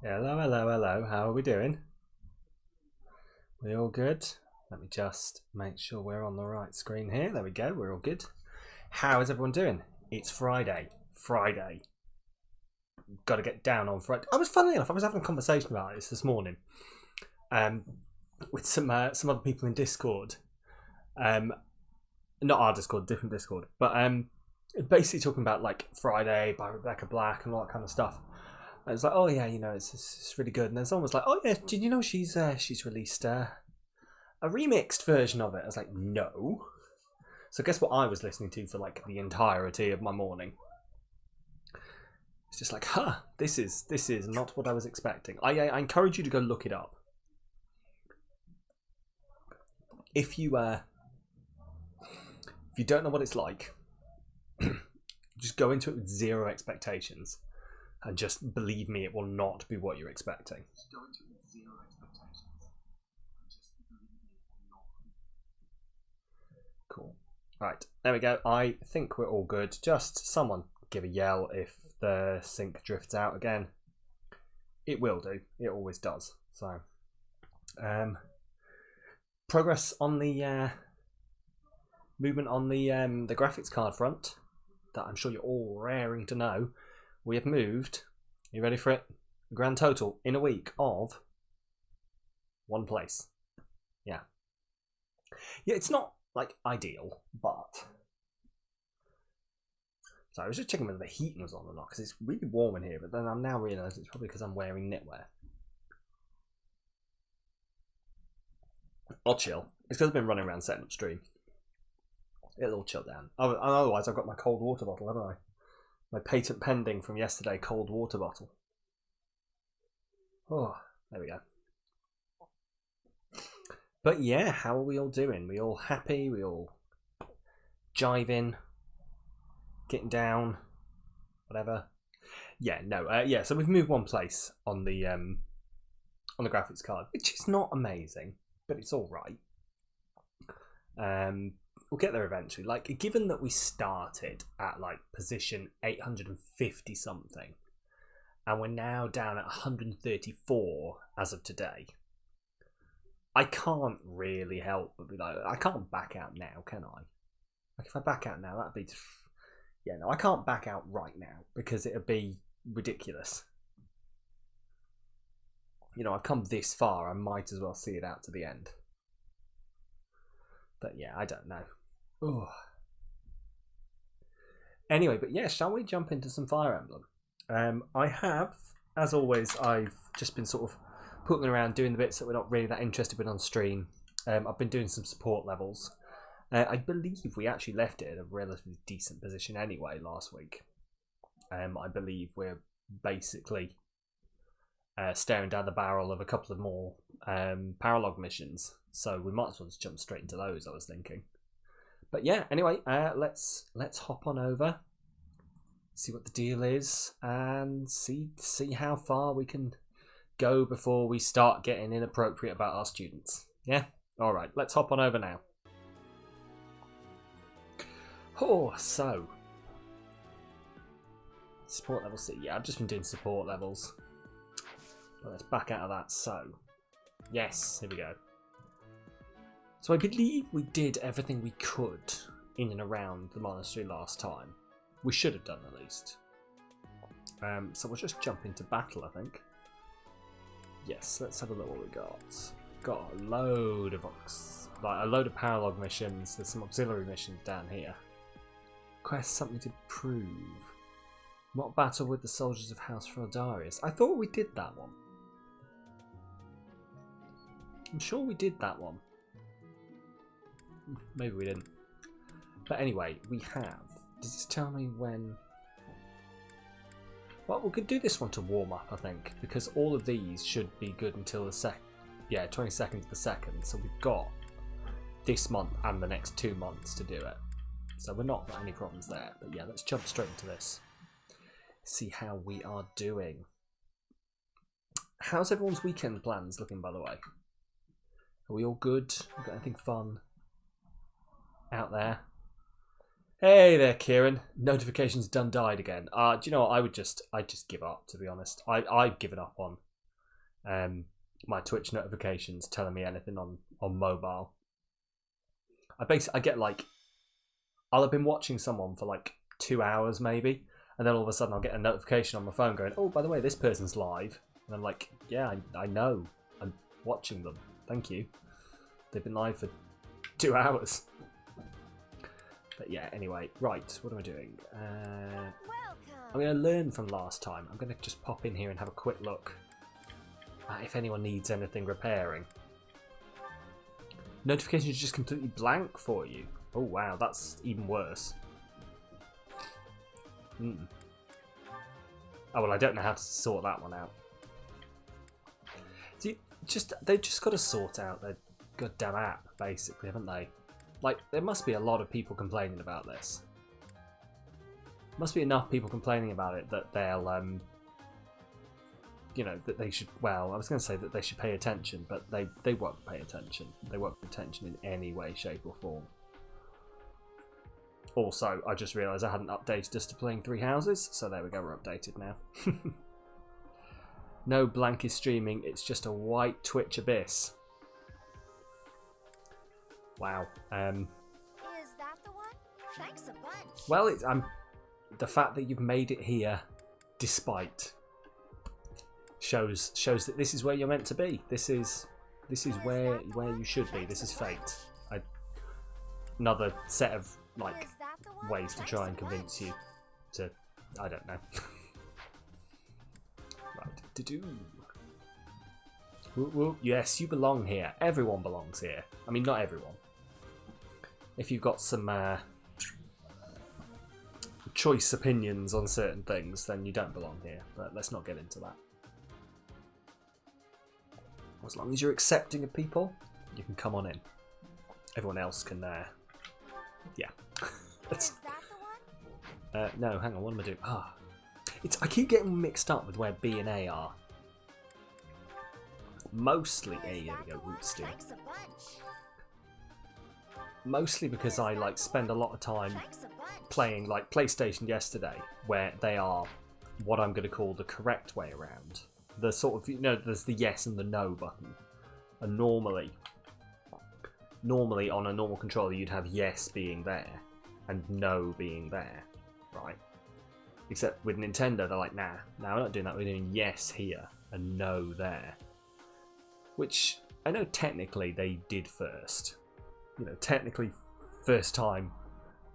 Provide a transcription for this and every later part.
Hello, hello, hello. How are we doing? We all good? Let me just make sure we're on the right screen here. There we go. We're all good. How is everyone doing? It's Friday. Friday. Got to get down on Friday. Funnily enough, I was having a conversation about this morning, with some other people in Discord. Not our Discord, different Discord, but basically talking about like Friday by Rebecca Black and all that kind of stuff. I was like, oh yeah, it's really good. And then someone was like, oh yeah, did you know she's released a remixed version of it? I was like, no. So guess what I was listening to for like the entirety of my morning? It's just like, this is not what I was expecting. I encourage you to go look it up. If you don't know what it's like, just go into it with zero expectations. And just believe me, it will not be what you're expecting. Cool. Right, there we go. I think we're all good. Just someone give a yell if the sync drifts out again. It will do. It always does. So, progress on the movement on the graphics card front that I'm sure you're all raring to know. We have moved, are you ready for it? A grand total in a week of one place. Yeah. Yeah, it's not like ideal, but. So I was just checking whether the heating was on or not, because it's really warm in here, but then I'm now realising it's probably because I'm wearing knitwear. I'll chill. It's because I've been running around setting up stream. It'll all chill down. Otherwise, I've got my cold water bottle, haven't I? My patent pending from yesterday cold water bottle. Oh, there we go. But yeah, how are we all doing? We all happy? We all jiving? Getting down? Whatever. Yeah, no. Yeah, so we've moved one place on the graphics card, which is not amazing, but it's all right. We'll get there eventually. Like, given that we started at like position 850 something, and we're now down at 134 as of today, I can't really help but be like, I can't back out now, can I? Like, if I back out now, that'd be, yeah, no, I can't back out right now because it'd be ridiculous. I've come this far, I might as well see it out to the end. But yeah, I don't know. Ooh. Anyway, but yeah, shall we jump into some Fire Emblem? I have, as always, I've just been sort of poking around doing the bits that we're not really that interested in on stream. I've been doing some support levels. I believe we actually left it at a relatively decent position anyway last week. I believe we're basically staring down the barrel of a couple of more paralog missions, so we might as well just jump straight into those, I was thinking. But yeah, anyway, let's hop on over, see what the deal is, and see how far we can go before we start getting inappropriate about our students. Yeah? Alright, let's hop on over now. Oh, so support level C. Yeah, I've just been doing support levels. But let's back out of that. So, yes, here we go. So I believe we did everything we could in and around the monastery last time. We should have done at least. So we'll just jump into battle, I think. Yes, let's have a look what we got. Got a load of paralog missions. There's some auxiliary missions down here. Quest something to prove. What battle with the soldiers of House Feldarius? I thought we did that one. I'm sure we did that one. Maybe we didn't. But anyway, we have. Does this tell me when? Well, we could do this one to warm up, I think, because all of these should be good until the 22nd of the 2nd. So we've got this month and the next 2 months to do it. So we're not got any problems there. But yeah, let's jump straight into this. See how we are doing. How's everyone's weekend plans looking, by the way? Are we all good? Got anything fun out there? Hey there, Kieran. Notifications done died again. Do you know what? I'd just give up, to be honest. I've given up on my Twitch notifications telling me anything on mobile. I get like, I'll have been watching someone for like 2 hours maybe, and then all of a sudden I'll get a notification on my phone going, oh, by the way, this person's live. And I'm like, yeah, I know. I'm watching them. Thank you. They've been live for 2 hours. But yeah, anyway, right, what am I doing? I'm going to learn from last time. I'm going to just pop in here and have a quick look at if anyone needs anything repairing. Notifications are just completely blank for you. Oh wow, that's even worse. Oh well, I don't know how to sort that one out. See, they've just got to sort out their goddamn app, basically, haven't they? Like, there must be a lot of people complaining about this. Must be enough people complaining about it that they'll, you know, that they should. Well, I was going to say that they should pay attention, but they won't pay attention. They won't pay attention in any way, shape, or form. Also, I just realised I hadn't updated us to playing 3 houses, so there we go, we're updated now. No blank is streaming, it's just a white Twitch abyss. Wow. Is that the one? Thanks a bunch. Well, the fact that you've made it here, despite, shows that this is where you're meant to be. This is where you should be. This is fate. Another set of like ways to try and convince you to, I don't know. Right. Yes, you belong here. Everyone belongs here. I mean, not everyone. If you've got some choice opinions on certain things, then you don't belong here. But let's not get into that. As long as you're accepting of people, you can come on in. Everyone else can, yeah. Is that the one? No, hang on, what am I doing? I keep getting mixed up with where B and A are. Mostly A, there we go, root stew. Mostly because I like spend a lot of time playing like PlayStation yesterday, where they are what I'm going to call the correct way around. The sort of, you know, there's the yes and the no button. And normally on a normal controller you'd have yes being there and no being there, right? Except with Nintendo they're like, nah, we're not doing that, we're doing yes here and no there. Which I know technically they did first. You know, technically first time,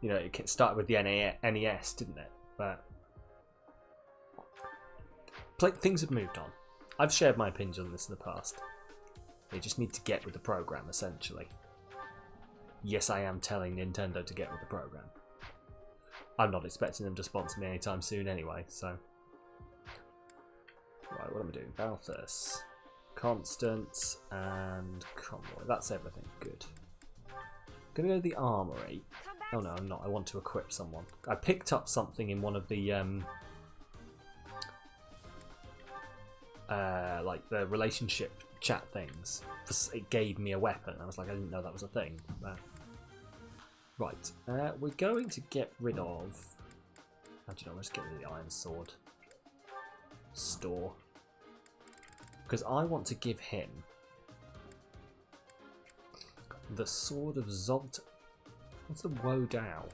you know, it started with the NES, didn't it? But things have moved on. I've shared my opinions on this in the past. They just need to get with the program, essentially. Yes, I am telling Nintendo to get with the program. I'm not expecting them to sponsor me anytime soon anyway, so... Right, what am I doing? Balthus, Constance, and Conroy. That's everything. Good. Gonna go to the armory. Oh no, I'm not. I want to equip someone. I picked up something in one of the like the relationship chat things. It gave me a weapon. I was like, I didn't know that was a thing. But... Right, we're going to get rid of... Actually, no, let's get rid of the iron sword. Store. Because I want to give him the sword of Zolt. What's the Woe Dao?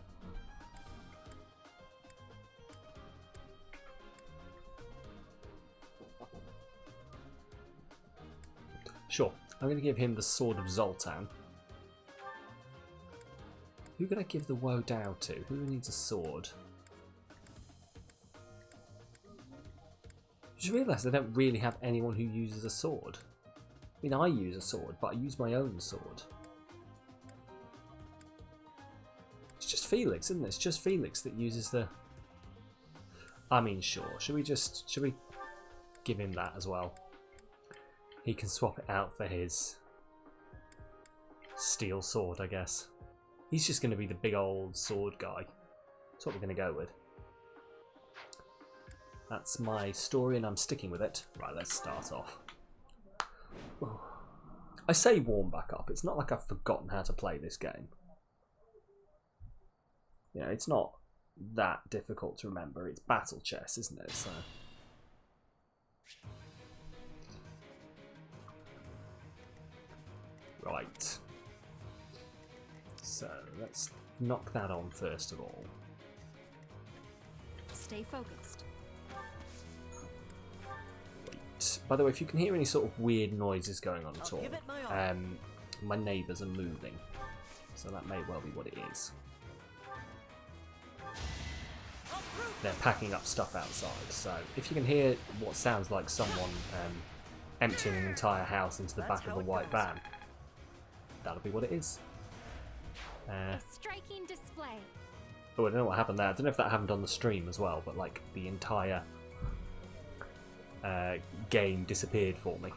Sure, I'm going to give him the sword of Zoltan. Who can I give the Woe Dao to? Who needs a sword? I just realised I don't really have anyone who uses a sword. I mean, I use a sword, but I use my own sword. It's just Felix, isn't it? It's just Felix that uses the... I mean, sure. Should we give him that as well? He can swap it out for his steel sword, I guess. He's just going to be the big old sword guy. That's what we're going to go with. That's my story and I'm sticking with it. Right, let's start off. Ooh. I say warm back up. It's not like I've forgotten how to play this game. You know, it's not that difficult to remember. It's battle chess, isn't it? So... Right. So let's knock that on first of all. Stay focused. Right. By the way, if you can hear any sort of weird noises going on at all, my neighbours are moving, so that may well be what it is. They're packing up stuff outside, so if you can hear what sounds like someone emptying an entire house into the back of a white van, that'll be what it is. A striking display. Oh, I don't know what happened there. I don't know if that happened on the stream as well, but like the entire game disappeared for me.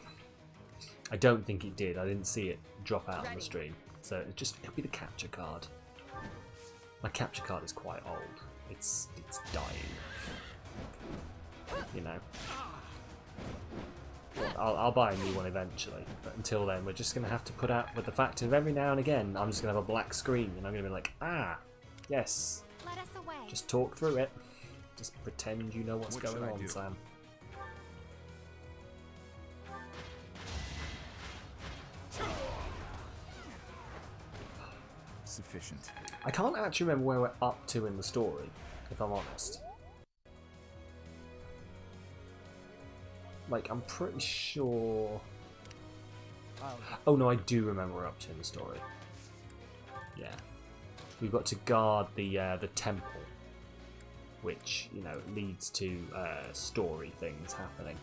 I don't think it did. I didn't see it drop out on the stream. So it'll be the capture card. My capture card is quite old. It's dying. You know. I'll buy a new one eventually, but until then we're just going to have to put up with the fact of every now and again I'm just going to have a black screen and I'm going to be like, yes, Let us away. just talk through it. Just pretend you know what's going on, Sam. Sufficient. I can't actually remember where we're up to in the story, if I'm honest. Like, I'm pretty sure... Oh no, I do remember where we're up to in the story. Yeah. We've got to guard the temple, which, you know, leads to story things happening.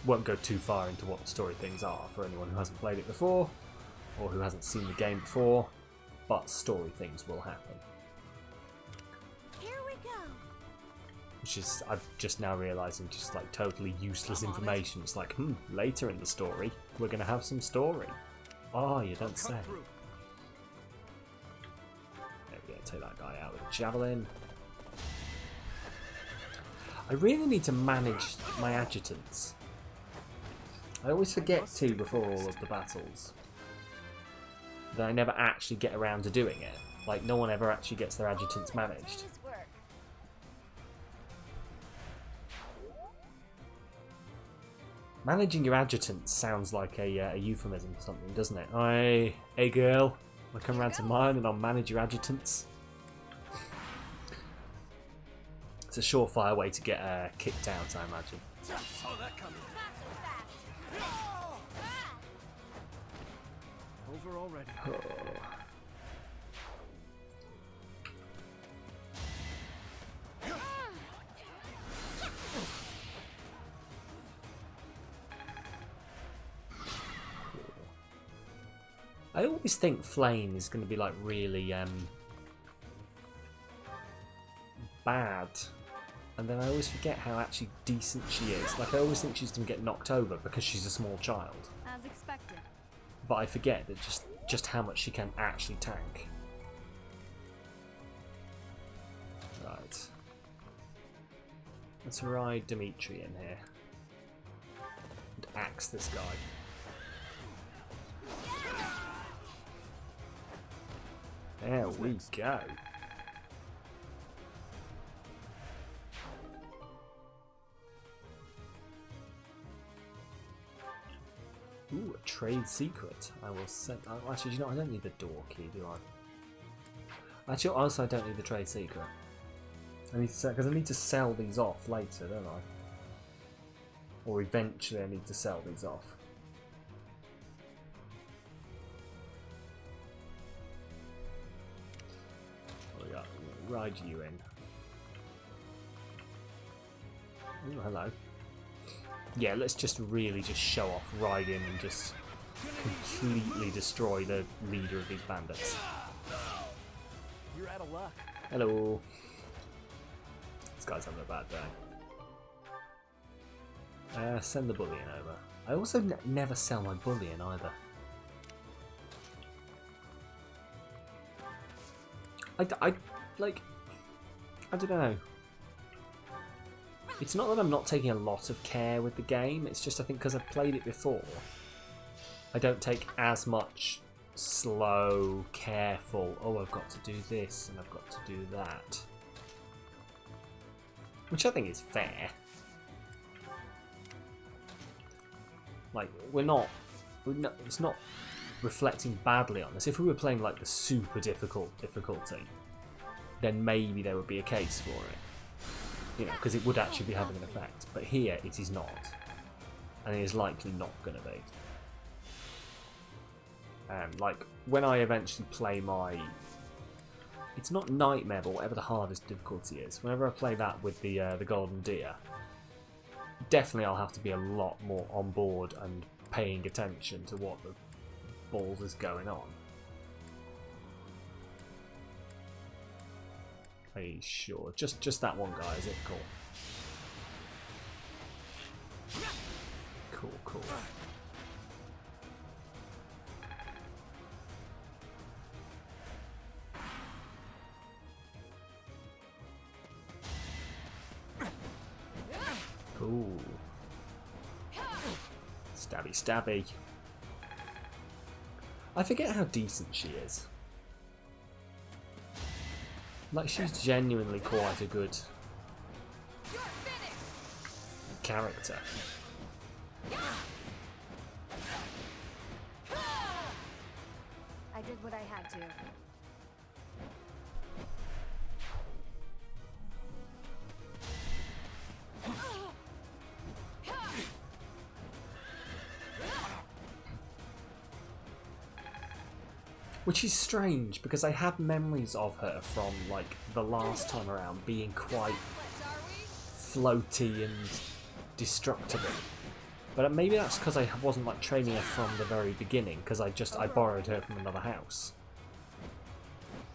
Won't go too far into what the story things are for anyone who hasn't played it before, or who hasn't seen the game before, but story things will happen. Which is, I'm just now realising, just like totally useless information. It's like, later in the story, we're going to have some story. Oh, you don't say. There we go, take that guy out with a javelin. I really need to manage my adjutants. I always forget to before all of the battles. That I never actually get around to doing it. Like, no one ever actually gets their adjutants managed. Managing your adjutants sounds like a euphemism for something, doesn't it? Hey girl, I'll come round to mine and I'll manage your adjutants. It's a surefire way to get kicked out, I imagine. Saw that coming. Over already. I always think Flame is going to be like really bad, and then I always forget how actually decent she is. Like, I always think she's going to get knocked over because she's a small child. As expected. But I forget that just how much she can actually tank. Right. Let's ride Dimitri in here. And axe this guy. There we go. Ooh, a trade secret. I will send. Oh, actually, you know, I don't need the door key, do I? Actually, also, I don't need the trade secret. I need to, because I need to sell these off later, don't I? Or eventually, I need to sell these off. What do we got? Ride you in. Ooh, hello. Yeah, let's just really just show off, ride in and just completely destroy the leader of these bandits. You're out of luck. Hello. This guy's having a bad day. Send the bullion over. I also never sell my bullion either. I don't know. It's not that I'm not taking a lot of care with the game, it's just I think because I've played it before, I don't take as much slow, careful, oh I've got to do this and I've got to do that. Which I think is fair. Like, it's not reflecting badly on us. If we were playing like the super difficulty, then maybe there would be a case for it. You know, because it would actually be having an effect. But here, it is not. And it is likely not going to be. Like, when I eventually play my... It's not Nightmare, but whatever the hardest difficulty is. Whenever I play that with the Golden Deer, definitely I'll have to be a lot more on board and paying attention to what the balls is going on. Are you sure? Just that one guy, is it? Cool. Cool. Cool. Stabby. I forget how decent she is. Like, she's genuinely quite a good character. I did what I had to. Which is strange, because I have memories of her from, like, the last time around being quite floaty and destructible. But maybe that's because I wasn't, like, training her from the very beginning, because I borrowed her from another house.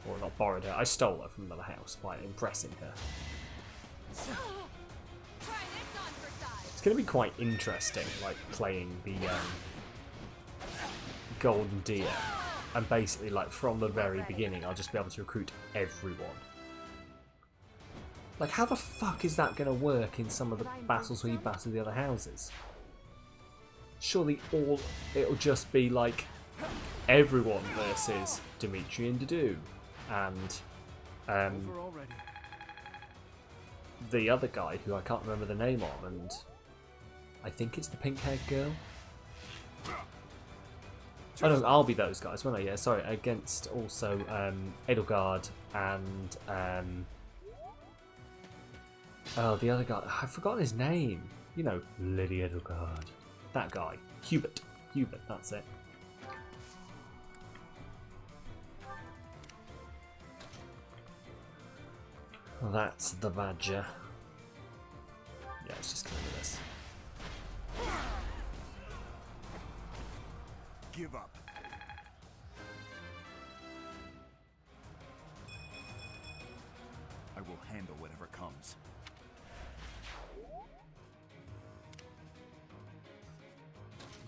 Or not borrowed her, I stole her from another house by impressing her. It's going to be quite interesting, like, playing the Golden Deer. And basically, like, from the very beginning, I'll just be able to recruit everyone. Like, how the fuck is that going to work in some of the battles where you battle the other houses? Surely it'll just be, like, everyone versus Dimitri and Dedu. And, the other guy, who I can't remember the name of, and I think it's the pink-haired girl. Oh no, I'll be those guys, won't I? Yeah, sorry, against also Edelgard and oh, the other guy, I've forgotten his name. You know, Lady Edelgard. That guy. Hubert, that's it. That's the badger. Yeah, let's just go with this. Give up. I will handle whatever comes.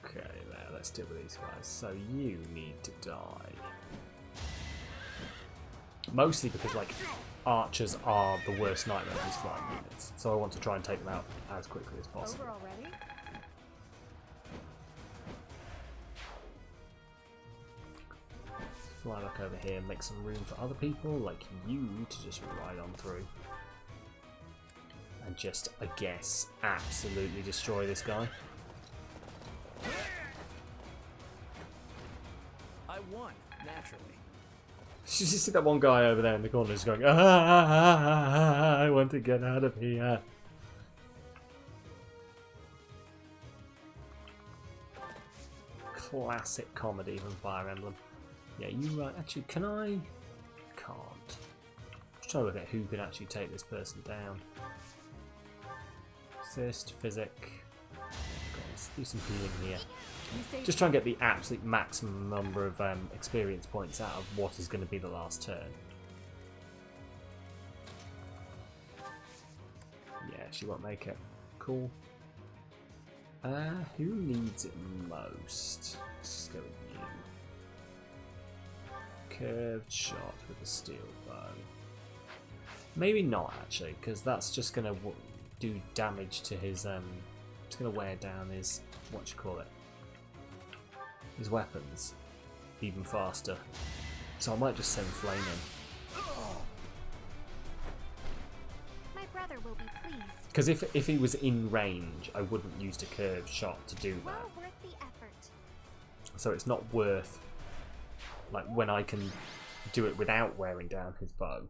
Okay, there, let's deal with these guys. So you need to die. Mostly because, like, archers are the worst nightmare of these flying units. So I want to try and take them out as quickly as possible. Over already? Fly back over here and make some room for other people like you to just ride on through. And just, I guess, absolutely destroy this guy. I won, naturally. You just see that one guy over there in the corner just going, I want to get out of here. Classic comedy from Fire Emblem. Yeah, you right. Actually, can I? Can't. Just trying to look at who can actually take this person down. Assist, physic. Let's do some healing here. Just try and get the absolute maximum number of experience points out of what is going to be the last turn. Yeah, she won't make it. Cool. Who needs it most? Let's just go with you. Curved shot with a steel bow. Maybe not, actually, because that's just going to do damage to his... it's going to wear down his... what you call it? His weapons even faster. So I might just send Flame in. My brother will be pleased. Because if he was in range, I wouldn't use a curved shot to do Well that. worth the effort. So it's not worth, like, when I can do it without wearing down his bow,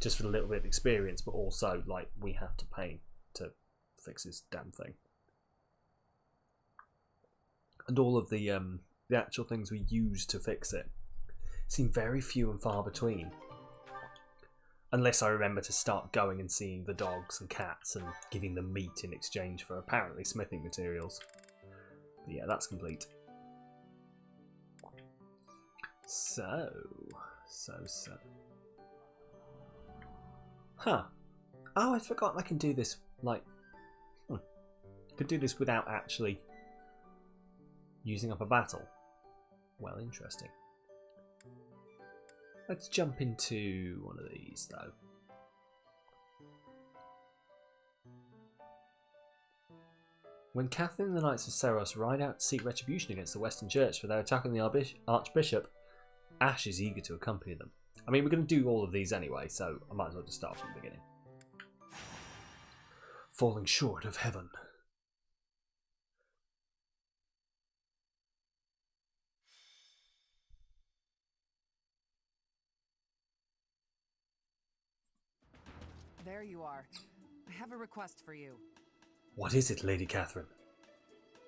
just for a little bit of experience, but also, like, we have to pay to fix this damn thing. And all of the actual things we use to fix it seem very few and far between. Unless I remember to start going and seeing the dogs and cats and giving them meat in exchange for apparently smithing materials. But yeah, that's complete. So. Huh. Oh, I forgot I can do this, like... I could do this without actually using up a battle. Well, interesting. Let's jump into one of these, though. When Catherine and the Knights of Seros ride out to seek retribution against the Western Church for their attack on the Archbishop, Ash is eager to accompany them. I mean, we're going to do all of these anyway, so I might as well just start from the beginning. Falling short of heaven. There you are. I have a request for you. What is it, Lady Catherine?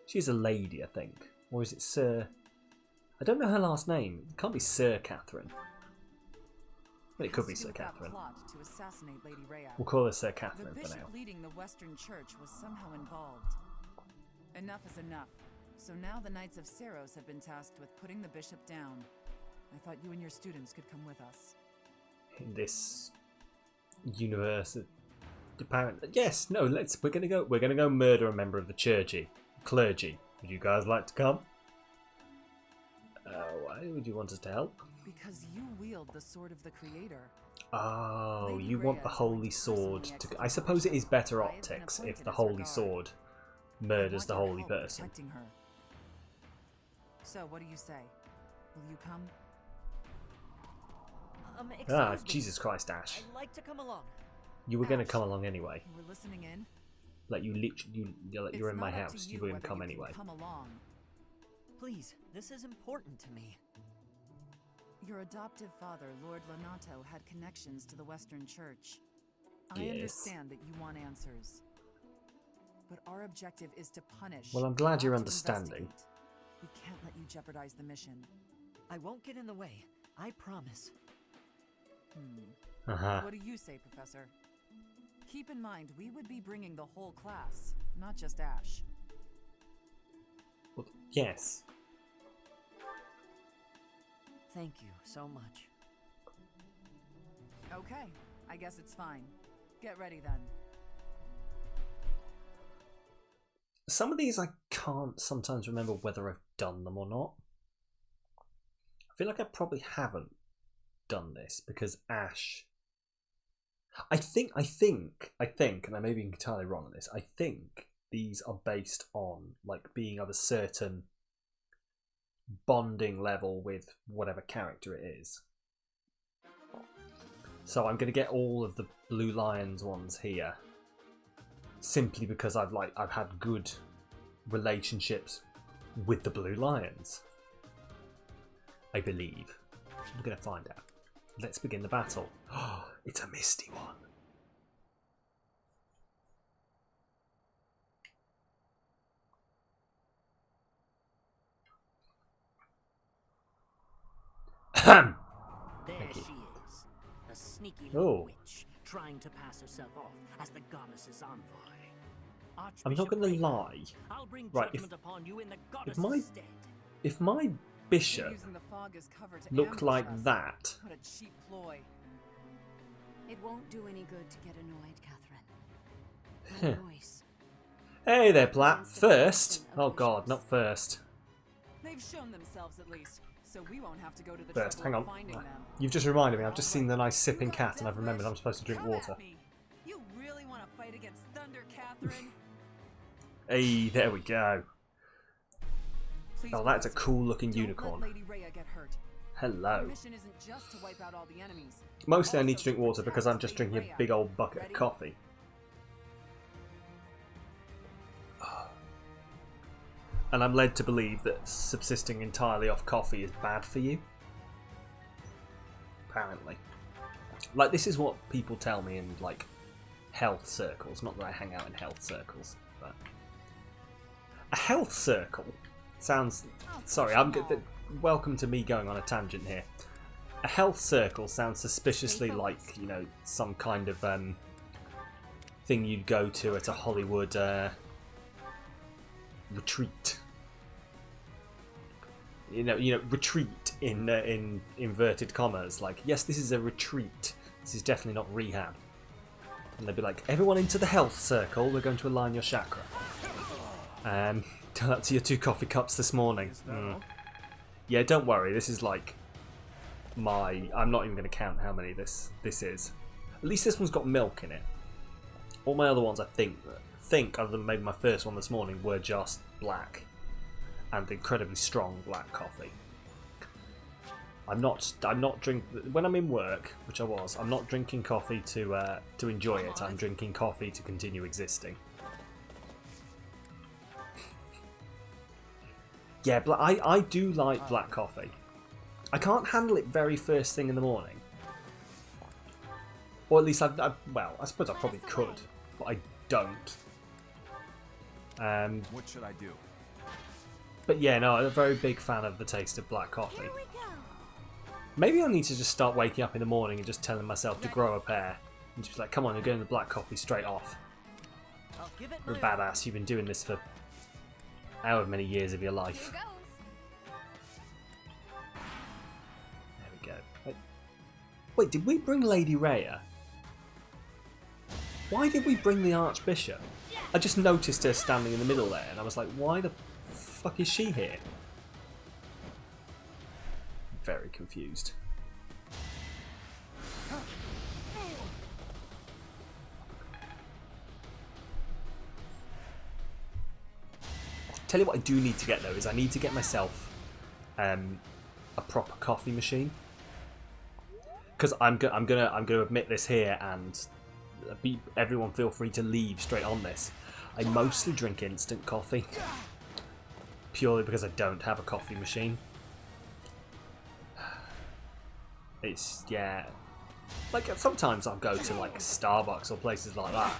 She's a lady, I think. Or is it Sir... I don't know her last name. It can't be Sir Catherine. But it could be Sir Catherine. Plot to assassinate Lady Rhea. We'll call her Sir Catherine The for bishop now. leading the Western Church was somehow involved. Enough is enough. So now the Knights of Seros have been tasked with putting the bishop down. I thought you and your students could come with us. In this universe, apparently, yes. No, we're gonna go murder a member of the clergy. Would you guys like to come? Why would you want us to help? Because you wield the sword of the Creator. Oh, Lady you Rhea want the is Holy going to Sword personally to... execute I suppose it is better I have been optics if appointed the as her Holy guard. Sword I murders want the your holy help person. protecting her. So, what do you say? Will you come? Ah, Jesus Christ, Ash. I'd like to come along. You were going to Ash. come along anyway. You were listening in? Like, you literally... You're in my It's not up to house. You were going to whether come you can anyway. Come along. Please, this is important to me. Your adoptive father, Lord Lonato, had connections to the Western Church. I Yes. understand that you want answers. But our objective is to punish. Well, I'm glad you're not to understanding. investigate. We can't let you jeopardize the mission. I won't get in the way. I promise. Uh-huh. What do you say, Professor? Keep in mind, we would be bringing the whole class, not just Ash. Well, yes. Thank you so much. Okay, I guess it's fine. Get ready then. Some of these I can't sometimes remember whether I've done them or not. I feel like I probably haven't done this because Ash... I think, and I may be entirely wrong on this, I think these are based on like being of a certain bonding level with whatever character it is. So I'm going to get all of the Blue Lions ones here, simply because I've had good relationships with the Blue Lions. I believe. We're going to find out. Let's begin the battle. Oh, it's a misty one. There Thank she you. is, a sneaky Oh. little witch, trying to pass herself off as the goddess's envoy. I'm not going to Archbishop lie. Raymond, I'll bring Right, judgment upon you in the goddess's my- stead. If my bishop Using the fog as cover to looked ambush like us. that, What a cheap ploy. It won't do any good to get annoyed, Catherine. Huh. That voice. hey there, Platt. First. Oh God, not first. They've shown themselves at least, so we won't have to go to the First, trouble hang of on. finding them. You've just reminded me. I've just seen the nice sipping cat, and I've remembered I'm supposed to drink Come water. at me. You really want to fight against Thunder, Catherine? Hey, there we go. Please, Oh, that's a Professor, cool-looking don't unicorn. Let Lady Rhea get hurt. hello. The mission isn't just to wipe out all the enemies. Mostly I need to Also drink water protect because I'm just Lady drinking a Rhea. big old bucket of Ready? coffee. And I'm led to believe that subsisting entirely off coffee is bad for you. Apparently. Like, this is what people tell me in, like, health circles. Not that I hang out in health circles, but... A health circle sounds... Sorry, welcome to me going on a tangent here. A health circle sounds suspiciously like, you know, some kind of thing you'd go to at a Hollywood retreat. You know, retreat in inverted commas. Like, yes, this is a retreat. This is definitely not rehab. And they'd be like, everyone into the health circle. We're going to align your chakra. Tell that to your 2 coffee cups this morning. Yeah, don't worry. This is like my... I'm not even going to count how many this is. At least this one's got milk in it. All my other ones, I think, other than maybe my first one this morning, were just black. And incredibly strong black coffee. I'm not drinking when I'm in work, which I was. I'm not drinking coffee to enjoy it. I'm drinking coffee to continue existing. Yeah, I do like black coffee. I can't handle it very first thing in the morning, or at least well, I suppose I probably could, but I don't. What should I do? But yeah, no, I'm a very big fan of the taste of black coffee. Maybe I need to just start waking up in the morning and just telling myself to grow a pair. And just be like, come on, you're getting the black coffee straight off. I'll give it You're a my all. badass, you've been doing this for however many years of your life. Here There we go. Wait, did we bring Lady Rhea? Why did we bring the Archbishop? I just noticed her standing in the middle there, and I was like, why the fuck is she here? Very confused. Tell you what I do need to get though is I need to get myself a proper coffee machine, because I'm gonna admit this here, and everyone feel free to leave straight on this. I mostly drink instant coffee purely because I don't have a coffee machine. It's, yeah, like sometimes I'll go to like Starbucks or places like that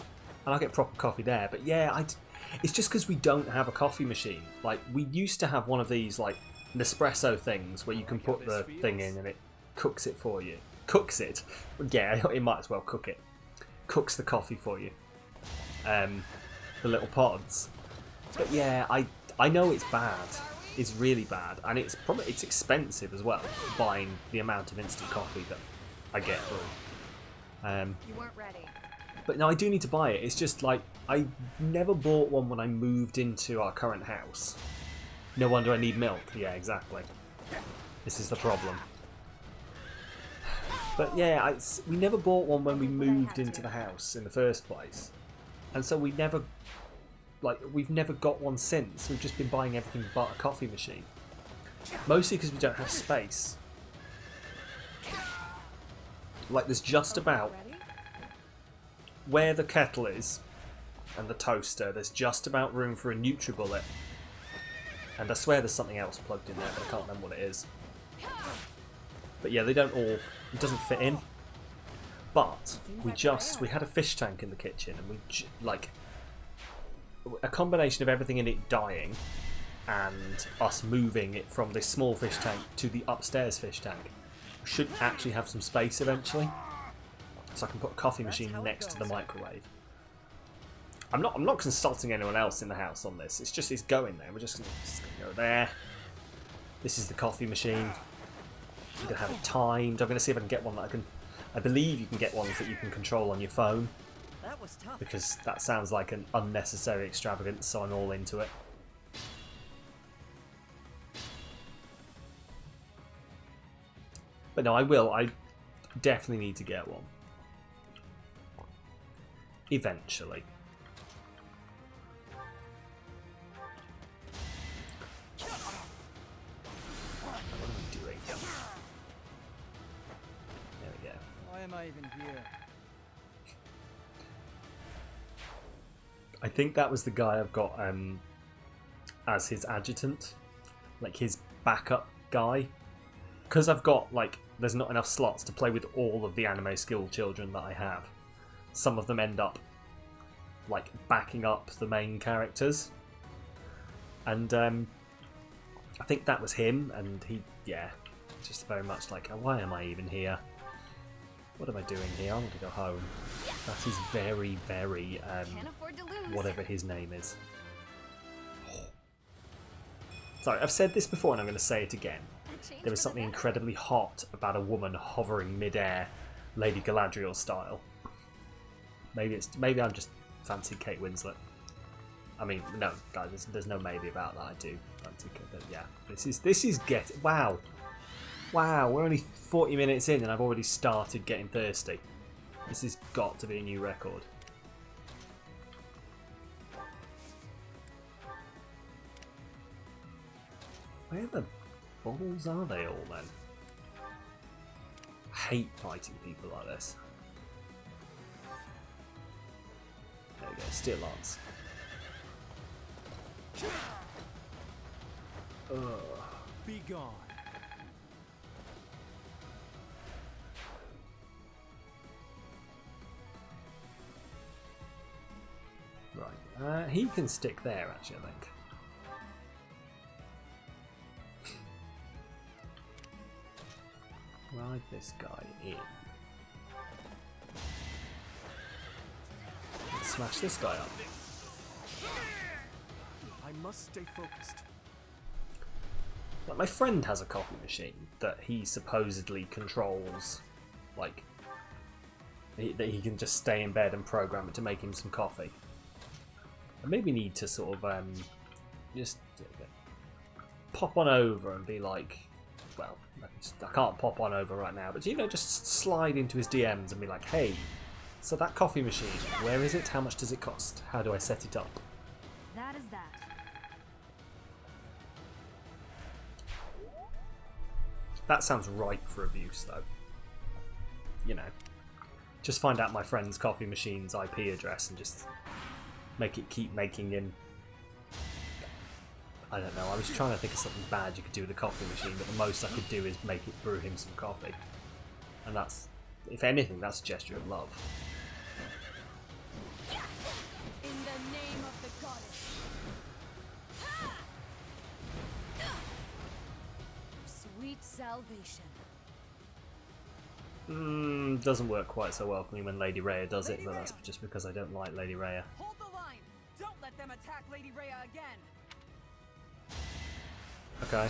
and I'll get proper coffee there, but yeah, it's just because we don't have a coffee machine. Like, we used to have one of these like Nespresso things where you can put the thing in and it cooks it for you. Cooks it? Yeah, it might as well cook it. Cooks the coffee for you. The little pods. But yeah, I know it's bad. It's really bad, and it's expensive as well, buying the amount of instant coffee that I get through. You weren't ready. But no, I do need to buy it. It's just like, I never bought one when I moved into our current house. No wonder I need milk. Yeah, exactly. This is the problem. But yeah, we never bought one when we moved into the house in the first place, and so we've never got one since. We've just been buying everything but a coffee machine, mostly because we don't have space. Like, there's just about where the kettle is and the toaster, there's just about room for a NutriBullet, and I swear there's something else plugged in there, but I can't remember what it is. But yeah, they don't all, it doesn't fit in. But we had a fish tank in the kitchen, and like, a combination of everything in it dying and us moving it from this small fish tank to the upstairs fish tank should actually have some space eventually, so I can put a coffee machine next to the microwave. I'm not consulting anyone else in the house on this. It's going there. We're just gonna go there. This is the coffee machine. I'm gonna have it timed. I'm gonna see if I can get one that I can. I believe you can get ones that you can control on your phone, That was tough. because that sounds like an unnecessary extravagance, so I'm all into it. But no, I definitely need to get one. Eventually. What am I doing? am I even here? I think that was the guy I've got as his adjutant, like his backup guy. Because I've got, like, there's not enough slots to play with all of the anime skill children that I have. Some of them end up, like, backing up the main characters. And I think that was him, and he, yeah, just very much like, why am I even here? What am I doing here? I want to go home. That is very, very, Can't afford to lose. whatever his name is. Sorry, I've said this before and I'm going to say it again. There is something incredibly hot about a woman hovering mid-air, Lady Galadriel style. Maybe I'm just fancy Kate Winslet. I mean, no, guys, there's no maybe about that. I do fancy Kate, but yeah, this is wow, we're only 40 minutes in and I've already started getting thirsty. This has got to be a new record. Where the balls are they all then? I hate fighting people like this. There we go, Steel Lance. Ugh. Be gone. Right, he can stick there actually, I think. Ride this guy in. Let's smash this guy up. I must stay focused. Like, my friend has a coffee machine that he supposedly controls, like, that he can just stay in bed and program it to make him some coffee. I maybe need to sort of just pop on over and be like, well, I can't pop on over right now, but you know, just slide into his DMs and be like, hey, so that coffee machine, where is it? How much does it cost? How do I set it up? That is that. That sounds ripe for abuse, though. You know, just find out my friend's coffee machine's IP address and just make it keep making him. I don't know, I was trying to think of something bad you could do with a coffee machine, but the most I could do is make it brew him some coffee. And that's, if anything, that's a gesture of love. In the name of the goddess. Sweet salvation. Doesn't work quite so well for me when Lady Rhea does it, but that's just because I don't like Lady Rhea. Hold the line! Don't let them attack Lady Rhea again! Okay.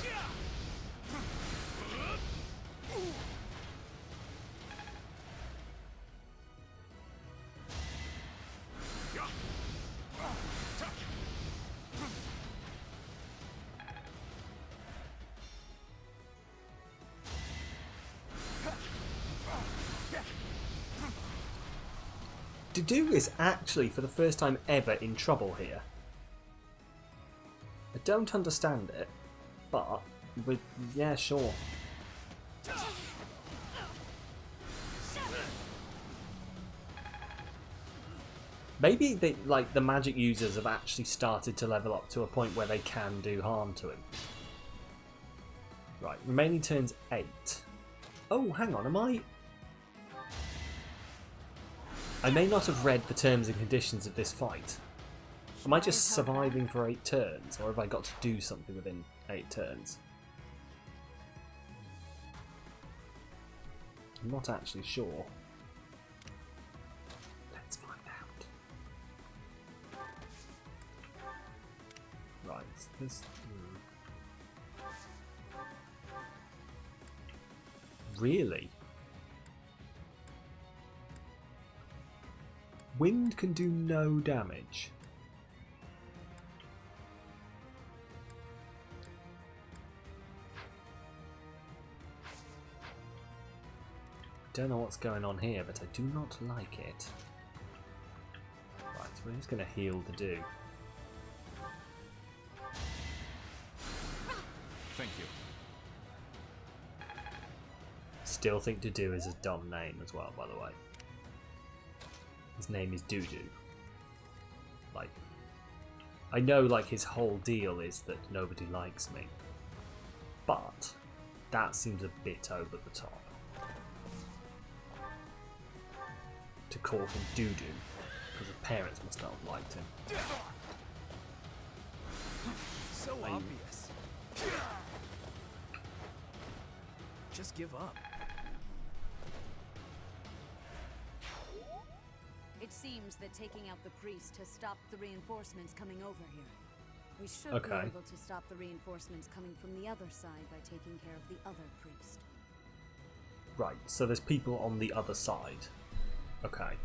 Dudu is actually, for the first time ever, in trouble here. I don't understand it, but yeah, sure. Maybe they, like, the magic users have actually started to level up to a point where they can do harm to him. Right, remaining turns 8. Oh, hang on, am I may not have read the terms and conditions of this fight. Am I just surviving for 8 turns, or have I got to do something within 8 turns? I'm not actually sure. Let's find out. Right, this. Really? Wind can do no damage. Don't know what's going on here, but I do not like it. Right, so we're just going to heal the do. Thank you. Still think Dudu is a dumb name as well, by the way. His name is Dudu. Like, I know like his whole deal is that nobody likes me, but that seems a bit over the top. To call him Dudu, because his parents must not have liked him. So obvious. Just give up. It seems that taking out the priest has stopped the reinforcements coming over here. We should Okay. be able to stop the reinforcements coming from the other side by taking care of the other priest. Right, so there's people on the other side. Okay.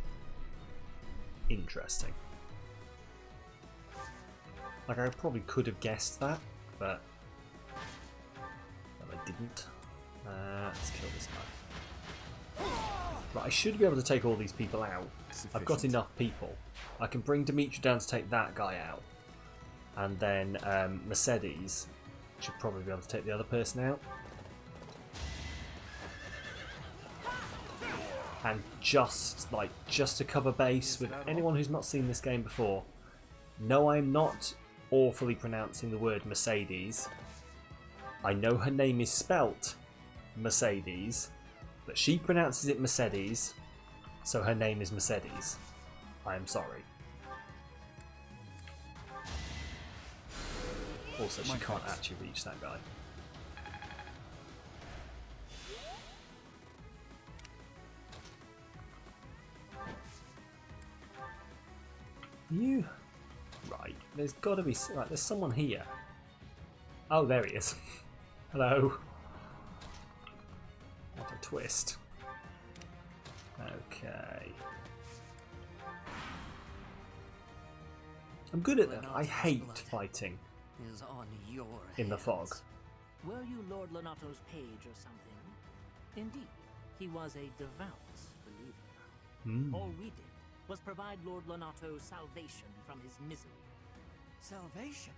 Interesting. Like, I probably could have guessed that, but I didn't. Let's kill this guy. Right, I should be able to take all these people out. I've got enough people. I can bring Dimitri down to take that guy out. And then Mercedes should probably be able to take the other person out. And just to cover base with anyone who's not seen this game before, no, I'm not awfully pronouncing the word Mercedes. I know her name is spelt Mercedes, but she pronounces it Mercedes, so her name is Mercedes. I am sorry. Also, she can't actually reach that guy. You... Right, there's got to be... Right, there's someone here. Oh, there he is. Hello. What a twist. Okay. I'm good at that. I hate fighting Is on your in the hands. fog. Were you Lord Lonato's page or something? Indeed, he was a devout believer. All we did was provide Lord Lonato salvation from his misery. Salvation.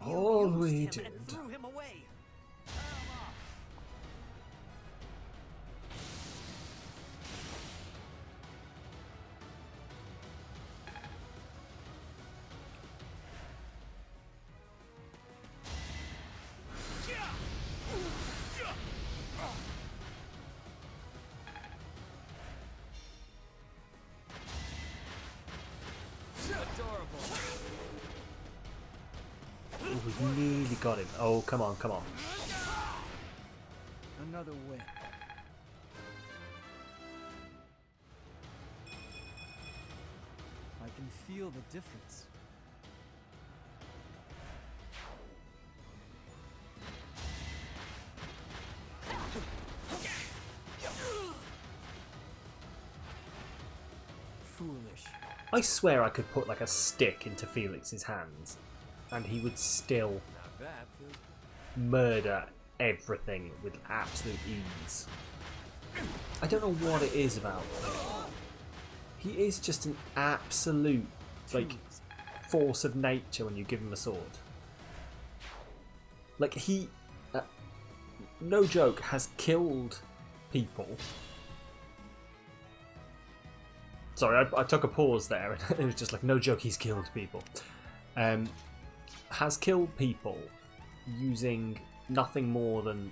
All You we used him did. and threw him away. Oh, we nearly got him. Oh, come on, come on. Another win. I can feel the difference. Foolish. I swear I could put like a stick into Felix's hands and he would still Not bad. Feels murder everything with absolute ease. I don't know what it is about him. He is just an absolute like force of nature when you give him a sword. Like he, no joke, has killed people. Sorry, I took a pause there. It was just like, no joke, he's killed people. Has killed people using nothing more than,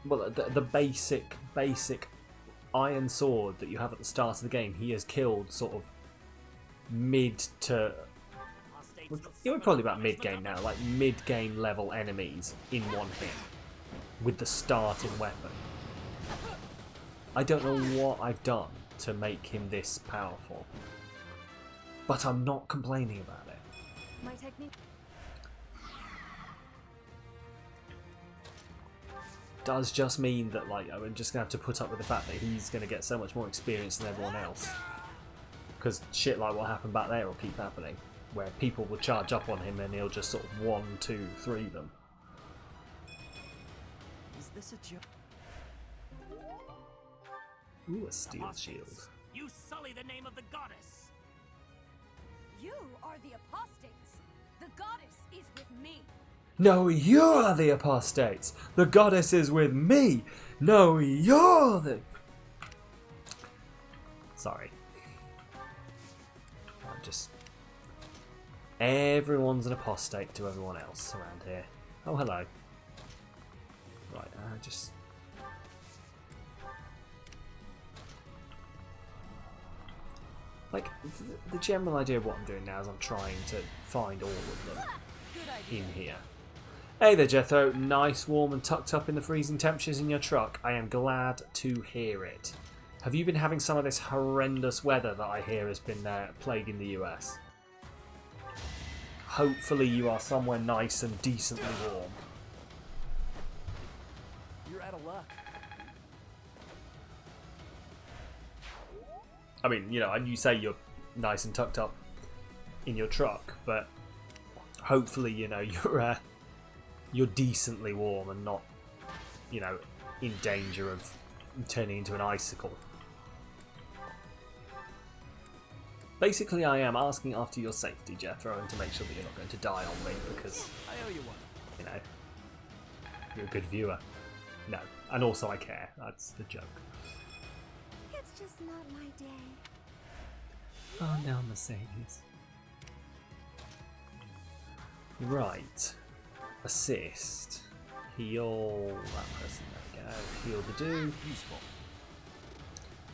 well, the basic iron sword that you have at the start of the game. He has killed sort of mid to, you're probably about mid game now, like mid game level enemies in one hit with the starting weapon. I don't know what I've done to make him this powerful, but I'm not complaining about it. My technique. Does just mean that like I'm just gonna have to put up with the fact that he's gonna get so much more experience than everyone else, because shit like what happened back there will keep happening, where people will charge up on him and he'll just sort of 1, 2, 3 them. Is this a joke? Ooh, a steel Apostates, shield. You sully the name of the goddess. You are the apostates. The goddess is with me. No, you're the apostates. The goddess is with me. No, you're the... Sorry. I'm just... Everyone's an apostate to everyone else around here. Oh, hello. Right, just... Like, the general idea of what I'm doing now is I'm trying to find all of them in here. Hey there, Jethro. Nice, warm and tucked up in the freezing temperatures in your truck. I am glad to hear it. Have you been having some of this horrendous weather that I hear has been plaguing the US? Hopefully you are somewhere nice and decently warm. You're out of luck. I mean, you know, and you say you're nice and tucked up in your truck, but hopefully, you know, you're decently warm and not, you know, in danger of turning into an icicle. Basically, I am asking after your safety, Jethro, and to make sure that you're not going to die on me, because, I owe you one. you know, you're a good viewer. No, and also I care. That's the joke. It's just not my day. Oh, now Mercedes. Right. Assist. Heal that person. There we go. Heal the dude. Useful.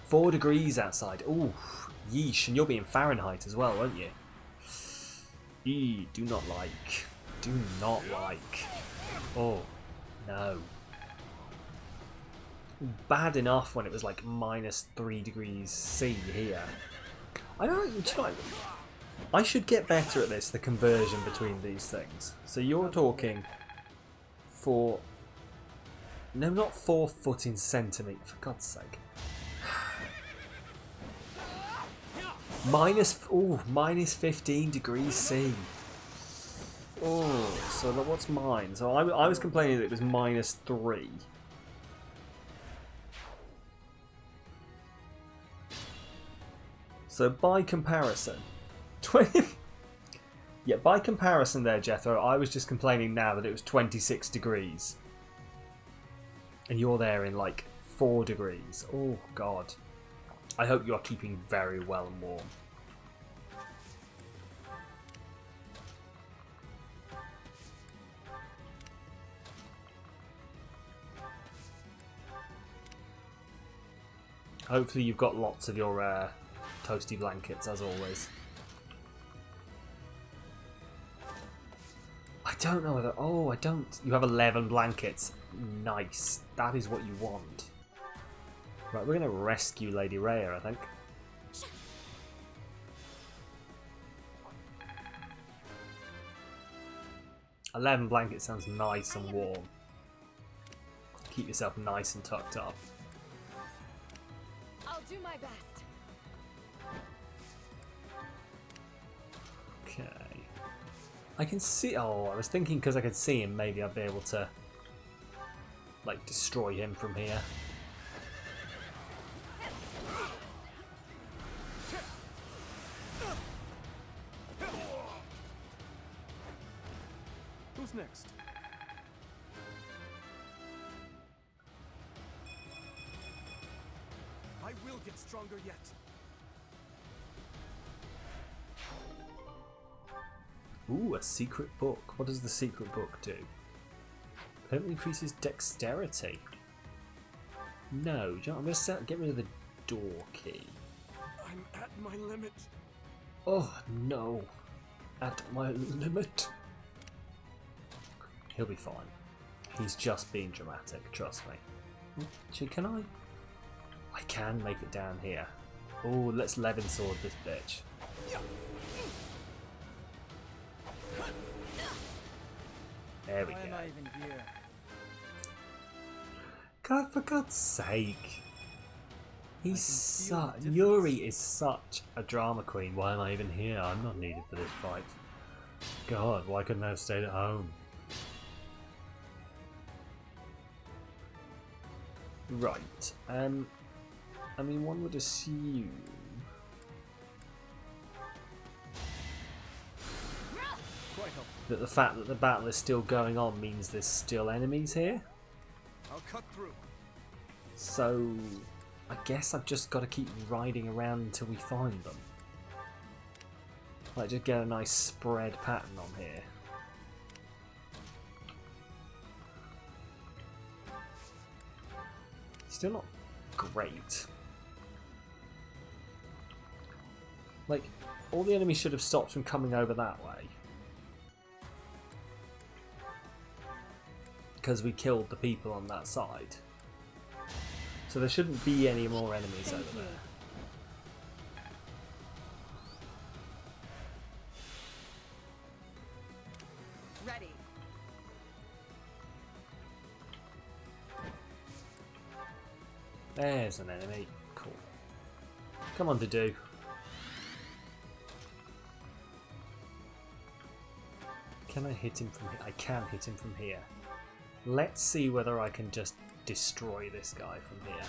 4 degrees outside. Ooh, yeesh. And you'll be in Fahrenheit as well, won't you? Do not like. Do not like. Oh, no. Bad enough when it was like -3 degrees C here. I don't know. I should get better at this, the conversion between these things. So you're talking for... No, not 4 foot in centimetre, for God's sake. Minus 15 degrees C. Oh, so what's mine? So I was complaining that it was -3. So by comparison, 20. Yeah, by comparison there, Jethro, I was just complaining now that it was 26 degrees. And you're there in like 4 degrees. Oh, God. I hope you are keeping very well and warm. Hopefully you've got lots of your toasty blankets, as always. I don't know whether... Oh, I don't... You have 11 blankets. Nice. That is what you want. Right, we're going to rescue Lady Rhea, I think. "11 blankets" sounds nice and warm. Keep yourself nice and tucked up. I'll do my best. Okay. I can see... Oh, I was thinking because I could see him, maybe I'd be able to, like, destroy him from here. Who's next? I will get stronger yet. Ooh, a secret book. What does the secret book do? Permanently increases dexterity. No, I'm going to get rid of the door key. I'm at my limit. Oh, no. At my limit. He'll be fine. He's just being dramatic, trust me. Actually, can I? I can make it down here. Oh, let's Levin sword this bitch. There we Why go. am I even here? God, for God's sake. He's feel the such... difference. Yuri is such a drama queen. Why am I even here? I'm not needed for this fight. God, why couldn't I have stayed at home? Right. I mean, one would assume... Quite helpful. that the fact that the battle is still going on means there's still enemies here. I'll cut through. So I guess I've just got to keep riding around until we find them. Like, just get a nice spread pattern on here. Still not great. Like, all the enemies should have stopped from coming over that way. Because we killed the people on that side. So there shouldn't be any more enemies over there. Ready. There's an enemy. Cool. Come on, Dudu. Can I hit him from here? I can hit him from here. Let's see whether I can just destroy this guy from here.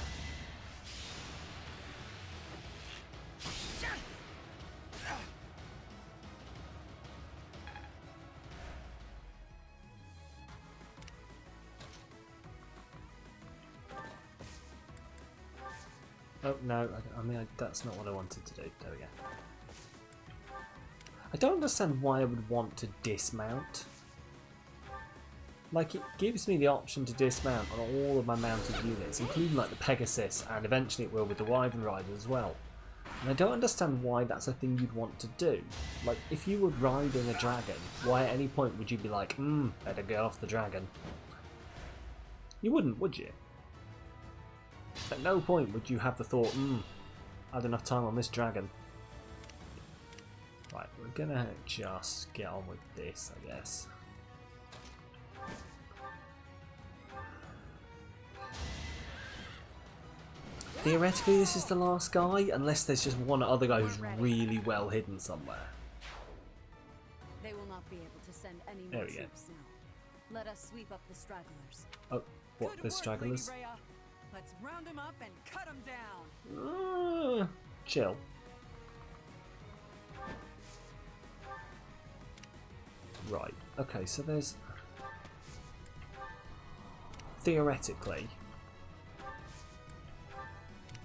Oh no, I mean that's not what I wanted to do. There we go. I don't understand why I would want to dismount. Like, it gives me the option to dismount on all of my mounted units, including like the Pegasus, and eventually it will with the Wyvern Rider as well. And I don't understand why that's a thing you'd want to do. Like, if you were riding a dragon, why at any point would you be like, better get off the dragon? You wouldn't, would you? At no point would you have the thought, I had enough time on this dragon. Right, we're gonna just get on with this, I guess. Theoretically, this is the last guy, unless there's just one other guy who's really well hidden somewhere. They will not be able to send any There more we go. troops now. Let us sweep up the stragglers. Oh, what, Good the work, stragglers? Lady Rhea. Let's round them up and cut them down. Chill. Right, okay, so there's... Theoretically,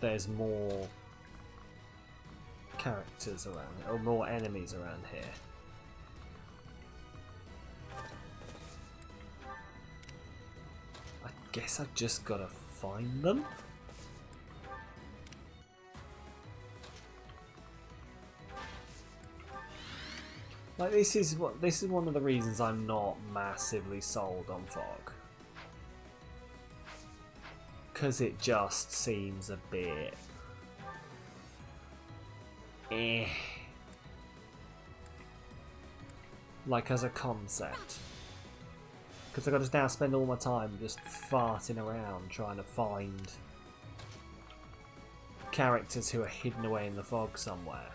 there's more characters around here, or more enemies around here. I guess I've just got to find them. Like, this is one of the reasons I'm not massively sold on Fog. Because it just seems a bit... like, as a concept. Because I've got to now spend all my time just farting around trying to find characters who are hidden away in the fog somewhere.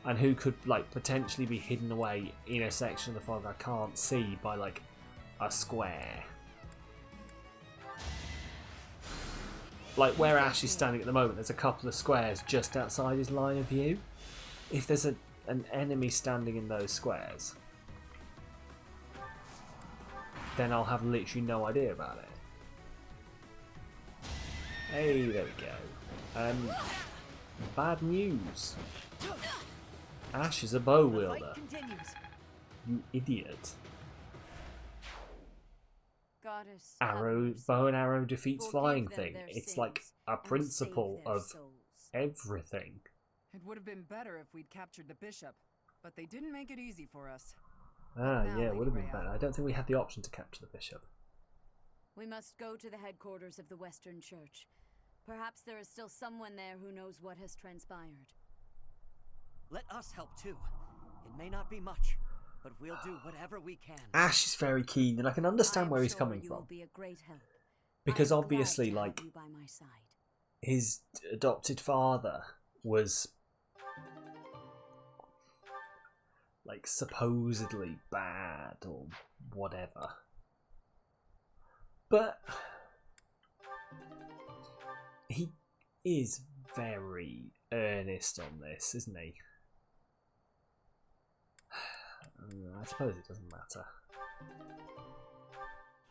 And who could, like, potentially be hidden away in a section of the fog I can't see by, like, a square. Like, where Ash is standing at the moment, there's a couple of squares just outside his line of view. If there's an enemy standing in those squares, then I'll have literally no idea about it. Hey, there we go. Bad news. Ash is a bow wielder. You idiot. Goddess Arrow, bow and arrow defeats flying thing. It's like a principle of everything. It would have been better if we'd captured the bishop, but they didn't make it easy for us. Ah, Now, yeah, it would have been Lady Rhea. better. I don't think we had the option to capture the bishop. We must go to the headquarters of the Western Church. Perhaps there is still someone there who knows what has transpired. Let us help too. It may not be much, but we'll do whatever we can. Ash is very keen, and I can understand where he's coming You will from. be a great help. Because I am glad obviously, to have like, you by my side. his adopted father was, like, supposedly bad or whatever. But he is very earnest on this, isn't he? I suppose it doesn't matter.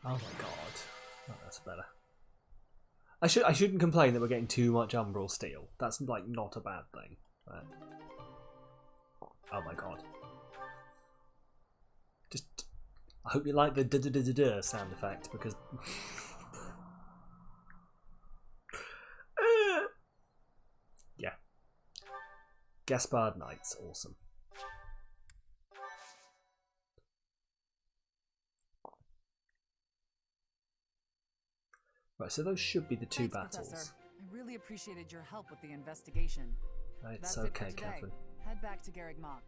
Oh my god. Oh, that's better. I shouldn't complain that we're getting too much umbral steel. That's like not a bad thing. But... oh my god. Just I hope you like the da-da-da-da-da sound effect because yeah. Gaspard Knights, awesome. Right, so those should be the two Thanks, battles. Professor. I really appreciated your help with the investigation. It's That's okay, it for today. Catherine. Head back to Garreg Mach.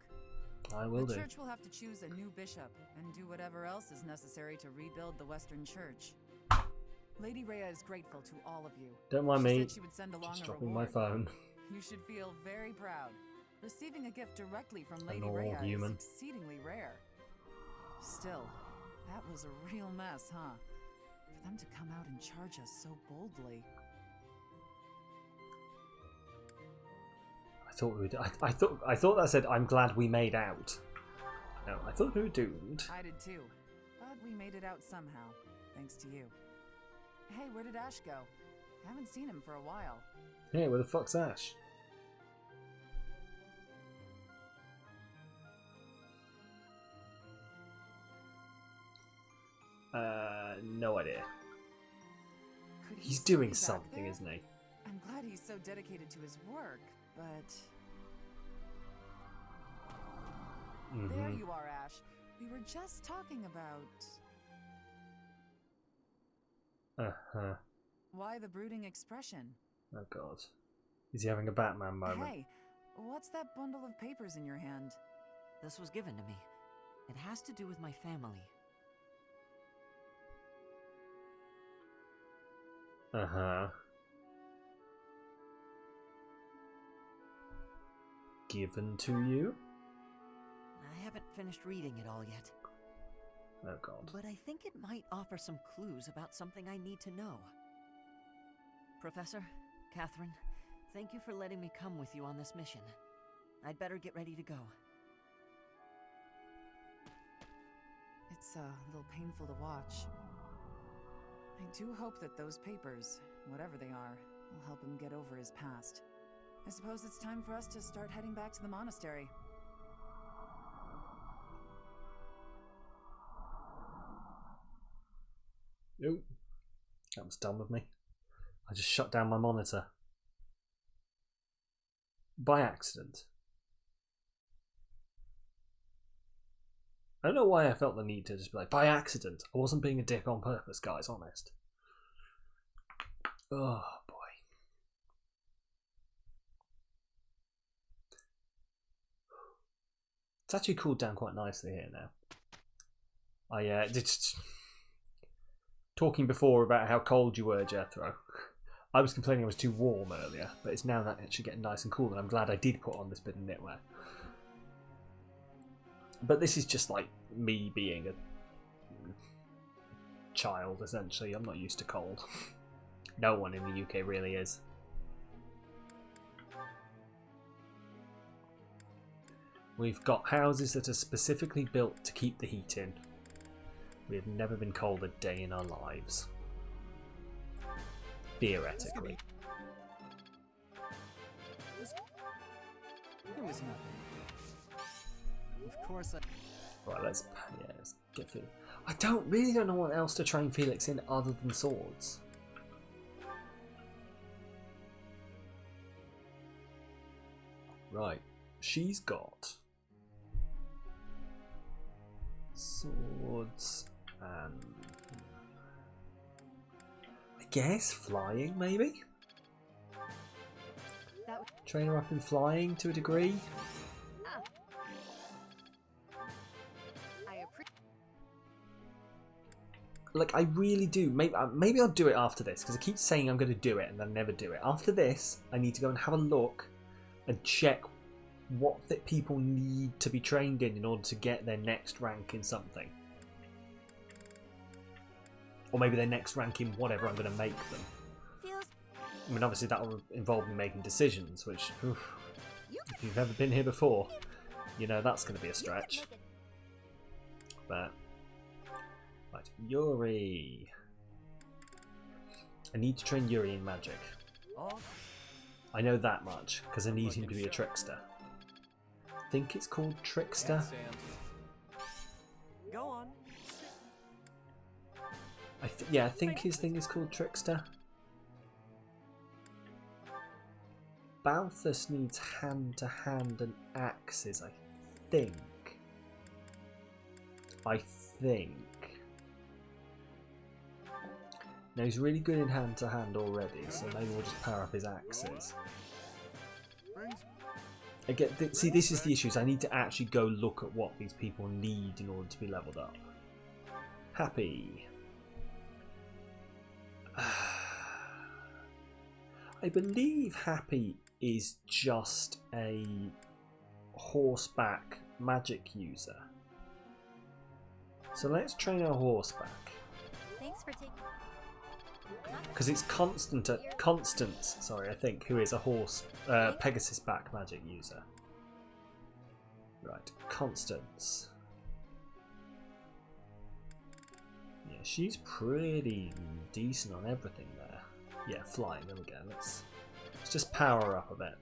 I will The do. church will have to choose a new bishop and do whatever else is necessary to rebuild the Western Church. Lady Rhea is grateful to all of you. Don't mind She me. said she would send along Just a dropping my reward. phone. You should feel very proud. Receiving a gift directly from Lady normal Rhea human. is exceedingly rare. Still, that was a real mess, huh? For them to come out and charge us so boldly. I thought we would. I thought that said I'm glad we made out. No, I thought we were doomed. I did too. But we made it out somehow, thanks to you. Hey, where did Ash go? Haven't seen him for a while. Yeah, where the fuck's Ash? No idea. Could he He's still doing be back something, there? isn't he? I'm glad he's so dedicated to his work, but... There you are, Ash. We were just talking about... Uh-huh. why the brooding expression. Oh god. Is he having a Batman moment? Hey, what's that bundle of papers in your hand? This was given to me. It has to do with my family. Uh-huh. Given to you? I haven't finished reading it all yet, Oh god. but I think it might offer some clues about something I need to know. Professor, Catherine, thank you for letting me come with you on this mission. I'd better get ready to go. It's a little painful to watch. I do hope that those papers, whatever they are, will help him get over his past. I suppose it's time for us to start heading back to the monastery. Nope. That was dumb of me. I just shut down my monitor. By accident. I don't know why I felt the need to just be like, by accident. I wasn't being a dick on purpose, guys, honest. Oh, boy. It's actually cooled down quite nicely here now. I talking before about how cold you were, Jethro. I was complaining I was too warm earlier, but it's now actually getting nice and cool, and I'm glad I did put on this bit of knitwear. But this is just like me being a child, essentially. I'm not used to cold. No one in the UK really is. We've got houses that are specifically built to keep the heat in. We have never been cold a day in our lives. Theoretically. It was nothing. Of course Right, let's get Felix. I really don't know what else to train Felix in other than swords. Right, she's got swords and I guess flying, maybe? Train her up in flying to a degree. Like, I really do. Maybe I'll do it after this, because I keep saying I'm going to do it and then never do it. After this, I need to go and have a look and check what people need to be trained in order to get their next rank in something. Or maybe their next rank in whatever I'm going to make them. I mean, obviously that will involve me making decisions, which, oof, if you've ever been here before, you know that's going to be a stretch. but right, Yuri. I need to train Yuri in magic. I know that much because I need him to be a trickster. I think it's called trickster. Go on. Yeah, I think his thing is called trickster. Balthus needs hand-to-hand and axes, I think. Now he's really good in hand-to-hand already, so maybe we'll just power up his axes. Again, see, this is the issue. I need to actually go look at what these people need in order to be leveled up. Happy. I believe Happy is just a horseback magic user. So let's train our horseback. Thanks for taking. Because it's Constance, sorry, I think, who is a Pegasus back magic user. Right, Constance. Yeah, she's pretty decent on everything there. Yeah, flying, there we go. Let's just power her up a bit.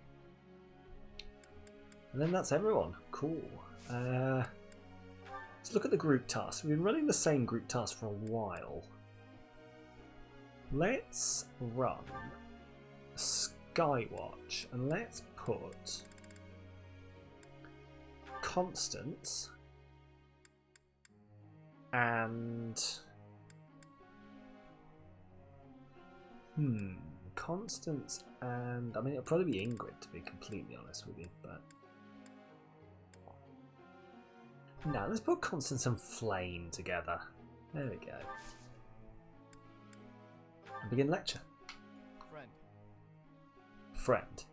And then that's everyone. Cool. Let's look at the group tasks. We've been running the same group task for a while. Let's run Skywatch and let's put Constance and Constance and I mean it'll probably be Ingrid, to be completely honest with you, but no, let's put Constance and Flame together. There we go. And begin lecture. Friend.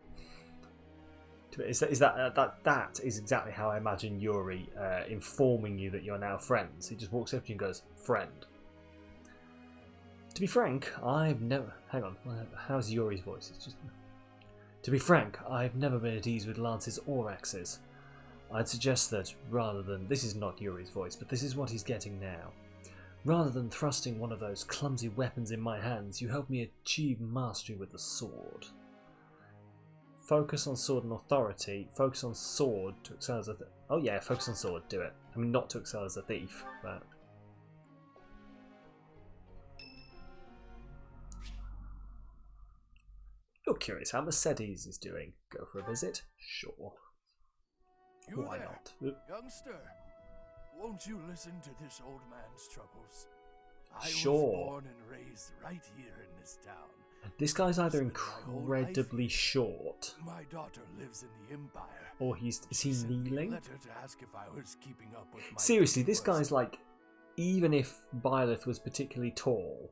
Is that is exactly how I imagine Yuri informing you that you're now friends. He just walks up to you and goes, friend. To be frank, I've never... Hang on, how's Yuri's voice? It's just... To be frank, I've never been at ease with lances or axes. I'd suggest that rather than... This is not Yuri's voice, but this is what he's getting now. Rather than thrusting one of those clumsy weapons in my hands, you help me achieve mastery with the sword. Focus on sword and authority. Focus on sword to excel as a... Oh yeah, focus on sword, do it. I mean, not to excel as a thief, but... You're curious how Mercedes is doing. Go for a visit? Sure. Why not? Youngster, won't you listen to this old man's troubles? I Sure. was born and raised right here in this town. This guy's either incredibly short, My daughter lives in the Empire. or is he Sent me a kneeling? letter to ask if I was keeping up with my Seriously, this quest. guy's like, even if Byleth was particularly tall,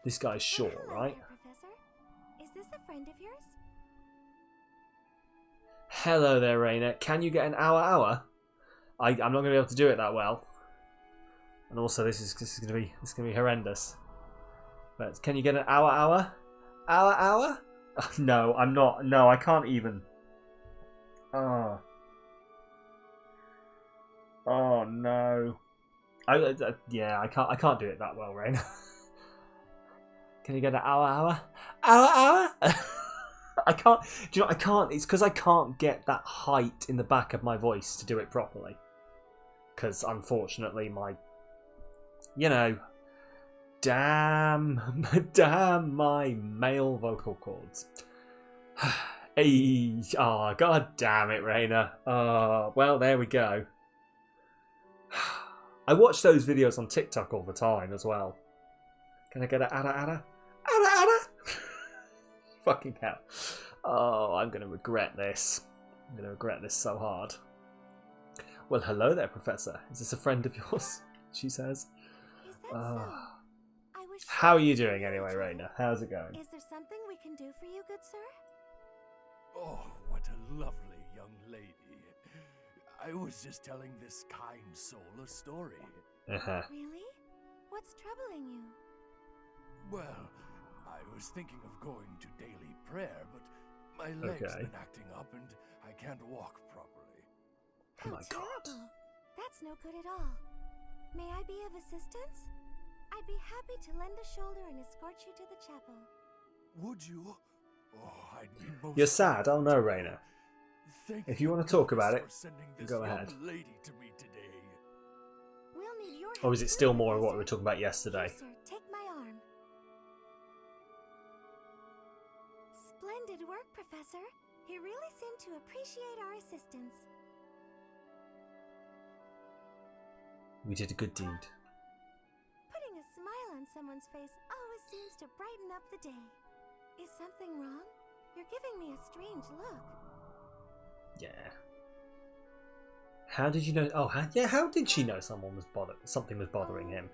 this guy's short, Hello right? there, Professor. Is this a friend of yours? Hello there, Raina. Can you get an hour? I'm not going to be able to do it that well. And also, this is going to be horrendous. But can you get an hour? Hour? No, I'm not. No, I can't even. Oh no. Yeah, I can't do it that well, Raina. Can you get an hour? Hour? I can't. Do you know? I can't. It's because I can't get that height in the back of my voice to do it properly. Because unfortunately, my, damn my male vocal cords. Hey, oh god damn it, Raina. Oh, well, there we go. I watch those videos on TikTok all the time as well. Can I get a ada? Fucking hell. Oh, I'm going to regret this. I'm going to regret this so hard. Well, hello there, Professor. Is this a friend of yours? She says. Is that so? I wish. How are you doing anyway, Raina? How's it going? Is there something we can do for you, good sir? Oh, what a lovely young lady. I was just telling this kind soul a story. Really? What's troubling you? Well, I was thinking of going to daily prayer, but my leg's Okay. been acting up and I can't walk properly. Oh my god. Terrible. That's no good at all. May I be of assistance? I'd be happy to lend a shoulder and escort you to the chapel. Would you? Oh, I'd be most You're sad? Oh no, grateful. Raina. Thank If you you want to talk about guys it, for sending this go young ahead. lady to me today. We'll need your Or help is it too, still more of what we were Professor. talking about yesterday? Here, sir, take my arm. Splendid work, Professor. He really seemed to appreciate our assistance. We did a good deed. Putting a smile on someone's face always seems to brighten up the day. Is something wrong? You're giving me a strange look. Yeah. How did you know? Oh, how did she know something was bothering him?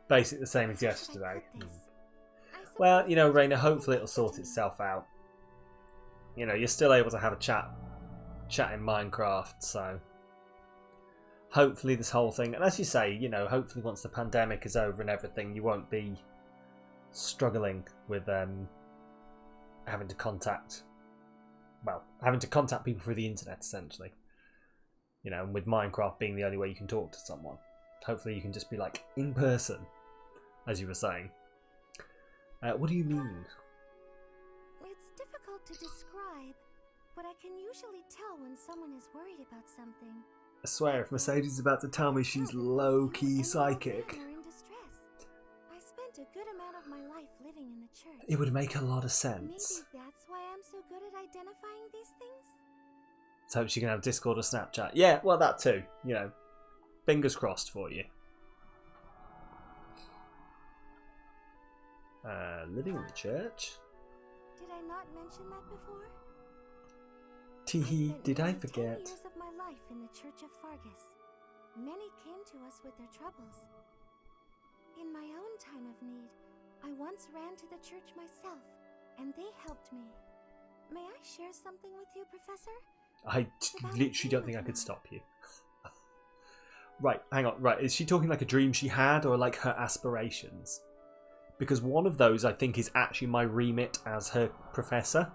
Basically the same as yesterday. Well, you know, Raina, hopefully it'll sort itself out. You know, you're still able to have a chat in Minecraft, so hopefully this whole thing, and as you say, you know, hopefully once the pandemic is over and everything, you won't be struggling with having to contact people through the internet, essentially. You know, and with Minecraft being the only way you can talk to someone. Hopefully you can just be like in person, as you were saying. What do you mean? It's difficult to describe, but I can usually tell when someone is worried about something. I swear, if Mercedes is about to tell me she's low-key psychic, Or in distress. I spent a good amount of my life living in the church. it would make a lot of Maybe sense. that's why I'm so good at identifying these things. So hope she can have Discord or Snapchat. Yeah, well, that too. You know, fingers crossed for you. Living in the church? Did I not mention that before? Teehee, spent did I nearly 10 forget? years of my life in the Church of Fargus. Many came to us with their troubles. In my own time of need, I once ran to the church myself, and they helped me. May I share something with you, Professor? I literally don't think I could stop you. Right, hang on. Right, is she talking like a dream she had or like her aspirations? Because one of those I think is actually my remit as her professor.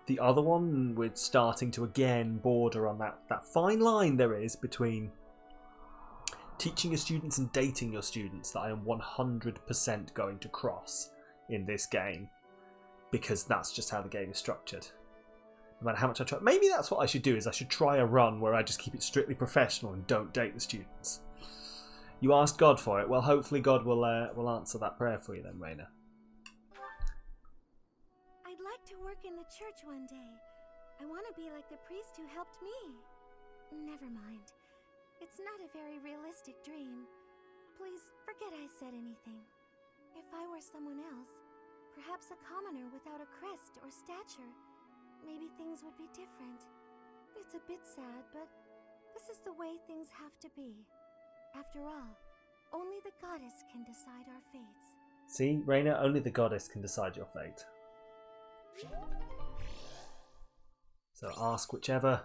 The other one, we're starting to again border on that fine line there is between teaching your students and dating your students that I am 100% going to cross in this game. Because that's just how the game is structured. No matter how much I try. Maybe that's what I should do, is I should try a run where I just keep it strictly professional and don't date the students. You asked God for it. Well, hopefully God will answer that prayer for you then, Raina. I'd like to work in the church one day. I want to be like the priest who helped me. Never mind. It's not a very realistic dream. Please forget I said anything. If I were someone else, perhaps a commoner without a crest or stature, maybe things would be different. It's a bit sad, but this is the way things have to be. After all, only the goddess can decide our fates. See, Raina, only the goddess can decide your fate. So ask whichever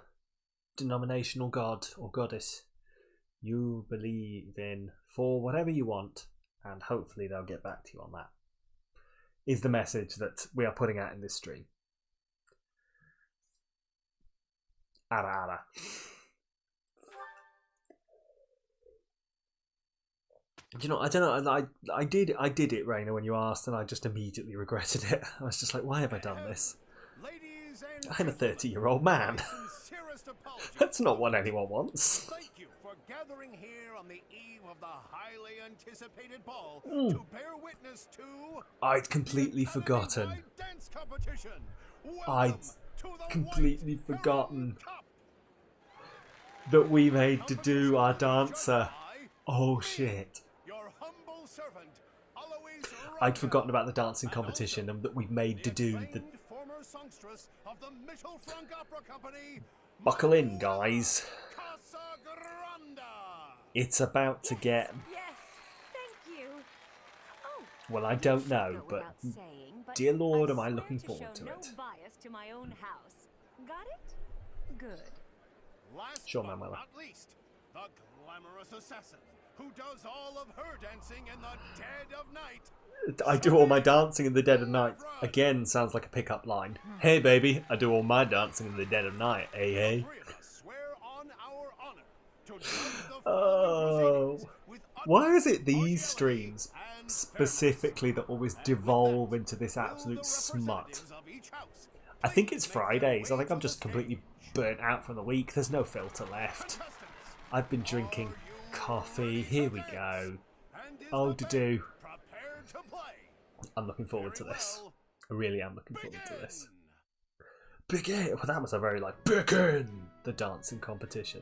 denominational god or goddess you believe in for whatever you want, and hopefully they'll get back to you on that. Is the message that we are putting out in this stream. Ara ara. Do you know? I don't know. I did it, Raina, when you asked, and I just immediately regretted it. I was just like, why have I done this? Ladies and I'm a gentlemen, 30-year-old man. my sincerest apologies. That's not what anyone wants. Thank you for gathering here on the eve of the highly anticipated ball Mm. to bear witness to I'd completely the forgotten. Night Dance competition. I'd Welcome to the completely White forgotten Cup. that we made to do our dancer. By Oh shit. your humble servant, Alois I'd Rothfeld, forgotten about the dancing and competition also and that we've made to do the... acclaimed former songstress of the Mittelfrank Opera Company. Buckle in, guys. Casagrande. It's about to get... Yes, thank you. Oh, Well, I don't know, but dear Lord, am I looking forward to no it. bias to my own house. Got it? Good. Last Sure, but Manuela. not least, the glamorous assassin who does all of her dancing in the dead of night. I do all my dancing in the dead of night. Again, sounds like a pickup line. Hey, baby, I do all my dancing in the dead of night. Hey, hey. Three of us swear on our honor to judge the Oh. following proceedings with Why is it these streams specifically that always devolve into this absolute smut? I think it's Fridays. I think I'm just completely burnt out from the week. There's no filter left. I've been drinking coffee. Here we go. Oh, do. I'm looking forward to this. I really am looking forward to this. Begin! Well, that was a very like begin the dancing competition.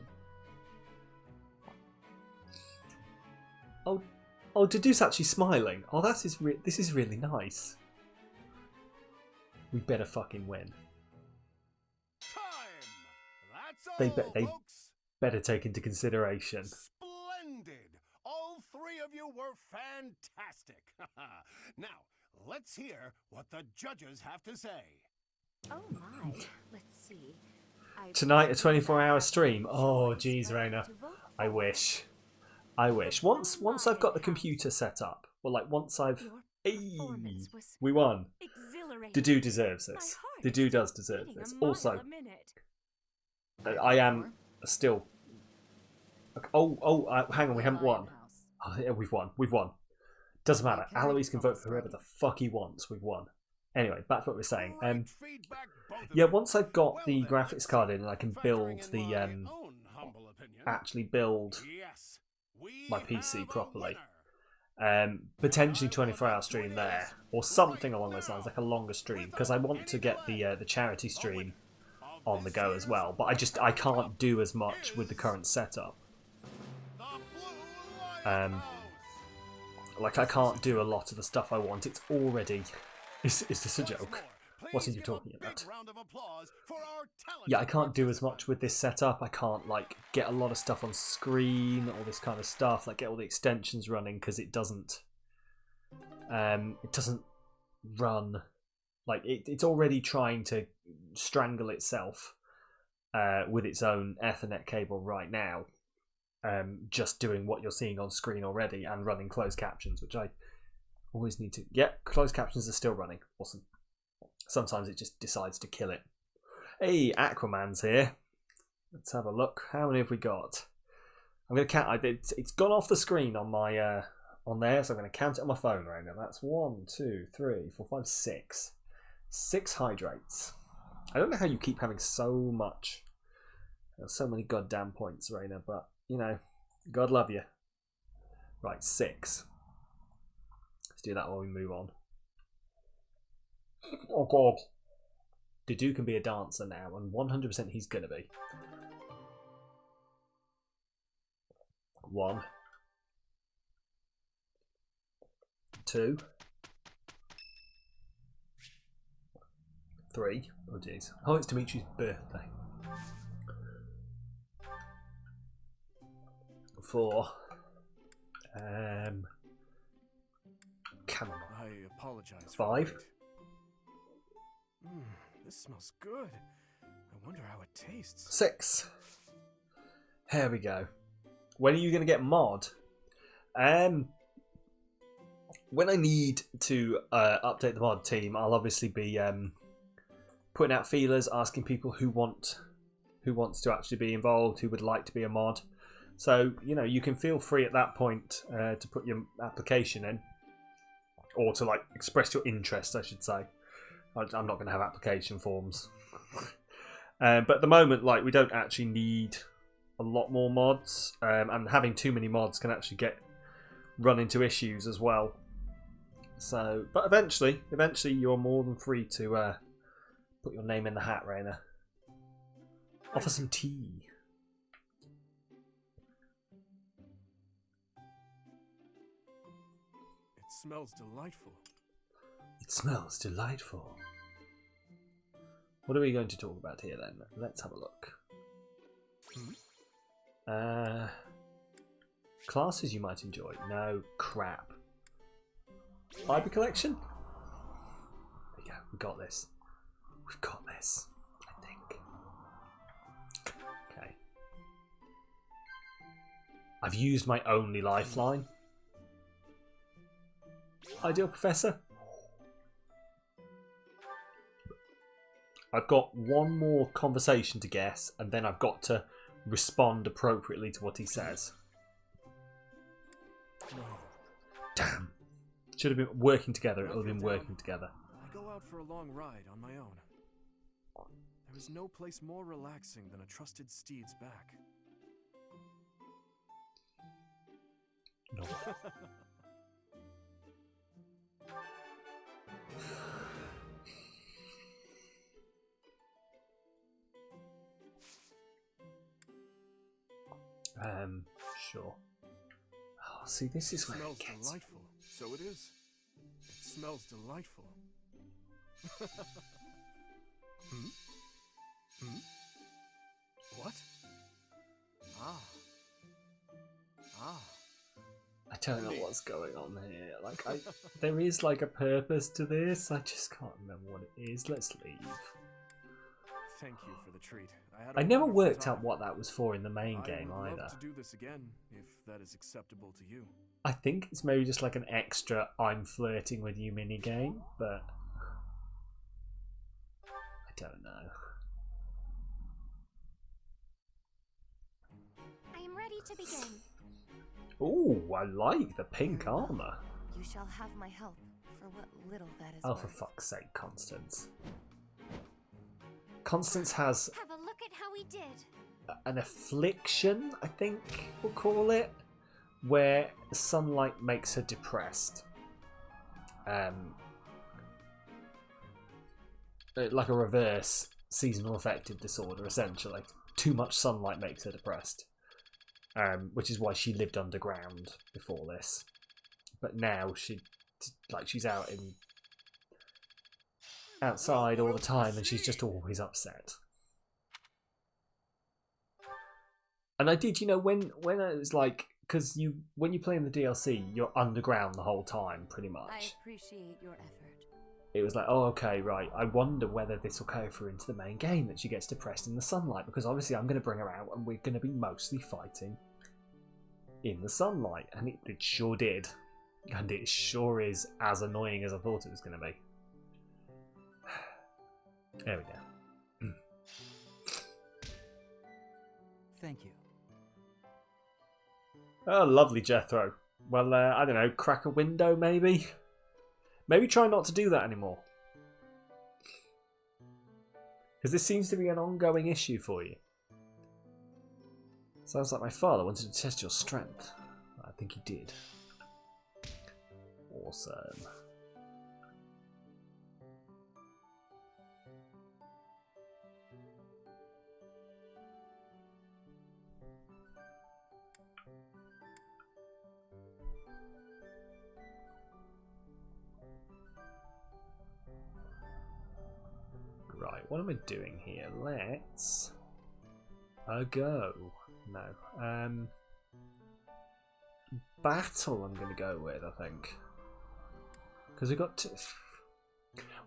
Oh, Dedu's actually smiling. Oh, this is really nice. We better fucking win. They better take into consideration. Splendid! All three of you were fantastic. Now, let's hear what the judges have to say. Oh my. Let's see. Tonight, a 24-hour stream. Oh, geez, Raina. I wish. Once I've got the computer set up, well, like once I've... Hey, we won. Dedu deserves this. Dedu does deserve this. Also, I am still... hang on, we haven't won. Oh, yeah, we've won. Doesn't matter. Alois can vote for whoever the fuck he wants. We've won. Anyway, back to what we're saying. Yeah, once I've got the graphics card in and I can build the... actually build my PC properly. Potentially 24-hour stream there. Or something along those lines, like a longer stream. Because I want to get the charity stream on the go as well. But I can't do as much with the current setup. Like I can't do a lot of the stuff I want. It's already... Is this a joke? What are you talking about? Yeah, I can't do as much with this setup. I can't like get a lot of stuff on screen, all this kind of stuff, like get all the extensions running because it doesn't run like it's already trying to strangle itself with its own Ethernet cable right now. Just doing what you're seeing on screen already and running closed captions, which I always need to... Yeah, closed captions are still running. Awesome. Sometimes it just decides to kill it. Hey, Aquaman's here. Let's have a look. How many have we got? I'm going to count... It's gone off the screen on my on there, so I'm going to count it on my phone right now. That's 1, 2, 3, 4, 5, 6. 6 hydrates. I don't know how you keep having so much... so many goddamn points, Raina, but, you know, God love you. Right, 6. Let's do that while we move on. Oh god. Dedu can be a dancer now, and 100% he's gonna be. 1. 2. 3. Oh jeez. Oh, it's Dimitri's birthday. 4. Come on. I apologize. 5. This smells good. I wonder how it tastes. 6. Here we go. When are you going to get mod? When I need to update the mod team, I'll obviously be putting out feelers, asking people who wants to actually be involved, who would like to be a mod. So, you know, you can feel free at that point to put your application in. Or to, like, express your interest, I should say. I'm not going to have application forms. But at the moment, like, we don't actually need a lot more mods. And having too many mods can actually run into issues as well. So, but eventually you're more than free to put your name in the hat, Raina. Offer some tea. It smells delightful. It smells delightful. What are we going to talk about here then? Let's have a look. Classes you might enjoy. No, crap. Library collection? There we go. We got this. We've got this, I think. Okay. I've used my only lifeline. Ideal Professor. I've got one more conversation to guess, and then I've got to respond appropriately to what he says. No. Damn. Should have been working together. It When I would have been feel down, working together. I go out for a long ride on my own. There is no place more relaxing than a trusted steed's back. No. Sure. Oh, see, this is where it Smells gets. delightful. So it is. It smells delightful. What? I don't know what's going on here. Like, there is like a purpose to this. I just can't remember what it is. Let's leave. Thank you for the treat. I never wonderful worked time. out what that was for in the main game I would either. love to do this again, if that is acceptable to you. I think it's maybe just like an extra "I'm flirting with you" mini game, but I don't know. I am ready to begin. Ooh, I like the pink armor. You shall have my help for what little that is Oh, for worth. fuck's sake, Constance. Constance has Have a look at how we did. an affliction, I think we'll call it, where sunlight makes her depressed. Like a reverse seasonal affective disorder, essentially. Too much sunlight makes her depressed. Which is why she lived underground before this. But now she's out in outside all the time, and she's just always upset. And I did, when it was like, because when you play in the DLC, you're underground the whole time, pretty I much. appreciate your effort. It was like, oh, okay, right. I wonder whether this will go through into the main game, that she gets depressed in the sunlight, because obviously I'm going to bring her out, and we're going to be mostly fighting in the sunlight, and it sure did. And it sure is as annoying as I thought it was going to be. There we go. Thank you. Oh, lovely, Jethro. Well, I don't know, crack a window, maybe? Maybe try not to do that anymore. Because this seems to be an ongoing issue for you. Sounds like my father wanted to test your strength. I think he did. Awesome. Right, what am I doing here? Let's go. No. Battle I'm going to go with, I think. Because we've got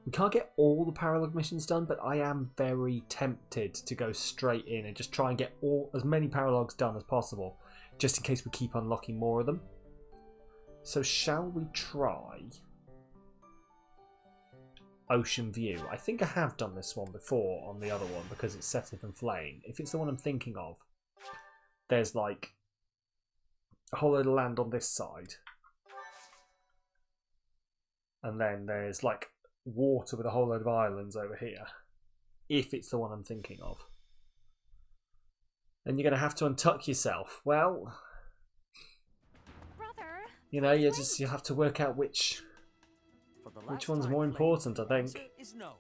we can't get all the paralog missions done, but I am very tempted to go straight in and just try and get as many paralogs done as possible, just in case we keep unlocking more of them. So shall we try Ocean View? I think I have done this one before on the other one because it's Seth and Flame. If it's the one I'm thinking of, there's like a whole load of land on this side. And then there's like water with a whole load of islands over here. If it's the one I'm thinking of. And you're going to have to untuck yourself. Well, Brother, you have to work out which one's more important, I think. Is no.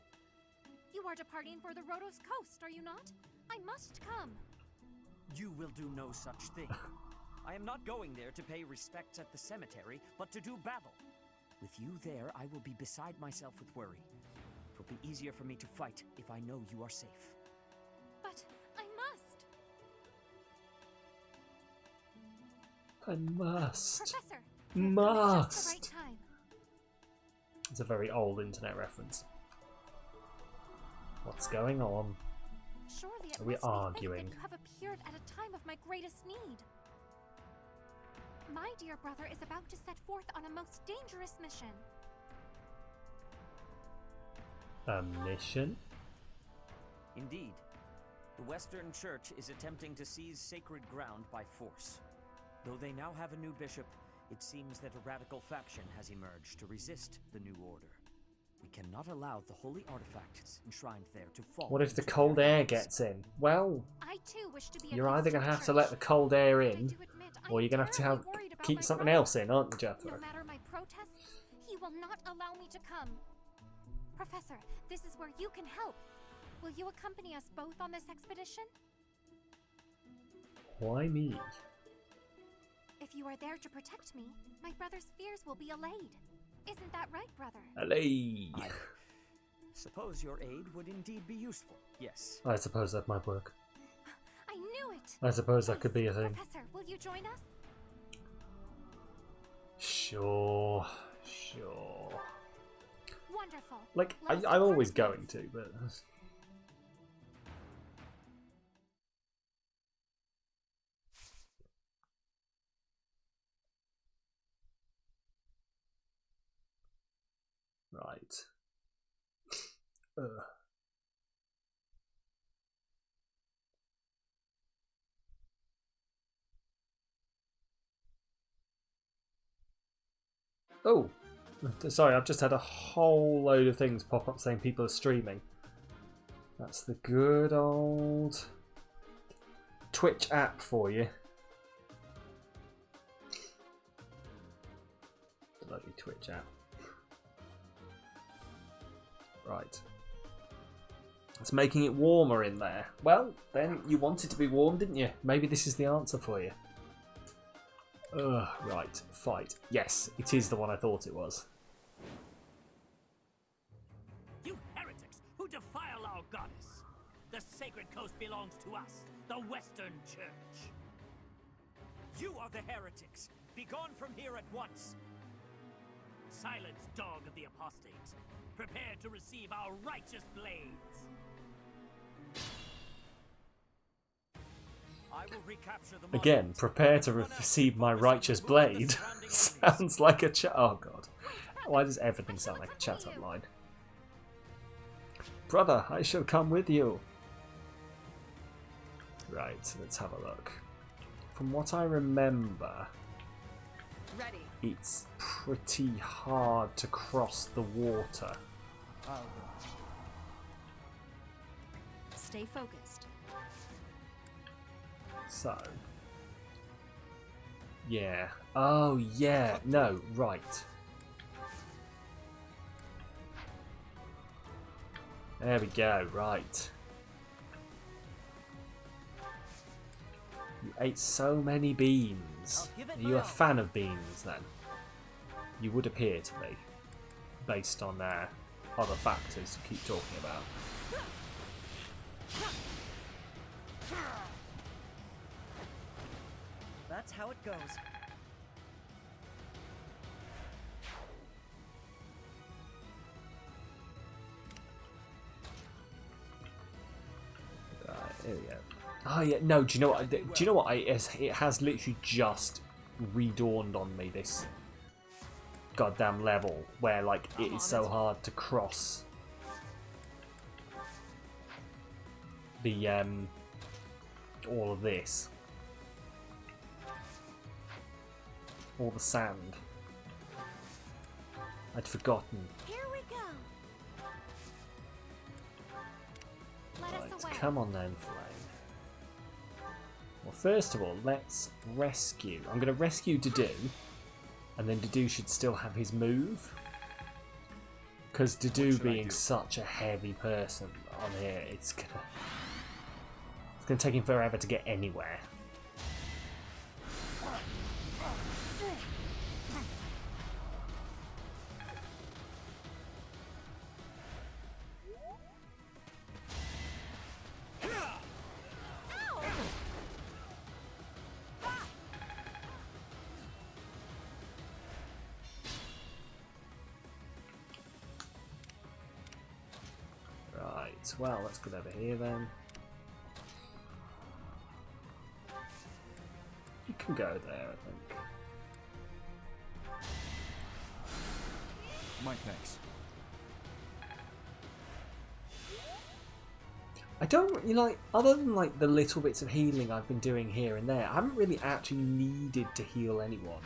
you are departing for the Rhodos coast, are you not? I must come. You will do no such thing. I am not going there to pay respects at the cemetery, but to do battle. With you there, I will be beside myself with worry. It will be easier for me to fight if I know you are safe. But I must. I must. Professor, you have come at just the right Must. time. It's a very old internet reference. What's going on? Surely it Are we must be fate arguing? that you have appeared at a time of my greatest need. My dear brother is about to set forth on a most dangerous mission. A mission? Indeed. The Western Church is attempting to seize sacred ground by force. Though they now have a new bishop, It seems that a radical faction has emerged to resist the New Order. We cannot allow the holy artifacts enshrined there to fall. What if the into cold their air hands. gets in? Well, I too wish to be a you're priest either of going to the have to let the church. cold air But I in, do admit, I or am you're going to terribly worried about keep my something brother. else in, aren't you, No Jethro? matter my protests, he will not allow me to come. Professor, this is where you can help. Will you accompany us both on this expedition? Why me? If you are there to protect me, my brother's fears will be allayed. Isn't that right, brother? Alley. I suppose your aid would indeed be useful. Yes. I suppose that might work. I knew it! I suppose that could be a Please, thing. Professor, will you join us? Sure. Wonderful. Like, Let us I'm depart always at going once. to, but... Right. Ugh. Oh, sorry, I've just had a whole load of things pop up saying people are streaming. That's the good old Twitch app for you. Bloody Twitch app. Right. It's making it warmer in there. Well, then you wanted to be warm, didn't you? Maybe this is the answer for you. Ugh, right. Fight. Yes, it is the one I thought it was. You heretics who defile our goddess! The sacred coast belongs to us, the Western Church. You are the heretics. Be gone from here at once. Silence, dog of the apostates. Prepare to receive our righteous blades. I will recapture the Again, monument. prepare to receive my righteous blade. Sounds like a chat. Oh god. Why does everything sound like a chat online? Brother, I shall come with you. Right, let's have a look. From what I remember, Ready. it's pretty hard to cross the water. Stay focused. So, yeah. Oh, yeah. No, right. There we go. Right. You ate so many beans. Are you a fan of beans then? You would appear to be, based on other factors you keep talking about. That's how it goes. Right, here we go. Oh yeah, no. Do you know what? Do you know what? It has literally just redawned on me this goddamn level where like it is so hard to cross the all of this, all the sand. I'd forgotten. Here we go. Let us Right, away. come on then, Flame. Well, first of all, let's rescue. I'm going to rescue Dedue, and then Dedue should still have his move. Because Dedue being such a heavy person on here, it's gonna take him forever to get anywhere. Right, well, let's get over here then. You can go there, I think. My thanks. I don't really like, other than like the little bits of healing I've been doing here and there, I haven't really actually needed to heal anyone.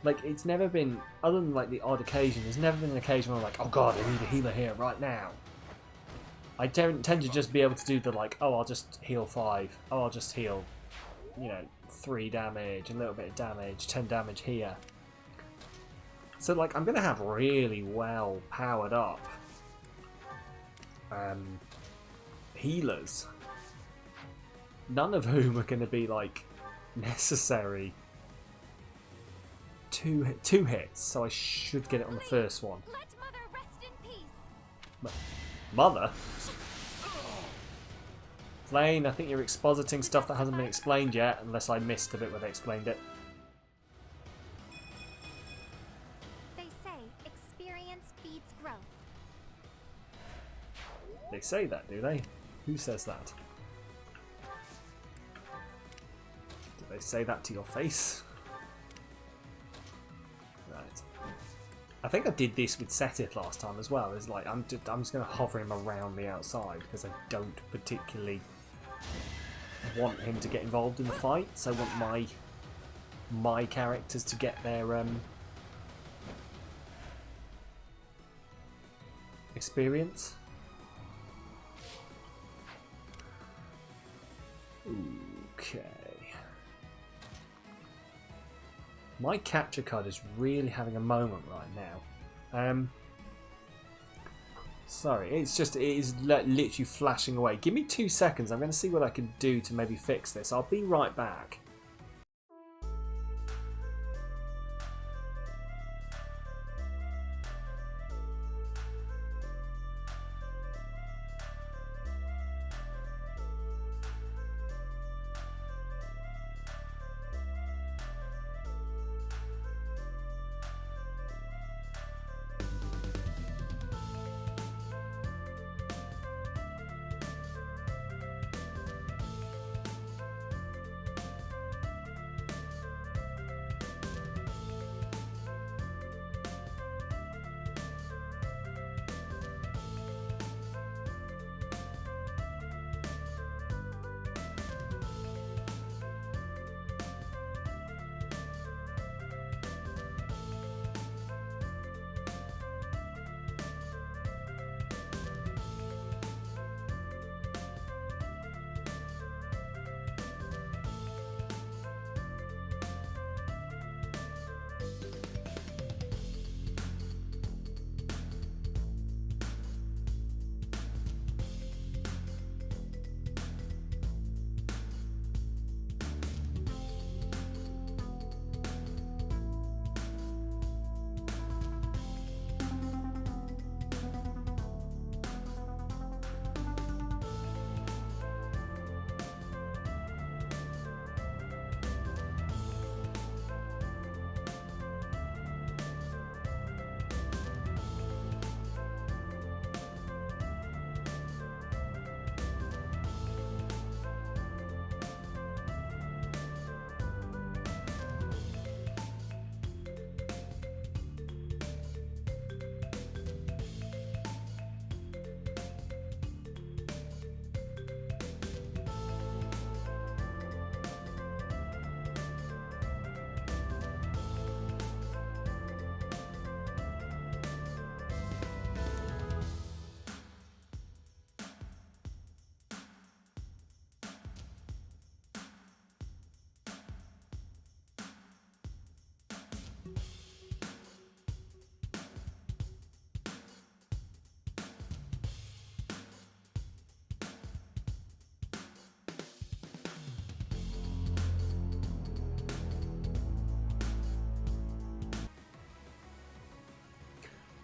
Like, it's never been, other than like the odd occasion, there's never been an occasion where I'm like, oh god, I need a healer here right now. I don't tend to just be able to do the like, oh, I'll just heal 5. Oh, I'll just heal, 3 damage, a little bit of damage, 10 damage here. So like, I'm going to have really well powered up healers. None of whom are going to be like necessary. Two hits, so I should get it on the first one. Let Mother rest in peace. Mother? Flane, I think you're expositing stuff that hasn't been explained yet, unless I missed the bit where they explained it. They say experience feeds growth. They say that, do they? Who says that? Do they say that to your face? Right. I think I did this with Setith last time as well. It's like I'm just going to hover him around the outside because I don't particularly want him to get involved in the fight. So I want my characters to get their experience. Okay. My capture card is really having a moment right now. Sorry, it is literally flashing away. Give me 2 seconds. I'm going to see what I can do to maybe fix this. I'll be right back.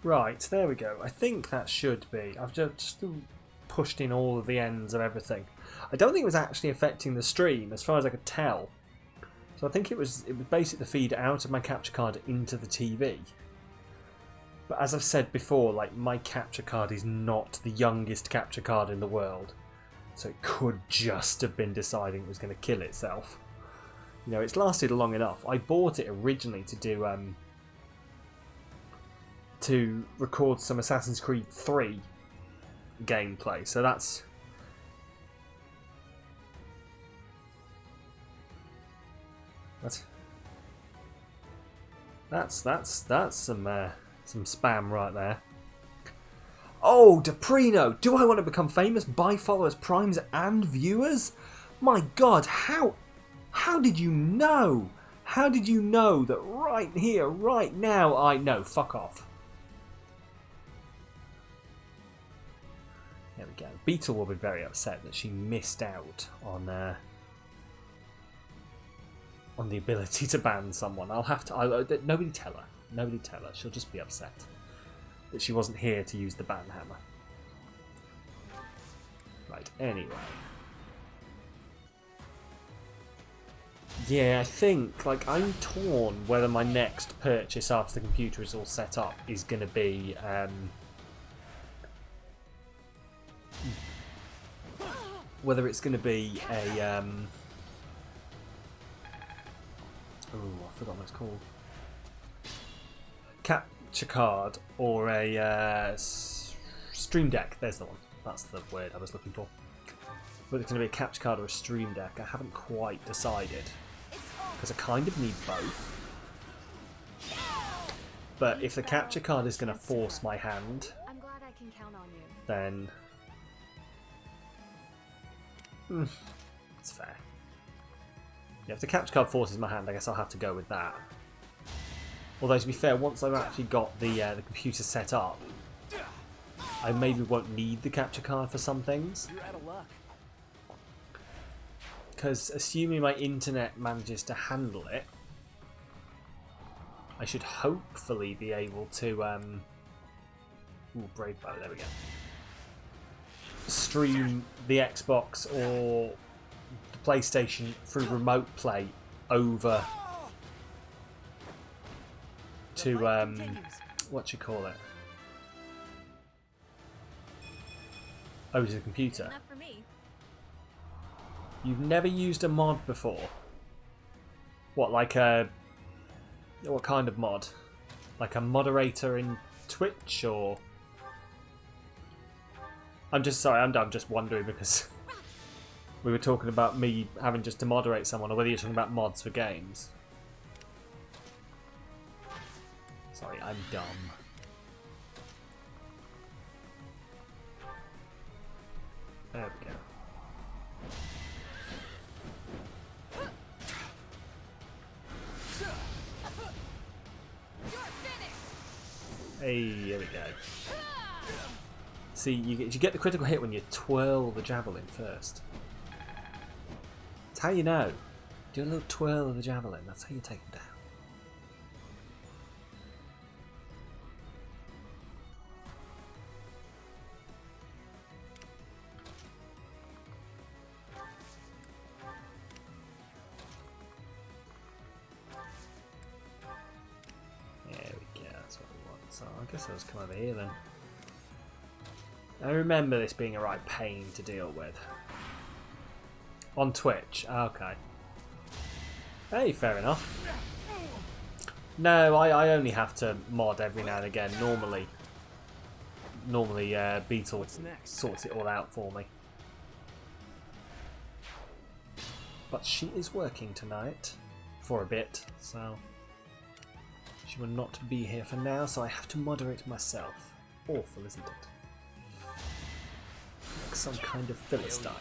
Right, there we go. I think that should be. I've just pushed in all of the ends of everything. I don't think it was actually affecting the stream, as far as I could tell. So I think it was basically the feed out of my capture card into the TV. But as I've said before, like, my capture card is not the youngest capture card in the world. So it could just have been deciding it was going to kill itself. You know, it's lasted long enough. I bought it originally to do to record some Assassin's Creed 3 gameplay. So that's That's some spam right there. Oh, Deprino! Do I want to become famous? Buy followers, primes, and viewers? My God, how did you know? How did you know that right here, right now, I know? Fuck off. There we go. Beetle will be very upset that she missed out on the ability to ban someone. I'll have to. Nobody tell her. Nobody tell her. She'll just be upset that she wasn't here to use the ban hammer. Right. Anyway. Yeah, I think I'm torn whether my next purchase after the computer is all set up is going to be. Whether it's going to be a. Oh, I forgot what it's called. Capture card or a stream deck. There's the one. That's the word I was looking for. Whether it's going to be a capture card or a stream deck, I haven't quite decided. Because I kind of need both. But if the capture card is going to force my hand, I'm glad I can count on you. then it's fair. Yeah, if the capture card forces my hand, I guess I'll have to go with that. Although, to be fair, once I've actually got the computer set up, I maybe won't need the capture card for some things. You're out of luck. Because assuming my internet manages to handle it, I should hopefully be able to Brave Bow, there we go. Stream the Xbox or the PlayStation through remote play over to what you call it? Over to the computer. Enough for me. You've never used a mod before? What, like a... What kind of mod? Like a moderator in Twitch, or... I'm just sorry, I'm just wondering because we were talking about me having just to moderate someone, or whether you're talking about mods for games. Sorry, I'm dumb. There we go. Hey, here we go. See, you get the critical hit when you twirl the javelin first. That's how you know. Do a little twirl of the javelin, that's how you take him down. There we go, that's what we want. So I guess I'll just come over here then. I remember this being a right pain to deal with. On Twitch, okay. Hey, fair enough. No, I only have to mod every now and again. Normally Beetle sorts it all out for me. But she is working tonight for a bit, so she will not be here for now, so I have to moderate myself. Awful, isn't it? Like some kind of Philistine.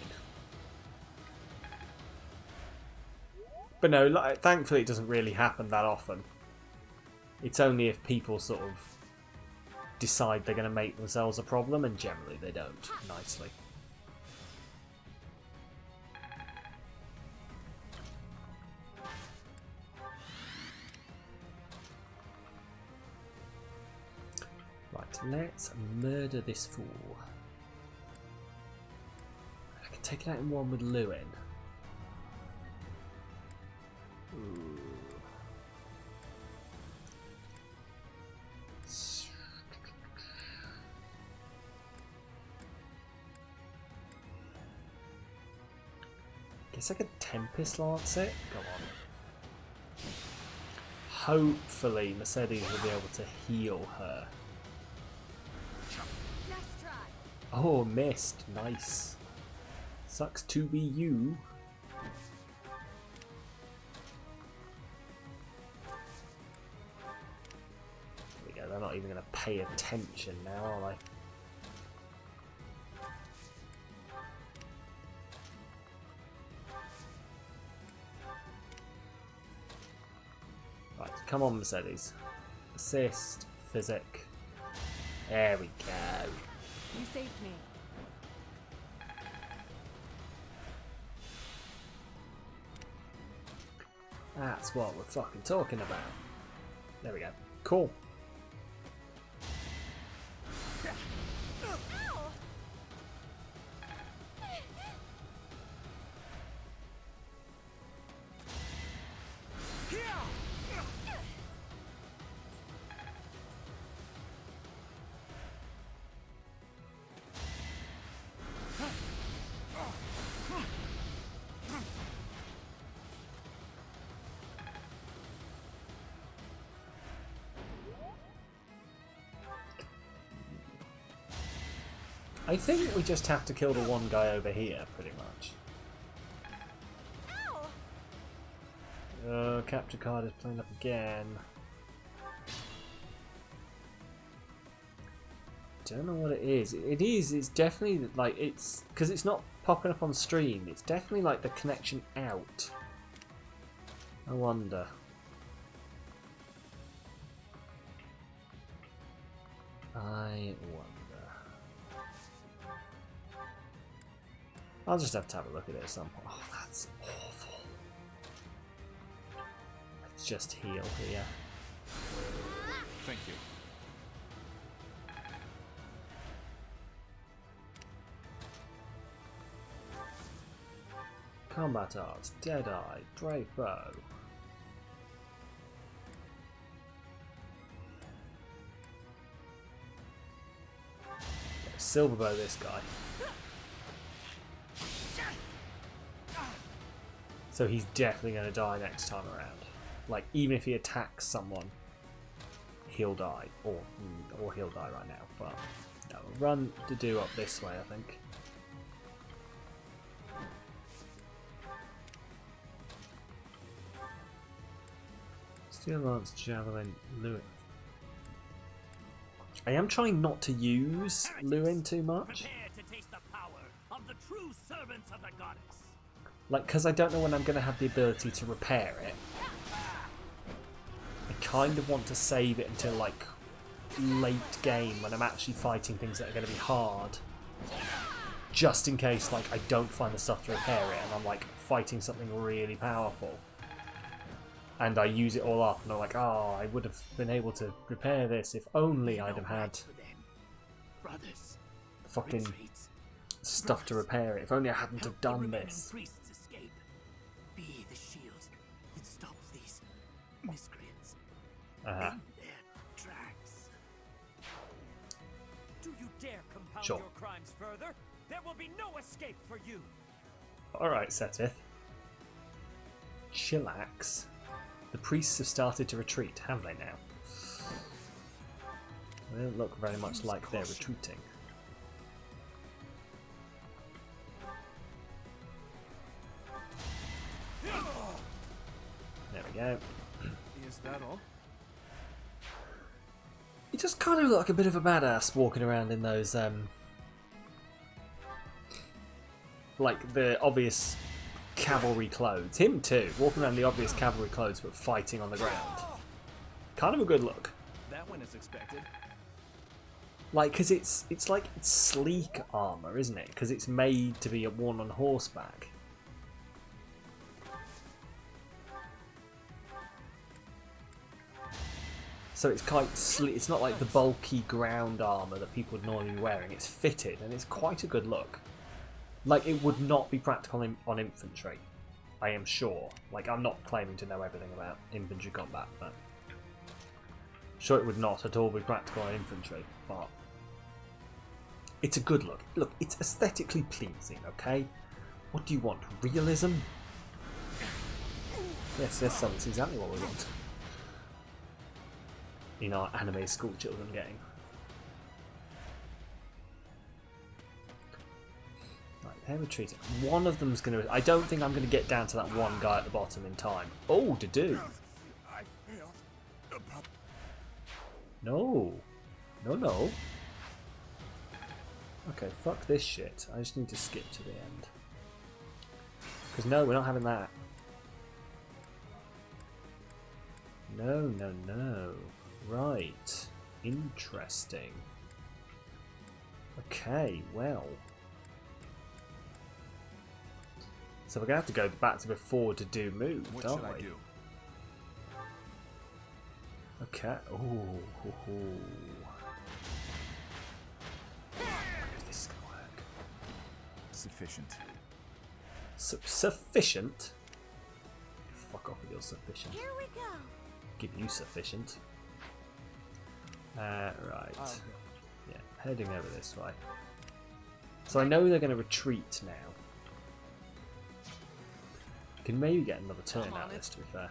But no, thankfully it doesn't really happen that often. It's only if people sort of decide they're going to make themselves a problem, and generally they don't, nicely. Right, let's murder this fool. I can take it out in one with Lewin. Ooh. Guess I could Tempest Lance it? Go on. Hopefully Mercedes will be able to heal her. Nice try. Oh, missed. Nice. Sucks to be you. even going to pay attention now, are they? Right, come on, Mercedes. Assist, physic. There we go. You saved me. That's what we're fucking talking about. There we go. Cool. I think we just have to kill the one guy over here, pretty much. Capture card is playing up again. Don't know what it is. It's definitely like, it's because it's not popping up on stream. It's definitely like the connection out. I wonder. I'll just have to have a look at it at some point. Oh, that's awful. Let's just heal here. Thank you. Combat Arts, Deadeye, Brave Bow. Silver Bow this guy. So he's definitely going to die next time around. Like, even if he attacks someone, he'll die. Or he'll die right now. But no, run to do up this way, I think. Steel Lance, Javelin, Lewin. I am trying not to use Lewin too much. Prepare to taste the power of the true servants of the goddess. Like, because I don't know when I'm going to have the ability to repair it. I kind of want to save it until, like, late game when I'm actually fighting things that are going to be hard. Just in case, like, I don't find the stuff to repair it and I'm, like, fighting something really powerful. And I use it all up and I'm like, oh, I would have been able to repair this if only I'd have had fucking stuff to repair it. If only I hadn't have done this. Be the shield that stops these miscreants in their tracks. Do you dare compound your crimes further? There will be no escape for you. Alright, Setith. Chillax. The priests have started to retreat, have they now? They don't look very much like they're retreating. There we go. Is that all? He just kind of look like a bit of a badass walking around in those, like the obvious cavalry clothes. Him too, walking around the obvious cavalry clothes but fighting on the ground. Kind of a good look. That one is expected. Like, because it's sleek armor, isn't it? Because it's made to be worn on horseback. So it's quite sleek. It's not like the bulky ground armor that people would normally be wearing. It's fitted and it's quite a good look. Like, it would not be practical on infantry, I am sure. Like, I'm not claiming to know everything about infantry combat, but I'm sure it would not at all be practical on infantry, but it's a good look. Look, it's aesthetically pleasing, okay? What do you want? Realism? Yes, that's exactly what we want. In our anime school children getting. They're retreating. One of them's going to... I don't think I'm going to get down to that one guy at the bottom in time. Oh, to do. No. No, no. Okay, fuck this shit. I just need to skip to the end. Because no, we're not having that. No, no, no. Right. Interesting. Okay, well. So we're going to have to go back to before to do moves, aren't we? What should I do? Okay. Ooh. This is going to work. Sufficient. Sufficient? Fuck off with your sufficient. Here we go. Give you sufficient. Right. Yeah, heading over this way. So I know they're going to retreat now. Can maybe get another turn out of this, to be fair.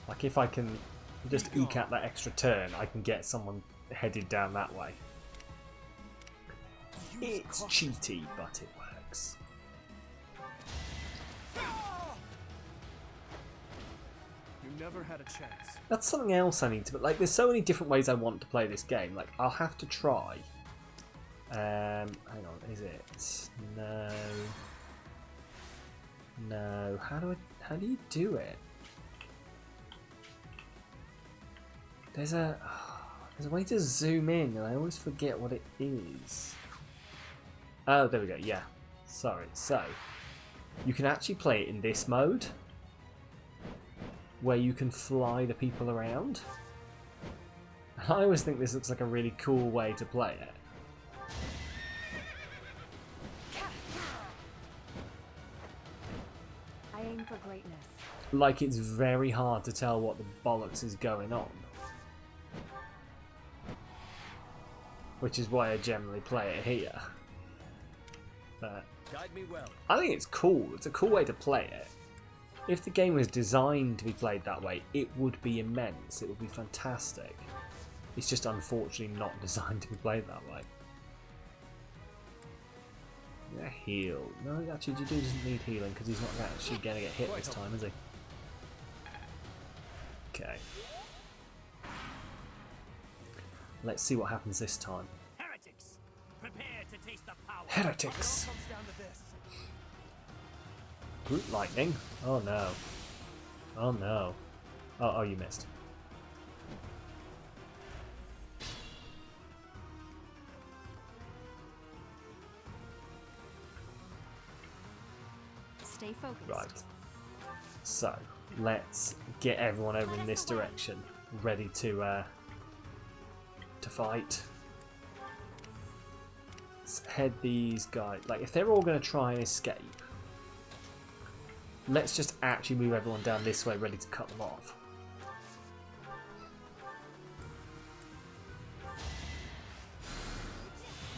Like if I can just eke out that extra turn, I can get someone headed down that way. It's cheaty, but it works. You never had a chance. That's something else I need to. But like, there's so many different ways I want to play this game. Like, I'll have to try. Hang on, is it? No. No. How do you do it? There's a way to zoom in, and I always forget what it is. Oh, there we go. Yeah. Sorry. So, you can actually play it in this mode, where you can fly the people around. I always think this looks like a really cool way to play it. I aim for greatness. Like, it's very hard to tell what the bollocks is going on. Which is why I generally play it here. But Guide me well. I think it's cool. It's a cool way to play it. If the game was designed to be played that way, it would be immense. It would be fantastic. It's just unfortunately not designed to be played that way. Yeah, heal. No, actually, Jiddu doesn't need healing because he's not actually going to get hit this time, is he? Okay. Let's see what happens this time. Heretics, prepare to taste the power. Heretics! Brute lightning? Oh no. Oh no. Oh, you missed. Stay focused. Right. So, let's get everyone over in this direction, ready to fight. Let's head these guys. Like, if they're all going to try and escape, let's just actually move everyone down this way, ready to cut them off.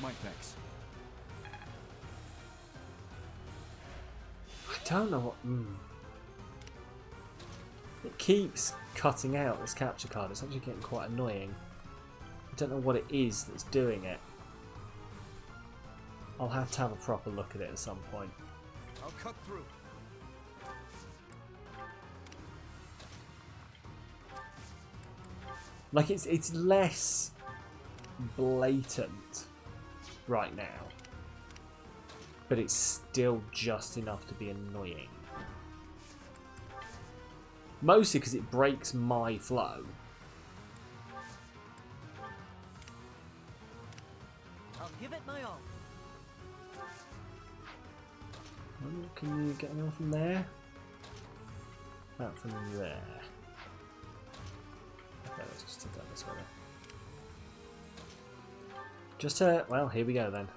My thanks. I don't know what. It keeps cutting out this capture card. It's actually getting quite annoying. I don't know what it is that's doing it. I'll have to have a proper look at it at some point. I'll cut through. Like, it's less blatant right now, but it's still just enough to be annoying. Mostly because it breaks my flow. I'll give it my all. Can you get anyone from there? Out from there. Okay, let's just take that this way then. Just well, here we go then.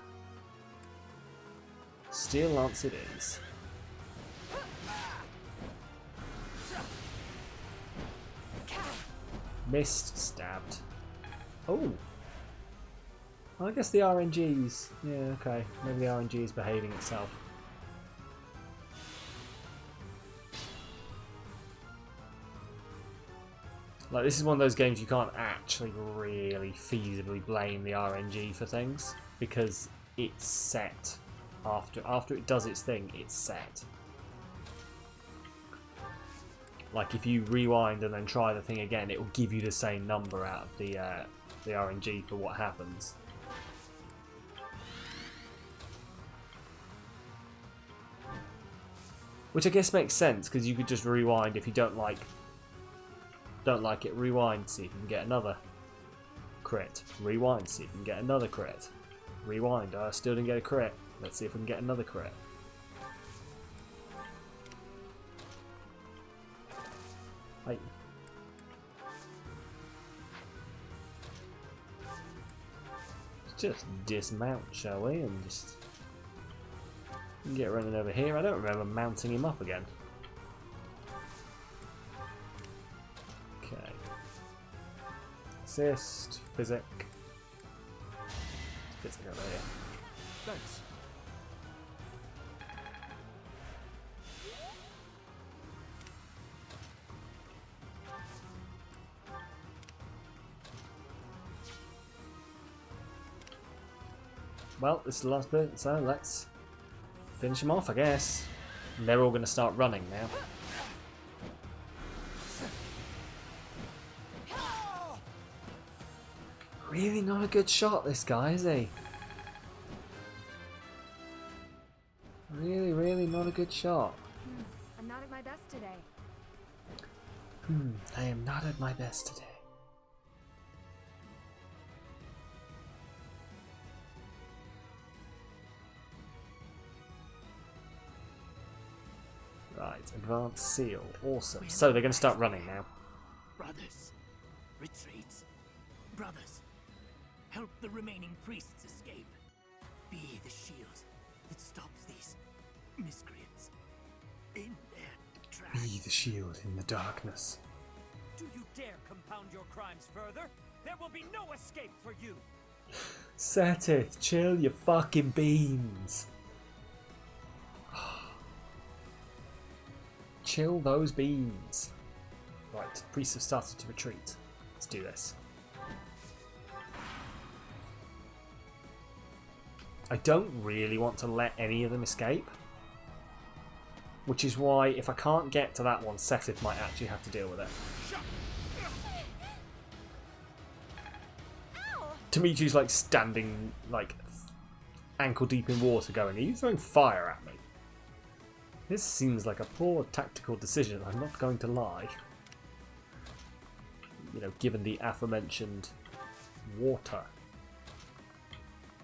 Steel Lance it is. Missed, stabbed. Oh! I guess the RNG's... Yeah, okay. Maybe the RNG is behaving itself. Like, this is one of those games you can't actually really feasibly blame the RNG for things, because it's set. After it does its thing, it's set. Like if you rewind and then try the thing again, it will give you the same number out of the RNG for what happens. Which I guess makes sense, because you could just rewind if you don't like it. Rewind, see if you can get another crit. Rewind, see if you can get another crit. Rewind, I still didn't get a crit. Let's see if we can get another crit. Hey. Let's just dismount, shall we, and just get running over here. I don't remember mounting him up again. Okay. Assist, physic. Physic over here. Thanks. Well, this is the last bit, so let's finish him off, I guess. And they're all going to start running now. Really not a good shot, this guy, is he? Really not a good shot. I'm not at my best today. I am not at my best today. Right, advanced seal. Awesome. So they're going to start running now. Brothers, retreat. Brothers, help the remaining priests escape. Be the shield that stops these miscreants in their tracks. Be the shield in the darkness. Do you dare compound your crimes further? There will be no escape for you. Set it. Chill your fucking beans. Chill those beans. Right, priests have started to retreat. Let's do this. I don't really want to let any of them escape. Which is why, if I can't get to that one, Setith might actually have to deal with it. Dimitri's like standing, like, ankle deep in water going, are you throwing fire at me? This seems like a poor tactical decision, I'm not going to lie. You know, given the aforementioned water.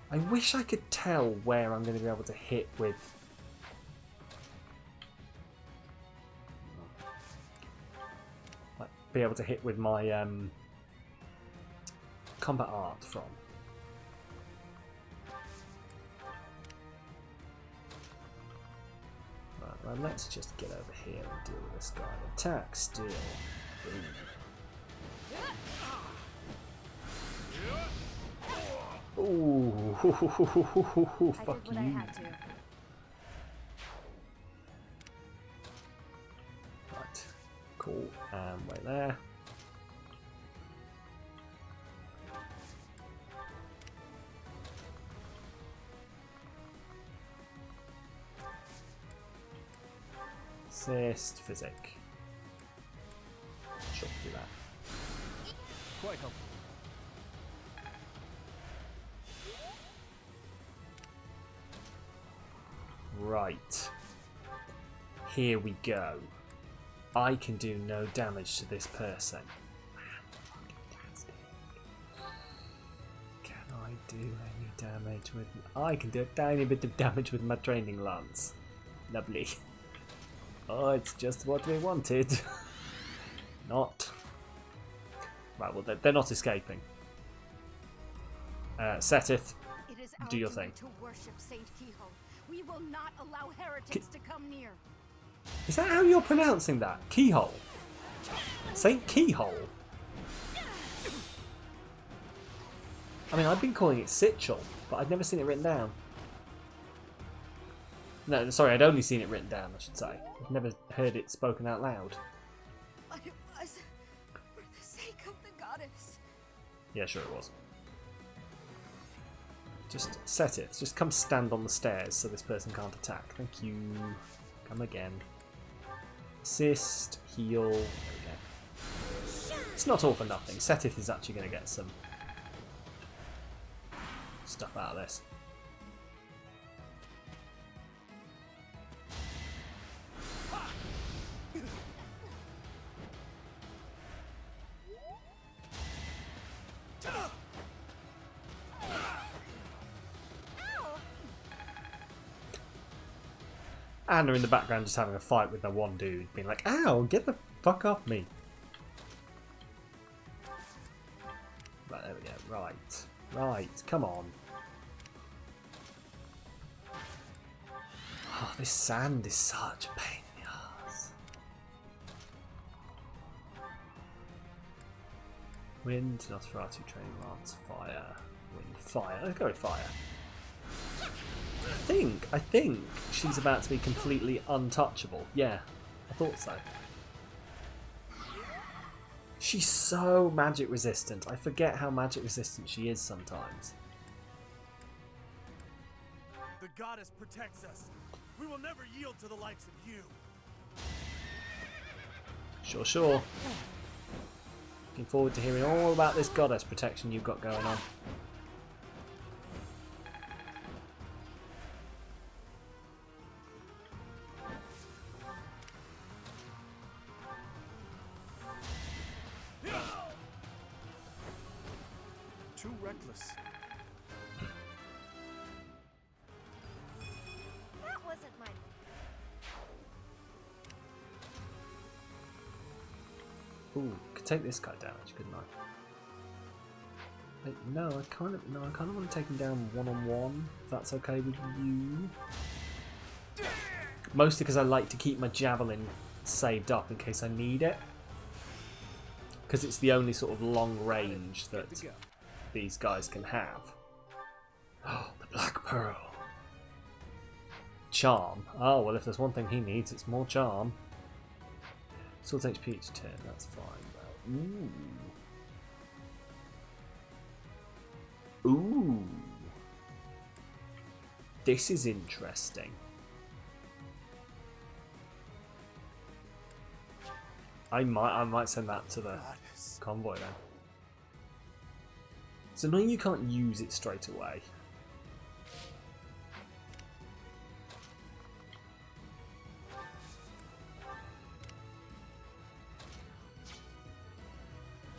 I wish I could tell where I'm going to be able to hit with... Like, be able to hit with my combat art from. Right, let's just get over here and deal with this guy. Attack, steal. Boom. Ooh, fuck you. I had to. Right, cool. Wait there. Assist, physic. Sure, do that. Quite helpful. Right. Here we go. I can do no damage to this person. Can I do any damage with... I can do a tiny bit of damage with my training lance. Lovely. Oh, it's just what we wanted. Not. Right, well, they're not escaping. Setith, It is do your our thing. duty to worship Saint Kehoe. We will not allow heretics to come near. Is that how you're pronouncing that? Keyhole? Saint Keyhole? I mean, I've been calling it Sitchel, but I've never seen it written down. No, sorry, I'd only seen it written down, I should say. I've never heard it spoken out loud. But it was for the sake of the goddess. Yeah, sure it was. Just set it. Just come stand on the stairs so this person can't attack. Thank you. Come again. Assist, heal. There we go. It's not all for nothing. Setith is actually going to get some stuff out of this. And they're in the background just having a fight with the one dude, being like, ow, get the fuck off me. Right, there we go. Right. Right, come on. Oh, this sand is such a pain in the ass. Wind, Nosferatu, training lance, fire, wind, fire. Let's go with fire. I think she's about to be completely untouchable. Yeah, I thought so. She's so magic resistant. I forget how magic resistant she is sometimes. The goddess protects us. We will never yield to the likes of you. Sure, sure. Looking forward to hearing all about this goddess protection you've got going on. Too reckless. That wasn't mine. Ooh, could take this guy down, couldn't I? Wait, no, I kind of want to take him down one-on-one. If that's okay with you. Mostly because I like to keep my javelin saved up in case I need it. Because it's the only sort of long range that these guys can have. Oh, the Black Pearl. Charm. Oh, well, if there's one thing he needs, it's more charm. Sword HP each turn, that's fine. Ooh. Ooh. This is interesting. I might send that to the convoy then. It's annoying you can't use it straight away.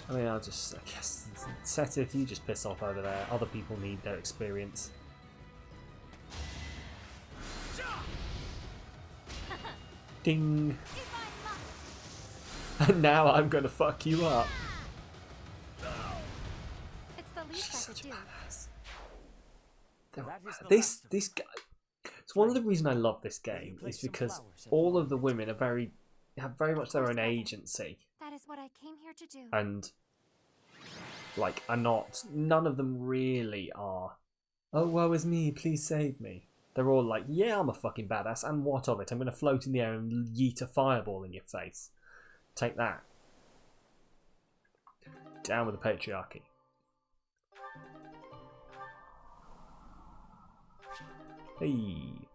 I mean, I guess, Setith, you just piss off over there. Other people need their experience. Ding! And now I'm gonna fuck you up. It's the least I could do. This guy. It's one of the reasons I love this game is because all of the women have very much their own agency. That is what I came here to do. And like none of them really are, oh woe is me, please save me. They're all like, yeah, I'm a fucking badass, and what of it? I'm going to float in the air and yeet a fireball in your face. Take that. Down with the patriarchy. Hey.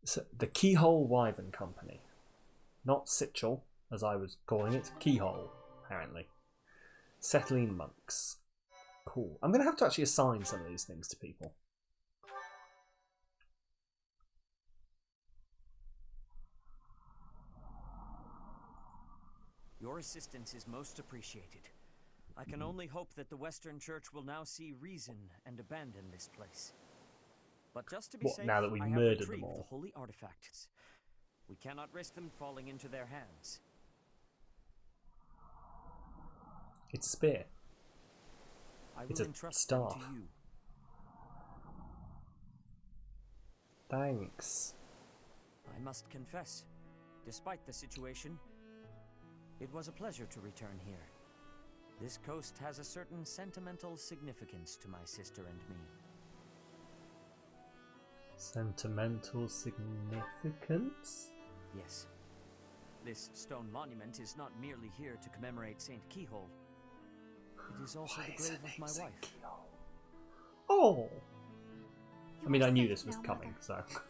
So, the Keyhole Wyvern Company. Not Sitchell, as I was calling it. Keyhole, apparently. Settling monks. Cool. I'm going to have to actually assign some of these things to people. Your assistance is most appreciated. I can only hope that the Western Church will now see reason and abandon this place. But just to be safe, now that we I have murdered retrieved them all? the holy artifacts. We cannot risk them falling into their hands. It's a spear. It's a staff. them to you. Thanks. I must confess, despite the situation, it was a pleasure to return here. This coast has a certain sentimental significance to my sister and me. Sentimental significance? Yes. This stone monument is not merely here to commemorate Saint Keyhole. It is also the grave of my wife. Keyhole? Oh! You I mean, are I knew safe this was now, coming, Mother. so...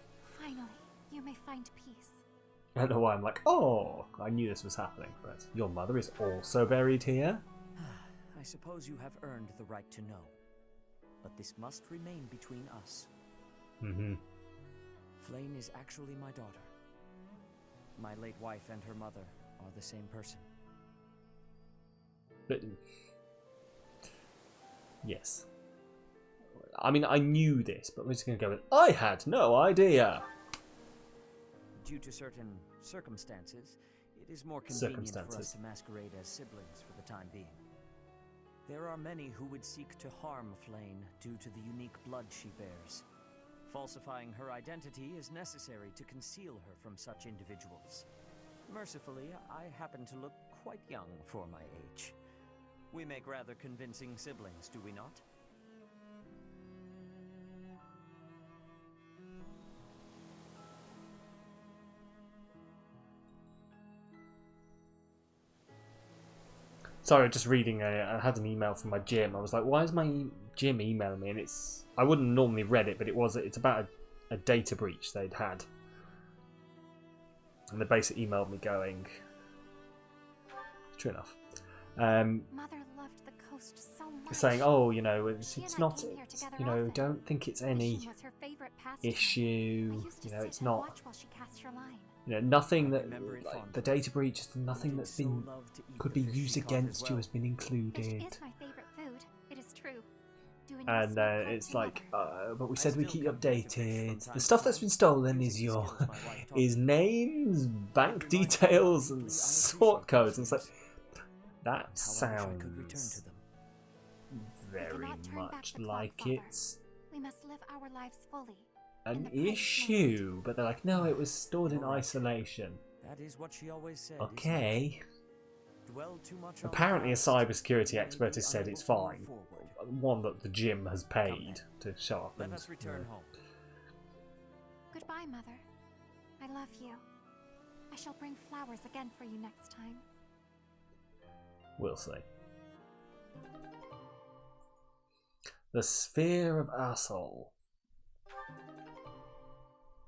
Finally, you may find peace. I don't know why I'm like, oh, I knew this was happening. But your mother is also buried here? I suppose you have earned the right to know. But this must remain between us. Mm-hmm. Flayn is actually my daughter. My late wife and her mother are the same person. But yes. I mean, I knew this, but we're just going to go with, I had no idea. Due to certain circumstances, it is more convenient for us to masquerade as siblings for the time being. There are many who would seek to harm Flayn due to the unique blood she bears. Falsifying her identity is necessary to conceal her from such individuals. Mercifully, I happen to look quite young for my age. We make rather convincing siblings, do we not? Sorry, just reading. I had an email from my gym. I was like, why is my gym emailing me? And I wouldn't normally read it, but it's about a data breach they'd had. And they basically emailed me going, true enough. Mother loved the coast so much. Saying, oh, you know, it's not, you know, don't think it's any issue. You know, it's not. You know, nothing that, like, the data breach, nothing that's been, could be used against you has been included. It is my favorite food. It is true. And it's like, but we said we keep you updated. The stuff that's been stolen is is names, bank details, and sort codes. And it's like, that sounds very much like it's we must live our lives fully. An issue, but they're like, no, it was stored in isolation. That is what she always said. Okay. Dwell too much on Apparently, a cybersecurity expert has said it's fine. One that the gym has paid to show up. Let us return home. Goodbye, Mother. I love you. I shall bring flowers again for you next time. We'll see. The Sphere of Asshole.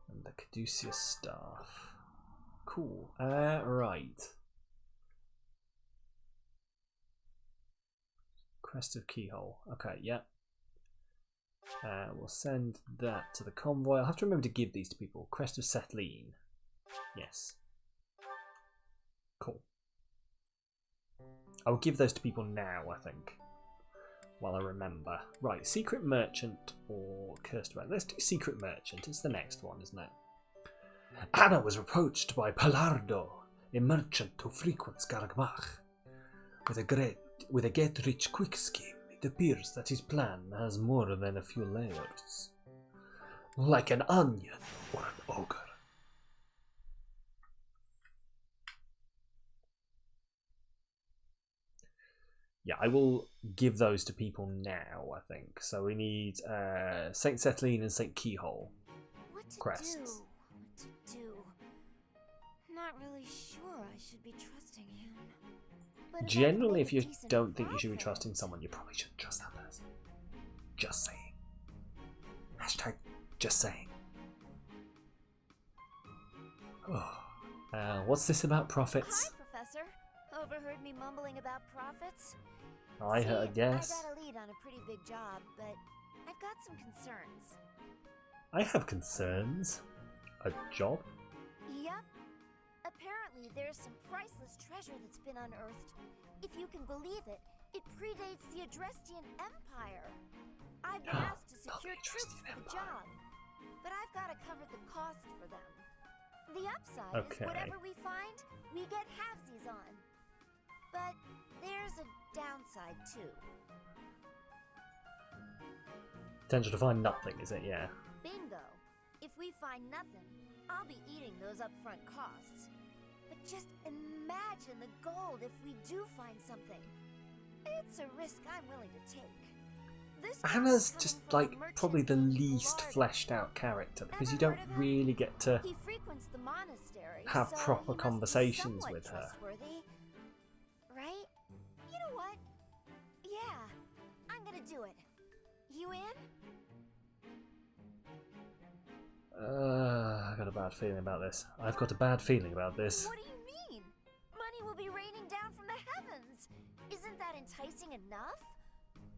And the Caduceus Staff. Cool. Right. Crest of Keyhole. Okay, yeah. We'll send that to the convoy. I'll have to remember to give these to people. Crest of Setleen. Yes. Cool. I will give those to people now, I think. While I remember. Right, Secret Merchant or Cursed Rat. Let's do Secret Merchant. It's the next one, isn't it? Anna was approached by Palardo, a merchant who frequents Gargmach. With a get-rich-quick scheme, it appears that his plan has more than a few layers. Like an onion or an ogre. Yeah, I will give those to people now, I think. So we need St. Setleen and St. Keyhole crests. What to do? Not really sure I should be trusting him. But Generally, if you don't think you should be trusting someone, you probably shouldn't trust that person. Just saying. Hashtag just saying. Oh. What's this about profits? Hi, Professor. Overheard me mumbling about profits? I heard, yes. I got a lead on a pretty big job, but I've got some concerns. I have concerns. A job? Yep. Apparently there's some priceless treasure that's been unearthed. If you can believe it, it predates the Adrestian Empire. I've been asked to secure troops for the job, but I've got to cover the cost for them. The upside is whatever we find, we get halvesies on. But there's a downside too. Potential to find nothing, is it? Yeah. Bingo. If we find nothing, I'll be eating those upfront costs. But just imagine the gold if we do find something. It's a risk I'm willing to take. Anna's just like probably the least fleshed out character because you don't really get to have proper conversations with her. Right? You know what? Yeah, I'm gonna do it. You in? I got a bad bad feeling about this. I've got a bad feeling about this. What do you mean? Money will be raining down from the heavens. Isn't that enticing enough?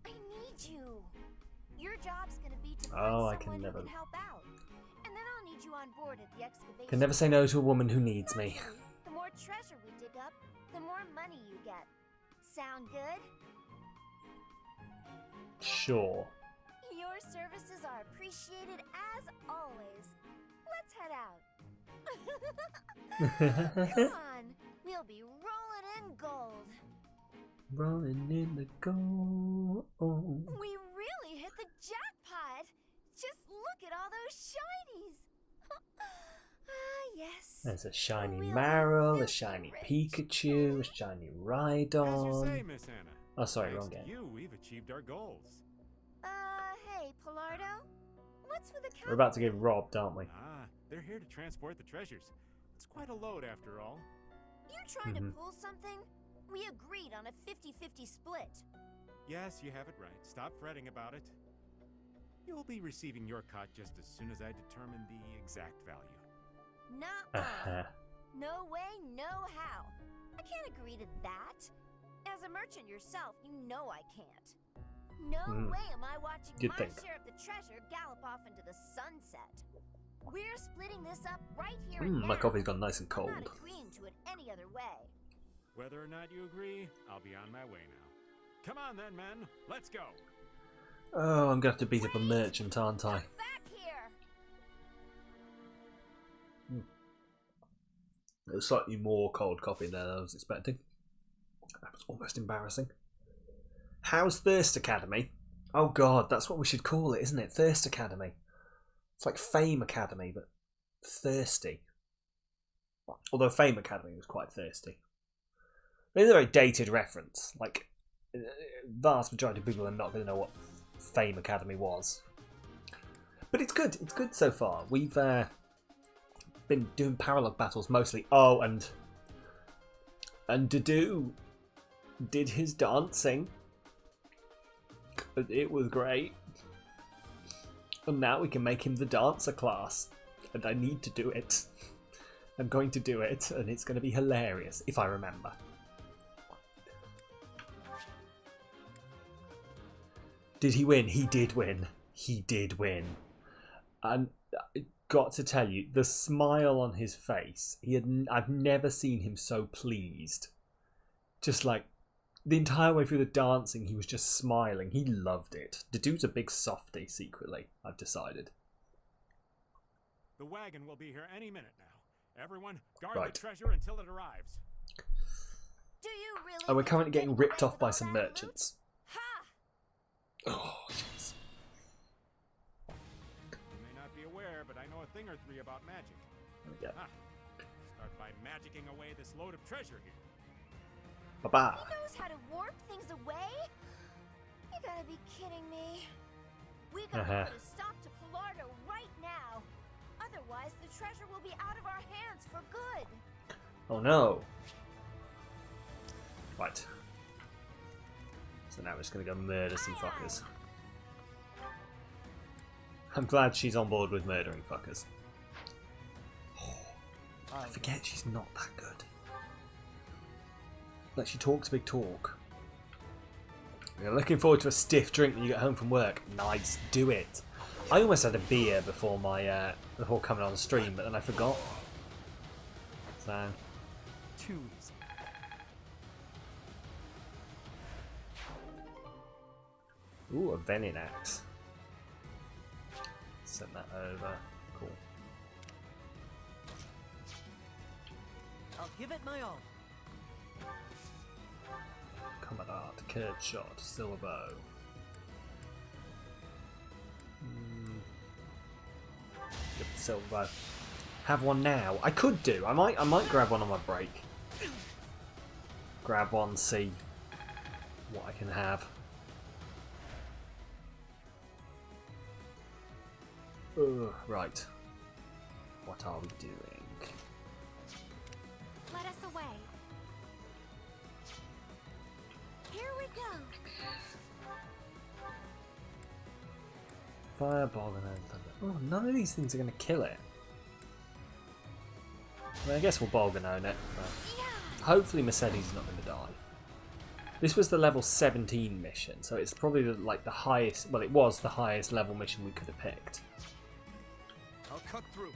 I need you. Your job's gonna be to find someone who can help out. And then I'll need you on board at the excavation. Can never say no to a woman who needs me. The more treasure we dig up, the more money you get. Sound good? Sure. Your services are appreciated as always. Let's head out. Come on, we'll be rolling in gold. Rolling in the gold. We really hit the jackpot. Just look at all those shinies. Yes. There's a shiny Marill, a shiny Pikachu, a shiny Rhydon. As you say, Miss Anna. Oh, sorry, Thanks wrong to game. you, we've achieved our goals. Hey, Pilardo. What's with the We're about to get robbed, aren't we? Ah, they're here to transport the treasures. It's quite a load after all. You trying to pull something? We agreed on a 50-50 split. Yes, you have it right. Stop fretting about it. You'll be receiving your cut just as soon as I determine the exact value. Nuh-uh. No way, no how. I can't agree to that. As a merchant yourself, you know I can't. No way am I watching my share of the treasure gallop off into the sunset. We're splitting this up right here and now. My coffee's gone nice and cold. I'm not agreeing to it any other way. Whether or not you agree, I'll be on my way now. Come on then, men. Let's go. Oh, I'm going to have to beat up a merchant, aren't I? Back here. It was slightly more cold coffee than I was expecting. That was almost embarrassing. How's Thirst Academy? Oh god, that's what we should call it, isn't it? Thirst Academy. It's like Fame Academy, but thirsty. Although Fame Academy was quite thirsty. It's a very dated reference. Like, vast majority of people are not going to know what Fame Academy was. But it's good. It's good so far. We've been doing paralog battles mostly. Oh, and Dedue did his dancing. It was great. And now we can make him the dancer class. And I need to do it. I'm going to do it, and it's going to be hilarious, if I remember. Did he win? He did win. He did win. And I got to tell you, the smile on his face, I've never seen him so pleased. Just like, the entire way through the dancing, he was just smiling. He loved it. Dedue's a big softie, secretly, I've decided. The wagon will be here any minute now. Everyone, guard the treasure until it arrives. Do you really? Oh, we're currently getting ripped off by some merchants. Ha! Oh, jeez. You may not be aware, but I know a thing or three about magic. Yeah. Start by magicking away this load of treasure here. Bye-bye. He knows how to warp things away? You gotta be kidding me. We gotta put a stop to Pilardo right now. Otherwise, the treasure will be out of our hands for good. Oh no. Right. So now we're just gonna go murder some fuckers. I'm glad she's on board with murdering fuckers. Oh, I forget she's not that good. Like, she talks a big talk. You're looking forward to a stiff drink when you get home from work. Nice, do it. I almost had a beer before my before coming on stream, but then I forgot. So Too easy. ooh, a venin axe. Send that over. Cool. I'll give it my all. Commandant, curved shot, silver bow. Get the silver bow. Have one now. I could do. I might grab one on my break. Grab one, see what I can have. Ugh, right. What are we doing? Let us away. Here we go. Fireball and then thunder. Oh, none of these things are going to kill it. mean, I guess we'll Bolganone it, but hopefully Mercedes is not going to die. This was the level 17 mission, so it's probably like the highest, well, it was the highest level mission we could have picked. I'll cut through.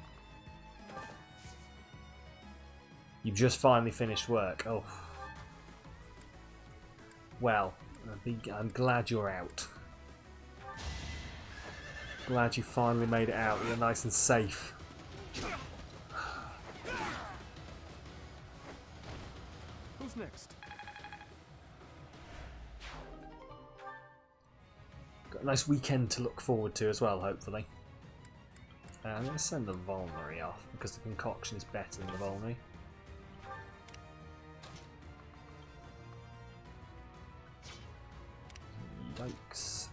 You've just finally finished work. Oh. Well, I'm glad you're out. Glad you finally made it out. You're nice and safe. Who's next? Got a nice weekend to look forward to as well, hopefully. I'm going to send the Vulnerary off because the concoction is better than the Vulnerary. Yikes.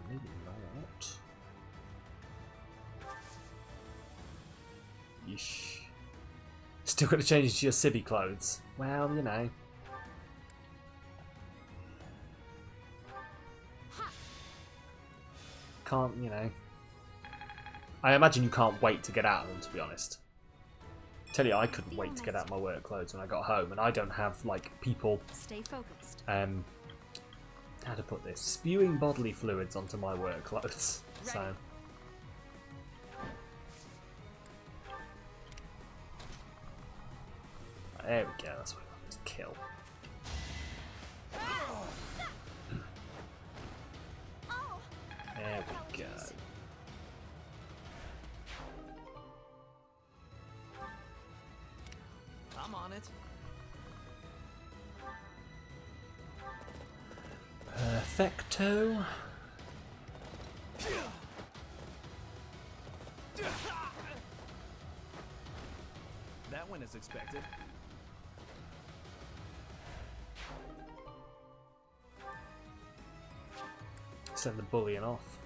Maybe not. Yeesh. Still got to change into your civvy clothes. Well, you know. Can't, you know. I imagine you can't wait to get out of them, to be honest. Tell you, I couldn't wait to get out of my work clothes when I got home, and I don't have, like, people... Stay focused. How to put this? Spewing bodily fluids onto my work clothes. So... There we go, that's what I want to kill. There we go. I'm on it. Perfecto. That went as expected. Send the bullion off.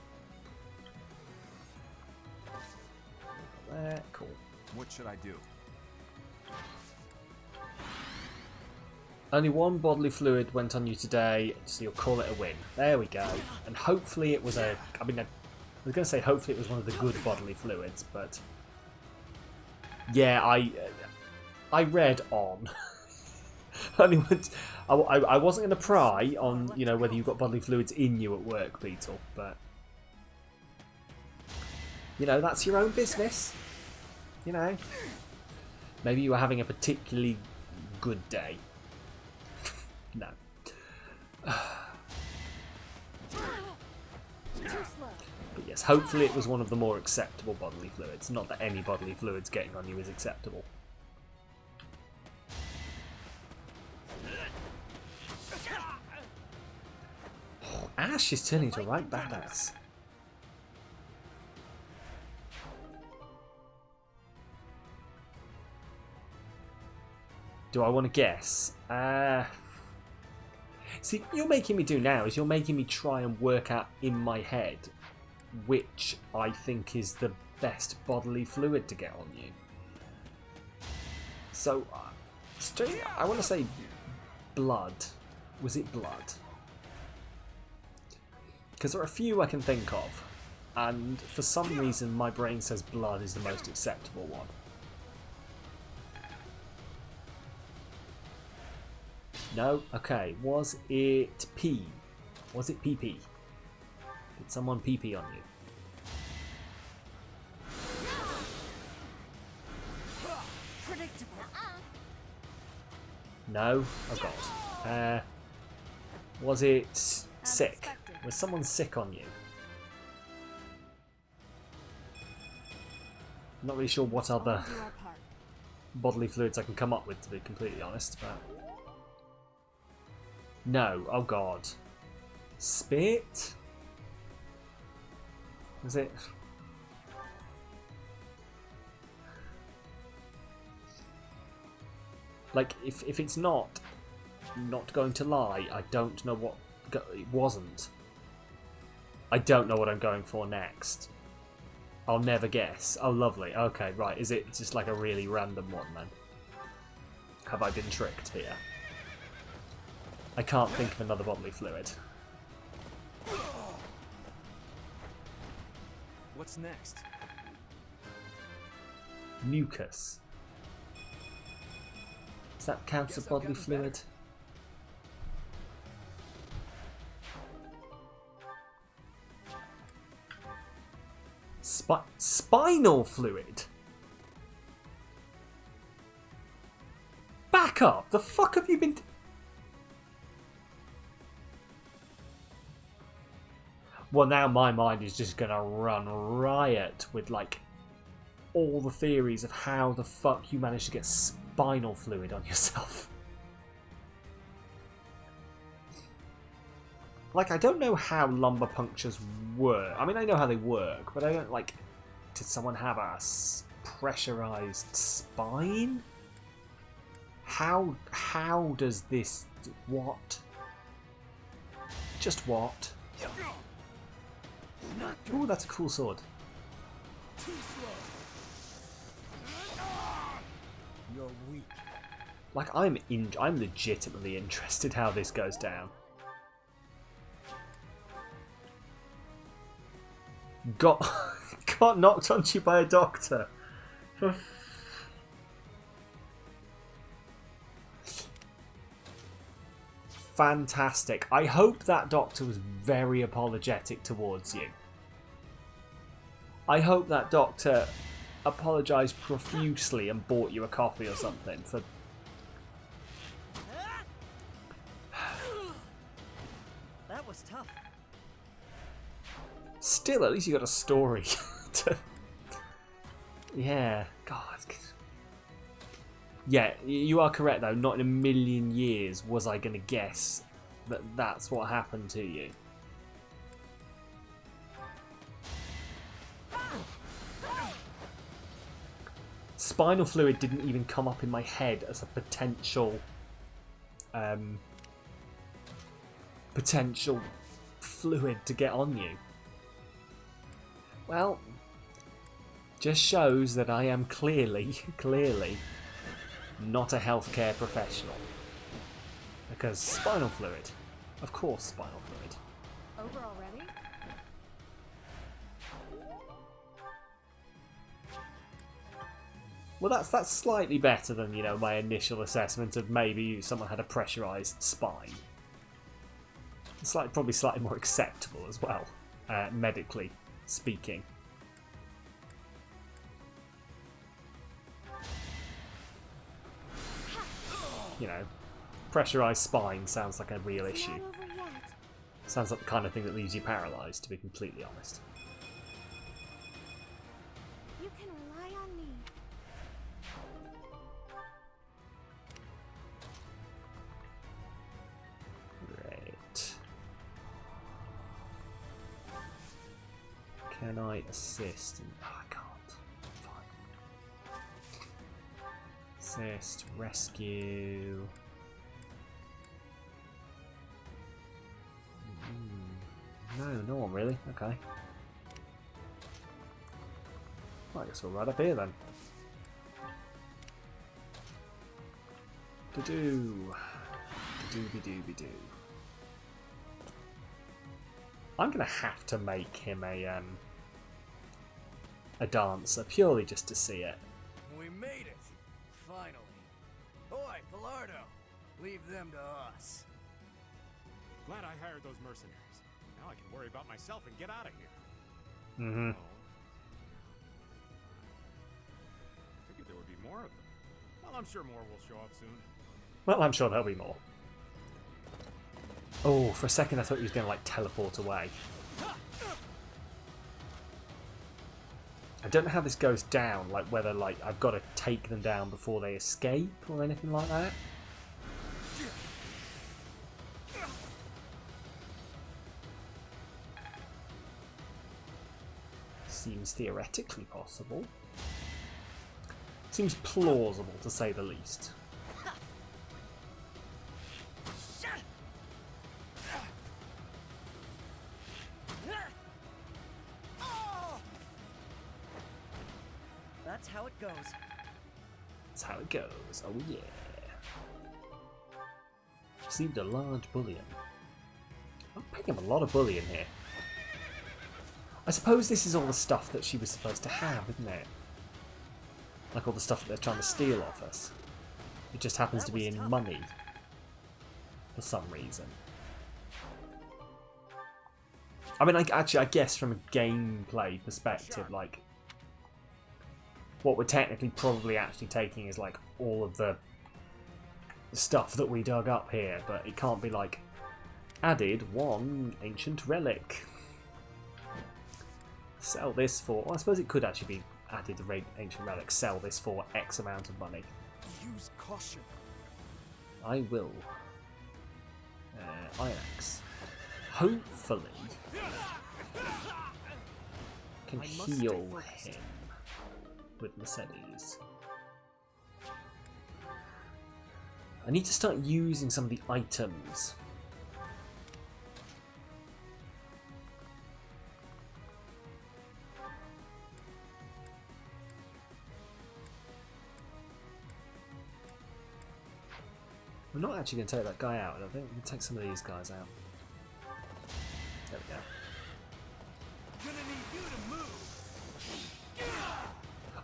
There, cool. What should I do? Only one bodily fluid went on you today, so you'll call it a win. There we go. And hopefully it was a... I mean, I was going to say hopefully it was one of the good bodily fluids, but... Yeah, I read on. I wasn't going to pry on, you know, whether you've got bodily fluids in you at work, Beetle, but... You know, that's your own business. You know. Maybe you were having a particularly good day. No. But yes, hopefully it was one of the more acceptable bodily fluids. Not that any bodily fluids getting on you is acceptable. Oh, Ash is turning into a right badass. Do I want to guess? See, what you're making me do now is you're making me try and work out in my head which I think is the best bodily fluid to get on you. So, I want to say blood. Was it blood? Because there are a few I can think of, and for some reason my brain says blood is the most acceptable one. No? Okay. Was it P? Was it PP? Did someone PP on you? Predictable. No? Oh god. Was it sick? Was someone sick on you? I'm not really sure what other bodily fluids I can come up with, to be completely honest, but... No. Oh god. Spit? Was it? Like, if it's not going to lie, I don't know what... It wasn't. I don't know what I'm going for next. I'll never guess. Oh, lovely. Okay, right. Is it just like a really random one, then? Have I been tricked here? I can't think of another bodily fluid. What's next? Mucus. that counts as bodily fluid. Spinal fluid? Back up! The fuck have you been... Well, now my mind is just gonna run riot with, like, all the theories of how the fuck you managed to get spinal fluid on yourself. Like, I don't know how lumbar punctures work. I mean, I know how they work, but I don't, like... Did someone have a pressurized spine? How does this... What? Just what? Ooh, that's a cool sword. Too slow. You're weak. Like, I'm legitimately interested how this goes down. Got knocked onto by a doctor. Fantastic. I hope that doctor was very apologetic towards you. I hope that doctor apologised profusely and bought you a coffee or something for... That was tough. Still, at least you got a story. Yeah, God. Yeah, you are correct though. Not in a million years was I going to guess that that's what happened to you. Spinal fluid didn't even come up in my head as a potential fluid to get on you. Well, just shows that I am clearly not a healthcare professional. Because spinal fluid. Of course spinal fluid. Over already? Well, that's slightly better than, you know, my initial assessment of maybe someone had a pressurised spine. It's probably slightly more acceptable as well, medically speaking. You know, pressurised spine sounds like a real issue. Sounds like the kind of thing that leaves you paralysed, to be completely honest. You can rely on me. Great. Can I assist? Oh, I can't. Assist, rescue. No one really. Okay. Well, I guess we're right up here then. Do-do-be-do-be-do. I'm gonna have to make him a dancer purely just to see it. We made it. Finally. Oi, Pillardo. Leave them to us. Glad I hired those mercenaries. Now I can worry about myself and get out of here. Mm-hmm. Figured there would be more of them. Well, I'm sure more will show up soon. Well, I'm sure there'll be more. Oh, for a second I thought he was going to, like, teleport away. I don't know how this goes down, like whether, like, I've got to take them down before they escape or anything like that. Seems theoretically possible. Seems plausible, to say the least. That's how it goes. That's how it goes. Oh yeah. Received a large bullion. I'm picking up a lot of bullion here. I suppose this is all the stuff that she was supposed to have, isn't it? Like all the stuff that they're trying to steal off us. It just happens to be in money for some reason. I mean, I guess from a gameplay perspective, like, what we're technically probably actually taking is like all of the stuff that we dug up here, but it can't be like added 1 ancient relic. Sell this for... Well, I suppose it could actually be added the ancient relic. Sell this for X amount of money. Use caution. I will. Iron axe. Hopefully can heal him with Mercedes. I need to start using some of the items. I'm not actually going to take that guy out. I think we can take some of these guys out. There we go.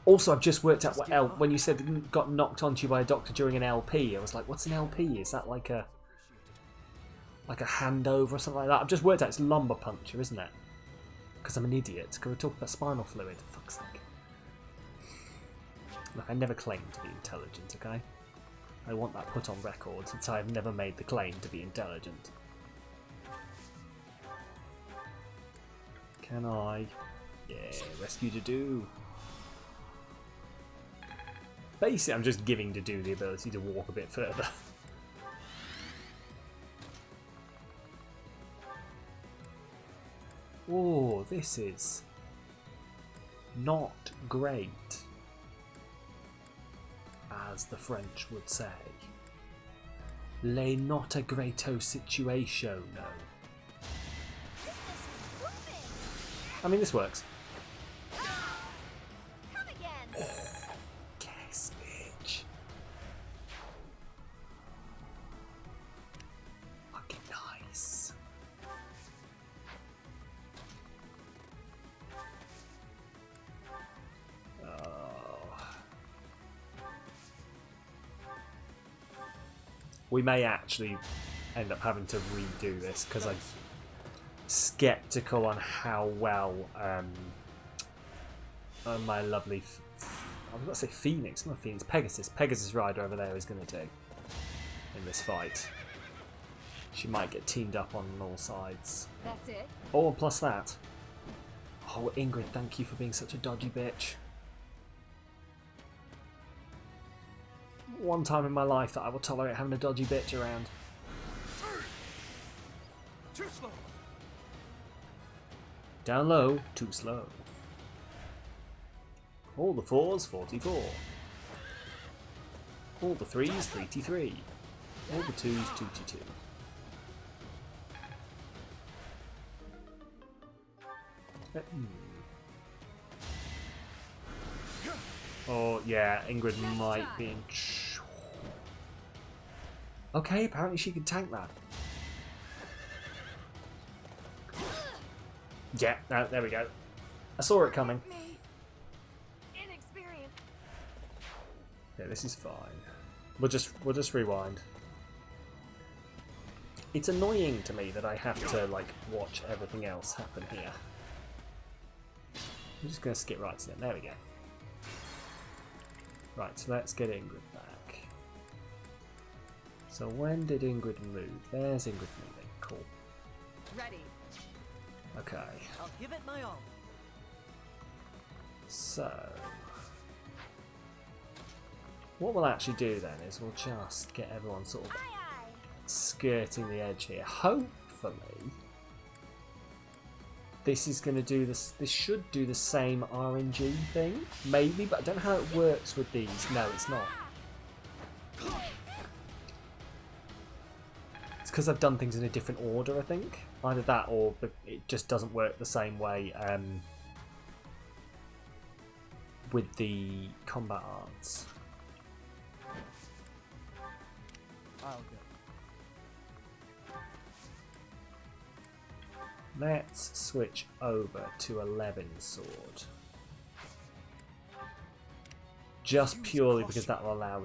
Also, I've just worked out what when you said got knocked onto you by a doctor during an LP, I was like, what's an LP? Is that like a handover or something like that? I've just worked out it's lumbar puncture, isn't it? Because I'm an idiot. Because we're talking about spinal fluid, for fuck's sake. Look, I never claimed to be intelligent, okay? I want that put on record, since I have never made the claim to be intelligent. Can I? Yeah, rescue Dedue. Basically, I'm just giving Dedue the ability to walk a bit further. Oh, this is not great, as the French would say. Le not a greato situation, no. I mean, this works. Come again. Guess, bitch. Fucking nice. We may actually end up having to redo this because I'm skeptical on how well my lovely I was going to say Phoenix, not Phoenix, Pegasus Rider over there is going to do in this fight. She might get teamed up on all sides. That's it. Oh, and plus that. Oh, Ingrid, thank you for being such a dodgy bitch. One time in my life that I will tolerate having a dodgy bitch around. Too slow. Down low, too slow. All the 4s, 44. All the 3s, 33. All the 2s, 222. Oh, yeah, Ingrid might be in... Okay, apparently she can tank that. Yeah, no, there we go. I saw it coming. Yeah, this is fine. We'll just rewind. It's annoying to me that I have to like watch everything else happen here. I'm just gonna skip right to them. There we go. Right, so let's get Ingrid back. So when did Ingrid move? There's Ingrid moving. Cool. Ready. Okay. I'll give it my all. So what we'll actually do then is we'll just get everyone sort of skirting the edge here. Hopefully this is going to do this. This should do the same RNG thing, maybe, but I don't know how it works with these. No, it's not. It's because I've done things in a different order, I think. Either that or it just doesn't work the same way with the combat arts. I'll go. Let's switch over to 11 sword. Just purely because that will allow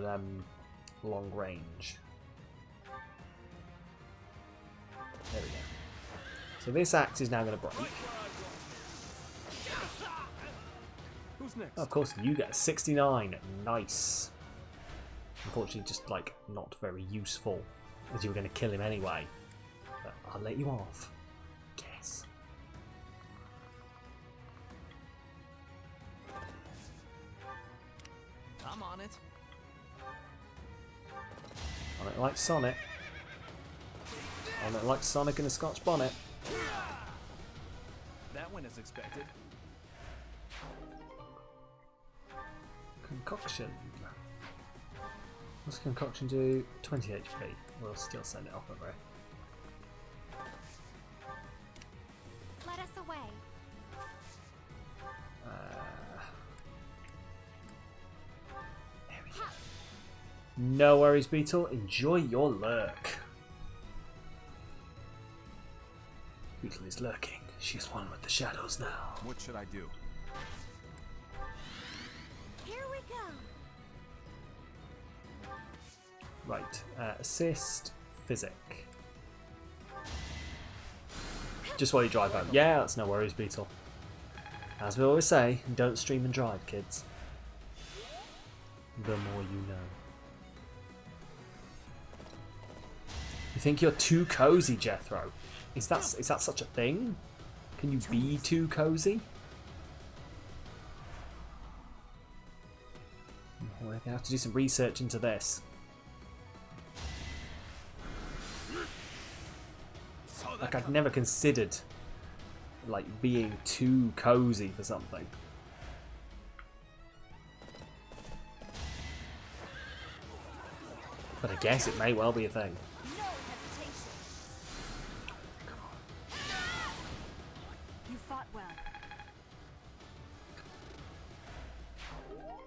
long range. There we go. So this axe is now going to break. Who's next? Oh, of course, you get 69. Nice. Unfortunately, just like not very useful, as you were going to kill him anyway. But I'll let you off. Guess. I'm on it. On it like Sonic. On it like Sonic in a Scotch bonnet. That went as expected. Concoction. What's concoction do? 20 HP. We'll still send it off over. Let us away. There we go. No worries, Beetle. Enjoy your lurk. Beetle is lurking. She's one with the shadows now. What should I do? Here we go. Right. Assist. Physic. Just while you drive home. Yeah, that's no worries, Beetle. As we always say, don't stream and drive, kids. The more you know. You think you're too cozy, Jethro? Is that such a thing? Can you be too cozy? We're gonna have to do some research into this. Like, I'd never considered like being too cozy for something. But I guess it may well be a thing.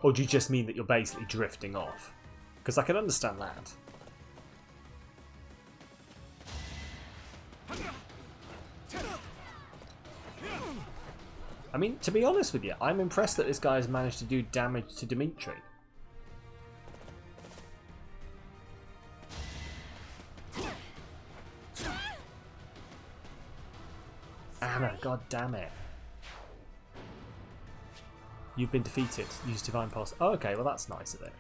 Or do you just mean that you're basically drifting off? Because I can understand that. I mean, to be honest with you, I'm impressed that this guy has managed to do damage to Dimitri. Anna, god damn it. You've been defeated. Use Divine Pulse. Oh, okay, well that's nice of it.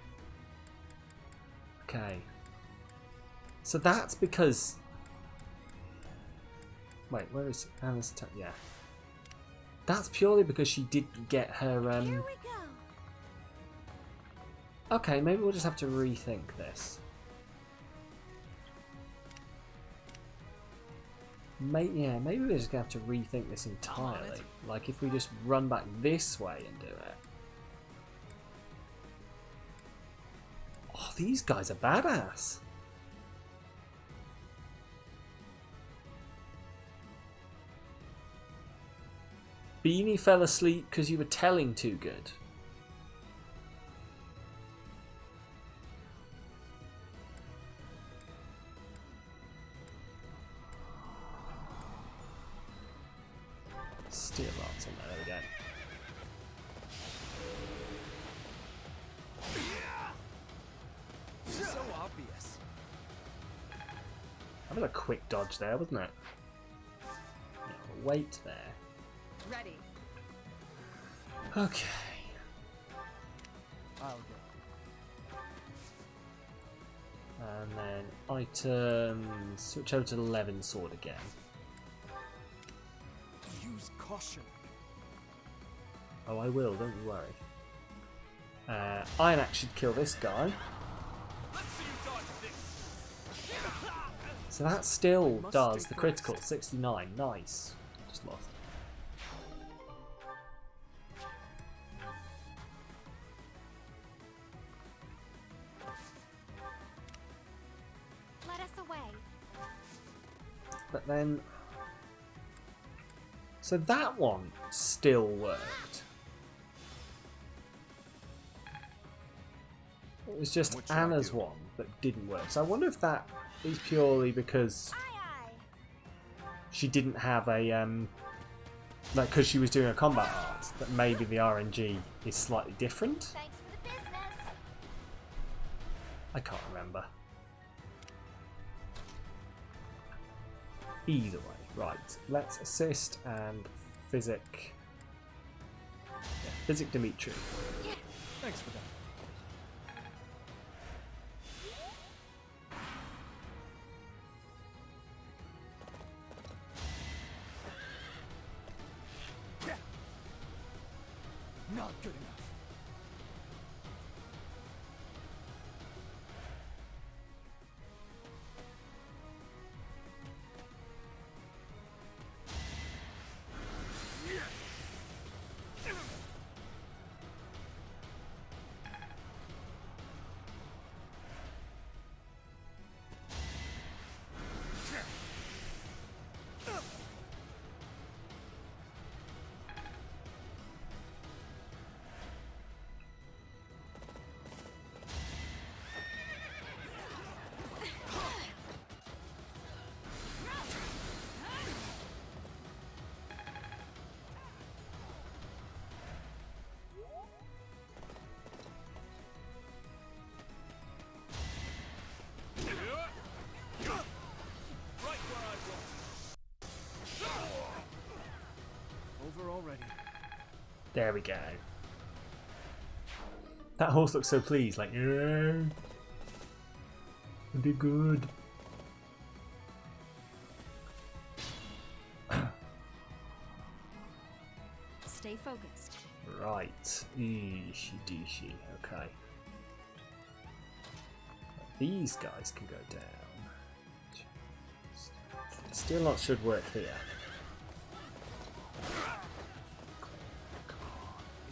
Okay. So that's because... Wait, where is Anna's attack? Yeah. That's purely because she didn't get her... Here we go. Okay, maybe we'll just have to rethink this. Yeah, maybe we're just going to have to rethink this entirely. Like, if we just run back this way and do it. Oh, these guys are badass. Beanie fell asleep because you were telling too good. Steel arts on there, there we go. So obvious. That was a quick dodge there, wasn't it? Yeah, wait there. Ready. Okay. I'll go. And then items. Switch over to the Levin sword again. Use caution. Oh, I will, don't you worry. Iron Axe should kill this guy. So that still does the critical at 69. Nice. Just lost. Let us away. But then... So that one still worked. It was just Anna's one that didn't work. So I wonder if that is purely because she didn't have a like, because she was doing a combat art, that maybe the RNG is slightly different. Thanks for the business. I can't remember. Either way, right. Let's assist and physic. Yeah, physic Dimitri. Thanks for that. Not good enough. Already. There we go. That horse looks so pleased, like, yeah, it'll be good. Stay focused. Right. Eashy deeshy. Okay. These guys can go down. Still not should work here.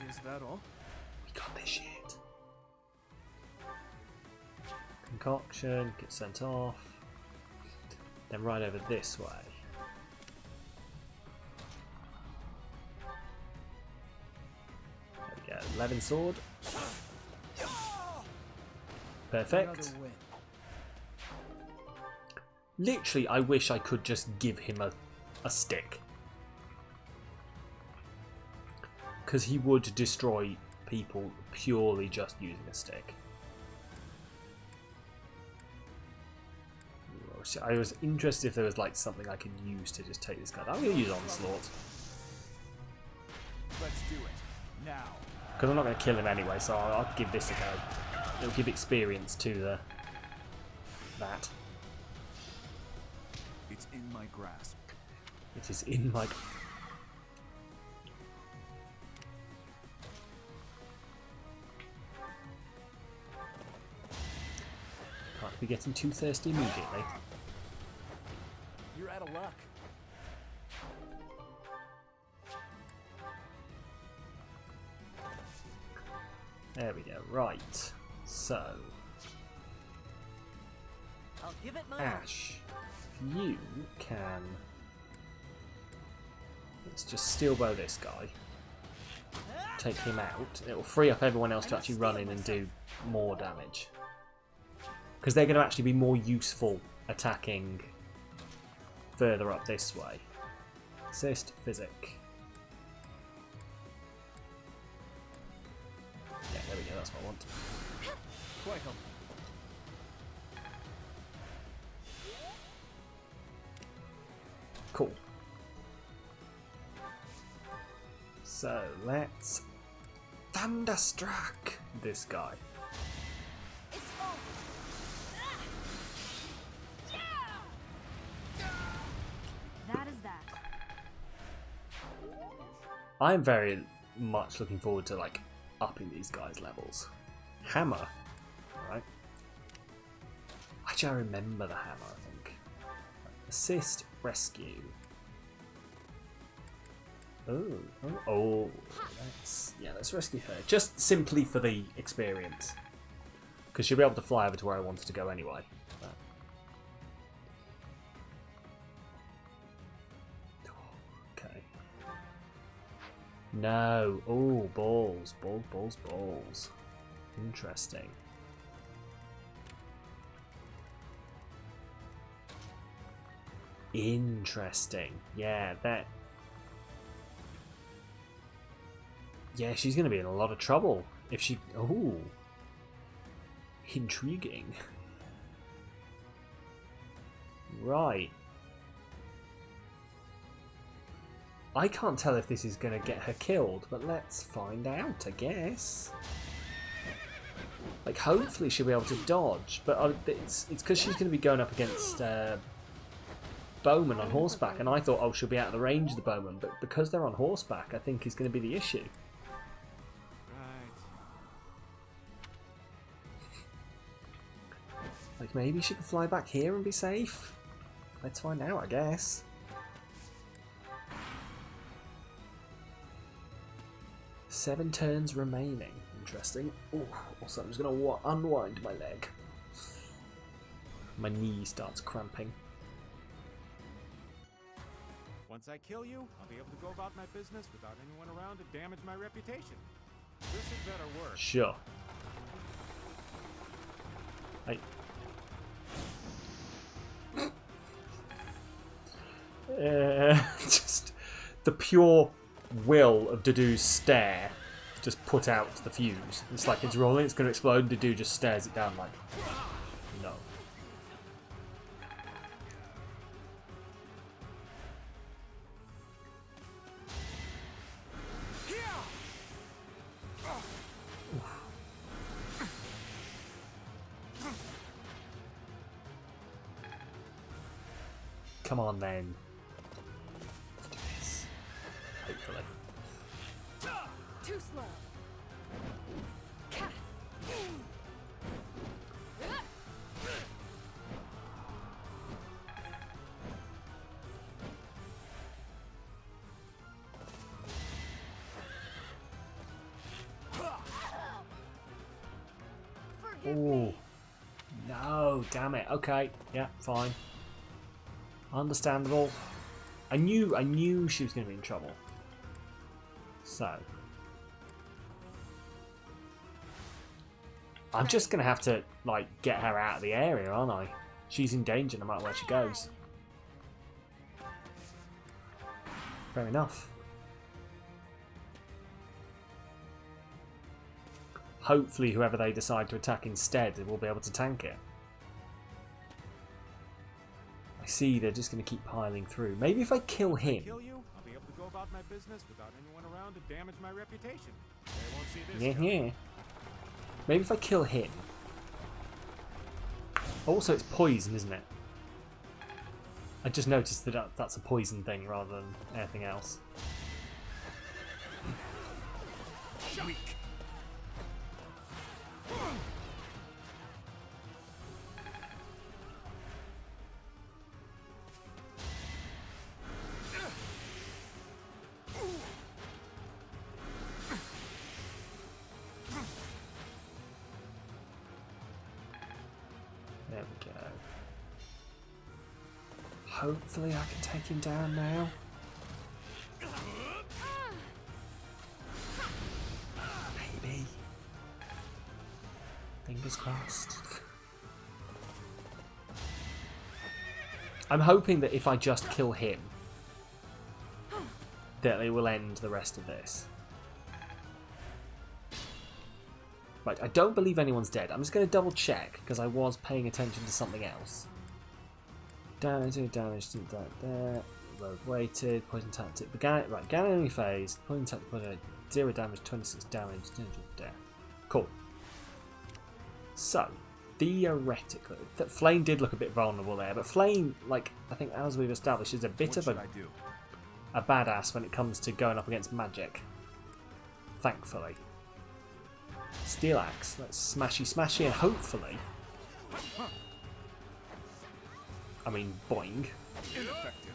Is that all? We got this shit. Concoction, get sent off. Then right over this way. There we go. 11 sword. Perfect. Literally, I wish I could just give him a stick. Because he would destroy people purely just using a stick. I was interested if there was like something I could use to just take this guy down. I'm going to use Onslaught. Let's do it now. Because I'm not going to kill him anyway, so I'll give this a go. It'll give experience to that. It's in my grasp. It is in my... Can't be getting too thirsty immediately. You're out of luck. There we go. Right. So... I'll give it my Ash, you can... Let's just steel bow this guy. Take him out. It will free up everyone else to actually run in and do more damage. Because they're going to actually be more useful attacking further up this way. Assist, physic. Yeah, there we go, that's what I want. Quite helpful. Cool. So let's Thunderstruck this guy. That is that. I'm very much looking forward to like upping these guys' levels. Hammer, right? Actually, I remember the hammer. I think. Assist, rescue. Oh, let's rescue her. Just simply for the experience, because she'll be able to fly over to where I wanted to go anyway. But... Okay. No. Oh, balls, balls. Interesting. Interesting. Yeah, that. Yeah, she's going to be in a lot of trouble if she... Ooh. Intriguing. Right. I can't tell if this is going to get her killed, but let's find out, I guess. Like, hopefully she'll be able to dodge, but it's because she's going to be going up against bowmen on horseback, and I thought, oh, she'll be out of the range of the bowmen, but because they're on horseback, I think is going to be the issue. Like, maybe she can fly back here and be safe? Let's find out, I guess. Seven turns remaining. Interesting. Ooh, also, I'm just going to unwind my leg. My knee starts cramping. Once I kill you, I'll be able to go about my business without anyone around to damage my reputation. This had better work. Sure. Just the pure will of Dedoo's stare just put out the fuse. It's like it's rolling, it's going to explode, and Dedoo just stares it down like, no. Come on then. Let's do this. Hopefully. Too slow. Oh no! Damn it. Okay. Yeah. Fine. Understandable. I knew she was going to be in trouble. So I'm just going to have to like get her out of the area, aren't I? She's in danger no matter where she goes. Fair enough. Hopefully whoever they decide to attack instead will be able to tank it. I see they're just going to keep piling through. Maybe if I kill him. Kill you, I'll be able to go about my business without anyone around to damage my reputation. They won't see this. Yeah. Maybe if I kill him. Also, it's poison, isn't it? I just noticed that that's a poison thing rather than anything else. Weak. There we go. Hopefully I can take him down now. Maybe. Fingers crossed. I'm hoping that if I just kill him, that it will end the rest of this. Right, I don't believe anyone's dead. I'm just going to double check because I was paying attention to something else. Damage, didn't that there. Road weighted, poison tactic. Began enemy phase. Poison tactic, 0 damage, 26 damage, there. Cool. So, theoretically, Flame did look a bit vulnerable there, but Flame, like I think as we've established, is a bit of a badass when it comes to going up against magic. Thankfully. Steel Axe, let's smashy, and hopefully. I mean, boing.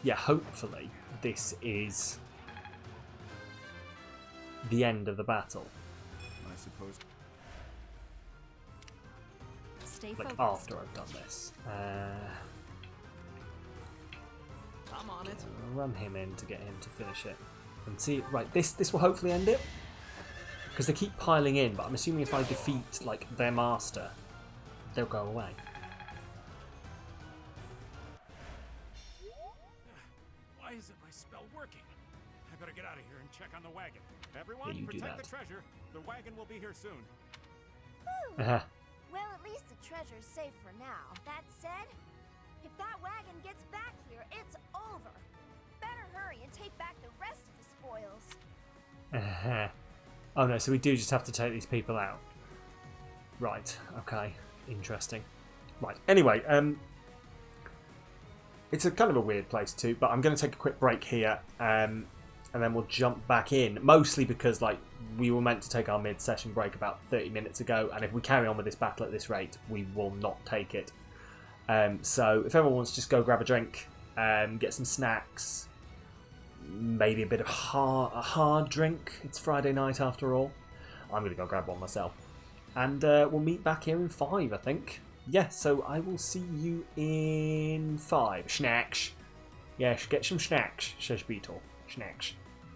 Yeah, hopefully this is the end of the battle. I suppose. Stay like focused. after I've done this. I'm on it. I'll run him in to get him to finish it. And see, right, this will hopefully end it. Because they keep piling in, but I'm assuming if I defeat, like, their master, they'll go away. Why isn't my spell working? I better get out of here and check on the wagon. Everyone, Yeah, you do protect that. the treasure. The wagon will be here soon. Well, at least the treasure's safe for now. That said, if that wagon gets back here, it's over. Better hurry and take back the rest of the spoils. Oh no, so we do just have to take these people out. Right, okay. Interesting. Right, anyway, it's a kind of a weird place too, but I'm going to take a quick break here, and then we'll jump back in. Mostly because, like, we were meant to take our mid-session break about 30 minutes ago, and if we carry on with this battle at this rate, we will not take it. So if everyone wants to just go grab a drink, get some snacks, maybe a bit of a hard drink. It's Friday night after all. I'm going to go grab one myself. And we'll meet back here in 5, I think. Yeah, so I will see you in 5. Snacks. Yes, get some snacks, says Beetle. Snacks.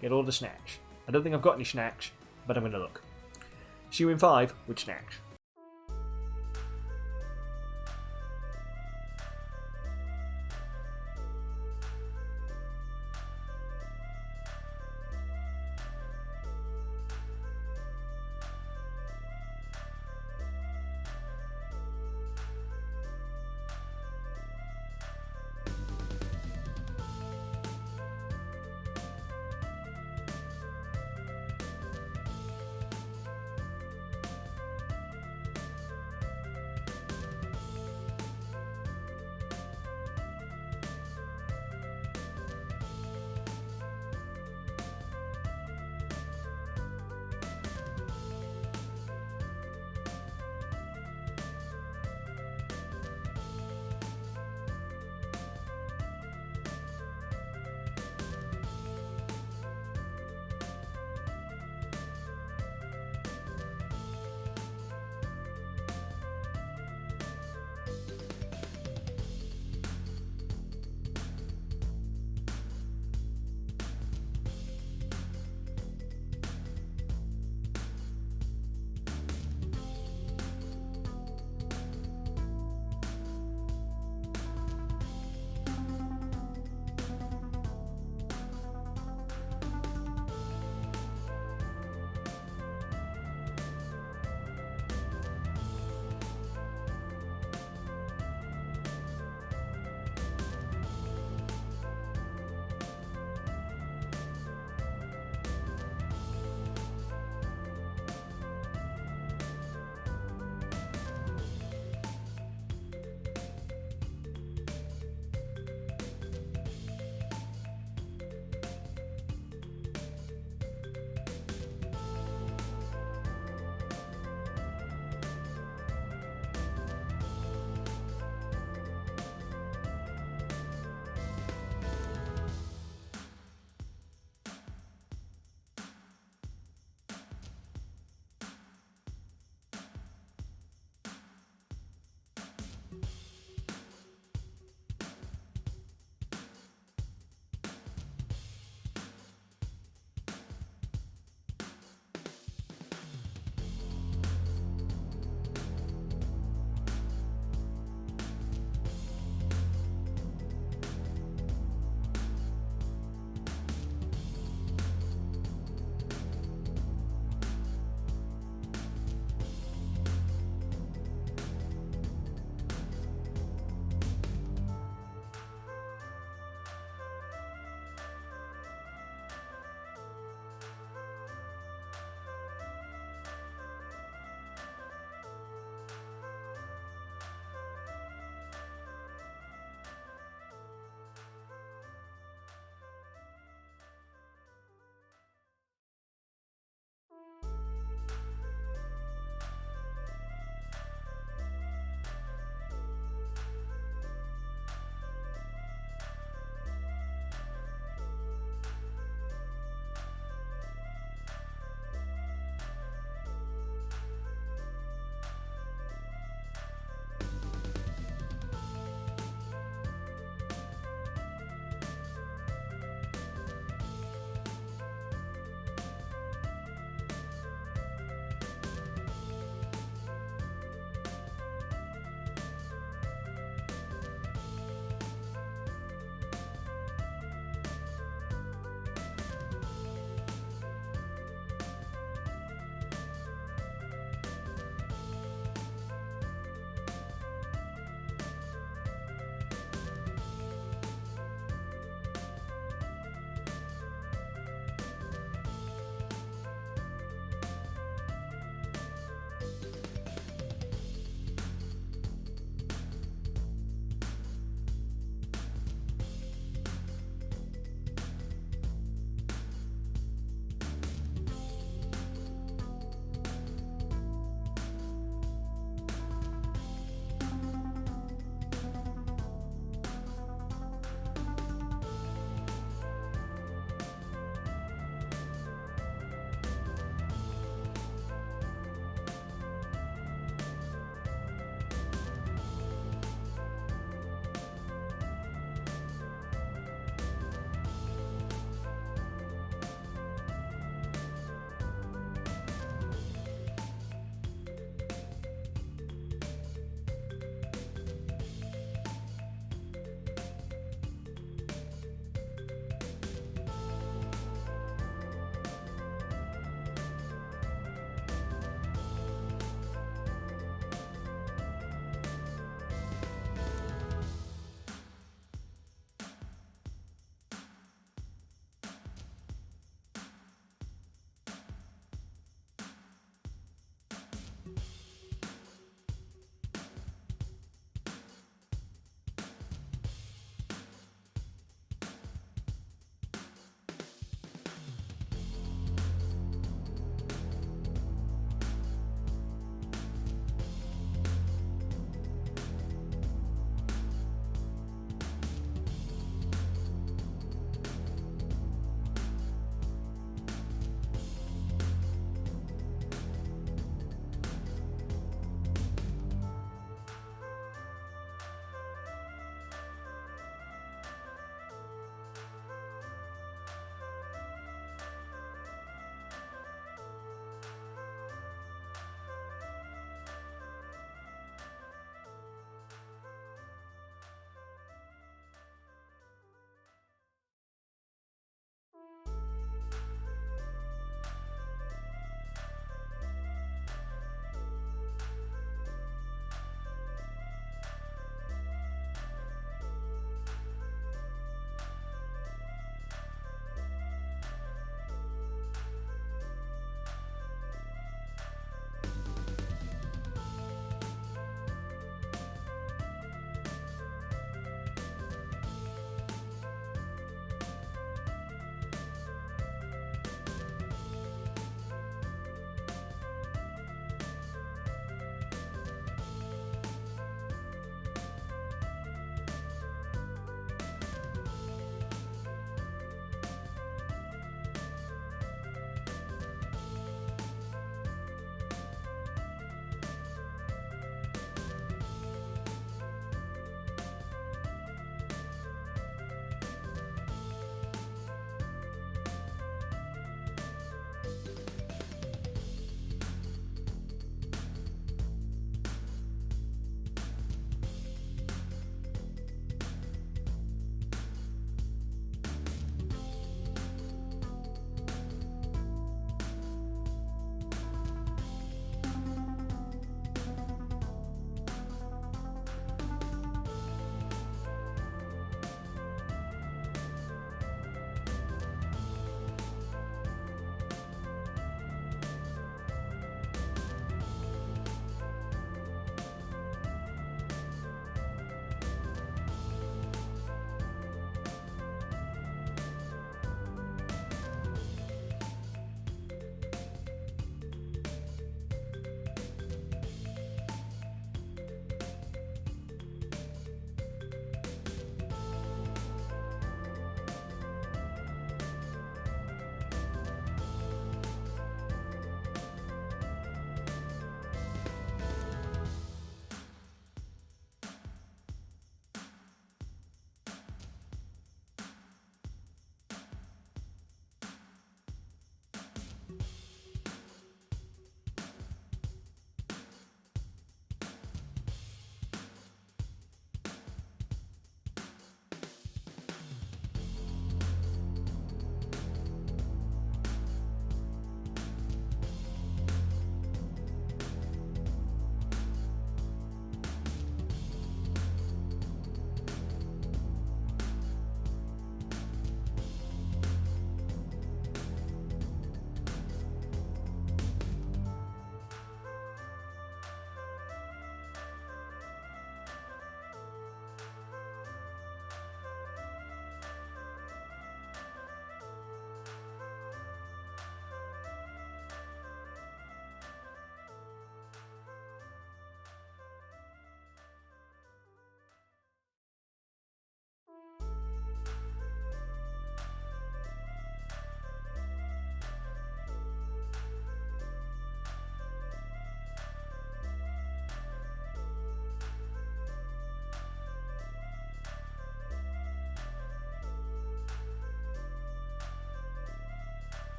Get all the snacks. I don't think I've got any snacks, but I'm going to look. See you in 5 with snacks.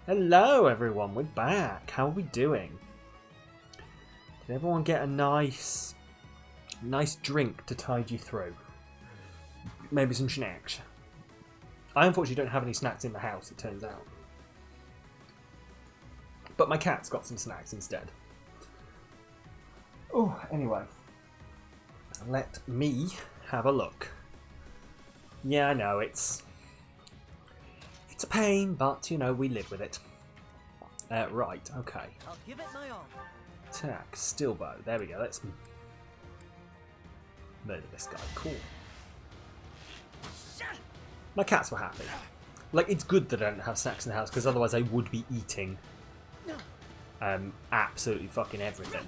Hello everyone, we're back. How are we doing? Did everyone get a nice drink to tide you through? Maybe some snacks. I unfortunately don't have any snacks in the house, it turns out. But my cat's got some snacks instead. Oh, anyway. Let me have a look. Yeah, I know, it's a pain, but, you know, we live with it. Right, okay. I'll give it my all. Attack, steel bow. There we go, let's murder this guy. Cool. My cats were happy. Like, it's good that I don't have snacks in the house, because otherwise I would be eating absolutely fucking everything.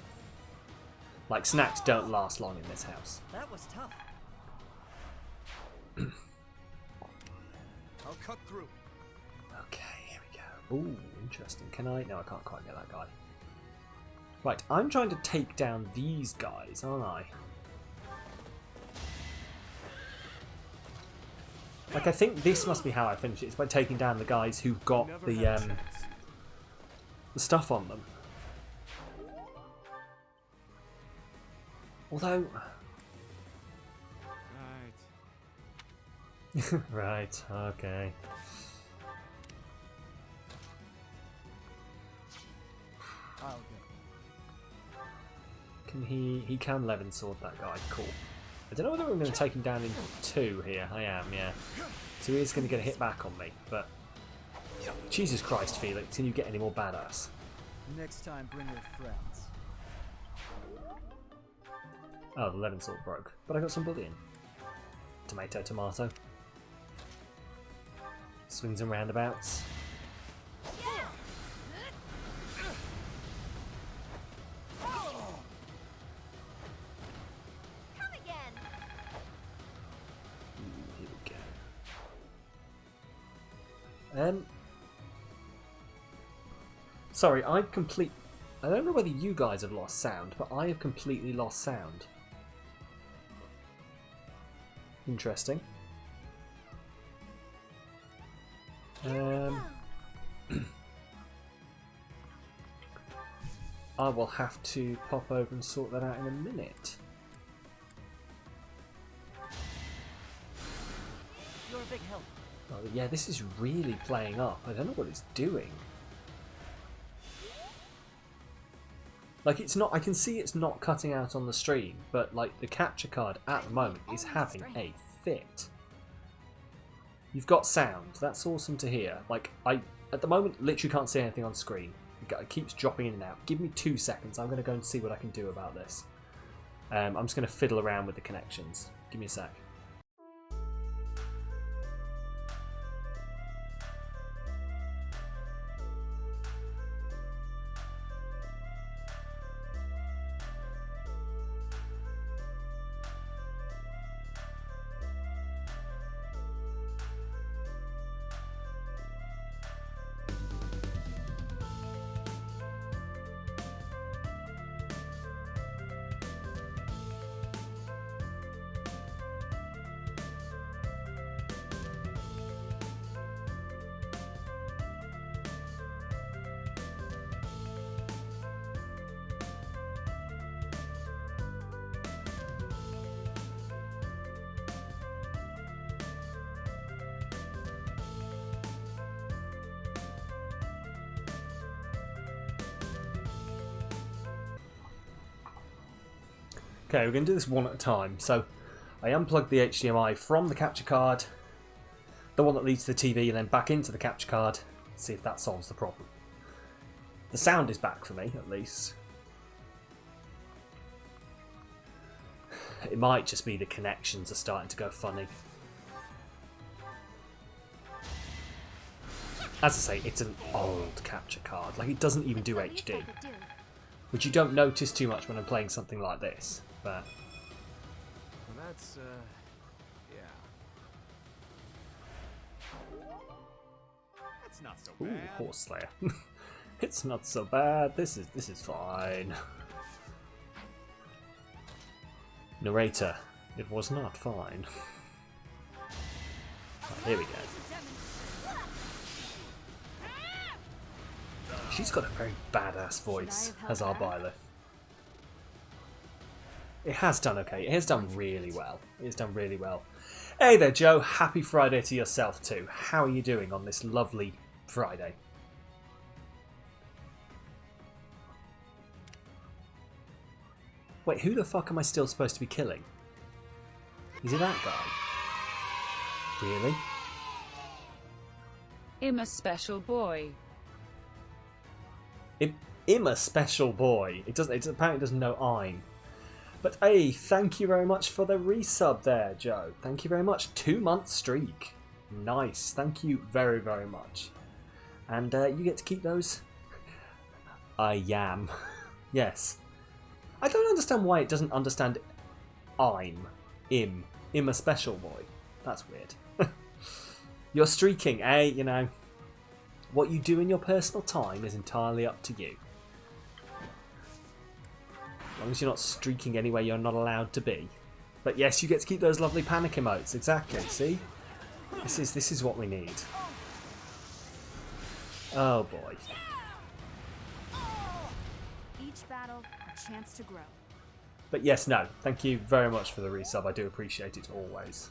Like, snacks don't last long in this house. That was tough. I'll cut through. Okay, here we go. Ooh, interesting. Can I? No, I can't quite get that guy. Right, I'm trying to take down these guys, aren't I? Like, I think this must be how I finish it. It's by taking down the guys who've got the stuff on them. Although... Right, okay. I'll go. Can he can Levin sword that guy, cool. I don't know whether I'm going to take him down in 2 here. I am, yeah. So he is going to get a hit back on me, but... Jesus Christ, Felix, can you get any more badass? Next time, bring your friends. Oh, the Levin sword broke. But I got some bullion. Tomato, tomato. Swings and roundabouts. Here we go. Sorry, I don't know whether you guys have lost sound, but I have completely lost sound. Interesting. I will have to pop over and sort that out in a minute. You're a big help. Oh yeah, this is really playing up. I don't know what it's doing. Like, it's not, I can see it's not cutting out on the stream, but like the capture card at the moment is having a fit. You've got sound, that's awesome to hear. Like, I at the moment literally can't see anything on screen. It keeps dropping in and out. Give me 2 seconds, I'm going to go and see what I can do about this. I'm just going to fiddle around with the connections. Give me a sec. Okay, we're going to do this one at a time. So, I unplugged the HDMI from the capture card, the one that leads to the TV, and then back into the capture card. See if that solves the problem. The sound is back for me, at least. It might just be the connections are starting to go funny. As I say, it's an old capture card. Like, it doesn't even do HD. Which you don't notice too much when I'm playing something like this. But well, that's yeah. That's not so ooh, bad. Horse Slayer. It's not so bad. This is fine. Narrator. It was not fine. Oh, here we go. She's got a very badass voice as our Byleth. It has done okay. It has done really well. It has done really well. Hey there, Joe. Happy Friday to yourself too. How are you doing on this lovely Friday? Wait, who the fuck am I still supposed to be killing? Is it that guy? Really? I'm a special boy. I'm a special boy. It apparently doesn't know I'm. But hey, thank you very much for the resub there, Joe. Thank you very much. 2-month streak. Nice. Thank you very, very much. And you get to keep those. I am. Yes. I don't understand why it doesn't understand I'm a special boy. That's weird. You're streaking, eh? You know, what you do in your personal time is entirely up to you. As long as you're not streaking anywhere you're not allowed to be. But yes, you get to keep those lovely panic emotes. Exactly. See, this is what we need. Oh boy. Each battle, a chance to grow. But yes, no. Thank you very much for the resub. I do appreciate it always.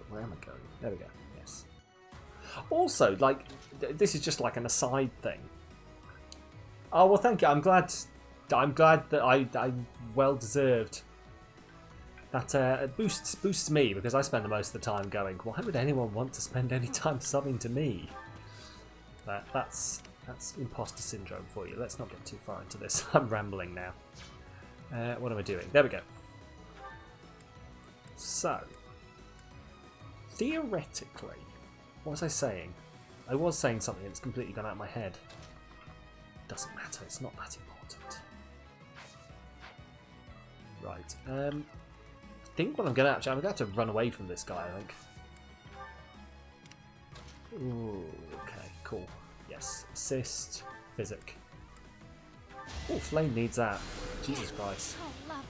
Where am I going? There we go. Yes. Also, like, this is just like an aside thing. Oh well, thank you. I'm glad that I well deserved. That boosts me because I spend the most of the time going, why would anyone want to spend any time subbing to me? That's imposter syndrome for you. Let's not get too far into this. I'm rambling now. What am I doing? There we go. So, theoretically, what was I saying? I was saying something that's completely gone out of my head. Doesn't matter. It's not that important. Right. I think what I'm going to have to run away from this guy, I think. Ooh, okay, cool. Yes, assist, physic. Oh, flame needs that. Jesus Christ. Oh, lovely.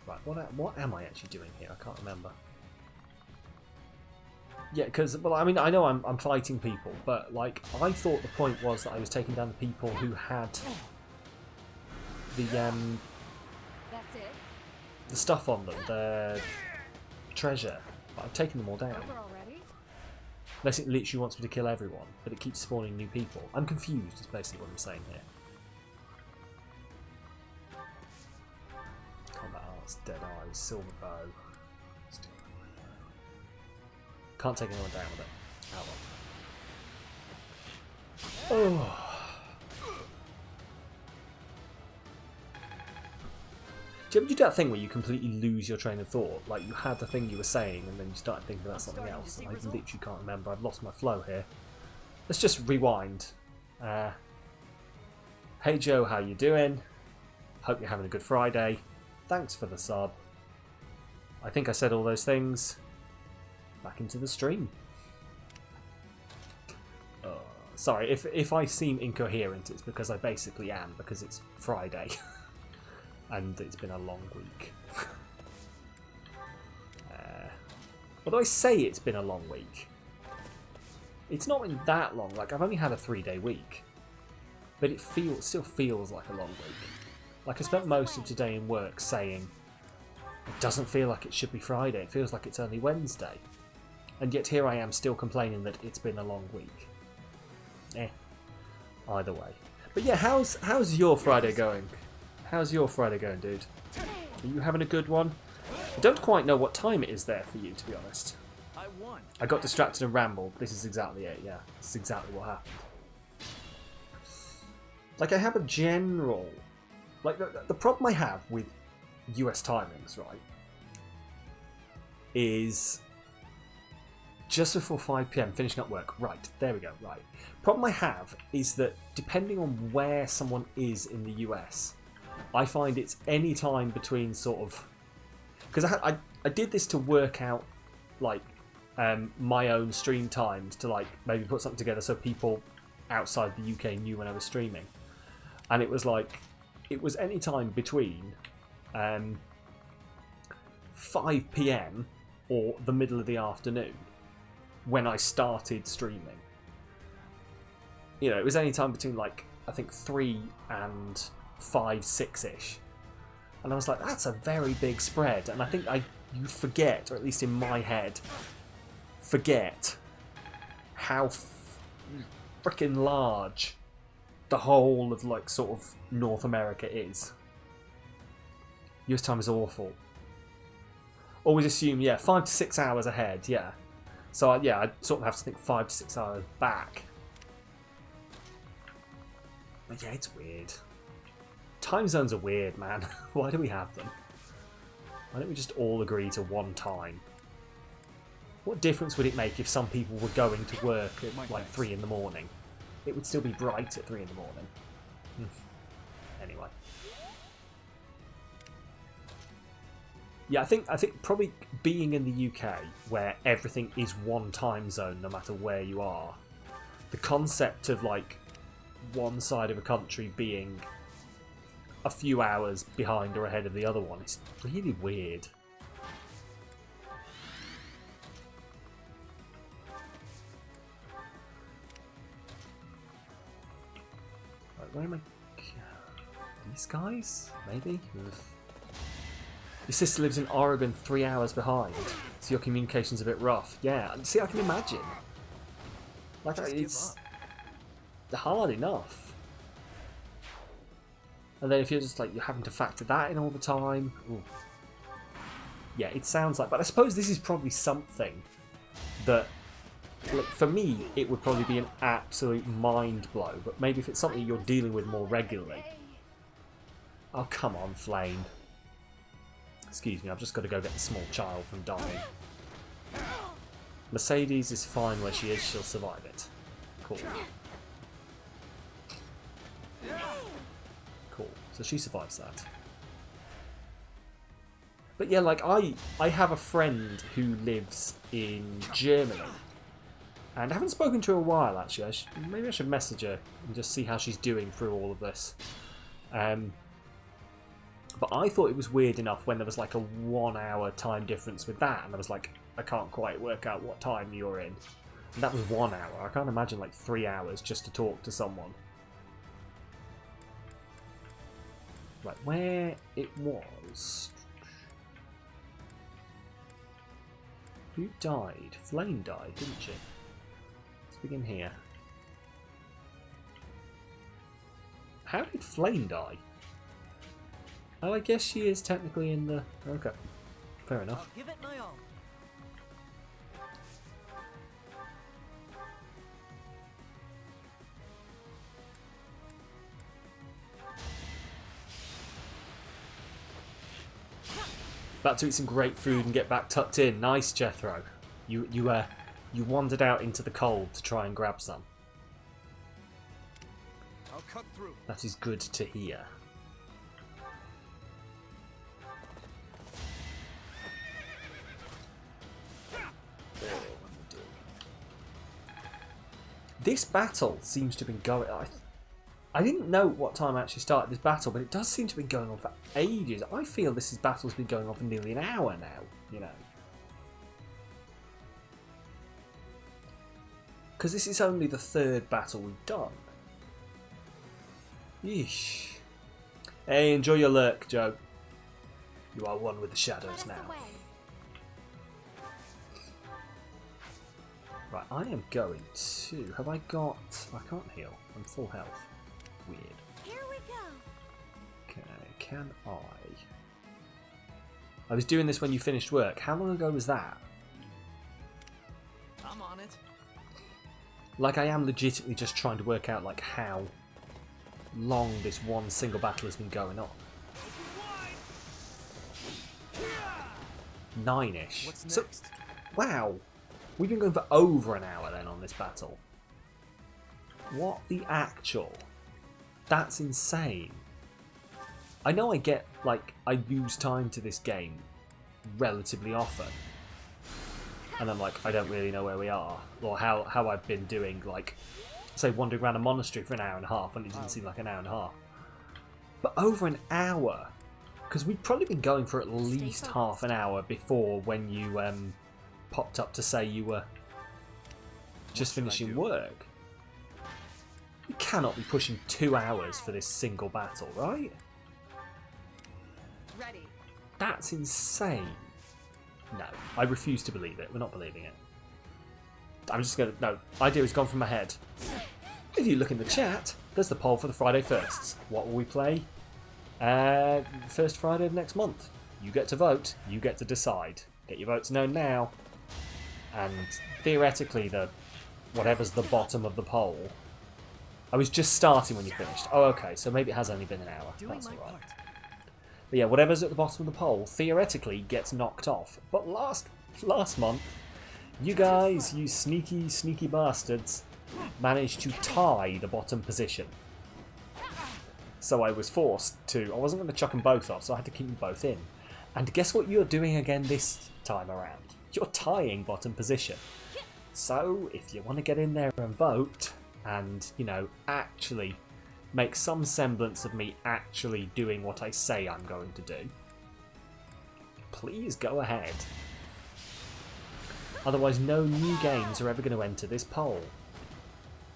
Right, what am I actually doing here? I can't remember. Yeah, because, well, I mean, I know I'm fighting people, but, like, I thought the point was that I was taking down the people who had the, That's it. the stuff on them, the treasure. But I've taken them all down. Over already? Unless it literally wants me to kill everyone, but it keeps spawning new people. I'm confused, is basically what I'm saying here. Combat Arts, Dead Eyes, Silver Bow. Can't take anyone down with it. Oh well. Oh. Do you ever do that thing where you completely lose your train of thought? Like you had the thing you were saying and then you started thinking about something else. I literally can't remember. I've lost my flow here. Let's just rewind. Hey Joe, how you doing? Hope you're having a good Friday. Thanks for the sub. I think I said all those things. Back into the stream. Sorry, if I seem incoherent, it's because I basically am, because it's Friday. And it's been a long week. Although I say it's been a long week, it's not been that long. Like, I've only had a 3-day week. But it still feels like a long week. Like, I spent most of today in work saying, it doesn't feel like it should be Friday, it feels like it's only Wednesday. And yet here I am still complaining that it's been a long week. Either way. But yeah, how's your Friday going? How's your Friday going, dude? Are you having a good one? I don't quite know what time it is there for you, to be honest. I got distracted and rambled. This is exactly it, yeah. This is exactly what happened. Like, I have a general... Like, the problem I have with US timings, right, is... just before 5 PM, finishing up work. Right, there we go, right. Problem I have is that depending on where someone is in the US, I find it's any time between sort of... Because I did this to work out, like, my own stream times to, like, maybe put something together so people outside the UK knew when I was streaming. And it was like, it was any time between 5 PM or the middle of the afternoon when I started streaming. You know, it was any time between like I think 3 and 5, 6-ish. And I was like, that's a very big spread. And I think you forget, or at least in my head, forget how freaking large the whole of like sort of North America is. US time is awful. Always assume, yeah, 5 to 6 hours ahead, yeah. So yeah, I sort of have to think 5 to 6 hours back. But yeah, it's weird. Time zones are weird, man. Why do we have them? Why don't we just all agree to one time? What difference would it make if some people were going to work at like 3 in the morning? It would still be bright at 3 in the morning. Anyway. Yeah, I think probably being in the UK where everything is one time zone no matter where you are, the concept of like one side of a country being a few hours behind or ahead of the other one is really weird. Right, where am I? These guys? Maybe? Your sister lives in Oregon 3 hours behind, so your communication's a bit rough. Yeah, see, I can imagine. Like, it's hard enough. And then if you're just like, you're having to factor that in all the time. Ooh. Yeah, it sounds like, but I suppose this is probably something that, like, for me, it would probably be an absolute mind blow, but maybe if it's something you're dealing with more regularly. Oh, come on, Flame. Excuse me, I've just got to go get the small child from dying. Mercedes is fine where she is, she'll survive it. Cool. Cool, so she survives that. But yeah, like, I have a friend who lives in Germany. And I haven't spoken to her in a while, actually. Maybe I should message her and just see how she's doing through all of this. But I thought it was weird enough when there was like a 1 hour time difference with that. And I was like, I can't quite work out what time you're in. And that was 1 hour. I can't imagine like 3 hours just to talk to someone. Right, where it was... Who died? Flame died, didn't she? Let's begin here. How did Flame die? Oh, I guess she is technically in the... Okay, fair enough. I'll give it my all. About to eat some great food and get back tucked in. Nice, Jethro. You wandered out into the cold to try and grab some. I'll cut through. That is good to hear. This battle seems to have been going... I didn't know what time I actually started this battle, but it does seem to have been going on for ages. I feel this battle's been going on for nearly an hour now, you know. Because this is only the 3rd battle we've done. Yeesh. Hey, enjoy your lurk, Joe. You are one with the shadows now. Right, I am going to... Have I got... I can't heal. I'm full health. Weird. Here we go. Okay, can I... I was doing this when you finished work. How long ago was that? I'm on it. Like, I am legitimately just trying to work out, like, how long this one single battle has been going on. 9-ish. What's next? So, wow. We've been going for over an hour then on this battle. What the actual... That's insane. I know I get, like, I lose time to this game relatively often. And I'm like, I don't really know where we are. Or how I've been doing, like, say, wandering around a monastery for an hour and a half when it didn't seem like an hour and a half. But over an hour. Because we'd probably been going for at least half an hour before when you popped up to say you were just finishing work. You cannot be pushing 2 hours for this single battle, right? Ready. That's insane. No, I refuse to believe it. We're not believing it. I'm just going to... No, idea has gone from my head. If you look in the chat, there's the poll for the Friday Firsts. What will we play? First Friday of next month. You get to vote. You get to decide. Get your votes known now. And theoretically, whatever's the bottom of the poll... I was just starting when you finished. Oh, okay, so maybe it has only been an hour. That's alright. But yeah, whatever's at the bottom of the poll theoretically gets knocked off. But last month, you guys, you sneaky, sneaky bastards, managed to tie the bottom position. So I was forced to... I wasn't going to chuck them both off, so I had to keep them both in. And guess what you're doing again this time around? You're tying bottom position. So if you want to get in there and vote... and, you know, actually make some semblance of me actually doing what I say I'm going to do, please go ahead. Otherwise, no new games are ever going to enter this poll.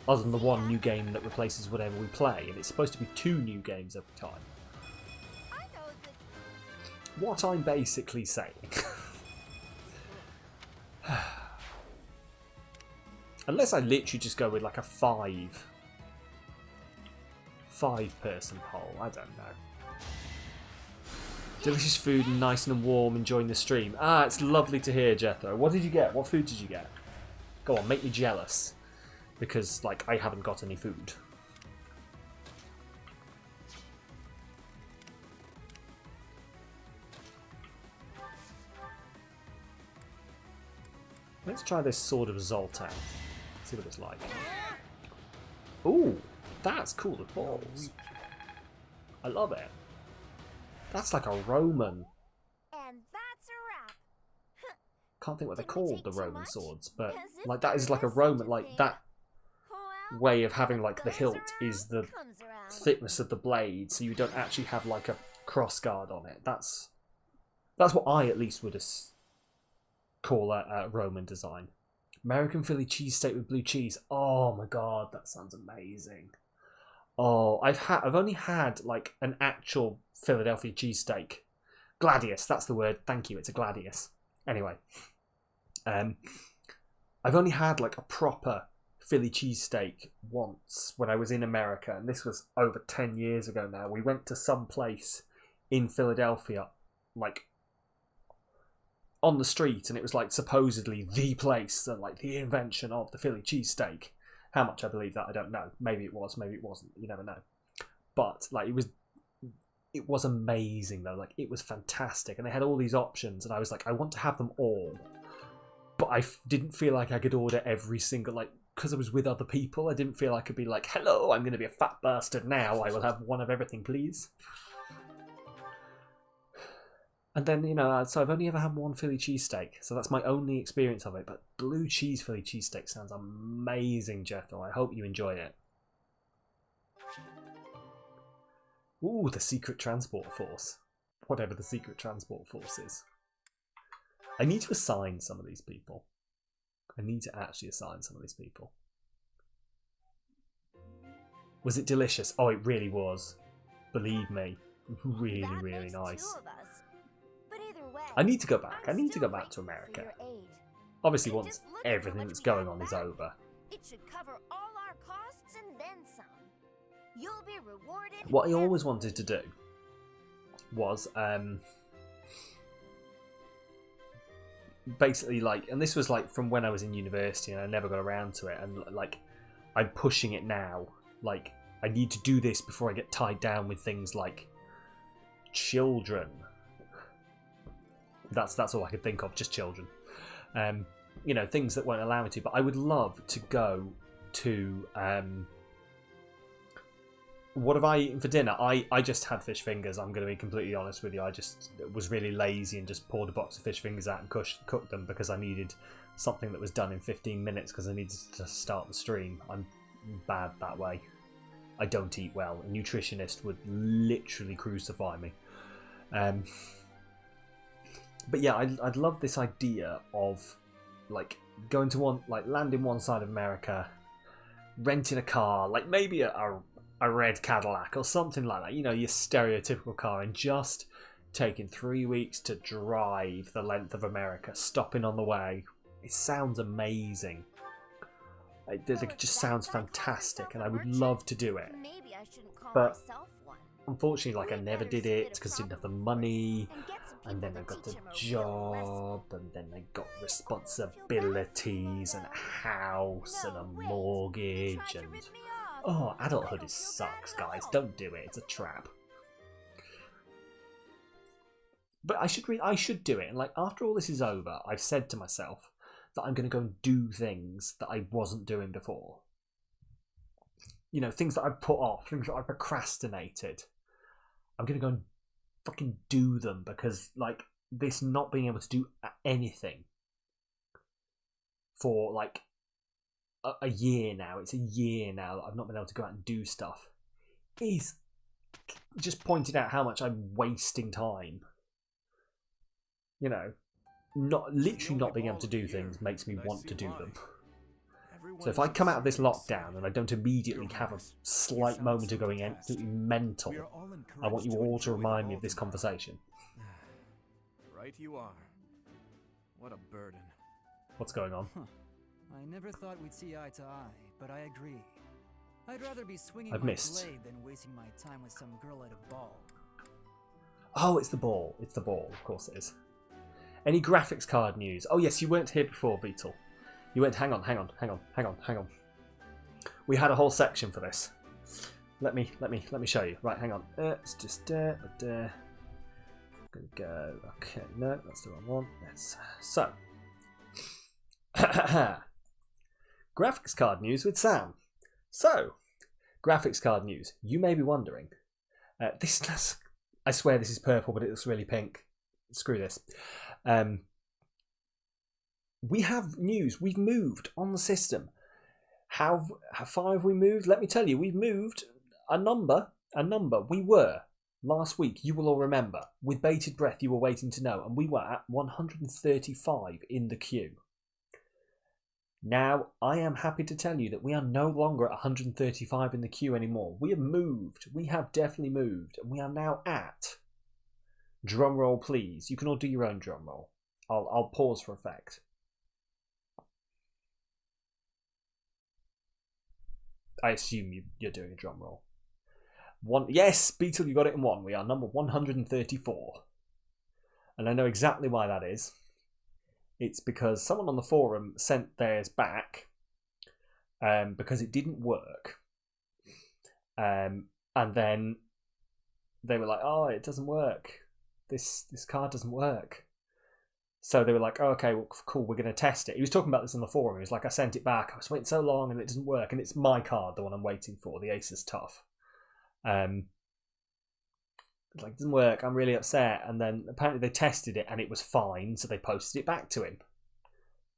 Other than the one new game that replaces whatever we play, and it's supposed to be 2 new games every time. What I'm basically saying... Unless I literally just go with like a 5-person poll, I don't know. Delicious food and nice and warm, enjoying the stream. Ah, it's lovely to hear, Jethro. What did you get? What food did you get? Go on, make me jealous. Because, like, I haven't got any food. Let's try this Sword of Zoltan. See what it's like. Ooh, that's cool with balls. I love it. That's like a Roman. And that's a wrap. Can't think what they're called, the Roman swords, but like that is like a Roman, like that way of having like the hilt is the thickness of the blade, so you don't actually have like a cross guard on it. That's what I at least would call a Roman design. American Philly cheesesteak with blue cheese. Oh my god, that sounds amazing. Oh, I've only had like an actual Philadelphia cheesesteak. Gladius, that's the word. Thank you. It's a Gladius. Anyway, I've only had like a proper Philly cheesesteak once when I was in America, and this was over 10 years ago now. We went to some place in Philadelphia, like on the street, and it was like supposedly the place and like the invention of the Philly cheesesteak. How much I believe that, I don't know. Maybe it was, maybe it wasn't. You never know. But like it was amazing though. Like it was fantastic, and they had all these options, and I was like, I want to have them all, but I didn't feel like I could order every single, like, because I was with other people. I didn't feel I could be like, hello, I'm going to be a fat bastard now. I will have one of everything, please. And then, you know, so I've only ever had one Philly cheesesteak, so that's my only experience of it. But blue cheese Philly cheesesteak sounds amazing, Jethro. I hope you enjoy it. Ooh, the Secret Transport Force. Whatever the Secret Transport Force is. I need to assign some of these people. I need to actually assign some of these people. Was it delicious? Oh, it really was. Believe me. Really, really nice. I need to go back. I need to go back to America. Obviously, once everything that's going on is over. It should cover all our costs and then some. You'll be rewarded. What I always wanted to do was basically like, and this was like from when I was in university and I never got around to it, and like I'm pushing it now. Like I need to do this before I get tied down with things like children. That's all I could think of, just children. You know, things that won't allow me to. But I would love to go to... what have I eaten for dinner? I just had fish fingers, I'm going to be completely honest with you. I just was really lazy and just poured a box of fish fingers out and cooked them because I needed something that was done in 15 minutes because I needed to start the stream. I'm bad that way. I don't eat well. A nutritionist would literally crucify me. But yeah, I'd love this idea of like going to landing one side of America, renting a car, like maybe a red Cadillac or something like that, you know, your stereotypical car, and just taking 3 weeks to drive the length of America, stopping on the way. It sounds amazing. It just sounds fantastic, and I would love to do it. Maybe I shouldn't call But myself one. unfortunately, like, I never did it because I didn't have the money, and then I got the job, and then I got responsibilities and a house and a mortgage, and oh, adulthood sucks, guys. Don't do it. It's a trap. But I should do it. And like after all this is over, I've said to myself that I'm going to go and do things that I wasn't doing before. You know, things that I've put off, things that I procrastinated. I'm going to go and fucking do them, because like this not being able to do anything for like a year now, it's a year now that I've not been able to go out and do stuff, is just pointed out how much I'm wasting time. You know, not being able to do things makes me want to do them. So if I come out of this lockdown and I don't immediately have a slight moment of going absolutely mental, I want you all to remind me of this conversation. Right you are. What a burden. What's going on? I never thought we'd see eye to eye, but I agree. I'd rather be swinging I've my missed. blade than wasting my time with some girl at a ball. Oh, it's the ball. It's the ball. Of course it is. Any graphics card news? Oh yes, you weren't here before, Beetle. You went. Hang on. We had a whole section for this. Let me show you. Right, hang on. It's just gonna go. Okay, no, that's the wrong one. Yes. So, graphics card news with Sam. So, graphics card news. You may be wondering. This. I swear this is purple, but it looks really pink. Screw this. We have news. We've moved on the system. How far have we moved? Let me tell you, we've moved a number. We were last week, you will all remember, with bated breath you were waiting to know, and we were at 135 in the queue. Now, I am happy to tell you that we are no longer at 135 in the queue anymore. We have moved. We have definitely moved. And we are now at... Drum roll, please. You can all do your own drum roll. I'll pause for effect. I assume you're doing a drum roll. Yes, Beetle, you got it in one. We are number 134. And I know exactly why that is. It's because someone on the forum sent theirs back because it didn't work. And then they were like, oh, it doesn't work. This card doesn't work. So they were like, oh, okay, well, cool, we're going to test it. He was talking about this on the forum. He was like, I sent it back. I was waiting so long and it doesn't work. And it's my card, the one I'm waiting for, the Ace is Tough. It's like, it doesn't work. I'm really upset. And then apparently they tested it and it was fine. So they posted it back to him.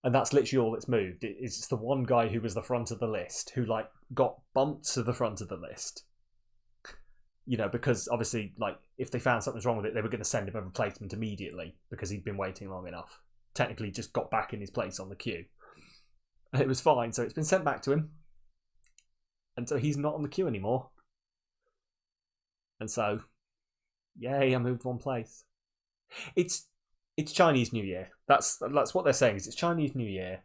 And that's literally all that's moved. It's just the one guy who was the front of the list who like got bumped to the front of the list. You know, because obviously, like, if they found something's wrong with it, they were going to send him a replacement immediately because he'd been waiting long enough. Technically, just got back in his place on the queue. And it was fine, so it's been sent back to him. And so he's not on the queue anymore. And so, yay, I moved one place. It's Chinese New Year. That's what they're saying, is it's Chinese New Year.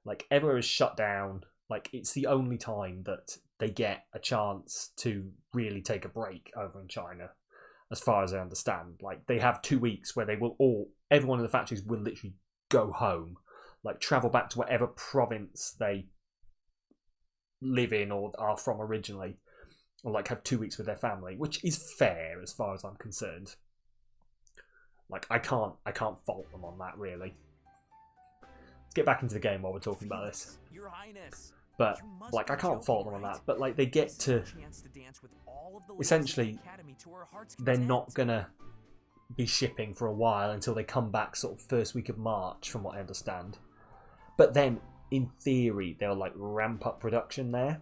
Like, everywhere is shut down. Like, it's the only time that they get a chance to really take a break over in China, as far as I understand. Like, they have 2 weeks where they will everyone in the factories will literally go home, like travel back to whatever province they live in or are from originally, or like have 2 weeks with their family, which is fair as far as I'm concerned. Like, I can't fault them on that, really. Let's get back into the game while we're talking about this. Your Highness. But, like, I can't fault them on that. But, like, they get to... Essentially, they're not going to be shipping for a while until they come back sort of first week of March, from what I understand. But then, in theory, they'll, like, ramp up production there.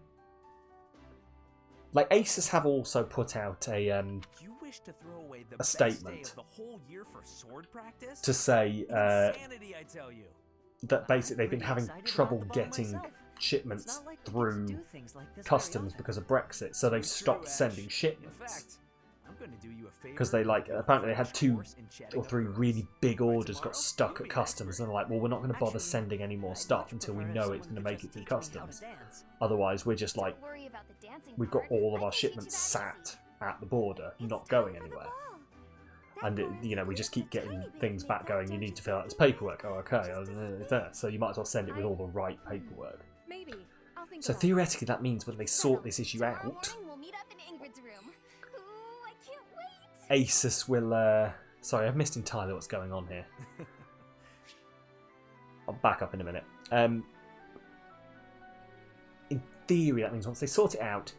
like Asus have also put out You wish to throw away the best statement day of the whole year for sword practice? to say Insanity, I tell you. that basically they've been having trouble getting shipments through customs because of Brexit, so they've stopped sending shipments. Because they apparently they had 2 or 3 really big orders got stuck at customs, and they're like, well, we're not going to bother sending any more stuff until we know it's going to make it through customs. Otherwise, we're just like, we've got all of our shipments sat at the border, not going anywhere. And we just keep getting things back going. You need to fill out this paperwork. Oh, okay. So you might as well send it with all the right paperwork. So theoretically, that means when they sort this issue out, Asus will... Sorry, I've missed entirely what's going on here. I'll back up in a minute. In theory, that means once they sort it out,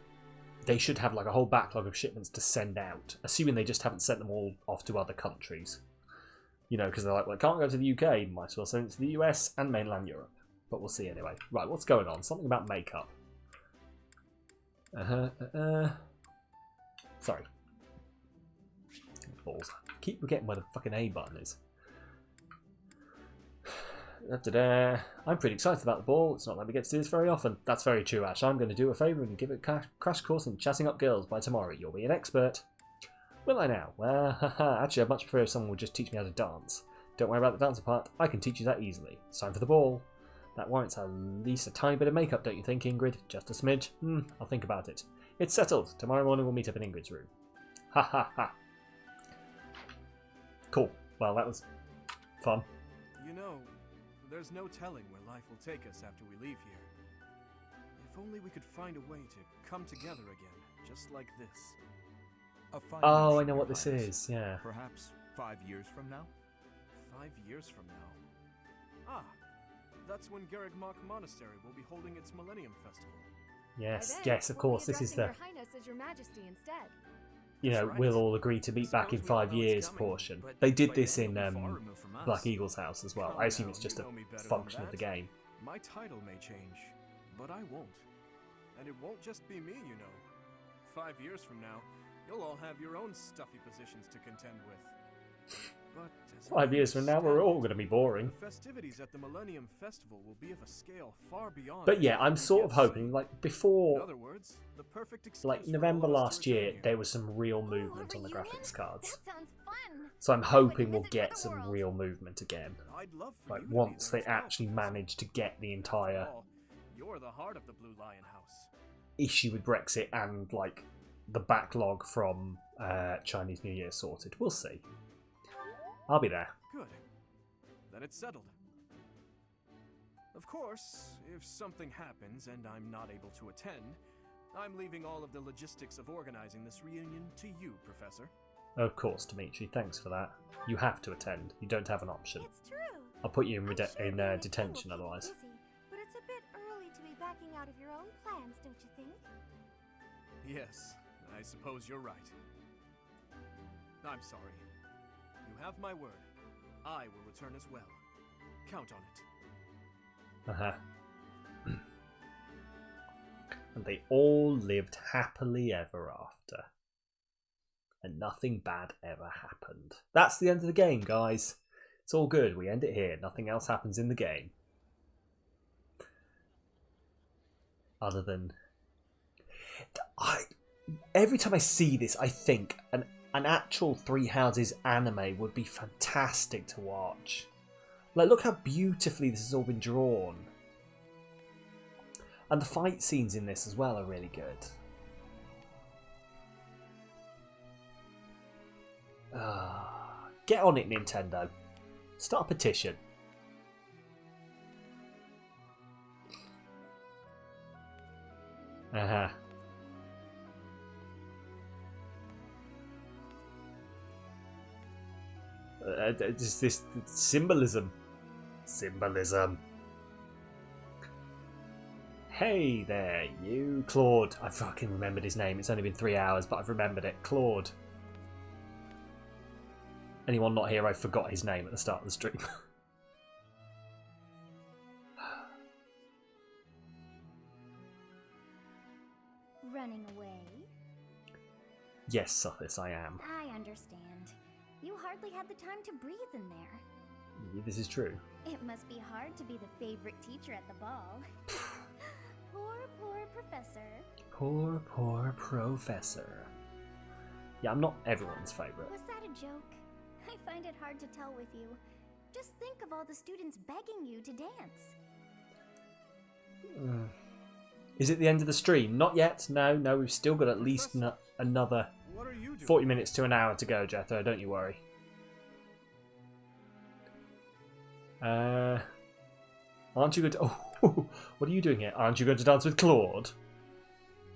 they should have like a whole backlog of shipments to send out, assuming they just haven't sent them all off to other countries. Because they're like, well, it can't go to the UK, might as well send it to the US and mainland Europe. But we'll see anyway. Right, what's going on? Something about makeup. Sorry. Balls. Keep forgetting where the fucking A button is. I'm pretty excited about the ball. It's not like we get to do this very often. That's very true, Ash. I'm going to do a favour and give it a crash course in chatting up girls by tomorrow. You'll be an expert. Will I now? Well, actually, I'd much prefer if someone would just teach me how to dance. Don't worry about the dancer part. I can teach you that easily. It's time for the ball. That warrants at least a tiny bit of makeup, don't you think, Ingrid? Just a smidge? I'll think about it. It's settled. Tomorrow morning we'll meet up in Ingrid's room. Ha ha ha. Cool. Well, that was fun. There's no telling where life will take us after we leave here. If only we could find a way to come together again, just like this. Oh, I know what this is, yeah. Perhaps 5 years from now? 5 years from now? Ah, that's when Garrigmach Monastery will be holding its Millennium Festival. Yes, yes, of course, this is the... Your Highness as your Majesty instead. We'll all agree to meet back in 5 years portion. They did this in Black Eagle's house as well. I assume it's just a function of the game. My title may change, but I won't. And it won't just be me, 5 years from now, you'll all have your own stuffy positions to contend with. But 5 years from now, we're all going to be boring. The festivities at the Millennium Festival will be of a scale far beyond. But yeah, I'm sort of hoping, before, in other words, the perfect November last year, there was some real movement on the graphics cards. That sounds fun. So I'm hoping we'll get some real movement again. Once they actually manage to get the entire You're the heart of the Blue Lion House. issue with Brexit and the backlog from Chinese New Year sorted. We'll see. I'll be there. Good. Then it's settled. Of course, if something happens and I'm not able to attend, I'm leaving all of the logistics of organizing this reunion to you, Professor. Of course, Dimitri. Thanks for that. You have to attend. You don't have an option. It's true. I'll put you in detention otherwise. Busy, but it's a bit early to be backing out of your own plans, don't you think? Yes, I suppose you're right. I'm sorry. You have my word. I will return as well. Count on it. And they all lived happily ever after. And nothing bad ever happened. That's the end of the game, guys. It's all good. We end it here. Nothing else happens in the game. Other than... Every time I see this, I think an actual Three Houses anime would be fantastic to watch. Look how beautifully this has all been drawn. And the fight scenes in this as well are really good. Get on it, Nintendo. Start a petition. Just this symbolism. Hey there, you. Claude. I fucking remembered his name. It's only been 3 hours, but I've remembered it. Claude. Anyone not here, I forgot his name at the start of the stream. Running away? Yes, Scuffles, I am. I understand. You hardly had the time to breathe in there. Yeah, this is true. It must be hard to be the favorite teacher at the ball. Poor professor. Poor professor. Yeah, I'm not everyone's favourite. Was that a joke? I find it hard to tell with you. Just think of all the students begging you to dance. Is it the end of the stream? Not yet. No, we've still got at least another 40 minutes to an hour to go, Jethro. Don't you worry. Aren't you going to... Oh, what are you doing here? Aren't you going to dance with Claude?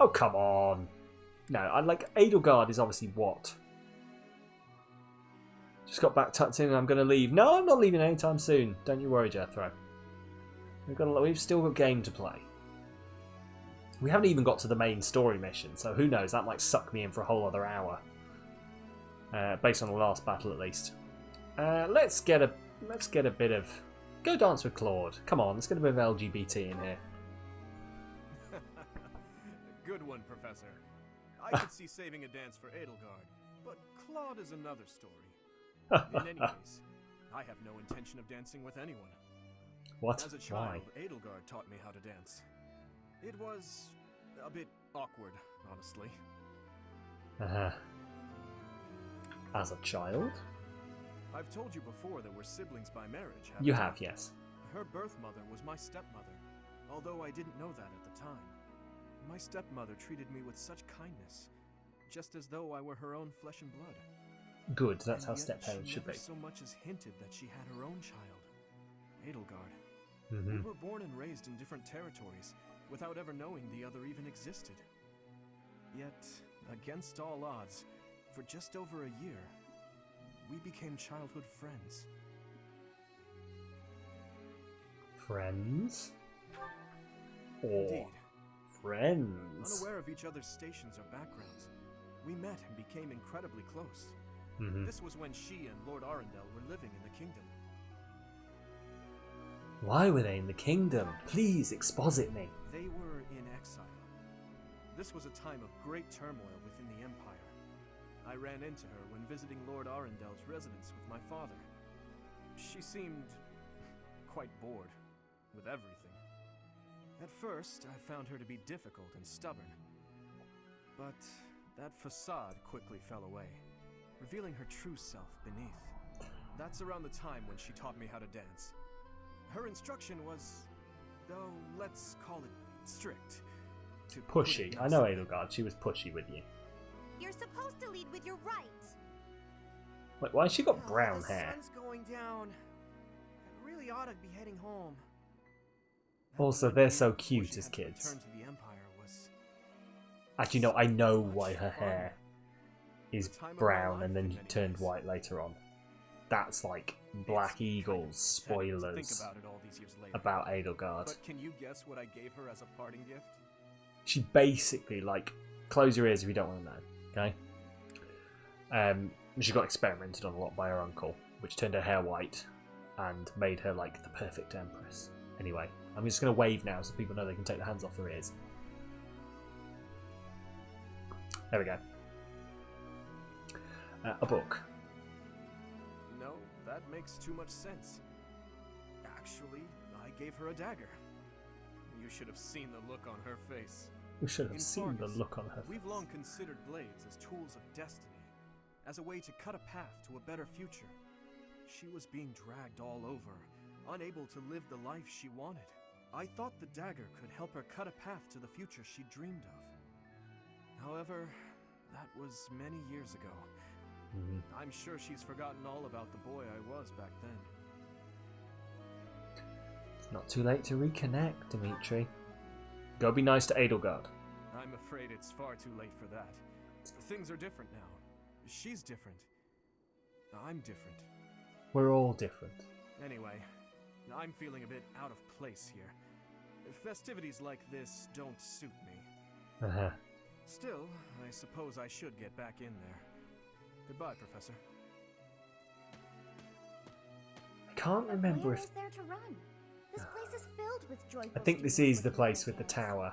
Oh, come on. No, I like... Edelgard is obviously what? Just got back tucked in and I'm going to leave. No, I'm not leaving anytime soon. Don't you worry, Jethro. We've still got a game to play. We haven't even got to the main story mission, so who knows? That might suck me in for a whole other hour. Based on the last battle, at least. Let's get a bit of... Go dance with Claude. Come on, let's get a bit of LGBT in here. Good one, Professor. I could see saving a dance for Edelgard, but Claude is another story. In any case, I have no intention of dancing with anyone. What? As a child, Edelgard taught me how to dance. It was a bit awkward, honestly. As a child? I've told you before that we're siblings by marriage, haven't You have, yes. Her birth mother was my stepmother, although I didn't know that at the time. My stepmother treated me with such kindness, just as though I were her own flesh and blood. Good, that's how And yet step-parents she should be. never so much as hinted that she had her own child, Edelgard. Mm-hmm. We were born and raised in different territories, without ever knowing the other even existed. Yet, against all odds, for just over a year, we became childhood friends. Friends? Or Indeed. friends? Unaware of each other's stations or backgrounds, we met and became incredibly close. Mm-hmm. This was when she and Lord Arundel were living in the kingdom. Why were they in the kingdom? Please exposit me. They were in exile. This was a time of great turmoil within the Empire. I ran into her when visiting Lord Arundel's residence with my father. She seemed quite bored with everything. At first, I found her to be difficult and stubborn. But that facade quickly fell away, revealing her true self beneath. That's around the time when she taught me how to dance. Her instruction was, though, let's call it strict. Pushy. I know Edelgard, she was pushy with you. You're supposed to lead with your right. Wait, why has she got brown hair? The sun's going down. I really ought to be heading home. Also, they're so cute as kids. Return to the Empire was Actually, no, I know why her hair is brown and then turned white later on. That's like Black Eagle's spoilers about Edelgard. But can you guess what I gave her as a parting gift? She basically, like, close your ears if you don't want to know, okay? She got experimented on a lot by her uncle, which turned her hair white and made her, like, the perfect empress. Anyway, I'm just going to wave now so people know they can take their hands off their ears. There we go. A book. No, that makes too much sense. Actually, I gave her a dagger. You should have seen the look on her face. We should have In seen the Fargus, look on her We've face. long considered blades as tools of destiny, as a way to cut a path to a better future. She was being dragged all over, unable to live the life she wanted. I thought the dagger could help her cut a path to the future she dreamed of. However, that was many years ago. I'm sure she's forgotten all about the boy I was back then. It's not too late to reconnect, Dimitri. Go be nice to Edelgard. I'm afraid it's far too late for that. Things are different now. She's different. I'm different. We're all different. Anyway, I'm feeling a bit out of place here. Festivities like this don't suit me. Still, I suppose I should get back in there. Goodbye, Professor. I can't remember Where if... is there to run? This place is filled with joyful I think this students is the looking place for with the dance. tower.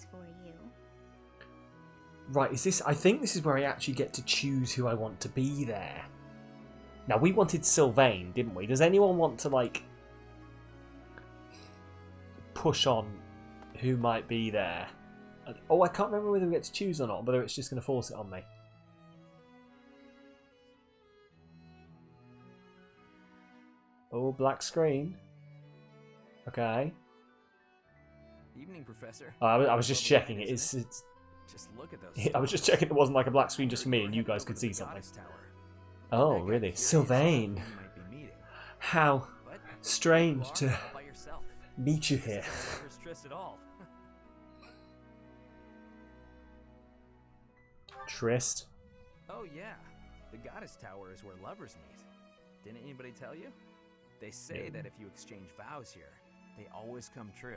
it's for you. Right, is this... I think this is where I actually get to choose who I want to be there. Now, we wanted Sylvain, didn't we? Does anyone want to, like, push on who might be there? Oh, I can't remember whether we get to choose or not, whether it's just going to force it on me. Oh, black screen. Okay. Evening, Professor. I was just checking it. It's just look at those. I was just checking it wasn't like a black screen just for me and you guys could see something. Oh, really? Sylvain. How strange to meet you here. Tryst? Oh yeah, the Goddess Tower is where lovers meet. Didn't anybody tell you? They say that if you exchange vows here, they always come true.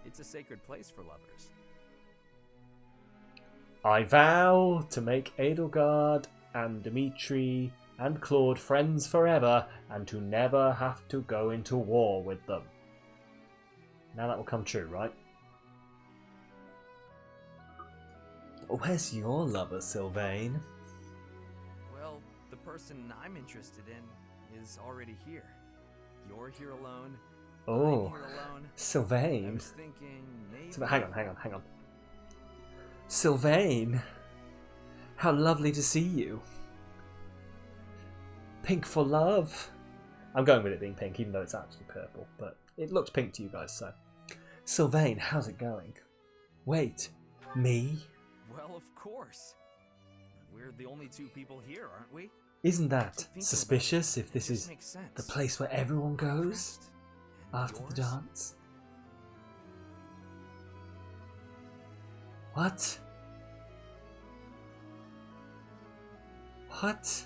It's a sacred place for lovers. I vow to make Edelgard and Dimitri and Claude friends forever and to never have to go into war with them. Now that will come true, right? Where's your lover, Sylvain? Well, the person I'm interested in is already here. You're here alone. Oh, I'm here alone. Sylvain. I was thinking maybe... Hang on. Sylvain, how lovely to see you. Pink for love. I'm going with it being pink, even though it's actually purple, but it looks pink to you guys, so. Sylvain, how's it going? Wait, me? Well, of course. We're the only two people here, aren't we? Isn't that suspicious if this is the place where everyone goes after the dance? What? What?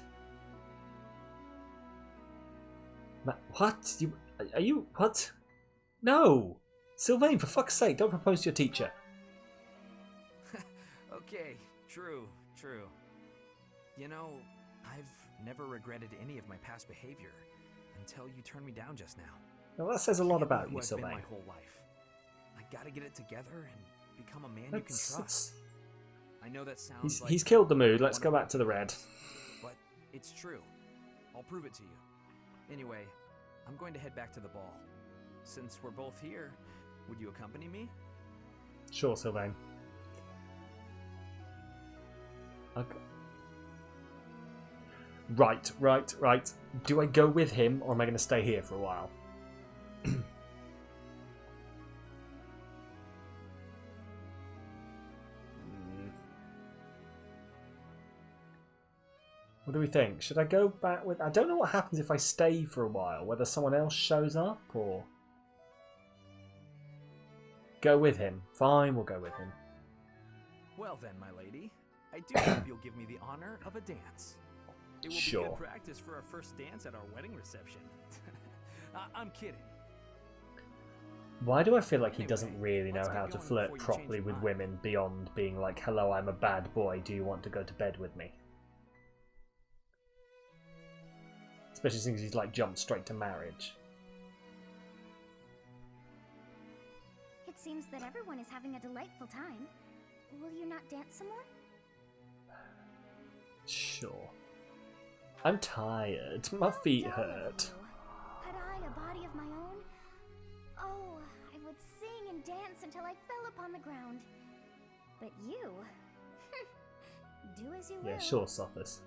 What? Are you... What? No! Sylvain, for fuck's sake, don't propose to your teacher. Okay, true. You know, I've never regretted any of my past behavior until you turned me down just now. Well, that says a lot about you, I've been Sylvain. my whole life. I gotta get it together and become a man you can trust. I know that sounds like... He's killed the mood. Let's go back to the red. But it's true. I'll prove it to you. Anyway, I'm going to head back to the ball. Since we're both here, would you accompany me? Sure, Sylvain. Okay. Right. Do I go with him, or am I going to stay here for a while? What do we think? Should I go back with... I don't know what happens if I stay for a while. Whether someone else shows up, or... Go with him. Fine, we'll go with him. Well then, my lady. I do hope you'll give me the honor of a dance. It will be good practice for our first dance at our wedding reception. I'm kidding. Why do I feel like he doesn't really know how to flirt properly with women beyond being like, hello, I'm a bad boy, do you want to go to bed with me? Especially since he's like jumped straight to marriage. It seems that everyone is having a delightful time. Will you not dance some more? Sure. I'm tired. My feet hurt. Had I a body of my own? Oh, I would sing and dance until I fell upon the ground. But you... do as you will. Yeah, sure, Sophus.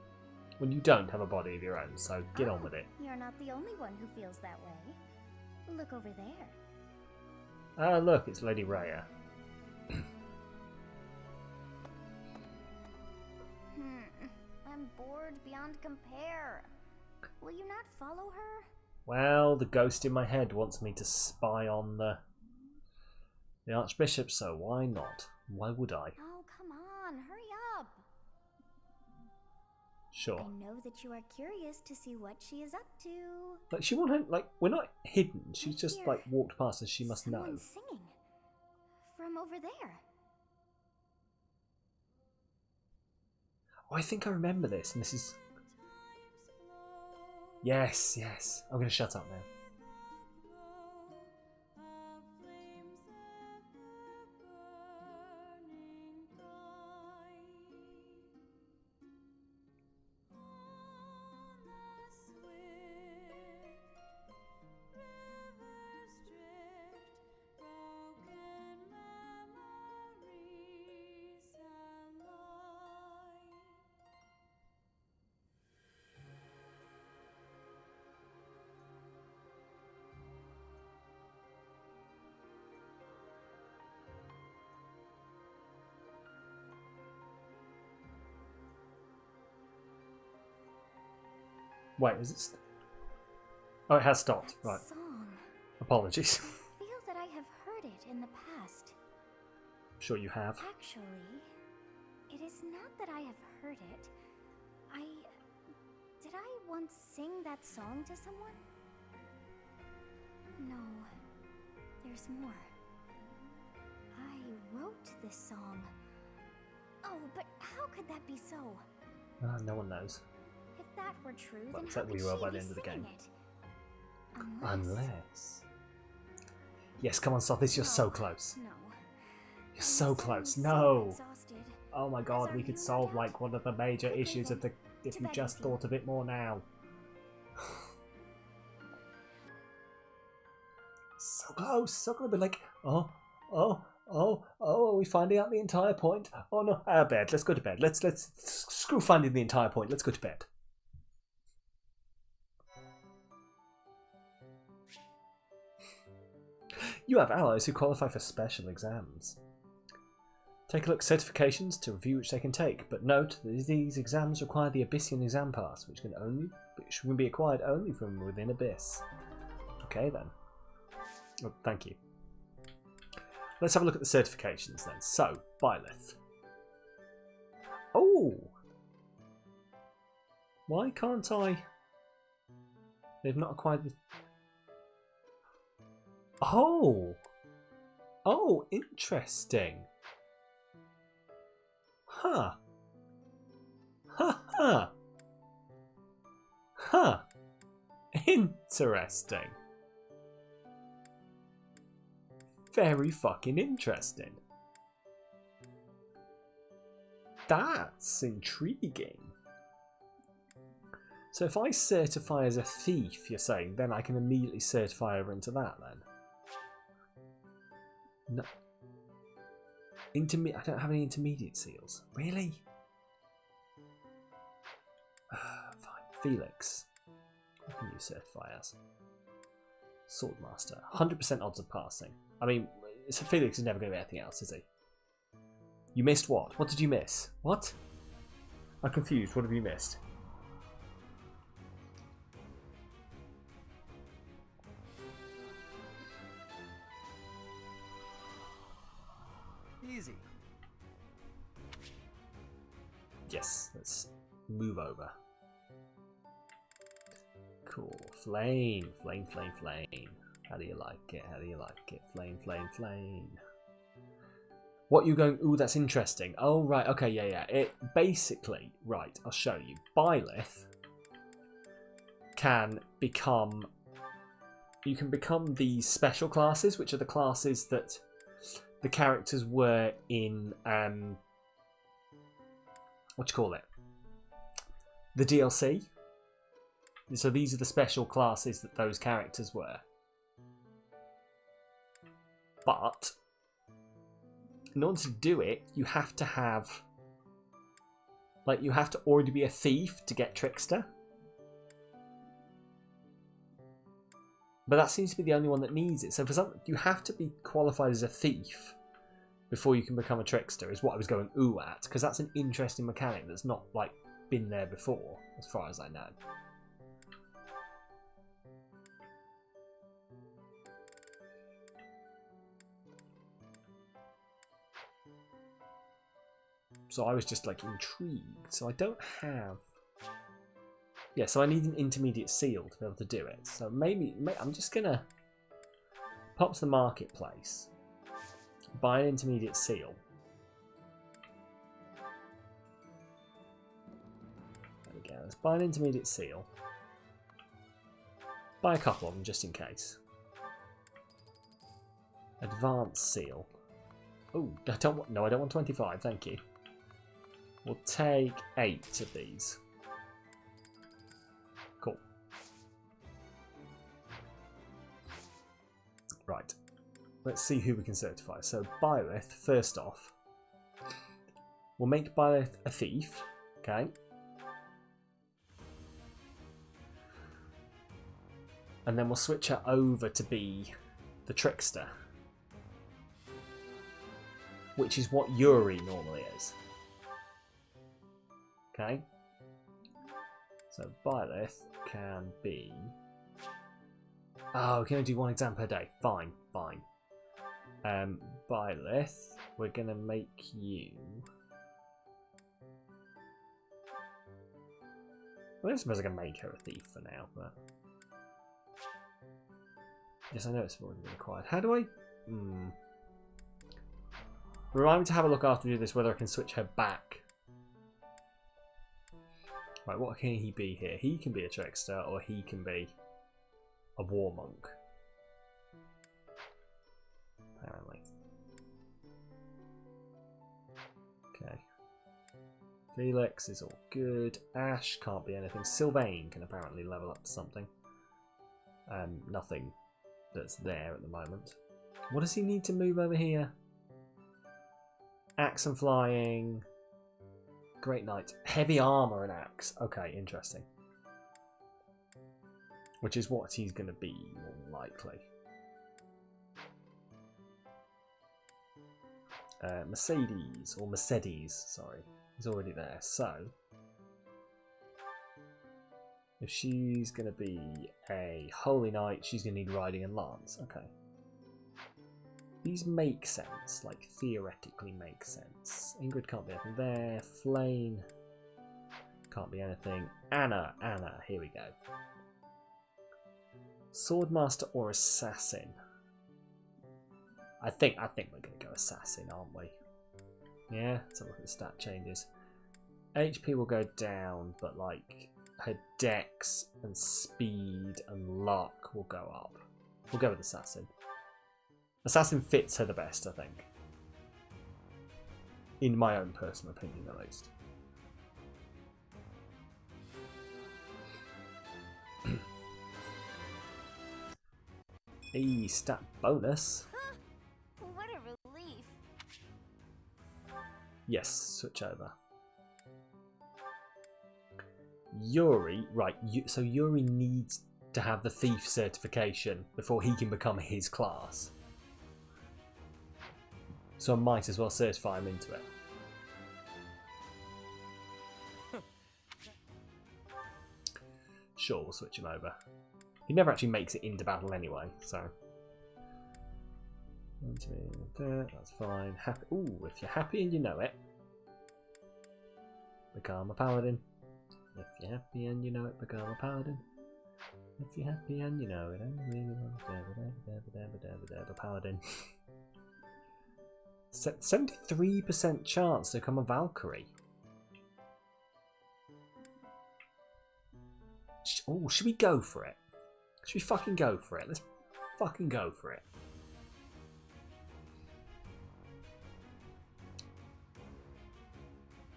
Well, you don't have a body of your own, so get on with it. You're not the only one who feels that way. Look over there. Ah, look, it's Lady Rhea. I'm bored beyond compare. Will you not follow her? Well, the ghost in my head wants me to spy on the Archbishop, so why not? Why would I? Oh, come on, hurry up. Sure. I know that you are curious to see what she is up to. Like, she won't, like, we're not hidden. She's just, like, walked past us. She must know. Someone's singing. From over there. Oh, I think I remember this, and this is... Yes. I'm going to shut up now. Wait, is it... Oh, it has stopped. Right. Song. Apologies. I feel that I have heard it in the past. Sure you have. Actually, it is not that I have heard it. Did I once sing that song to someone? No. There's more. I wrote this song. Oh, but how could that be so? No one knows. If that were true, Well, then except how we could will she by be the end of the singing game. it? Unless... Yes, come on, stop this. You're so close. No. You're so close. No! Oh my god, we could solve like one of the major issues of the... If you just thought a bit more now. So close. So gonna be like, are we finding out the entire point? Oh no, our bed. Let's go to bed. Let's screw finding the entire point. Let's go to bed. You have allies who qualify for special exams. Take a look at certifications to review which they can take, but note that these exams require the Abyssian exam pass, which can be acquired only from within Abyss. Okay then. Oh, thank you. Let's have a look at the certifications then. So, Byleth. Oh! Why can't I... They've not acquired the... Oh! Oh, interesting. Huh. Huh. Huh. Interesting. Very fucking interesting. That's intriguing. So if I certify as a thief, you're saying, then I can immediately certify over into that then? No. I don't have any intermediate seals. Really? Fine. Felix. What can you certify as? Swordmaster. 100% odds of passing. I mean, Felix is never going to be anything else, is he? You missed what? What did you miss? What? I'm confused. What have you missed? Easy. Yes, let's move over. Cool. Flame. Flame, flame, flame. How do you like it? How do you like it? Flame, flame, flame. What you going... Ooh, that's interesting. Oh, right. Okay, yeah. It basically... Right, I'll show you. Byleth can become... You can become these special classes, which are the classes that the characters were in... what do you call it? The DLC. So these are the special classes that those characters were. But in order to do it, you have to have... Like, you have to already be a thief to get Trickster. But that seems to be the only one that needs it. So for some, you have to be qualified as a thief before you can become a Trickster, is what I was going ooh at. Because that's an interesting mechanic that's not, like, been there before, as far as I know. So I was just like intrigued. So I don't have... Yeah, so I need an intermediate seal to be able to do it. So maybe I'm just going to pop to the marketplace, buy an intermediate seal. There we go. Let's buy an intermediate seal. Buy a couple of them just in case. Advanced seal. Oh, I don't want 25, thank you. We'll take 8 of these. Cool. Right. Let's see who we can certify. So, Byleth, first off. We'll make Byleth a thief. Okay. And then we'll switch her over to be the Trickster. Which is what Yuri normally is. Okay. So Byleth can be... Oh, we can only do one exam per day. Fine, fine. Byleth, we're going to make you... Well, I suppose I can make her a thief for now, but... Yes, I know it's already been acquired. How do I... Remind me to have a look after we do this, whether I can switch her back. Right, what can he be here? He can be a trickster, or he can be a war monk. Apparently. Okay. Felix is all good. Ash can't be anything. Sylvain can apparently level up to something. Nothing that's there at the moment. What does he need to move over here? Axe and flying. Great Knight. Heavy armor and axe. Okay, interesting. Which is what he's going to be, more likely. Mercedes, sorry. Is already there. So, if she's going to be a Holy Knight, she's going to need riding and lance. Okay. These make sense, like theoretically make sense. Ingrid can't be anything there. Flame can't be anything. Anna, here we go. Swordmaster or assassin? I think we're going to go assassin, aren't we? Yeah, let's have a look at the stat changes. HP will go down, but like her dex and speed and luck will go up. We'll go with assassin. Assassin fits her the best, I think. In my own personal opinion, at least. A stat bonus. Huh, what a relief. Yes, switch over. Yuri, right, so Yuri needs to have the thief certification before he can become his class. So I might as well certify him into it. Sure, we'll switch him over. He never actually makes it into battle anyway, so... That's fine. Happy. Ooh, if you're happy and you know it, become a paladin. If you're happy and you know it, become a paladin. If you're happy and you know it, I really want to a paladin. 73% chance to become a Valkyrie. Oh, should we go for it? Should we fucking go for it? Let's fucking go for it.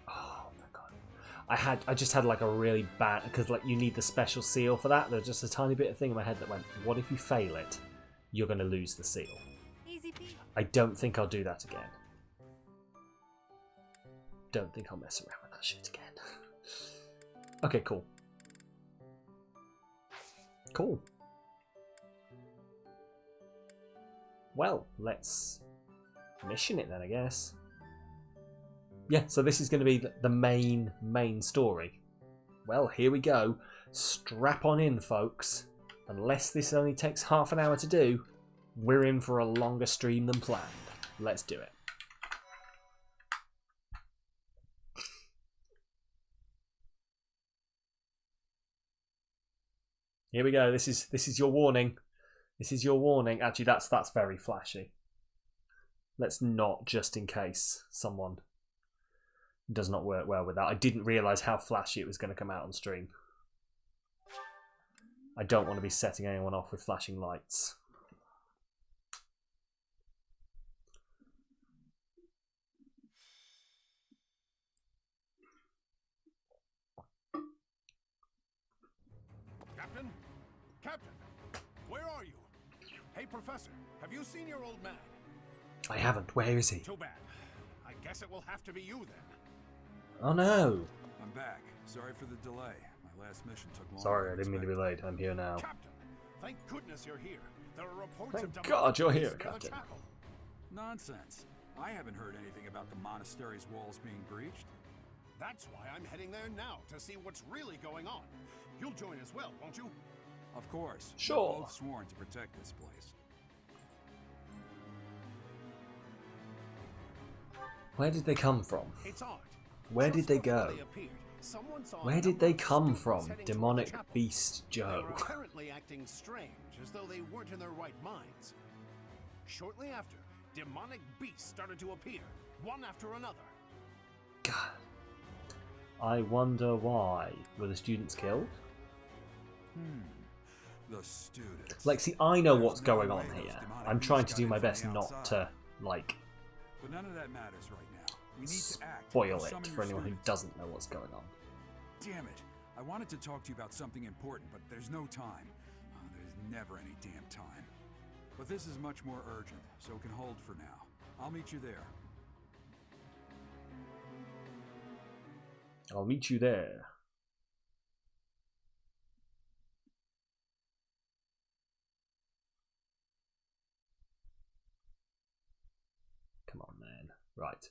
Oh my god. I just had like a really bad, because like you need the special seal for that. There's just a tiny bit of thing in my head that went, what if you fail it? You're going to lose the seal. Easy peasy. I don't think I'll do that again. Don't think I'll mess around with that shit again. Okay, cool. Cool. Well, let's mission it then, I guess. Yeah, so this is going to be the main story. Well, here we go. Strap on in, folks. Unless this only takes half an hour to do, we're in for a longer stream than planned. Let's do it. Here we go. This is your warning. This is your warning. Actually, that's very flashy. Let's not, just in case someone does not work well with that. I didn't realise how flashy it was going to come out on stream. I don't want to be setting anyone off with flashing lights. Captain, where are you? Hey, Professor, have you seen your old man? I haven't. Where is he? Too bad. I guess it will have to be you then. Oh no. I'm back. Sorry for the delay. My last mission took long. Sorry, I didn't mean to be late. I'm here now. Captain, thank goodness you're here. There are reports Thank of God you're here, demolitions near the Captain. chapel. Nonsense. I haven't heard anything about the monastery's walls being breached. That's why I'm heading there now, to see what's really going on. You'll join as well, won't you? Of course. Sure. We're both sworn to protect this place. Where did they come from? It's odd. Where did they Before go? they appeared, someone saw a Where did number they of come students from? heading toward the Demonic chapel. Beast They Joe. were apparently acting strange, as though they weren't in their right minds. Shortly after, demonic beasts started to appear, one after another. God. I wonder why. Were the students killed? The students. Like, see, I know There's what's no going way on those here. demonic I'm beasts trying to got do in my from the best not outside. to, like, But none of that matters right now. We need to act. spoil Or it summon for your anyone who students. doesn't know what's going on. Damn it. I wanted to talk to you about something important, but there's no time. There's never any damn time. But this is much more urgent, so it can hold for now. I'll meet you there. I'll meet you there. Come on, man. Right.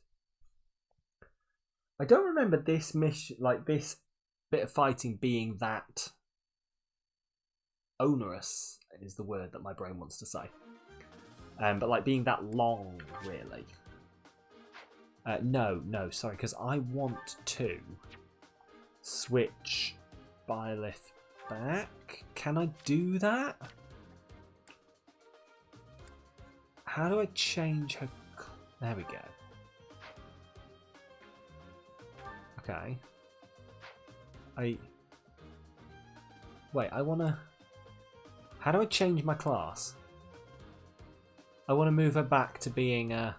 I don't remember this mission, like this bit of fighting being that onerous is the word that my brain wants to say. But like being that long, really. No, sorry, because I want to switch Byleth back. Can I do that? How do I change her? There we go. Okay. Wait, I wanna... How do I change my class? I want to move her back to being a...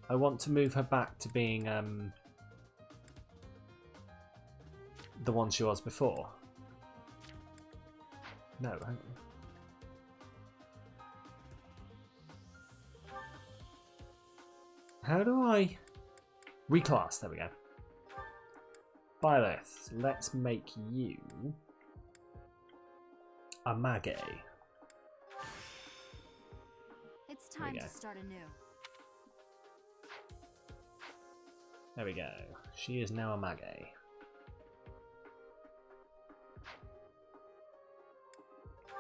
I want to move her back to being the one she was before. No, hang on. How do I reclass? There we go. Byleth, let's make you a Maggie. It's time to start anew. There we go. She is now a Maggie.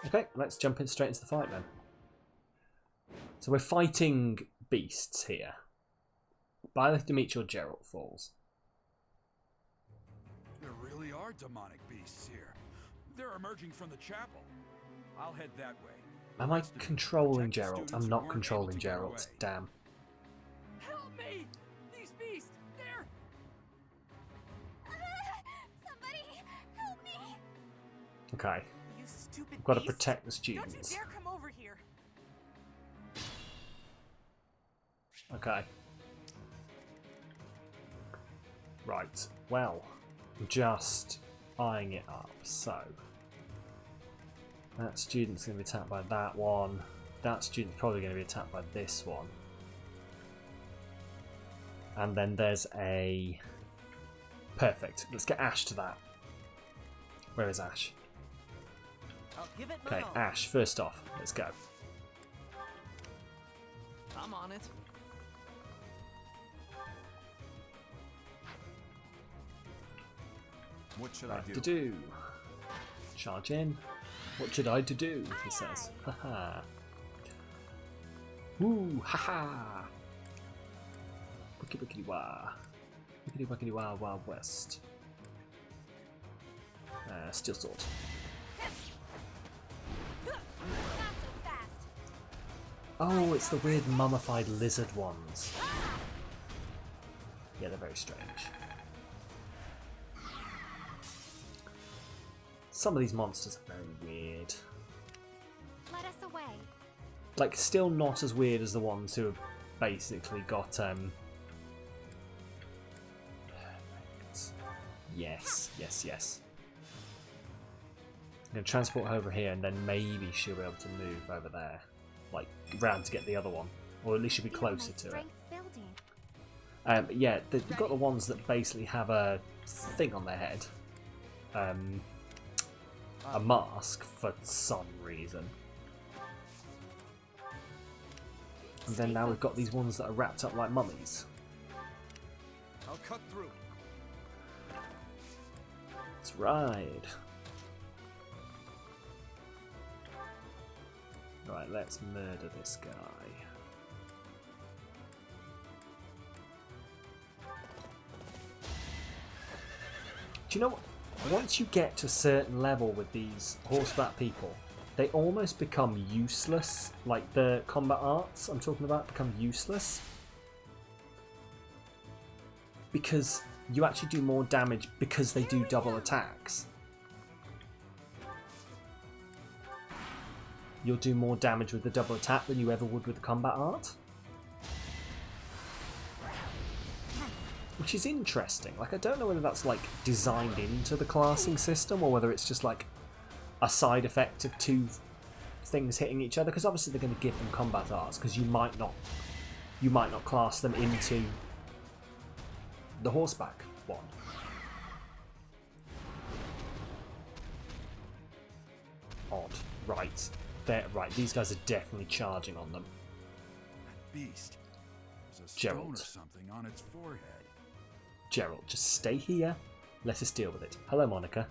Okay, let's jump in straight into the fight then. So we're fighting beasts here. Byleth, Demetri, or Geralt falls. There really are demonic beasts here. They're emerging from the chapel. I'll head that way. Am I controlling Geralt? I'm not controlling Geralt. Damn. Help me! These beasts, they're... Somebody help me! Okay. You stupid I've got to beasts. protect the Don't students. you dare come over here! Okay. Right. Well, I'm just eyeing it up. So that student's going to be attacked by that one. That student's probably going to be attacked by this one. And then there's a... Perfect. Let's get Ash to that. Where is Ash? I'll give it my Okay, all. Ash, first off. Let's go. I'm on it. What should I do? To do. Charge in. What should I to do? He says. Haha. Woo! Haha! Wickedy wickedy wah. Wickedy wickedy wah wah west. Steel sword. Oh, it's the weird mummified lizard ones. Yeah, they're very strange. Some of these monsters are very weird. Let us away. Like, still not as weird as the ones who have basically got, Perfect. Yes. I'm going to transport her over here, and then maybe she'll be able to move over there. Like, round to get the other one. Or at least she'll be closer to it. Yeah, you've got the ones that basically have a thing on their head. A mask for some reason. And then now we've got these ones that are wrapped up like mummies. I'll cut through. Let's ride. Right, let's murder this guy. Do you know what? Once you get to a certain level with these horseback people, they almost become useless. Like the combat arts I'm talking about become useless. Because you actually do more damage because they do double attacks. You'll do more damage with the double attack than you ever would with the combat art. Which is interesting. Like, I don't know whether that's like designed into the classing system or whether it's just like a side effect of two things hitting each other. Because obviously they're going to give them combat arts because you might not class them into the horseback one. Odd. Right. Right, these guys are definitely charging on them. That beast. There's a stone Gerald. or something on its forehead. Gerald, just stay here. Let us deal with it. Hello, Monica.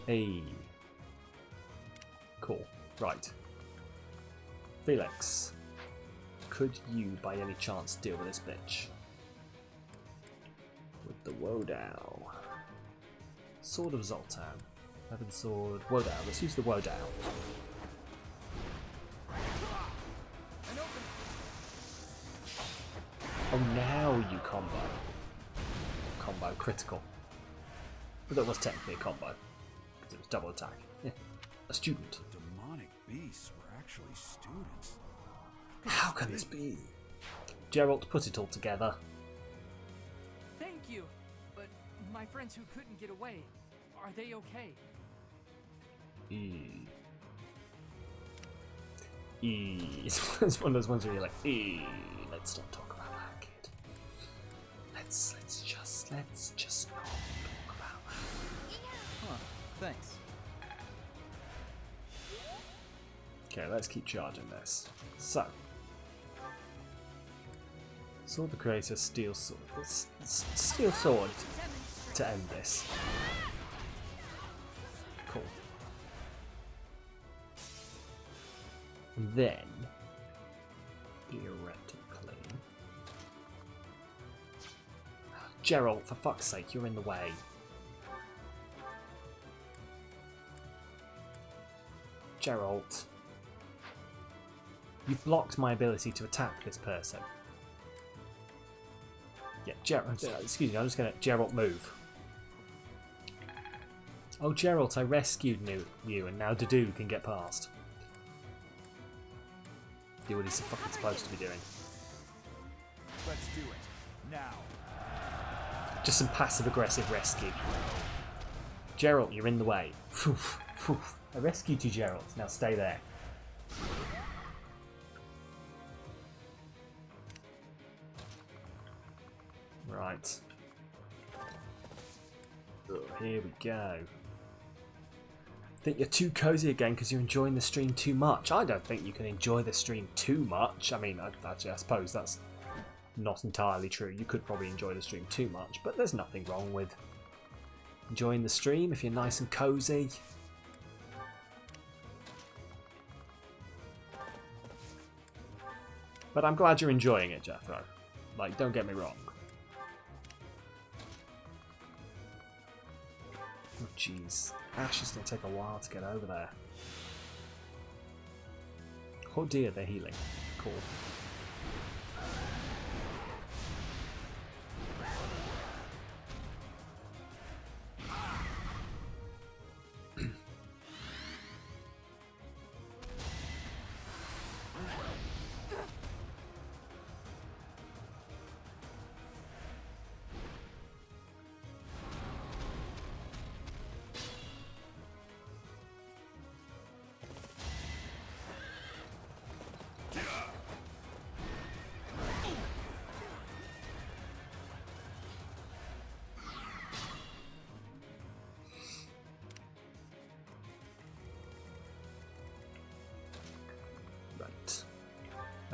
Hey. Cool. Right. Felix, could you by any chance deal with this bitch? With the Wodow. Sword of Zoltan. Weapon sword. Wodow. Let's use the Wodow. Oh, now you combo. Combo critical. But that was technically a combo. Because it was double attack. Yeah. A student. Demonic beasts were actually students. How can this be? Gerald, put it all together. Thank you. But my friends who couldn't get away, are they okay? It's one of those ones where you're like, let's not talk about that, kid. Let's just not talk about that. Huh, thanks. Okay, let's keep charging this. So, Sword the Creator, Steel Sword. Steel Sword to end this. Cool. And then, theoretically, Gerald, for fuck's sake, you're in the way. Gerald. You've blocked my ability to attack this person. Yeah, Gerald. Excuse me, I'm just gonna. Gerald, move. Oh, Gerald, I rescued you, and now Dedue can get past. Do what he's fucking supposed to be doing. Let's do it. Now. Just some passive-aggressive rescue. Gerald, you're in the way. I rescued you, Gerald. Now stay there. Right. Oh, here we go. Think you're too cozy again because you're enjoying the stream too much. I don't think you can enjoy the stream too much. I mean, I suppose that's not entirely true. You could probably enjoy the stream too much, but there's nothing wrong with enjoying the stream if you're nice and cozy. But I'm glad you're enjoying it, Jethro. Like, don't get me wrong. Oh, jeez. Ash is going to take a while to get over there. Oh dear, they're healing. Cool.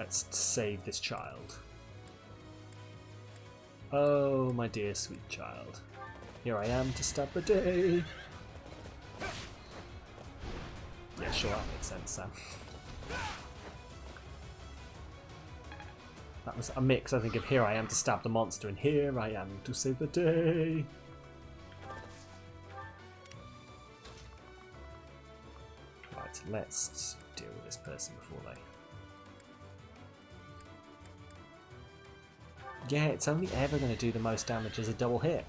Let's save this child. Oh, my dear sweet child. Here I am to stab the day. Yeah, sure, that makes sense, Sam. That was a mix, I think, of here I am to stab the monster and here I am to save the day. Right, let's deal with this person before they... Yeah, it's only ever going to do the most damage as a double hit.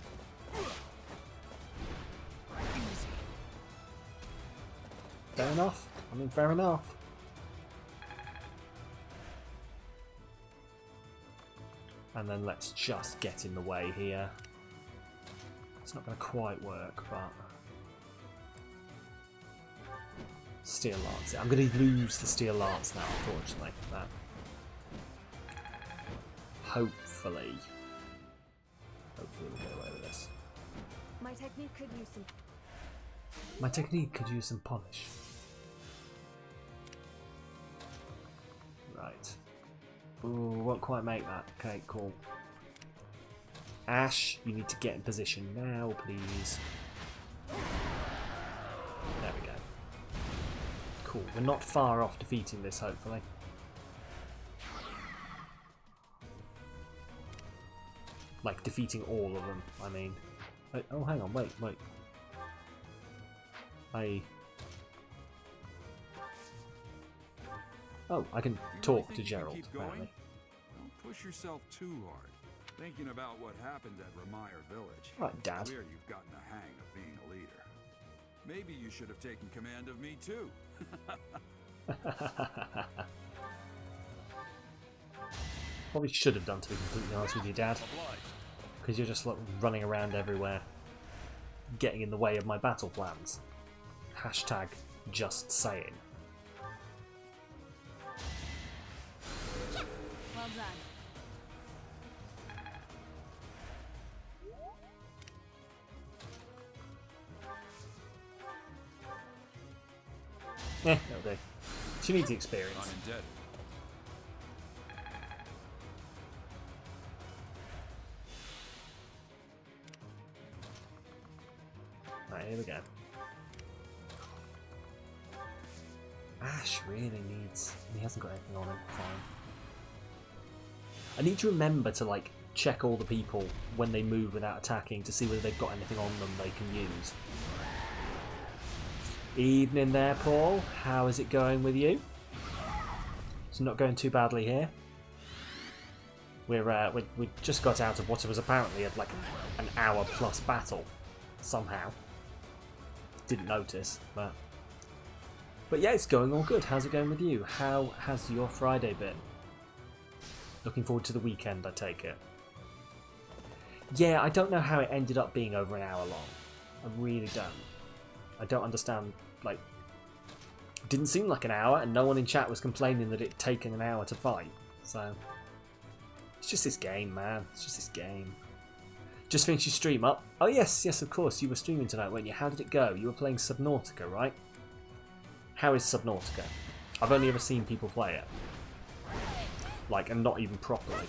Fair enough. I mean, fair enough. And then let's just get in the way here. It's not going to quite work, but... Steel Lance. I'm going to lose the Steel Lance now, unfortunately. But hopefully we'll get away with this. My technique could use some... My technique could use some polish. Right. Ooh, won't quite make that. Okay, cool. Ash, you need to get in position now, please. There we go. Cool. We're not far off defeating this, hopefully. Like, defeating all of them, I mean. Oh, hang on, wait. Oh, I can talk to Gerald, apparently. Don't push yourself too hard. Thinking about what happened at Ramire Village. Right, Dad. It's clear you've gotten the hang of being a leader. Maybe you should have taken command of me too. Probably should have done, to be completely honest with you, Dad. Because you're just like running around everywhere, getting in the way of my battle plans. Hashtag just saying. Well done. That'll do. She needs the experience. I'm indebted. Right, here we go. Ash really needs... He hasn't got anything on him. Fine. I need to remember to, like, check all the people when they move without attacking to see whether they've got anything on them they can use. Evening there, Paul. How is it going with you? It's not going too badly here. We just got out of what was apparently like an hour plus battle somehow. Didn't notice, but yeah, it's going all good. How's it going with you? How has your Friday been? Looking forward to the weekend, I take it. Yeah, I don't know how it ended up being over an hour long. I really don't. I don't understand. Like, it didn't seem like an hour, and no one in chat was complaining that it'd taken an hour to fight. So it's just this game, man. It's just this game. Just finished your stream up. Oh yes, of course. You were streaming tonight, weren't you? How did it go? You were playing Subnautica, right? How is Subnautica? I've only ever seen people play it. Like, and not even properly.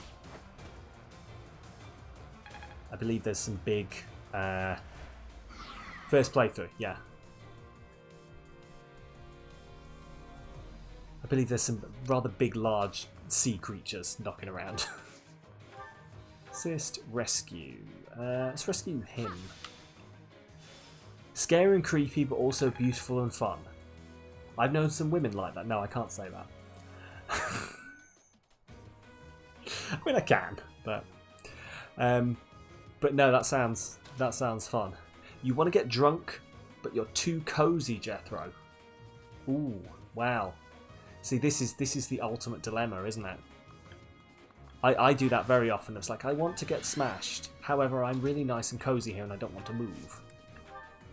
I believe there's some big... first playthrough, yeah. I believe there's some rather big, large sea creatures knocking around. Assist, rescue. Let's rescue him. Scary and creepy, but also beautiful and fun. I've known some women like that. No, I can't say that. I mean, I can, but no, that sounds fun. You want to get drunk, but you're too cozy, Jethro. Ooh, wow. See, this is the ultimate dilemma, isn't it? I do that very often. It's like, I want to get smashed. However, I'm really nice and cozy here and I don't want to move.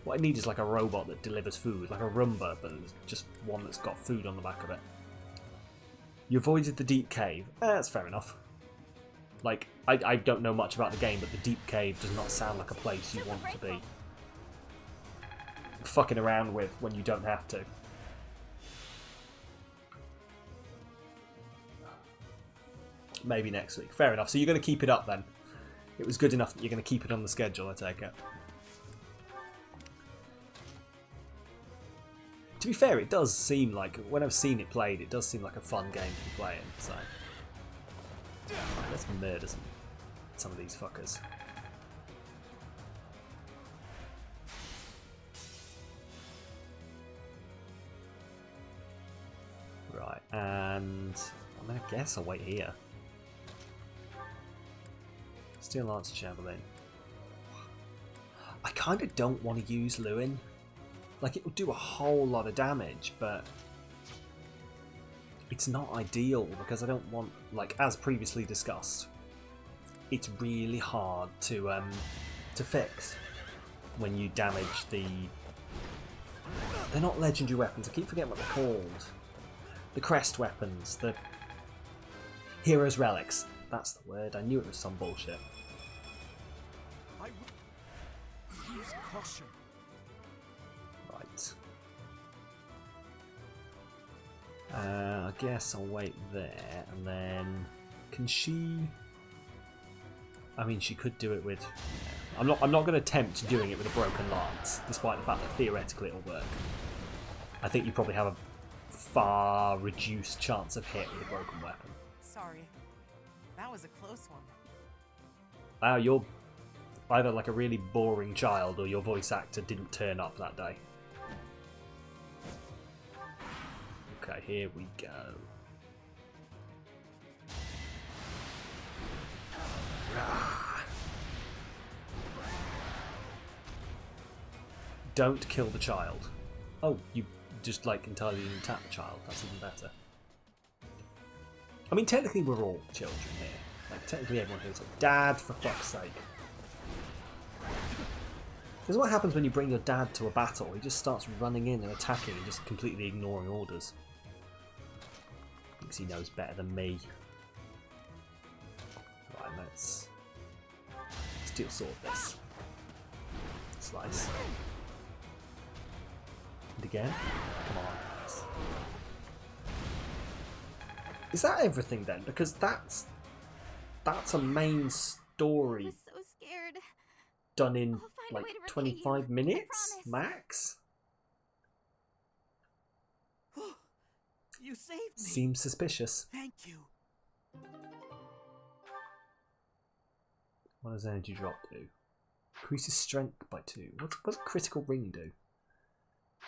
What I need is like a robot that delivers food, like a Roomba, but just one that's got food on the back of it. You avoided the deep cave. That's fair enough. Like, I don't know much about the game, but the deep cave does not sound like a place you want to be fucking around with when you don't have to. maybe next week. Fair enough. So you're going to keep it up then. It was good enough that you're going to keep it on the schedule, I take it. To be fair, it does seem like, when I've seen it played, it does seem like a fun game to be playing. So right, let's murder some of these fuckers. Right, and I mean, I guess I'll wait here. Steel Lance Javelin. I kind of don't want to use Lewin. Like, it will do a whole lot of damage, but it's not ideal because I don't want, like, as previously discussed, it's really hard to fix when you damage the... They're not legendary weapons. I keep forgetting what they're called. The crest weapons, the hero's relics. That's the word. I knew it was some bullshit. Use caution. Right. I guess I'll wait there, and then can she? I mean, she could do it with. I'm not going to attempt doing it with a broken lance, despite the fact that theoretically it'll work. I think you probably have a far reduced chance of hit with a broken weapon. Sorry. That was a close one. Wow, you're either like a really boring child or your voice actor didn't turn up that day. Okay, here we go. Don't kill the child. Oh, you just like entirely didn't attack the child. That's even better. I mean, technically we're all children here. Like, technically everyone here is like, Dad, for fuck's sake. This is what happens when you bring your dad to a battle. He just starts running in and attacking and just completely ignoring orders. Thinks he knows better than me. Right, let's steel sword this. Slice. And again. Come on. Is that everything then? Because that's a main story. I was so scared. Done in like 25 minutes max. You saved me. Seems suspicious. Thank you. What does energy drop do? Increases strength by 2. What's a critical ring do?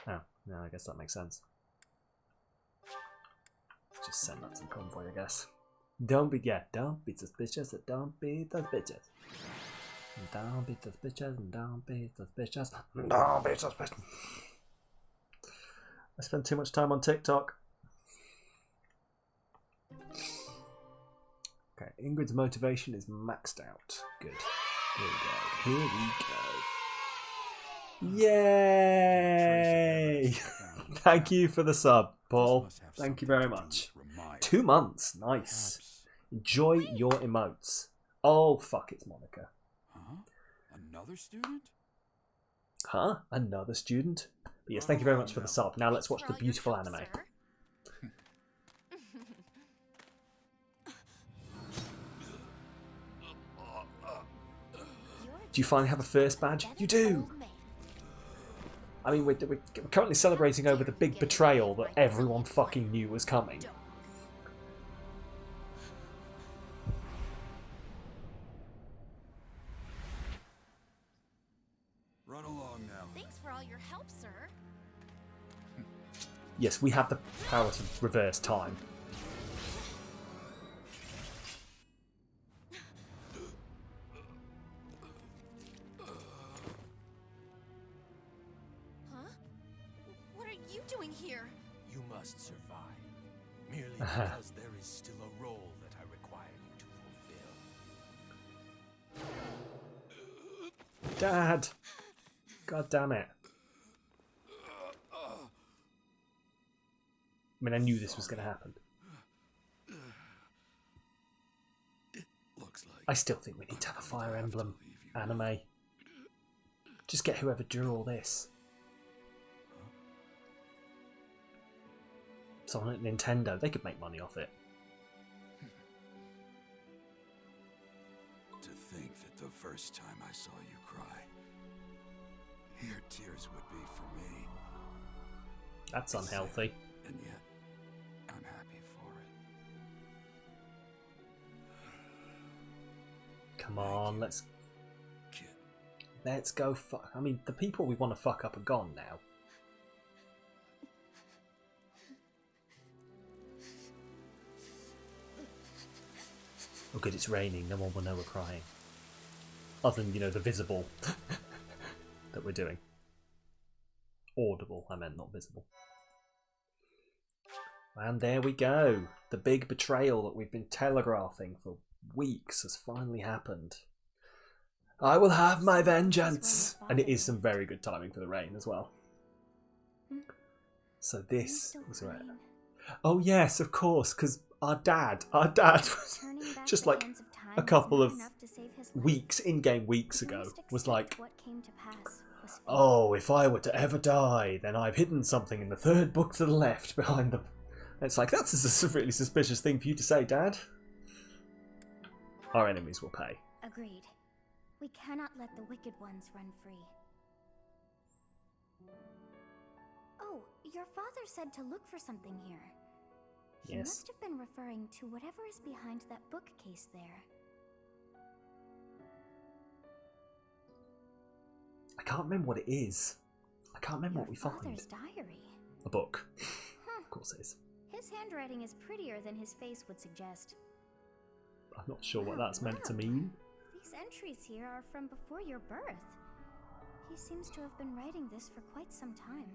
Oh, no, I guess that makes sense. Let's just send that to the convoy, I guess. Don't be suspicious, don't be suspicious. Don't be suspicious, don't be suspicious, don't be suspicious. I spend too much time on TikTok. Okay, Ingrid's motivation is maxed out. Good. Here we go. Yay! Thank you for the sub, Paul. Thank you very much. 2 months. Nice. Enjoy your emotes. Oh, fuck, it's Monica. Huh? Another student? Huh? Another student? But yes, thank you very much for the sub. Now let's watch the beautiful anime. Do you finally have a first badge? You do! I mean, we're currently celebrating over the big betrayal that everyone fucking knew was coming. Run along now. Thanks for all your help, sir. Yes, we have the power to reverse time. You must survive, merely because there is still a role that I require you to fulfill. Dad! God damn it. I mean, I knew this was going to happen. I still think we need to have a Fire Emblem anime. Just get whoever drew all this. Someone at Nintendo, they could make money off it. first time I saw you cry. Your tears would be for me. That's unhealthy. And yet, I'm happy for it. Come on, let's go fuck. I mean, the people we want to fuck up are gone now. Oh good, it's raining, no one will know we're crying. Other than, you know, the visible that we're doing. Audible, I meant, not visible. And there we go. The big betrayal that we've been telegraphing for weeks has finally happened. I will have my vengeance! And it is some very good timing for the rain as well. So this was where... Oh yes, of course, because our dad was just like a couple of weeks, in-game weeks ago, was like, oh, if I were to ever die, then I've hidden something in the third book to the left behind them. And it's like, that's a really suspicious thing for you to say, Dad. Our enemies will pay. Agreed. We cannot let the wicked ones run free. Oh, your father said to look for something here. He must have been referring to whatever is behind that bookcase there. I can't remember what it is. I can't remember what we find. Father's diary. A book. Huh. Of course it is. His handwriting is prettier than his face would suggest. I'm not sure what that's meant to mean. These entries here are from before your birth. He seems to have been writing this for quite some time.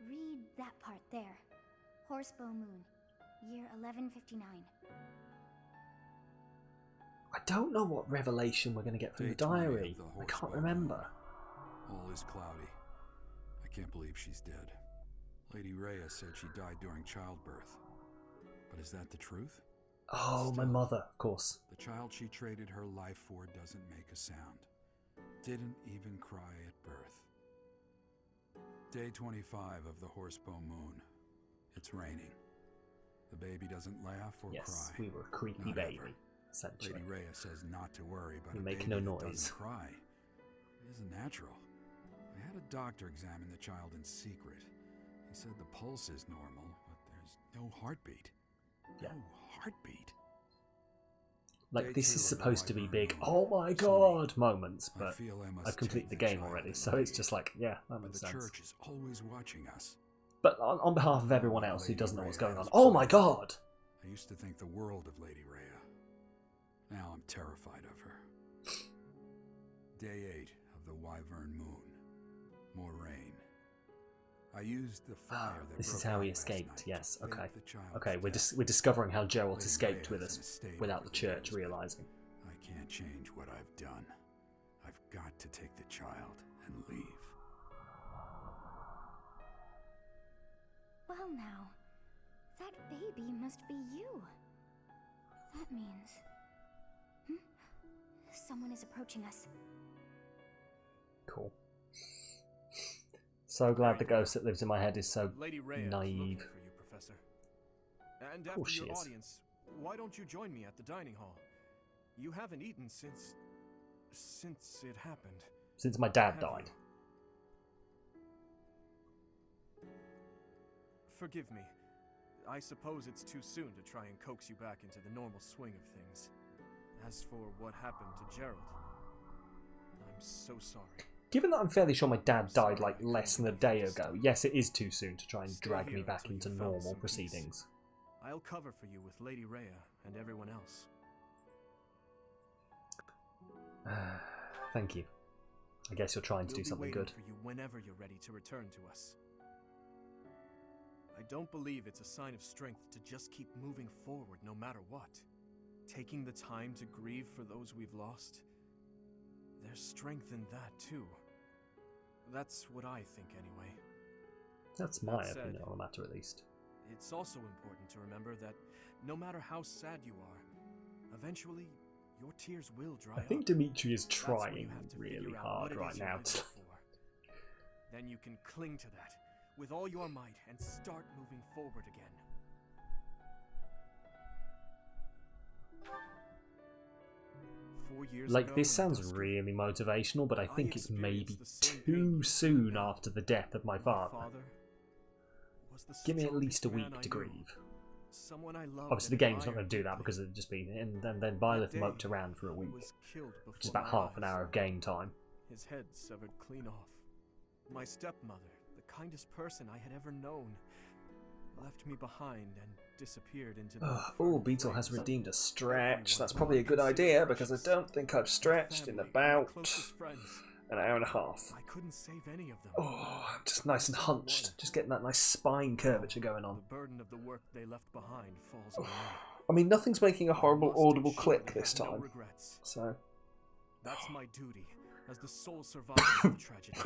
Read that part there. Horsebow Moon, year 1159. I don't know what revelation we're going to get from the diary. I can't remember. All is cloudy. I can't believe she's dead. Lady Rhea said she died during childbirth. But is that the truth? Oh, my mother, of course. The child she traded her life for doesn't make a sound. Didn't even cry at birth. Day 25 of the Horsebow Moon. It's raining. The baby doesn't laugh or cry. Yes, we were a creepy baby, essentially. Lady Rhea says not to worry, but we a make baby no that noise. doesn't cry. It isn't natural. I had a doctor examine the child in secret. He said the pulse is normal, but there's no heartbeat. Yeah. No heartbeat. Like, this is supposed to be big, oh my god, moments, but I've completed the game already, so it's just like, yeah, that makes sense. The church is always watching us. But on behalf of everyone else who doesn't know what's going on, oh my god! I used to think the world of Lady Rhea. Now I'm terrified of her. Day 8 of the Wyvern Moon. More rain. I used the fire that this is broke how out he last escaped, night yes, to okay. fake the child's Okay, we're death. we're discovering how Geralt Lady escaped Rhea with is in a us state without over the church years, but realising. I can't change what I've done. I've got to take the child and leave. Well now, that baby must be you. That means... Someone is approaching us. Cool. So glad the ghost that lives in my head is so Lady Rhea naive. is looking for you, Professor. And Of after course she your is. audience, why don't you join me at the dining hall? You haven't eaten since it happened. Since my dad Have died. you? Forgive me. I suppose it's too soon to try and coax you back into the normal swing of things. As for what happened to Gerald, I'm so sorry. Given that I'm fairly sure my dad died like less than a day ago, yes, it is too soon to try and drag me back into normal proceedings. I'll cover for you with Lady Rhea and everyone else. Thank you. I guess you're trying to do We'll be something waiting good. for you whenever you're ready to return to us. I don't believe it's a sign of strength to just keep moving forward no matter what. Taking the time to grieve for those we've lost. There's strength in that too. That's what I think anyway. That's my That said, opinion on the matter, at least. It's also important to remember that no matter how sad you are, eventually your tears will dry I up. think Dimitri is That's when you trying have to really figure out hard what it right is you're now. living for. Then you can cling to that with all your might and start moving forward again. years Like, ago this in sounds Dusk, really motivational, but I think it's maybe experienced the same too pain soon you after the death of my father. was the Give me at least a strongest man week I to knew. grieve. Someone I loved Obviously, and the game's not going admired to do that deeply. because it'd just be. And then Violet That moped day, around for a he week, was killed which is before about my half an eyes. hour of game time. His head severed clean off. My stepmother, the kindest person I had ever known, left me behind and disappeared into the Oh, infernal Beetle has flames. redeemed a stretch. Everyone That's who probably I a good considered idea because I precious, don't think I've stretched in family, my about closest friends. an hour and a half. I couldn't save any of them. Oh, I'm just nice and hunched. Just getting that nice spine curvature going on. The burden of the work they left behind falls on me. I mean, nothing's making a horrible must audible ensure click they this have no time. regrets. So, That's my duty as the sole survivor of the tragedy.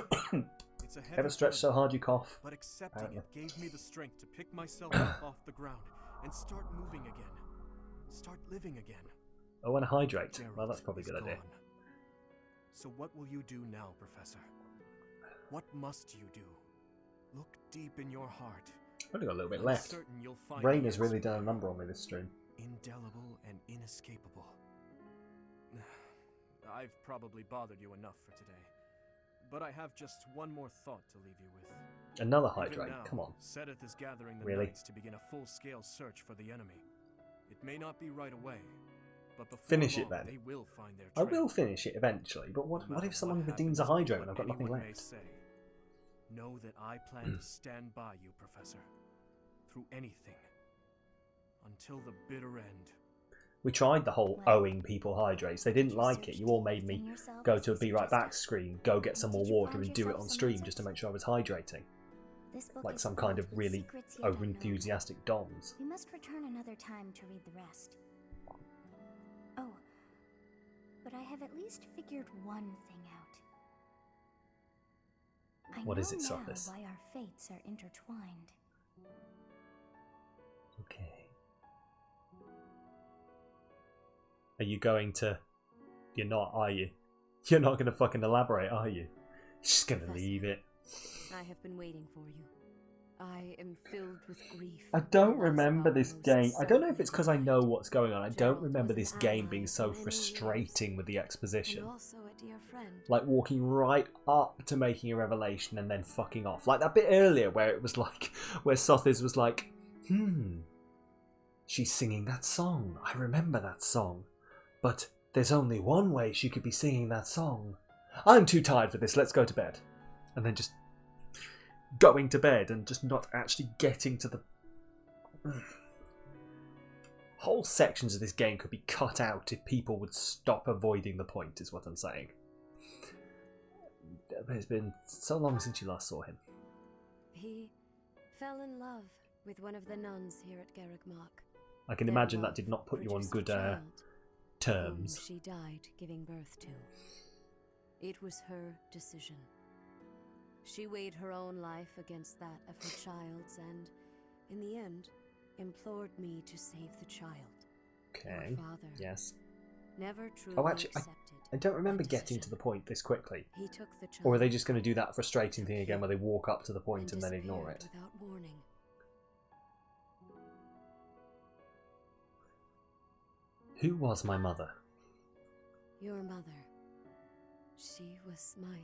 It's a heavy ever stretch so burden, hard you cough? but accepting Apparently. it gave me the strength to pick myself up off the ground and start moving again. Start living again. Oh, and hydrate. Gerald Well, that's probably a is good idea. gone. So what will you do now, Professor? What must you do? Look deep in your heart. I've only got a little bit I'm left. certain you'll find Rain the has really answer done a there. number on me this stream. Indelible and inescapable. I've probably bothered you enough for today. But I have just one more thought to leave you with. Another Even hydrate, now, come on. Sedith is gathering the Really? knights to begin a full-scale search for the enemy. It may not be right away, but before Finish it long, then. they will find their I trail. will finish it eventually, but what No if matter someone what redeems a happens, hydrate and what I've got nothing anyone may left? say, know that I plan to stand by you, Professor, through anything, until the bitter end. We tried the whole owing people hydrates. They didn't like it. You all made me go to a be right back screen, go get some more water and do it on stream just to make sure I was hydrating. Like some kind of really over-enthusiastic dons. We must return another time to read the rest. Oh, but I have at least figured one thing out. I What know is it, now Scuffles? why our fates are intertwined. Okay. Are you going to... You're not, are you? You're not going to fucking elaborate, are you? Just going to leave it. I have been waiting for you. I am filled with grief. I don't remember this game. I don't know if it's because I know what's going on. I don't remember this game being so frustrating with the exposition. And also a dear friend. Like walking right up to making a revelation and then fucking off. Like that bit earlier where it was like, where Sothis was like, she's singing that song. I remember that song. But there's only one way she could be singing that song. I'm too tired for this, let's go to bed. And then just going to bed and just not actually getting to the... Whole sections of this game could be cut out if people would stop avoiding the point, is what I'm saying. It's been so long since you last saw him. He fell in love with one of the nuns here at Garrigmark. I can imagine that did not put you on good terms. Whom she died giving birth to. It was her decision. She weighed her own life against that of her child's and, in the end, implored me to save the child. Okay, Her father yes. never truly Oh, actually, accepted I don't remember getting to the point this quickly. He took the child. Or are they just going to do that frustrating thing again where they walk up to the point and then ignore it? Without warning. Who was my mother? Your mother. She was my...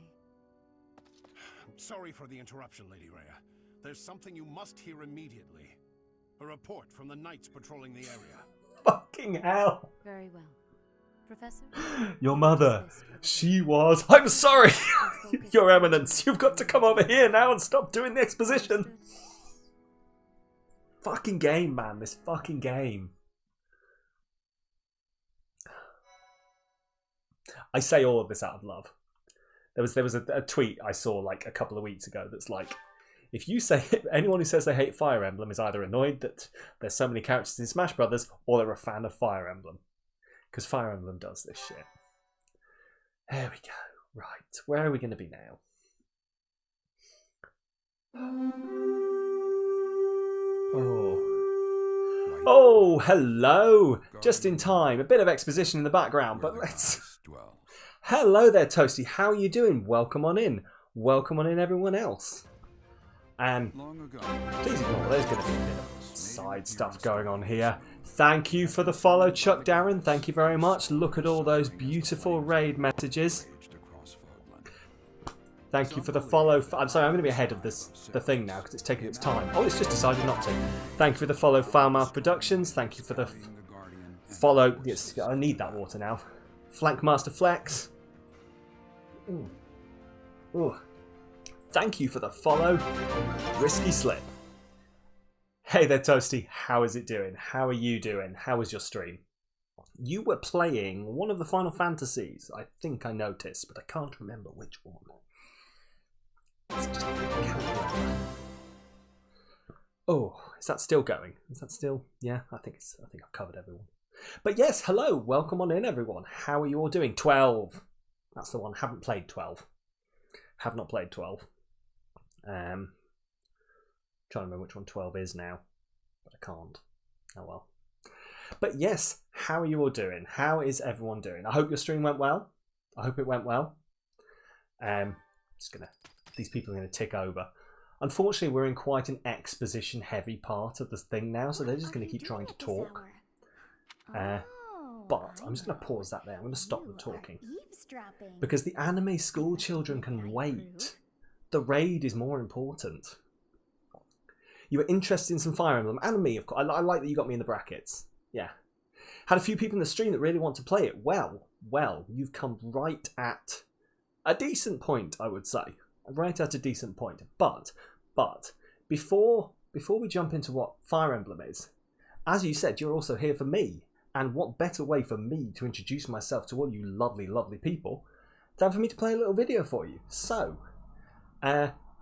Sorry for the interruption, Lady Rhea. There's something you must hear immediately. A report from the knights patrolling the area. Fucking hell! Very well. Professor? Your mother. She was... I'm sorry! Your Eminence, you've got to come over here now and stop doing the exposition! Fucking game, man. This fucking game. I say all of this out of love. There was a tweet I saw like a couple of weeks ago that's like, if you say anyone who says they hate Fire Emblem is either annoyed that there's so many characters in Smash Brothers or they're a fan of Fire Emblem. Because Fire Emblem does this shit. There we go. Right, where are we going to be now? Oh, hello! Just in time. A bit of exposition in the background, but let's... Hello there, Toasty. How are you doing? Welcome on in. Welcome on in, everyone else. Please ignore, there's going to be a bit of side stuff going on here. Thank you for the follow, Chuck Darren. Thank you very much. Look at all those beautiful raid messages. Thank you for the follow. I'm sorry, I'm going to be ahead of the thing now because it's taking its time. Oh, it's just decided not to. Thank you for the follow, Foulmouth Productions. Thank you for the follow. Yes, I need that water now. Flankmaster Flex. Ooh. Ooh. Thank you for the follow, Risky Slip. Hey there, Toasty. How is it doing? How are you doing? How was your stream? You were playing one of the Final Fantasies. I think I noticed, but I can't remember which one. Oh, is that still going? Is that still? Yeah, I think I've covered everyone. But yes, hello, welcome on in, everyone. How are you all doing? 12. That's the one. Haven't played 12. Have not played 12. Trying to remember which one 12 is now, but I can't. Oh well. But yes, how are you all doing? How is everyone doing? I hope your stream went well. I hope it went well. These people are gonna tick over. Unfortunately, we're in quite an exposition heavy part of this thing now, so they're just gonna keep trying to talk. But I'm just gonna pause that there. I'm gonna stop them talking because the anime school children can wait. The raid is more important. You were interested in some Fire Emblem. And me, of course. I like that you got me in the brackets. Yeah. Had a few people in the stream that really want to play it. Well, you've come right at a decent point, I would say. Right at a decent point. But, before we jump into what Fire Emblem is, as you said, you're also here for me. And what better way for me to introduce myself to all you lovely, lovely people than for me to play a little video for you. So,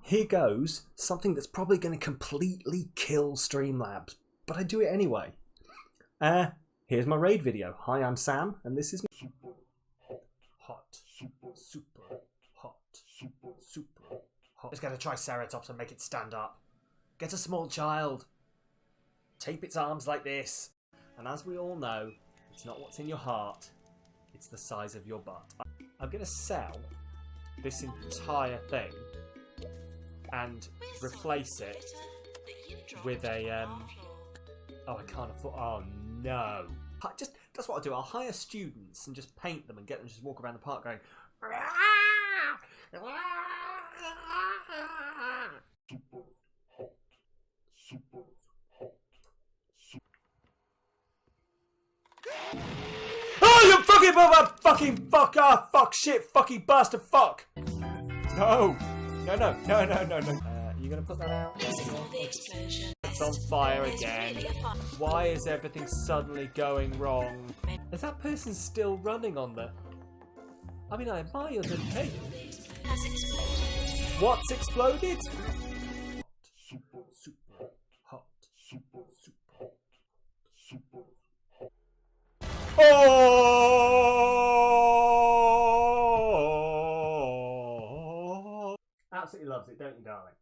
here goes something that's probably going to completely kill Streamlabs, but I do it anyway. Here's my raid video. Hi, I'm Sam, and this is super hot. Just gotta try Ceratops and make it stand up. Get a small child. Tape its arms like this. And as we all know, it's not what's in your heart, it's the size of your butt. I'm gonna sell this entire thing and replace it with a oh, I can't afford. Oh no! That's what I'll do. I'll hire students and just paint them and get them to just walk around the park going. Oh, you fucking mother, fucking fucker, fuck shit, fucking bastard, fuck! No. You gonna put that out? It's on fire again. Why is everything suddenly going wrong? Is that person still running on the... I mean, I admire your dedication. What's exploded? Super hot. Oh! Absolutely loves it, don't you, darling?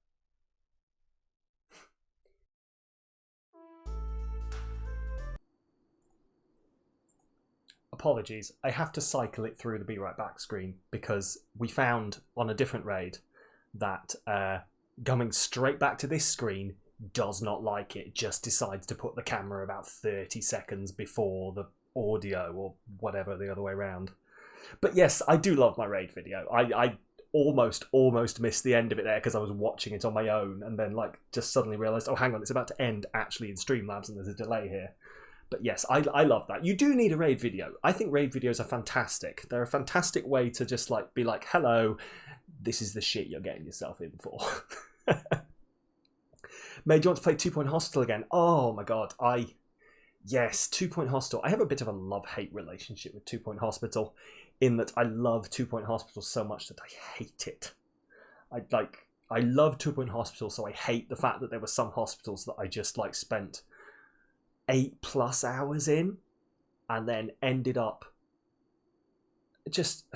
Apologies, I have to cycle it through the Be Right Back screen because we found on a different raid that coming straight back to this screen does not like it, just decides to put the camera about 30 seconds before the audio or whatever, the other way around. But yes, I do love my raid video. I almost missed the end of it there because I was watching it on my own and then like just suddenly realised, oh hang on, it's about to end actually in Streamlabs and there's a delay here. But yes, I love that. You do need a raid video. I think raid videos are fantastic. They're a fantastic way to just like be like, hello, this is the shit you're getting yourself in for. May, do you want to play 2 Point Hospital again? Oh my god, yes, 2 Point Hospital. I have a bit of a love-hate relationship with 2 Point Hospital in that I love 2 Point Hospital so much that I hate it. I love 2 Point Hospital, so I hate the fact that there were some hospitals that I just like spent 8+ hours in and then ended up just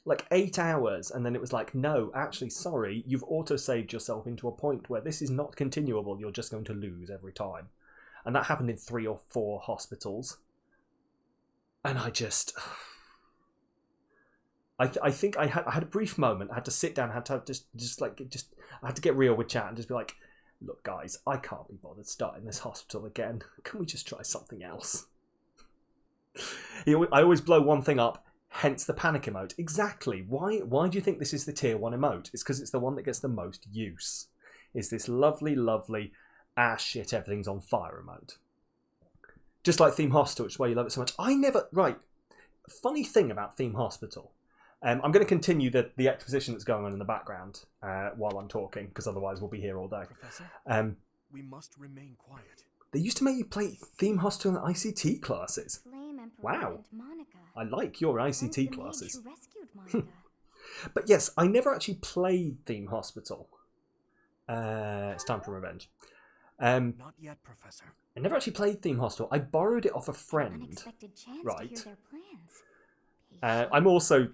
like 8 hours and then it was like, no, actually, sorry, you've auto-saved yourself into a point where this is not continuable, you're just going to lose every time. And that happened in 3 or 4 hospitals. And I just... I think I had a brief moment. I had to sit down, I had to I had to get real with chat and just be like, look, guys, I can't be bothered starting this hospital again. Can we just try something else? I always blow one thing up, hence the panic emote. Exactly. Why do you think this is the tier 1 emote? It's because it's the one that gets the most use. It's this lovely, lovely, shit, everything's on fire emote. Just like Theme Hospital, which is why you love it so much. Right, funny thing about Theme Hospital. I'm going to continue the exposition that's going on in the background while I'm talking, because otherwise we'll be here all day. Professor, we must remain quiet. They used to make you play Theme Hospital and ICT classes. Flame Emperor Wow. and Monica. I like your One's the ICT mage classes. who rescued Monica. But yes, I never actually played Theme Hospital. It's time for revenge. Not yet, Professor. I never actually played Theme Hospital. I borrowed it off a friend. Unexpected chance Right. to hear their plans. I'm also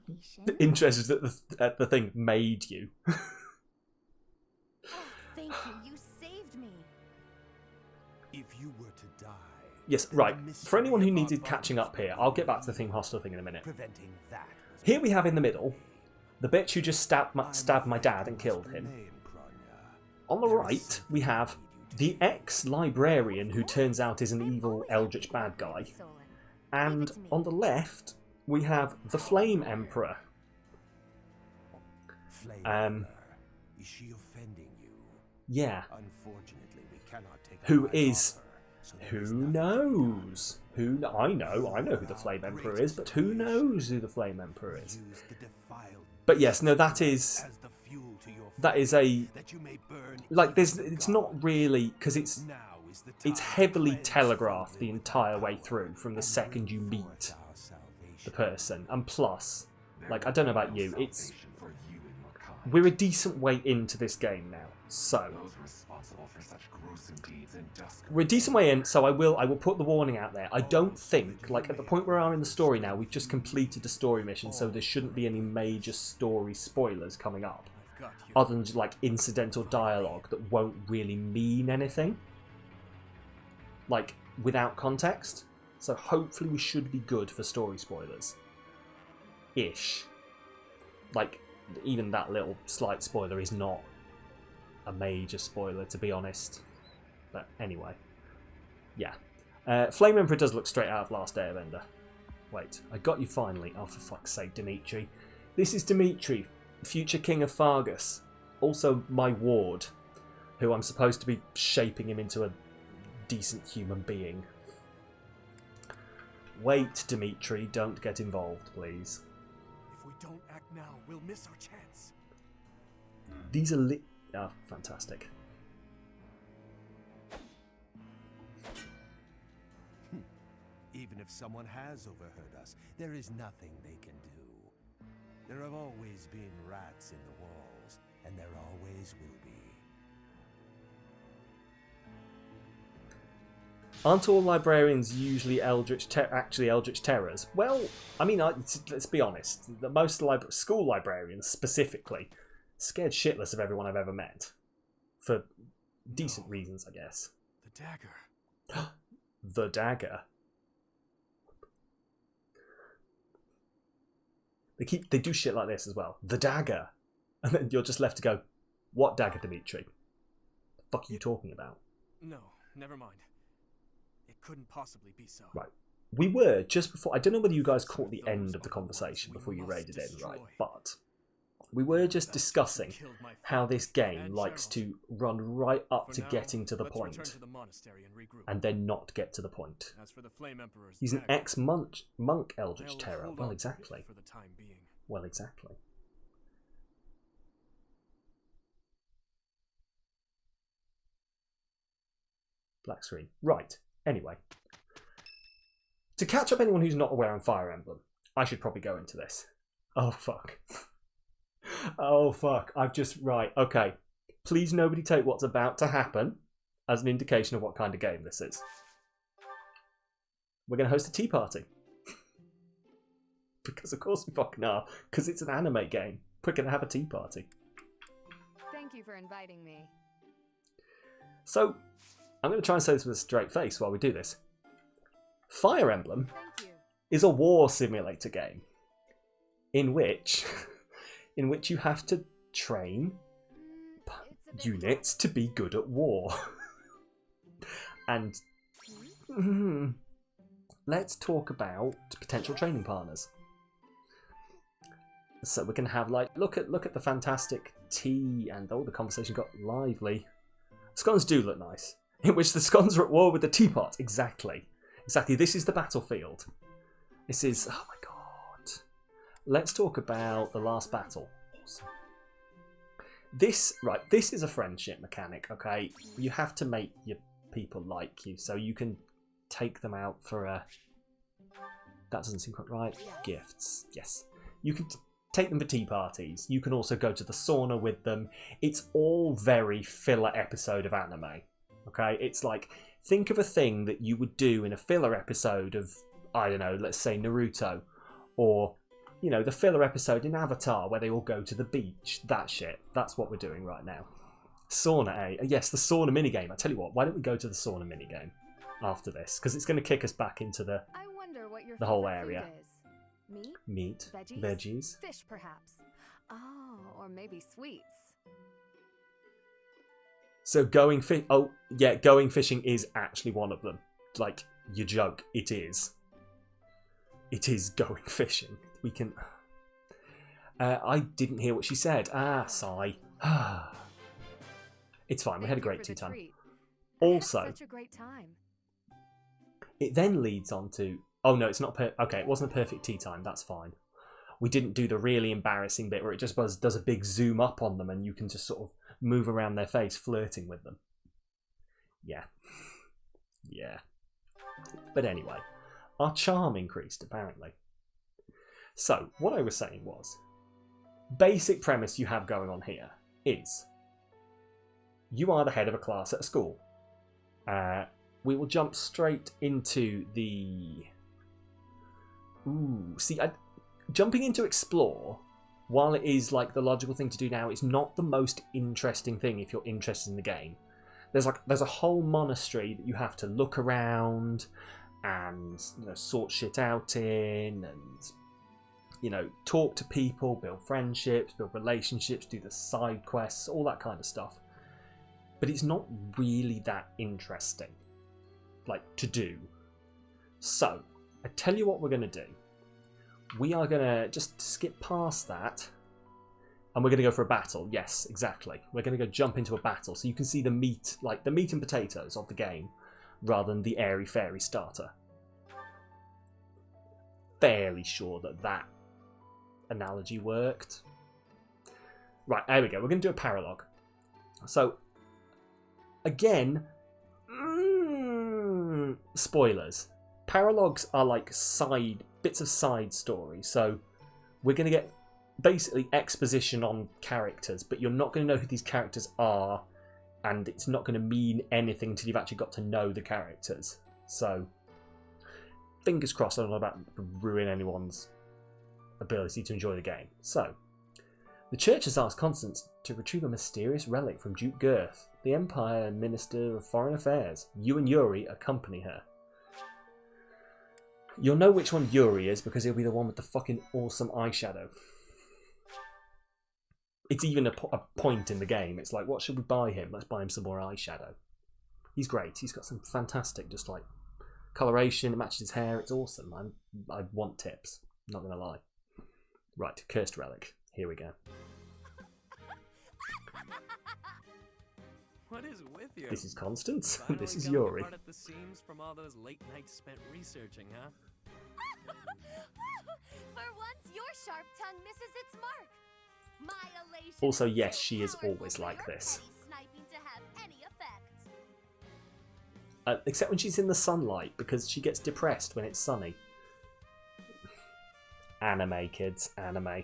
interested that the thing made you. Oh, thank you. You saved me. If you were to die... Yes, right. For anyone who needed catching up here, I'll get back to the Theme Hospital thing in a minute. Preventing that Here we have in the middle the bitch who just stabbed my dad and killed him. On the right, we have the ex-librarian who turns out is an evil eldritch bad guy. And on the left, we have the Flame Emperor. Is she offending you? Yeah. Unfortunately, we cannot take Who is... Who knows? I know who the Flame Emperor is, but who knows who the Flame Emperor is? But yes, no, that is a... Like, it's not really... Because it's heavily telegraphed the entire way through from the second you meet the person. And plus, like, I don't know about you, we're a decent way into this game now, so... We're a decent way in, so I will put the warning out there. I don't think, like, at the point where we are in the story now, we've just completed the story mission, so there shouldn't be any major story spoilers coming up. Other than, like, incidental dialogue that won't really mean anything. Like, without context. So hopefully we should be good for story spoilers. Ish. Like, even that little slight spoiler is not a major spoiler, to be honest. But anyway. Yeah. Flame Emperor does look straight out of Last Airbender. Wait, I got you finally. Oh, for fuck's sake, Dimitri. This is Dimitri, future king of Fargus. Also my ward, who I'm supposed to be shaping him into a decent human being. Wait, Dimitri, don't get involved, please. If we don't act now, we'll miss our chance. These are oh, fantastic. Even if someone has overheard us, there is nothing they can do. There have always been rats in the walls, and there always will be. Aren't all librarians usually eldritch terrors? Well, I mean, let's be honest. Most school librarians, specifically, scared shitless of everyone I've ever met. For decent reasons, I guess. The dagger. The dagger. They do shit like this as well. The dagger. And then you're just left to go, what dagger, Dimitri? The fuck are you talking about? No, never mind. It couldn't possibly be so. Right. We were just before... I don't know whether you guys caught the end of the conversation before you raided in, right? But we were just discussing how this game likes to run right up to getting to the point and then not get to the point. He's an ex-monk Eldritch Terror. Well, exactly. Well, exactly. Black screen. Right. Anyway. To catch up anyone who's not aware on Fire Emblem, I should probably go into this. Oh, fuck. Oh, fuck. I've just... Right, okay. Please nobody take what's about to happen as an indication of what kind of game this is. We're going to host a tea party. Because of course we fucking are. Because it's an anime game. We're going to have a tea party. Thank you for inviting me. So, I'm going to try and say this with a straight face while we do this. Fire Emblem is a war simulator game in which you have to train, Units to be good at war. And let's talk about potential training partners. So we can have like look at the fantastic tea, and the conversation got lively. Scones do look nice. In which the scones are at war with the teapot. Exactly. This is the battlefield. This is, oh my god. Let's talk about the last battle. Awesome. This is a friendship mechanic, okay? You have to make your people like you, so you can take them out for a... That doesn't seem quite right. Gifts, yes. You can take them for tea parties. You can also go to the sauna with them. It's all very filler episode of anime, okay? It's like, think of a thing that you would do in a filler episode of, I don't know, let's say Naruto, or, you know, the filler episode in Avatar where they all go to the beach. That shit. That's what we're doing right now. Sauna, eh? Yes, the sauna minigame. I tell you what, why don't we go to the sauna minigame after this? Because it's going to kick us back into the whole area. Meat, veggies. Fish, perhaps. Oh, or maybe sweets. So going fishing is actually one of them. Like, you joke, it is. It is going fishing. We can... I didn't hear what she said. Sigh. It's fine, we had a great tea time. Also, such a great time. It then leads on to... Oh no, it's not... Okay, it wasn't a perfect tea time, that's fine. We didn't do the really embarrassing bit where it just does a big zoom up on them and you can just sort of move around their face, flirting with them. Yeah. Yeah. But anyway, our charm increased, apparently. So, what I was saying was, basic premise you have going on here is, you are the head of a class at a school. We will jump straight into the... Ooh, see, jumping into explore, while it is like the logical thing to do now, it's not the most interesting thing if you're interested in the game. There's a whole monastery that you have to look around and, you know, sort shit out in, and, you know, talk to people, build friendships, build relationships, do the side quests, all that kind of stuff. But it's not really that interesting, like, to do. So, I tell you what we're going to do. We are going to just skip past that, and we're going to go for a battle. Yes, exactly. We're going to go jump into a battle, so you can see the meat, like the meat and potatoes of the game, rather than the airy-fairy starter. Fairly sure that analogy worked. Right, there we go. We're going to do a paralogue. So, again, spoilers. Paralogues are like bits of side story, so we're going to get basically exposition on characters, but you're not going to know who these characters are, and it's not going to mean anything until you've actually got to know the characters. So, fingers crossed, I don't know about ruin anyone's ability to enjoy the game. So, the church has asked Constance to retrieve a mysterious relic from Duke Girth, the Empire Minister of Foreign Affairs. You and Yuri accompany her. You'll know which one Yuri is because he'll be the one with the fucking awesome eyeshadow. It's even a point in the game. It's like, what should we buy him? Let's buy him some more eyeshadow. He's great. He's got some fantastic, just like, coloration. It matches his hair. It's awesome. I want tips. Not going to lie. Right, cursed relic. Here we go. What is with you? This is Constance. Finally This is coming Yuri. apart at the seams from all those late nights spent researching, huh? For once, your sharp tongue misses its mark. My elation Also, yes, she is always like this. sniping to have any effect. Except when she's in the sunlight, because she gets depressed when it's sunny. Anime, kids. Anime.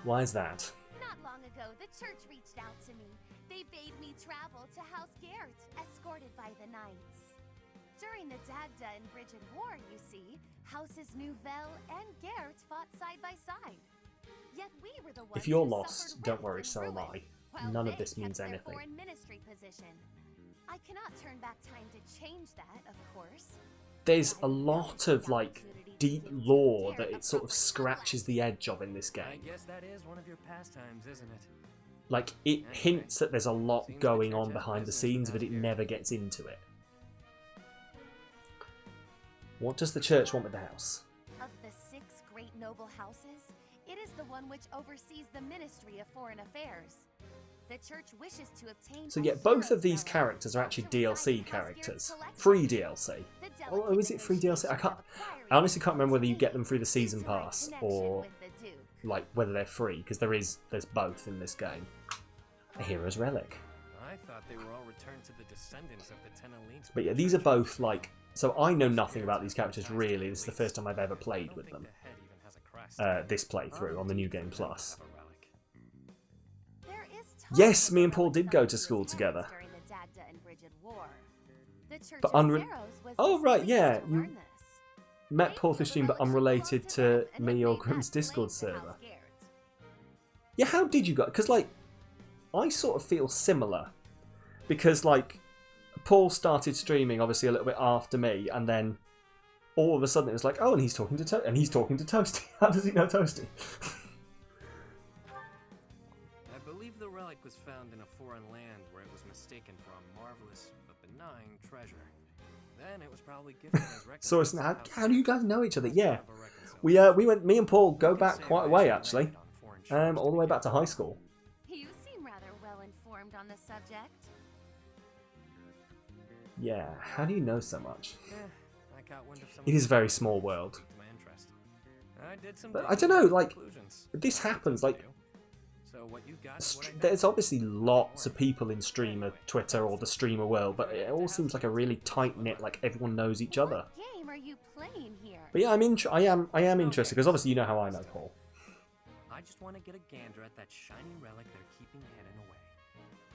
Why is that? Not long ago, the church reached out to me. They bade me travel to House Garrett, escorted by the knights. During the Dagda and Bridget War, you see, Houses Nouvelle and Garrett fought side by side. Yet we were the ones If you're who lost, suffered don't worry, wreck and so am ruin, I. while None of they this means kept their anything. foreign ministry position. I cannot turn back time to change that, of course. There's a lot of, like, deep lore that it sort of scratches the edge of in this I game. guess that is one of your pastimes, isn't it? like, it hints that there's a lot going on behind the scenes, but it never gets into it. What does the church want with the house? Of the 6 great noble houses, it is the one which oversees the Ministry of Foreign Affairs. The church wishes to obtain. So yeah, both of these characters are actually DLC characters. Free DLC. Oh, is it free DLC? I honestly can't remember whether you get them through the season pass or like whether they're free, because there's both in this game. A hero's relic. I thought they were all returned to the descendants of the 10 elites. But yeah, these are both like. So I know nothing about these characters really. This is the first time I've ever played with them. This playthrough on the New Game Plus. Yes, me and Paul did go to school together. But oh right, yeah, you met Paul through stream, but unrelated to me or Grim's Discord server. Yeah, how did you go? Because like, I sort of feel similar, because like, Paul started streaming obviously a little bit after me, and then all of a sudden it was like, oh, and he's talking to Toasty. How does he know Toasty? I believe the relic was found in a foreign land where it was mistaken for a marvelous but benign treasure. Then it was probably gifted as So how do you guys know each other? Yeah, we went. Me and Paul go back quite a way actually, all the way back to high school. You seem rather well informed on the subject. Yeah, how do you know so much? It is a very small world. But I don't know, like, this happens, like, there's obviously lots of people in streamer Twitter or the streamer world, but it all seems like a really tight-knit, like, everyone knows each other. What game are you playing here? But yeah, I am interested, because obviously you know how I know Paul. I just want to get a gander at that shiny relic they're keeping hidden away.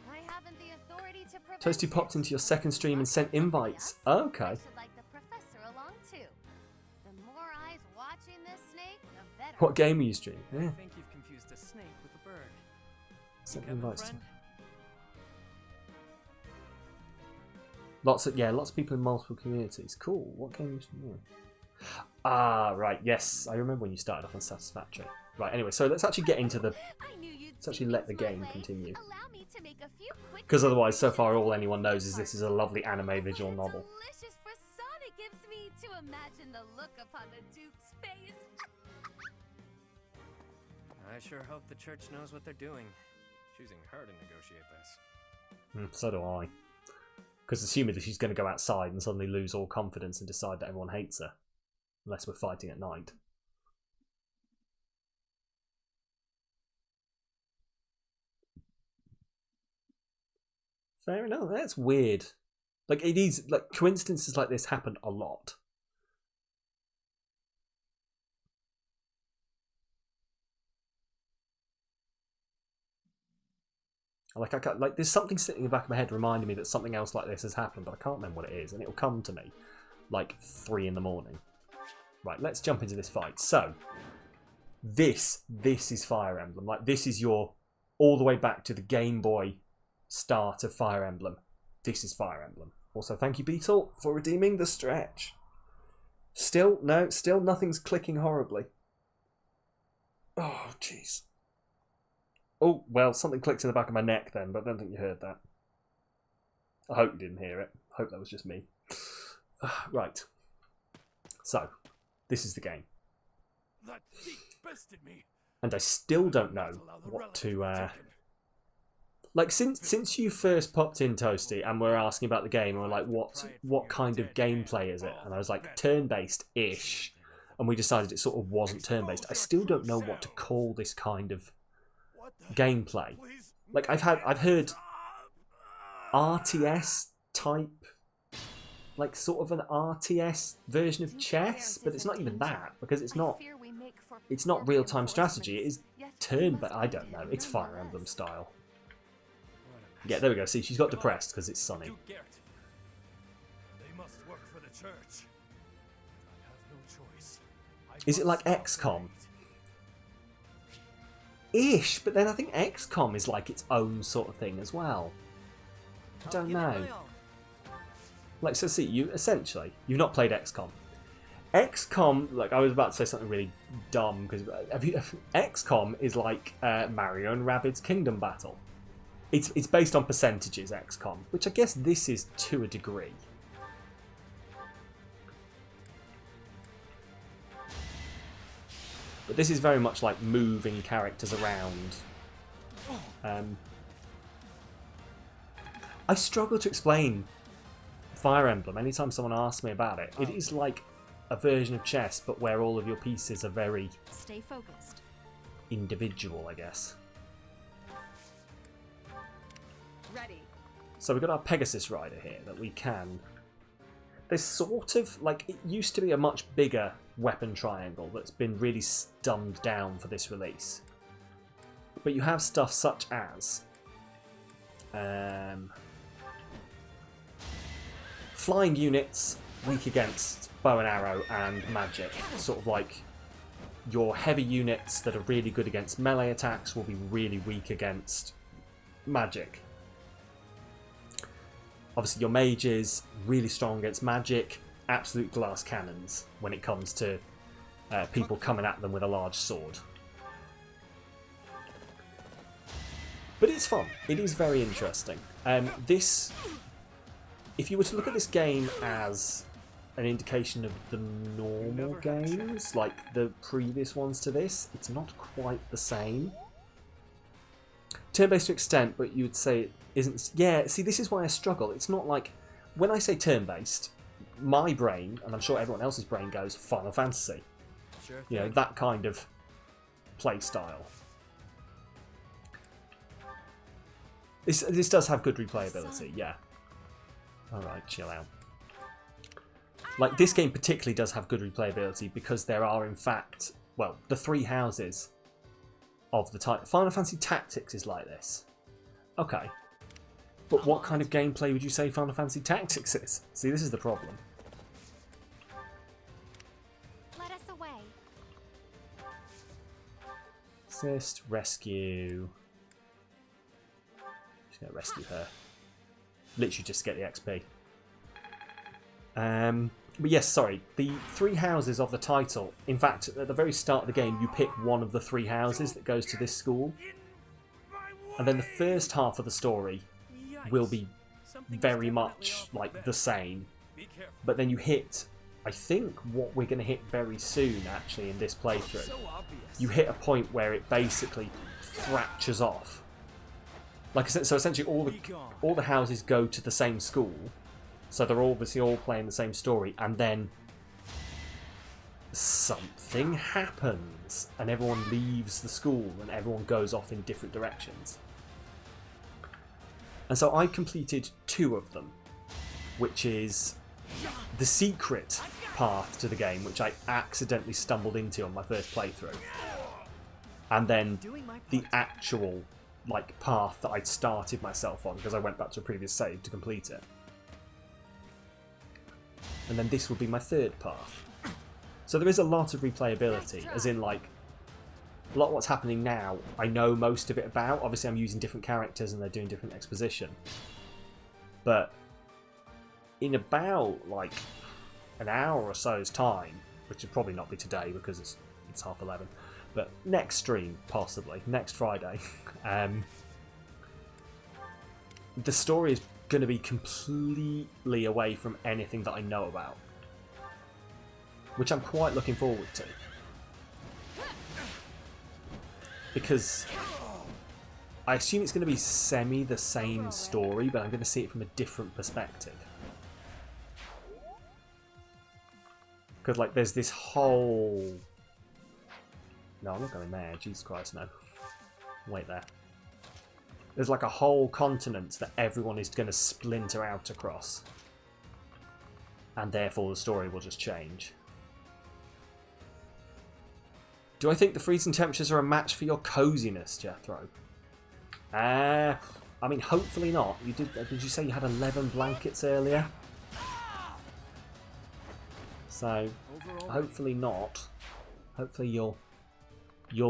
I haven't the authority to prevent Toasty popped into your second stream and sent invites. Oh, okay. I should like the professor along too. The more eyes watching this snake, the better. What game are you streaming? Yeah. I think you've confused a snake with a bird. Sent invites. Lots of people in multiple communities. Cool. What game are you streaming? Ah, right. Yes, I remember when you started off on Satisfactory. Right. Anyway, so let's actually get into the. Let's actually let the game continue. Because otherwise, so far, all anyone knows is this is a lovely anime visual novel. Delicious Frasana gives me to imagine the look upon the Duke's face. I sure hope the church knows what they're doing, choosing her to negotiate this. So do I. Because assuming that she's going to go outside and suddenly lose all confidence and decide that everyone hates her. Unless we're fighting at night. Fair enough. That's weird. Like, it is, like, coincidences like this happen a lot. Like, there's something sitting in the back of my head reminding me that something else like this has happened, but I can't remember what it is, and it'll come to me like 3 in the morning. Right, let's jump into this fight. So, this is Fire Emblem. Like, this is your all the way back to the Game Boy start of Fire Emblem. This is Fire Emblem. Also, thank you, Beetle, for redeeming the stretch. Still nothing's clicking horribly. Oh, jeez. Oh, well, something clicked in the back of my neck then, but I don't think you heard that. I hope you didn't hear it. I hope that was just me. Right. So, this is the game. That thief bested me. And I still don't know what to... Like, since you first popped in, Toasty, and we're asking about the game, and we're like, what kind of gameplay is it? And I was like, turn-based-ish. And we decided it sort of wasn't turn-based. I still don't know what to call this kind of gameplay. Like, I've heard RTS type, like sort of an RTS version of chess, but it's not even that, because it's not real-time strategy. It is turn-based. I don't know. It's Fire Emblem style. Yeah, there we go. See, she's got depressed because it's sunny. They must work for the church. I have no choice. Is it like XCOM? Ish, but then I think XCOM is like its own sort of thing as well. I don't know. Like, so see, you've not played XCOM. XCOM, like, I was about to say something really dumb, because XCOM is like Mario and Rabbids Kingdom Battle. It's based on percentages, XCOM, which I guess this is to a degree. But this is very much like moving characters around. I struggle to explain Fire Emblem anytime someone asks me about it. It is like a version of chess, but where all of your pieces are very Stay focused. individual, I guess. Ready. So we've got our Pegasus Rider here that we can... There's sort of, like, it used to be a much bigger weapon triangle that's been really dumbed down for this release. But you have stuff such as... flying units, weak against bow and arrow and magic. Sort of like your heavy units that are really good against melee attacks will be really weak against magic. Obviously your mages, really strong against magic, absolute glass cannons when it comes to people coming at them with a large sword. But it's fun. It is very interesting. This, if you were to look at this game as an indication of the normal games, like the previous ones to this, it's not quite the same. Turn-based to extent, but you would say it isn't... Yeah, see, this is why I struggle. It's not like... When I say turn-based, my brain, and I'm sure everyone else's brain goes, Final Fantasy. Sure. You know, that kind of play style. This does have good replayability, yeah. Alright, chill out. Like, this game particularly does have good replayability because there are, in fact, well, the three houses of the type. Final Fantasy Tactics is like this. Okay. But what kind of gameplay would you say Final Fantasy Tactics is? See, this is the problem. Let us away. Assist, rescue. Just gonna rescue her. Literally just get the XP. But yes, sorry. The three houses of the title. In fact, at the very start of the game, you pick one of the three houses that goes to this school. And then the first half of the story will be very much like the same. But then you hit, I think, what we're going to hit very soon, actually, in this playthrough. You hit a point where it basically fractures off. Like I said, so essentially all the houses go to the same school. So they're obviously all playing the same story, and then something happens, and everyone leaves the school, and everyone goes off in different directions. And so I completed 2 of them, which is the secret path to the game, which I accidentally stumbled into on my first playthrough, and then the actual like path that I'd started myself on because I went back to a previous save to complete it. And then this will be my third path. So there is a lot of replayability, as in like a lot of what's happening now I know most of it about. Obviously I'm using different characters and they're doing different exposition. But in about like an hour or so's time, which would probably not be today because it's 11:30, but next stream possibly, next Friday, the story is going to be completely away from anything that I know about, which I'm quite looking forward to, because I assume it's going to be the same story, but I'm going to see it from a different perspective. Because like there's this whole... No, I'm not going there. Jesus Christ, no. Wait there. There's like a whole continent that everyone is going to splinter out across. And therefore the story will just change. Do I think the freezing temperatures are a match for your coziness, Jethro? I mean, hopefully not. Did you say you had 11 blankets earlier? So, hopefully not. Hopefully you'll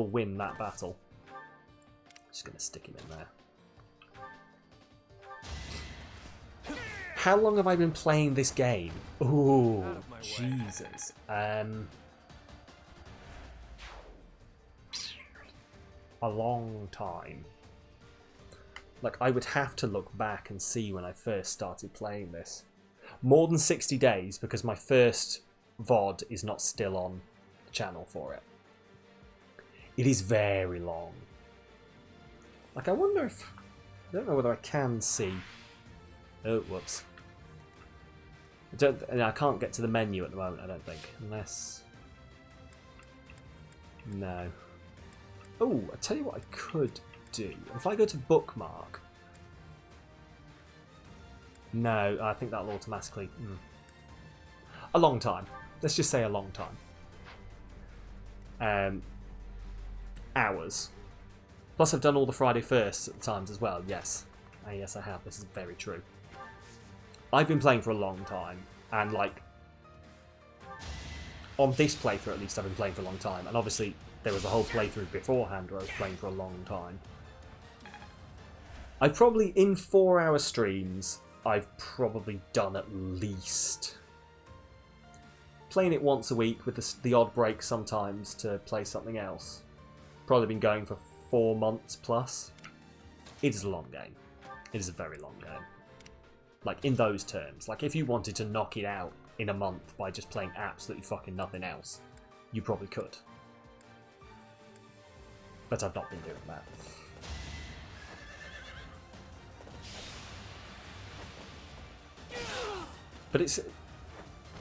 win that battle. Just going to stick him in there. How long have I been playing this game? Ooh, Jesus. A long time. Like, I would have to look back and see when I first started playing this. More than 60 days, because my first VOD is not still on the channel for it. It is very long. Like, I wonder if... I don't know whether I can see... Oh, whoops. I can't get to the menu at the moment, I don't think. Unless... No. Oh, I tell you what I could do. If I go to bookmark... No, I think that'll automatically... A long time. Let's just say a long time. Hours. Plus I've done all the Friday firsts at the times as well, yes. Yes, I have. This is very true. I've been playing for a long time, and like... On this playthrough at least I've been playing for a long time, and obviously there was a whole playthrough beforehand where I was playing for a long time. I probably, in 4-hour streams, I've probably done at least... Playing it once a week with the odd break sometimes to play something else. Probably been going for 4 months plus. It is a long game. It is a very long game. Like, in those terms. Like, if you wanted to knock it out in a month by just playing absolutely fucking nothing else, you probably could. But I've not been doing that. But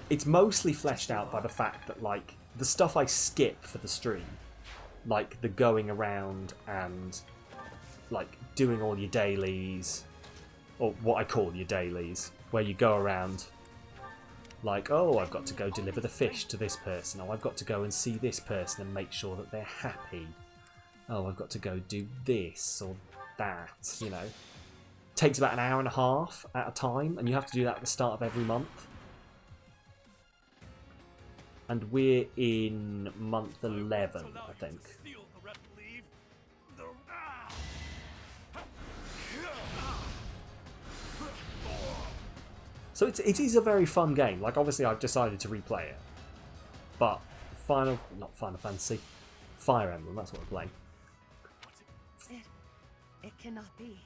it's mostly fleshed out by the fact that, like, the stuff I skip for the stream, like the going around and, like, doing all your dailies, or what I call your dailies, where you go around, like, oh, I've got to go deliver the fish to this person, or I've got to go and see this person and make sure that they're happy. Oh, I've got to go do this or that, you know. Takes about an hour and a half at a time, and you have to do that at the start of every month. And we're in month 11, I think. So it is a very fun game. Like, obviously I've decided to replay it. But not Final Fantasy, Fire Emblem, that's what we're playing. It cannot be.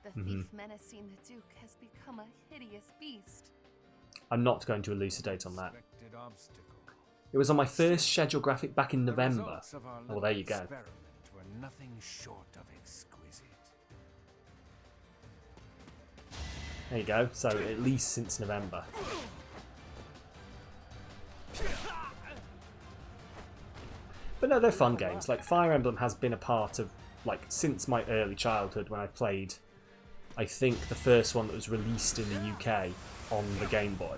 The thief menacing the Duke has become a hideous beast. I'm not going to elucidate on that. It was on my first schedule graphic back in November. Oh, there you go. Were nothing short of exquisite. There you go. So at least since November. But no, they're fun games. Like, Fire Emblem has been a part of, like, since my early childhood when I played, I think, the first one that was released in the UK on the Game Boy.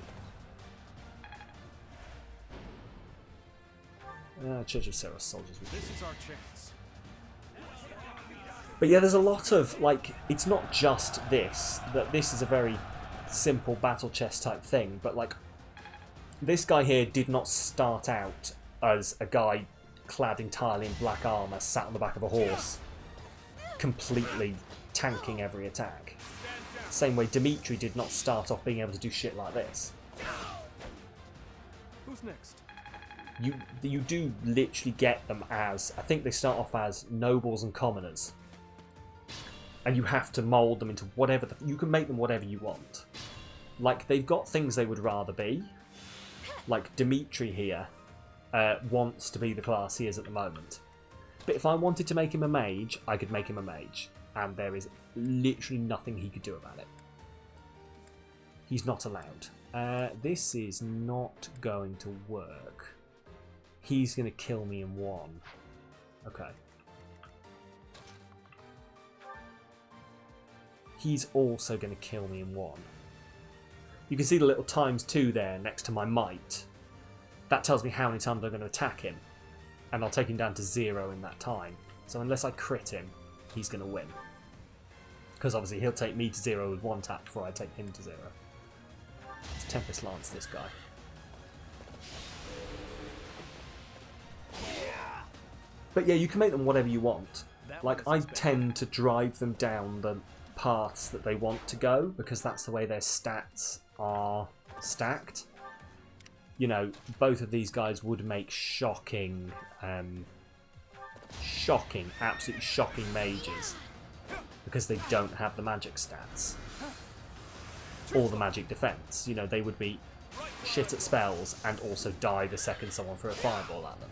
Church of Seraph Soldiers. This is our chance. But yeah, there's a lot of, like, it's not just this, that this is a very simple battle chess type thing, but, like, this guy here did not start out as a guy clad entirely in black armour, sat on the back of a horse, completely tanking every attack. Same way Dimitri did not start off being able to do shit like this. Who's next? You do literally get them as, I think they start off as nobles and commoners. And you have to mould them into whatever, you can make them whatever you want. Like, they've got things they would rather be. Like, Dimitri here wants to be the class he is at the moment. But if I wanted to make him a mage, I could make him a mage. And there is literally nothing he could do about it. He's not allowed. This is not going to work. He's going to kill me in one. Okay. He's also going to kill me in one. You can see the little ×2 there next to my might. That tells me how many times I'm going to attack him. And I'll take him down to 0 in that time. So unless I crit him, he's going to win. Because obviously he'll take me to 0 with one tap before I take him to 0. Let's Tempest Lance this guy. But yeah, you can make them whatever you want. Like, I tend to drive them down the paths that they want to go, because that's the way their stats are stacked. You know, both of these guys would make shocking, absolutely shocking mages. because they don't have the magic stats or the magic defense. You know, they would be shit at spells and also die the second someone threw a fireball at them.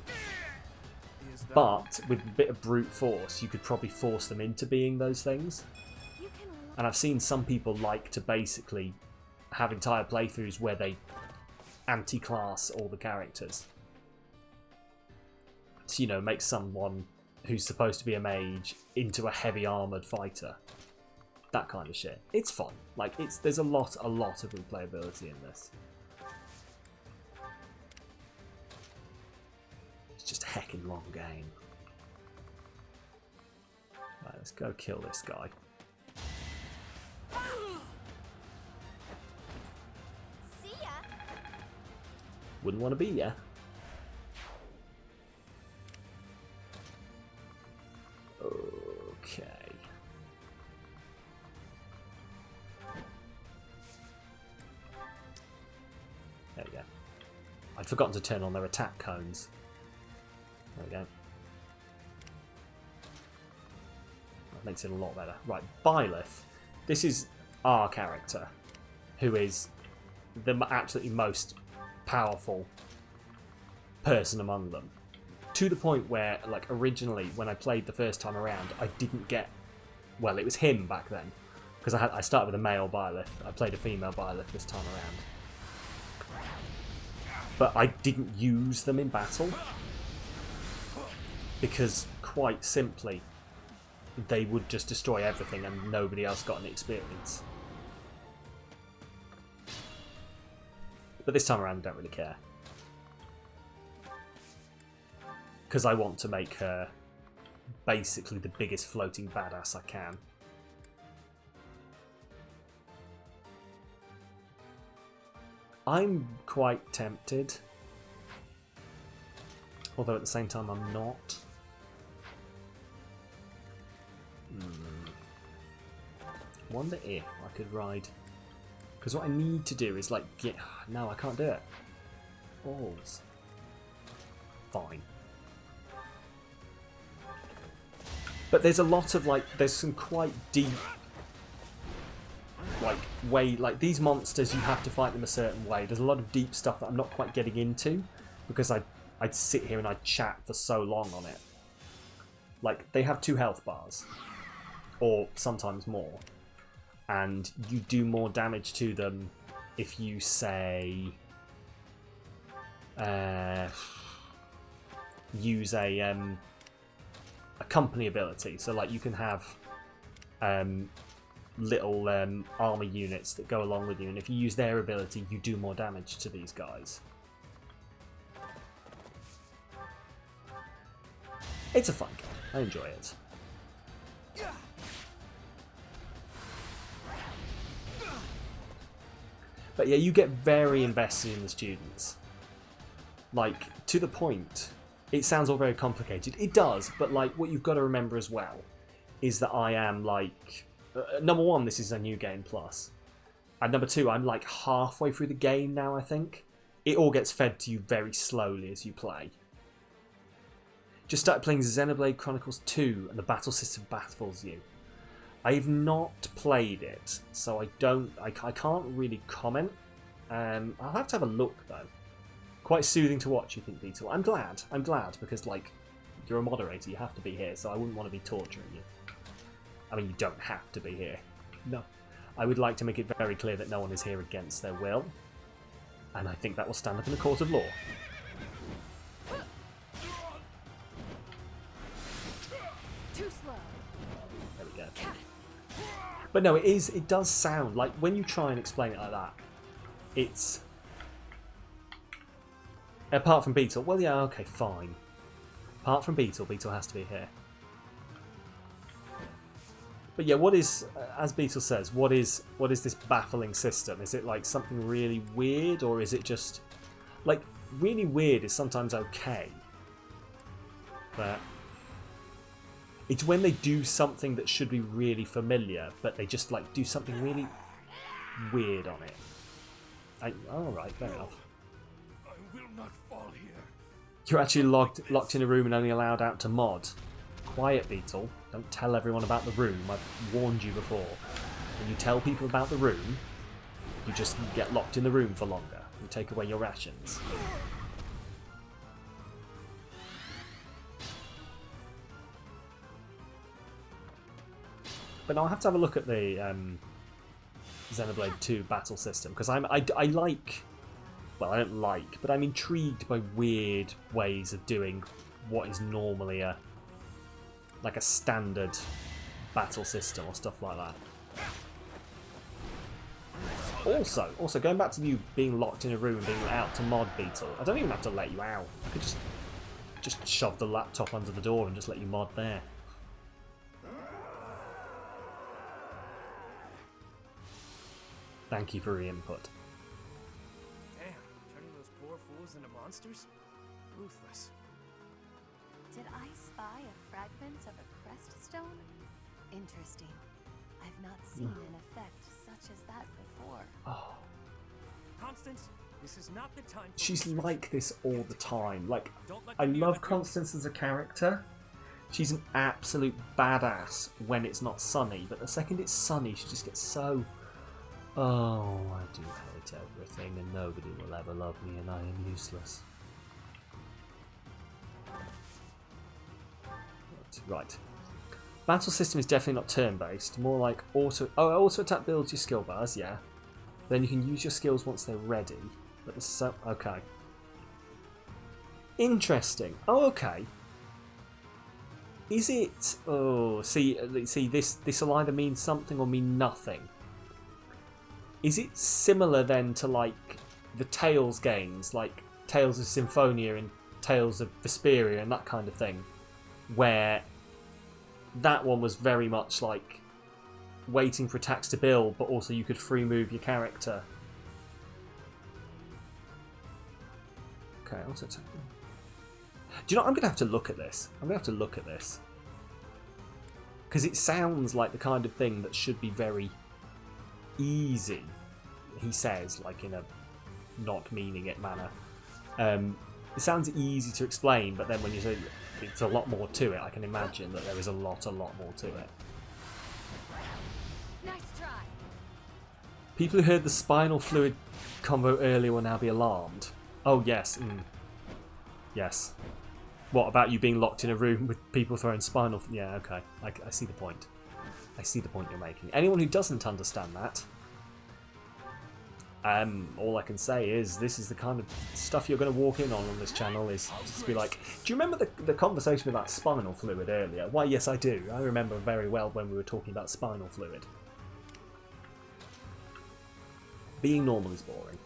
But with a bit of brute force, you could probably force them into being those things. And I've seen some people like to basically have entire playthroughs where they anti-class all the characters. So, you know, make someone who's supposed to be a mage into a heavy armoured fighter. That kind of shit. It's fun. Like, there's a lot of replayability in this. It's just a heckin' long game. Right, let's go kill this guy. See ya. Wouldn't want to be ya. Okay. There we go. I'd forgotten to turn on their attack cones. There we go. That makes it a lot better. Right, Byleth. This is our character, who is the absolutely most powerful person among them. To the point where, like, originally, when I played the first time around, I didn't get... Well, it was him back then. Because I started with a male Byleth. I played a female Byleth this time around. But I didn't use them in battle. Because, quite simply, they would just destroy everything and nobody else got any experience. But this time around, I don't really care. Because I want to make her basically the biggest floating badass I can. I'm quite tempted. Although at the same time I'm not. Wonder if I could ride... Because what I need to do is like get... No, I can't do it. Balls. Fine. But there's a lot of, like, there's some quite deep, like, way, like, these monsters, you have to fight them a certain way. There's a lot of deep stuff that I'm not quite getting into, because I'd sit here and I'd chat for so long on it. Like, they have 2 health bars, or sometimes more, and you do more damage to them if you, say, use a company ability. So like you can have little armor units that go along with you, and if you use their ability you do more damage to these guys. It's a fun game. I enjoy it. But yeah, you get very invested in the students. Like, to the point. It sounds all very complicated. It does, but like what you've got to remember as well is that I am like... number 1, this is a new game plus. And number 2, I'm like halfway through the game now, I think. It all gets fed to you very slowly as you play. Just started playing Xenoblade Chronicles 2 and the battle system baffles you. I've not played it, so I can't really comment. I'll have to have a look though. Quite soothing to watch, you think, Beetle? I'm glad, because, like, you're a moderator, you have to be here, so I wouldn't want to be torturing you. I mean, you don't have to be here. No. I would like to make it very clear that no one is here against their will, and I think that will stand up in a court of law. Too slow. There we go. But no, it does sound, like, when you try and explain it like that, it's... Apart from Beetle, well, yeah, okay, fine. Apart from Beetle, Beetle has to be here. But yeah, what is, as Beetle says, what is this baffling system? Is it like something really weird, or is it just like really weird is sometimes okay, but it's when they do something that should be really familiar, but they just like do something really weird on it. All right, fair enough. Not fall here. You're actually locked in a room and only allowed out to mod. Quiet, Beetle. Don't tell everyone about the room. I've warned you before. When you tell people about the room, you just get locked in the room for longer. You take away your rations. But now I have to have a look at the Xenoblade 2 battle system, because I like... Well, I don't like, but I'm intrigued by weird ways of doing what is normally a standard battle system or stuff like that. Also, going back to you being locked in a room and being out to mod Beetle, I don't even have to let you out. I could just shove the laptop under the door and just let you mod there. Thank you for your input. Damn, turning those poor fools into monsters? Ruthless. Did I spy a fragment of a crest stone? Interesting. I've not seen an effect such as that before. Oh. Constance, this is not the time for She's like this all the time. Like, Don't let I them love near the Constance as a character. She's an absolute badass when it's not sunny, but the second it's sunny, she just gets so... Oh, I do hate everything, and nobody will ever love me, and I am useless. Right. Battle system is definitely not turn-based, more like auto... Oh, auto attack builds your skill bars, yeah. Then you can use your skills once they're ready. But there's so... Okay. Interesting. Oh, okay. Is it... Oh, see, this will either mean something or mean nothing. Is it similar then to, like, the Tales games, like Tales of Symphonia and Tales of Vesperia and that kind of thing, where that one was very much like waiting for attacks to build, but also you could free move your character? Okay, also attack. Do you know what? I'm going to have to look at this. Because it sounds like the kind of thing that should be very easy, he says, like in a not meaning it manner. It sounds easy to explain, but then when you say it's a lot more to it, I can imagine that there is a lot more to it. Nice try. People who heard the spinal fluid convo earlier will now be alarmed. Oh yes, yes. What about you being locked in a room with people throwing spinal? Yeah, okay. I see the point. I see the point you're making. Anyone who doesn't understand that, all I can say is this is the kind of stuff you're going to walk in on this channel, is just be like, do you remember the conversation about spinal fluid earlier? Why, yes, I do. I remember very well when we were talking about spinal fluid. Being normal is boring.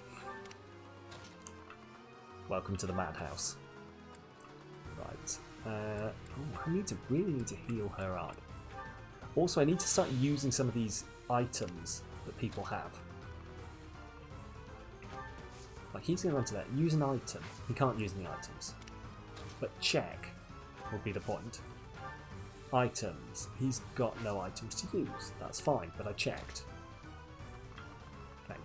Welcome to the madhouse. Right. I really need to heal her up. Also, I need to start using some of these items that people have. Like, he's going to run to that. Use an item. He can't use any items. But check would be the point. Items. He's got no items to use. That's fine, but I checked. Okay.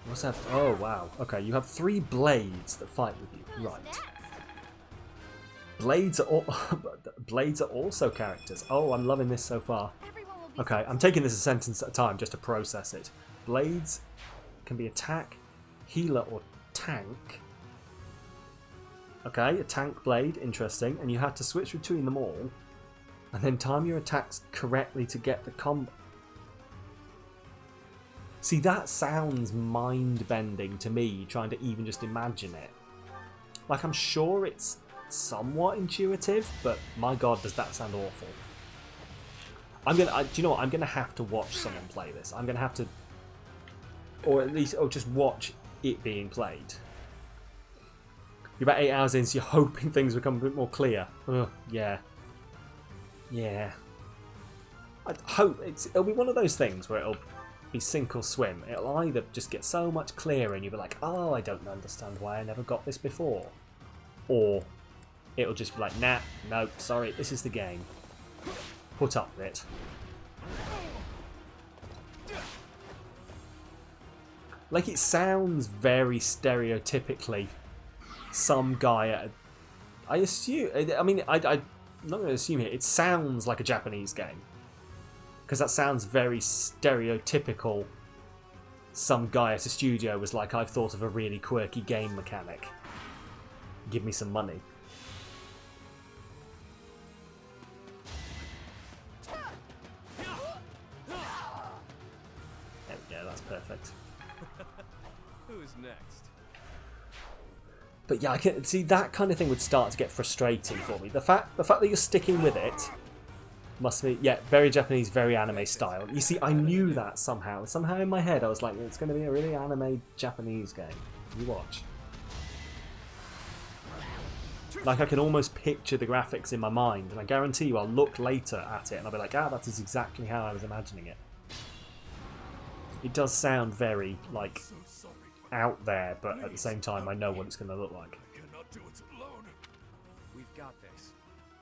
What's that? Oh, wow. Okay, you have 3 blades that fight with you. Right. Blades are also characters. Oh, I'm loving this so far. Okay, I'm taking this a sentence at a time just to process it. Blades can be attack, healer, or tank. Okay, a tank blade, interesting. And you have to switch between them all, and then time your attacks correctly to get the combo. See, that sounds mind-bending to me, trying to even just imagine it. Like, I'm sure it's somewhat intuitive, but my god, does that sound awful. Do you know what? I'm gonna have to watch someone play this. I'm gonna have to, or at least, just watch it being played. You're about 8 hours in, so you're hoping things become a bit more clear. Yeah. I hope it'll be one of those things where it'll be sink or swim. It'll either just get so much clearer and you'll be like, oh, I don't understand why I never got this before, or it'll just be like, nah, no, sorry, this is the game. Put up with it. Like, it sounds very stereotypically some guy at I assume... I mean, I'm not going to assume here. It sounds like a Japanese game. Because that sounds very stereotypical. Some guy at a studio was like, I've thought of a really quirky game mechanic. Give me some money. There we go, that's perfect. Who's next? But yeah, I can see that kind of thing would start to get frustrating for me. The fact that you're sticking with it must be, yeah, very Japanese, very anime style. You see, I knew that somehow. Somehow in my head, I was like, it's going to be a really anime Japanese game. You watch. Like, I can almost picture the graphics in my mind, and I guarantee you I'll look later at it and I'll be like, ah, that is exactly how I was imagining it. It does sound very, like, out there, but at the same time I know what it's going to look like. We've got this.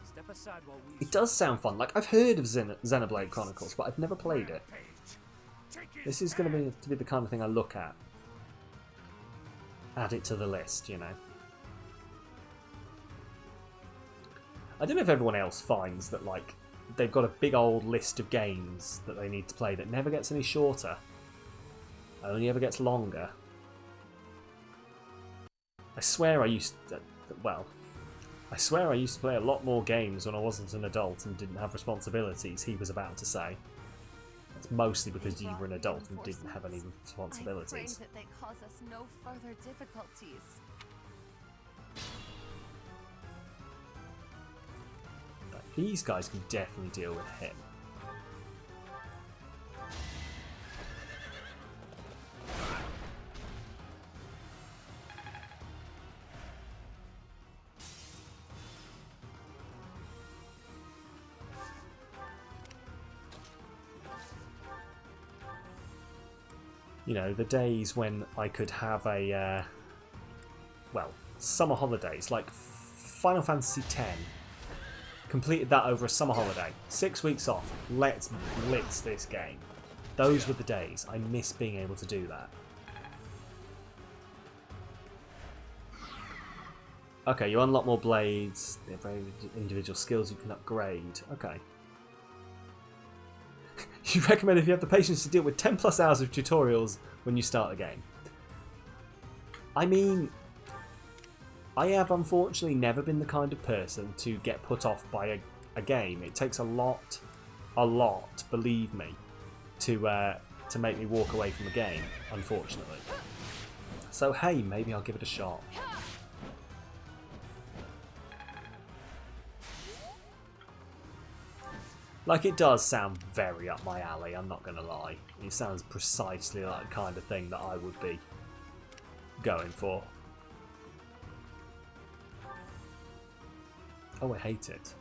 Step aside while we... It does sound fun. Like, I've heard of Xenoblade Chronicles, but I've never played it. This is going to be the kind of thing I look at. Add it to the list, you know. I don't know if everyone else finds that, like, they've got a big old list of games that they need to play that never gets any shorter. Only ever gets longer. I swear I used to, well, I swear I used to play a lot more games when I wasn't an adult and didn't have responsibilities, he was about to say. That's mostly because you were an adult and didn't have any responsibilities. I pray that they cause us no further difficulties. But these guys can definitely deal with him. You know, the days when I could have a, well, summer holidays, like Final Fantasy X. Completed that over a summer holiday. 6 weeks off. Let's blitz this game. Those were the days. I miss being able to do that. Okay, you unlock more blades. They're very individual skills you can upgrade. Okay. You recommend if you have the patience to deal with 10 plus hours of tutorials when you start a game. I mean, I have unfortunately never been the kind of person to get put off by a game. It takes a lot, believe me, to make me walk away from a game, unfortunately. So hey, maybe I'll give it a shot. Like, it does sound very up my alley, I'm not going to lie. It sounds precisely like the kind of thing that I would be going for. Oh, I hate it.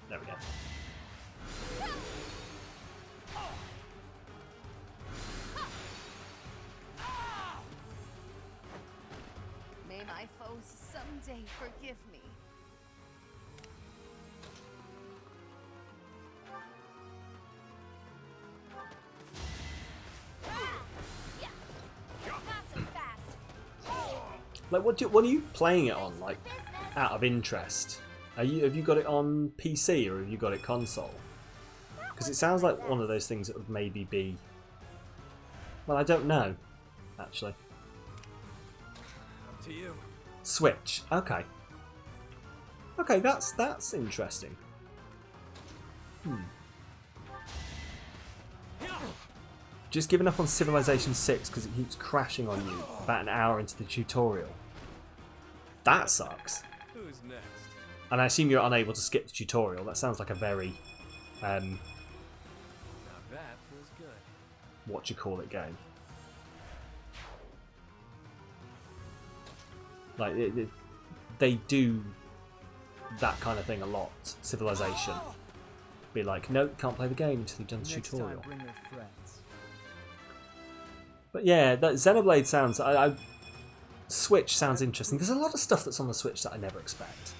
There we go. May my foes someday forgive me. Like, what are you playing it on? Like, out of interest, have you got it on PC or have you got it console? Because it sounds like one of those things that would maybe be. Well, I don't know, actually. Up to you. Switch. Okay. Okay, that's interesting. Just giving up on Civilization 6 because it keeps crashing on you about an hour into the tutorial. That sucks. Who's next? And I assume you're unable to skip the tutorial. That sounds like a very, Now that feels good. what you call it game. Like, they do that kind of thing a lot. Civilization. Be like, nope, can't play the game until you've done the tutorial. Bring your friends. But yeah, that Xenoblade sounds... Switch sounds interesting. There's a lot of stuff that's on the Switch that I never expect.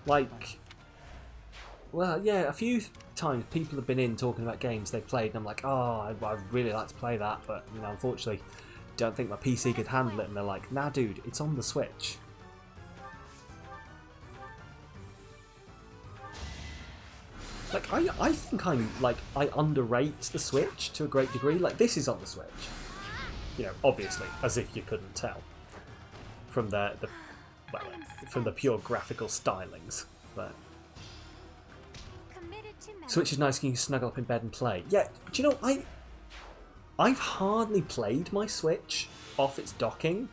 Like, Well, yeah, a few times people have been in talking about games they've played, and I'm like, oh, I'd really like to play that, but you know, unfortunately, don't think my PC could handle it. And they're like, nah, dude, it's on the Switch. Like, I think I underrate the Switch to a great degree. Like, this is on the Switch, you know, obviously, as if you couldn't tell from from the pure graphical stylings, but. Switch is nice, you can snuggle up in bed and play. Yeah, do you know, I've hardly played my Switch off its docking.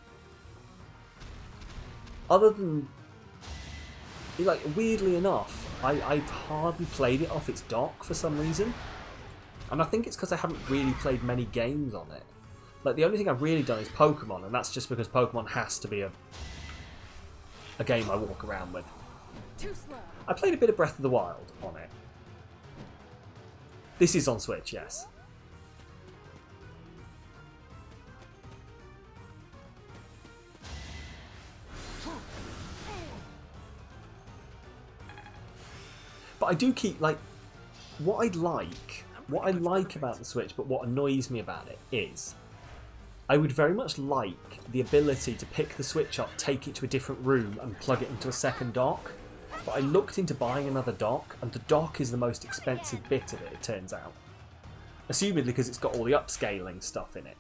Other than, like, weirdly enough, I've hardly played it off its dock for some reason. And I think it's because I haven't really played many games on it. Like, the only thing I've really done is Pokemon, and that's just because Pokemon has to be a game I walk around with. Too slow. I played a bit of Breath of the Wild on it. This is on Switch, yes. But I do keep, like, what I like about the Switch, but what annoys me about it is I would very much like the ability to pick the Switch up, take it to a different room and plug it into a second dock. But I looked into buying another dock, and the dock is the most expensive bit of it, it turns out. Assumedly because it's got all the upscaling stuff in it.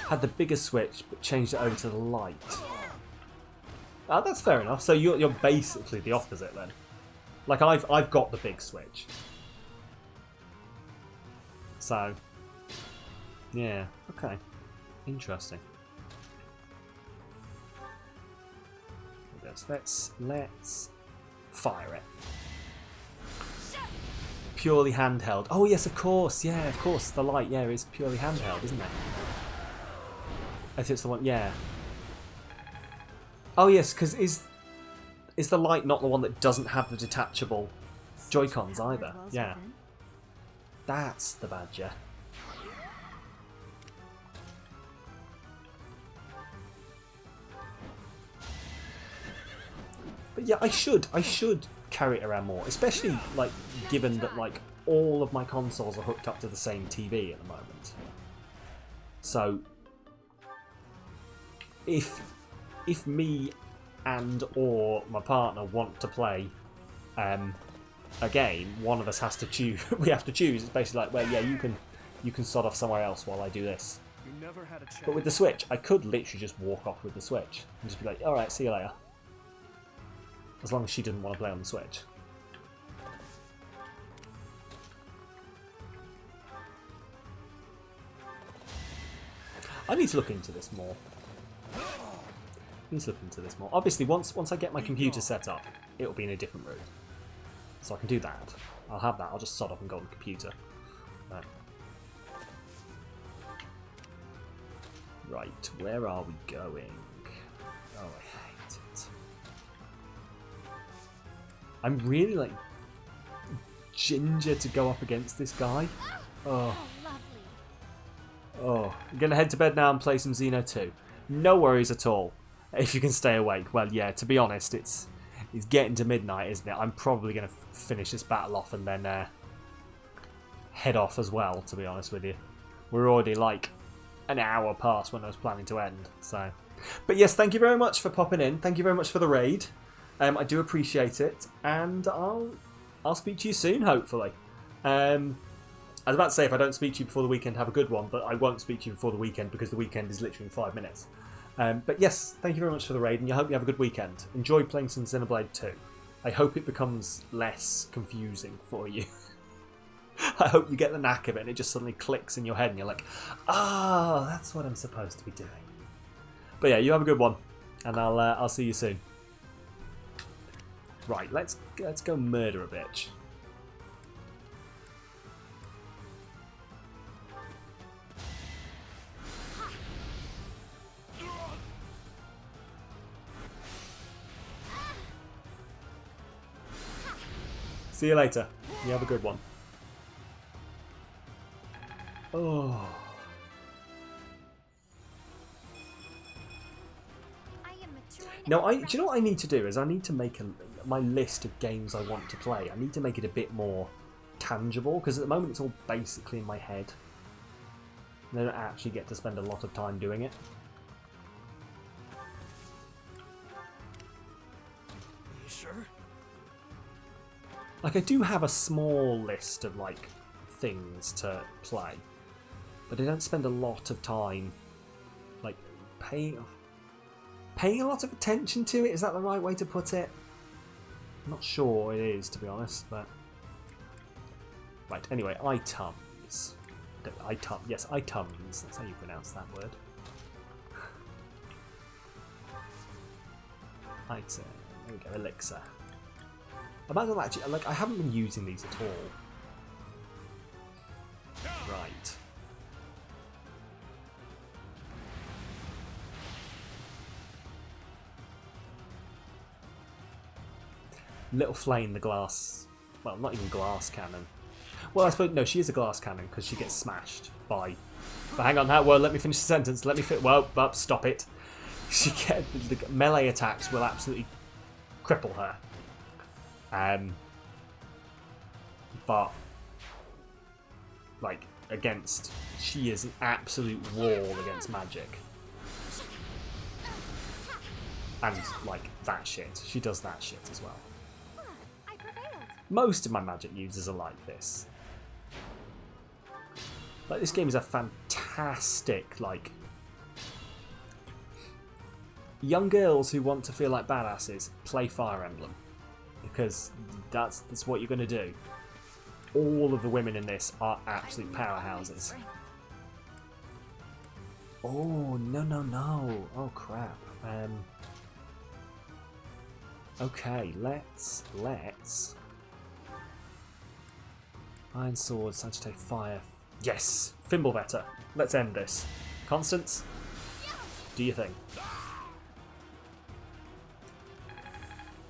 Had the bigger Switch, but changed it over to the light. Ah, that's fair enough. So you're basically the opposite then. Like, I've got the big Switch. So, yeah, okay. Interesting. Let's fire it. Purely handheld. Oh yes, of course. Yeah, of course. The light, yeah, is purely handheld, isn't it? I think it's the one. Yeah. Oh yes, because is the light not the one that doesn't have the detachable Joy-Cons either? Yeah. That's the badger. But yeah, I should carry it around more, especially like given that like all of my consoles are hooked up to the same TV at the moment. So if me and or my partner want to play a game, one of us has to choose. We have to choose. It's basically like, well, yeah, you can sod off somewhere else while I do this. You never had a chance. But with the Switch, I could literally just walk off with the Switch and just be like, all right, see you later. As long as she didn't want to play on the Switch. I need to look into this more. Obviously, once I get my computer set up, it'll be in a different room. So I can do that. I'll have that. I'll just sod up and go on the computer. Right, where are we going? Oh, I hate it. I'm really, like, ginger to go up against this guy. Oh. Oh, I'm going to head to bed now and play some Xeno 2. No worries at all. If you can stay awake. Well, yeah, to be honest, it's getting to midnight, isn't it? I'm probably going to finish this battle off and then head off as well, to be honest with you. We're already, like, an hour past when I was planning to end, so... But yes, thank you very much for popping in. Thank you very much for the raid. I do appreciate it, and I'll speak to you soon, hopefully. I was about to say, if I don't speak to you before the weekend, have a good one, but I won't speak to you before the weekend because the weekend is literally in 5 minutes. But yes, thank you very much for the raid, and I hope you have a good weekend. Enjoy playing some Xenoblade 2. I hope it becomes less confusing for you. I hope you get the knack of it and it just suddenly clicks in your head and you're like, ah, that's what I'm supposed to be doing. But yeah, you have a good one, and I'll see you soon. Right, let's go murder a bitch. See you later. You have a good one. Oh. No, do you know what I need to do? Is I need to make my list of games I want to play. I need to make it a bit more tangible, because at the moment it's all basically in my head. I don't actually get to spend a lot of time doing it. You sure? Like, I do have a small list of, like, things to play, but I don't spend a lot of time, like, paying a lot of attention to it. Is that the right way to put it? I'm not sure it is, to be honest, but... Right, anyway, items. Yes, items. That's how you pronounce that word. Item. There we go, elixir. I might not actually, like, I haven't been using these at all. Right. Little Flame, the glass... Well, not even glass cannon. Well, I suppose... No, she is a glass cannon, because she gets smashed by... But hang on, well, let me finish the sentence. Let me fit... Well, stop it. She get the melee attacks will absolutely cripple her. But... Like, against... She is an absolute wall against magic. And, like, that shit. She does that shit as well. Most of my magic users are like this. Like, this game is a fantastic, like... Young girls who want to feel like badasses, play Fire Emblem. Because that's what you're going to do. All of the women in this are absolute powerhouses. Oh, no. Oh, crap. Okay, let's... Iron Sword, Sagittarius Fire. Yes! Fimble better. Let's end this. Constance, do your thing.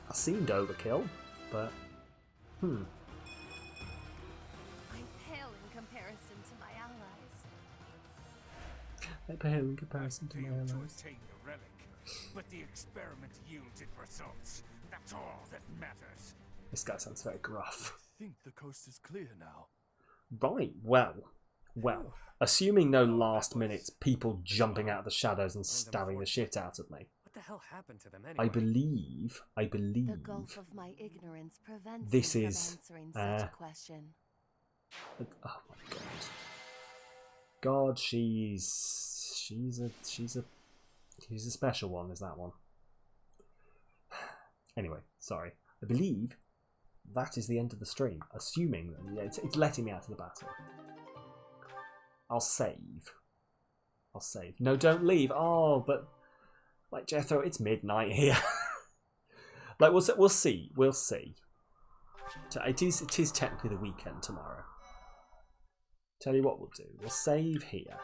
That seemed overkill, but... I'm pale in comparison to my allies. They pale in comparison to my allies. To attain the relic, but the experiment yielded results. That's all that matters. This guy sounds very gruff. I think the coast is clear now. Right, well, assuming no last minute people jumping out of the shadows and stabbing the shit out of me. What the hell happened to them anyway? I believe The gulf of my ignorance prevents this me is from answering such a question. Oh my god. God, she's a special one, is that one. Anyway, sorry. I believe that is the end of the stream, assuming that it's letting me out of the battle. I'll save. No, don't leave. Oh, but like Jethro, it's midnight here. Like we'll see. It is technically the weekend tomorrow. Tell you what we'll do. We'll save here.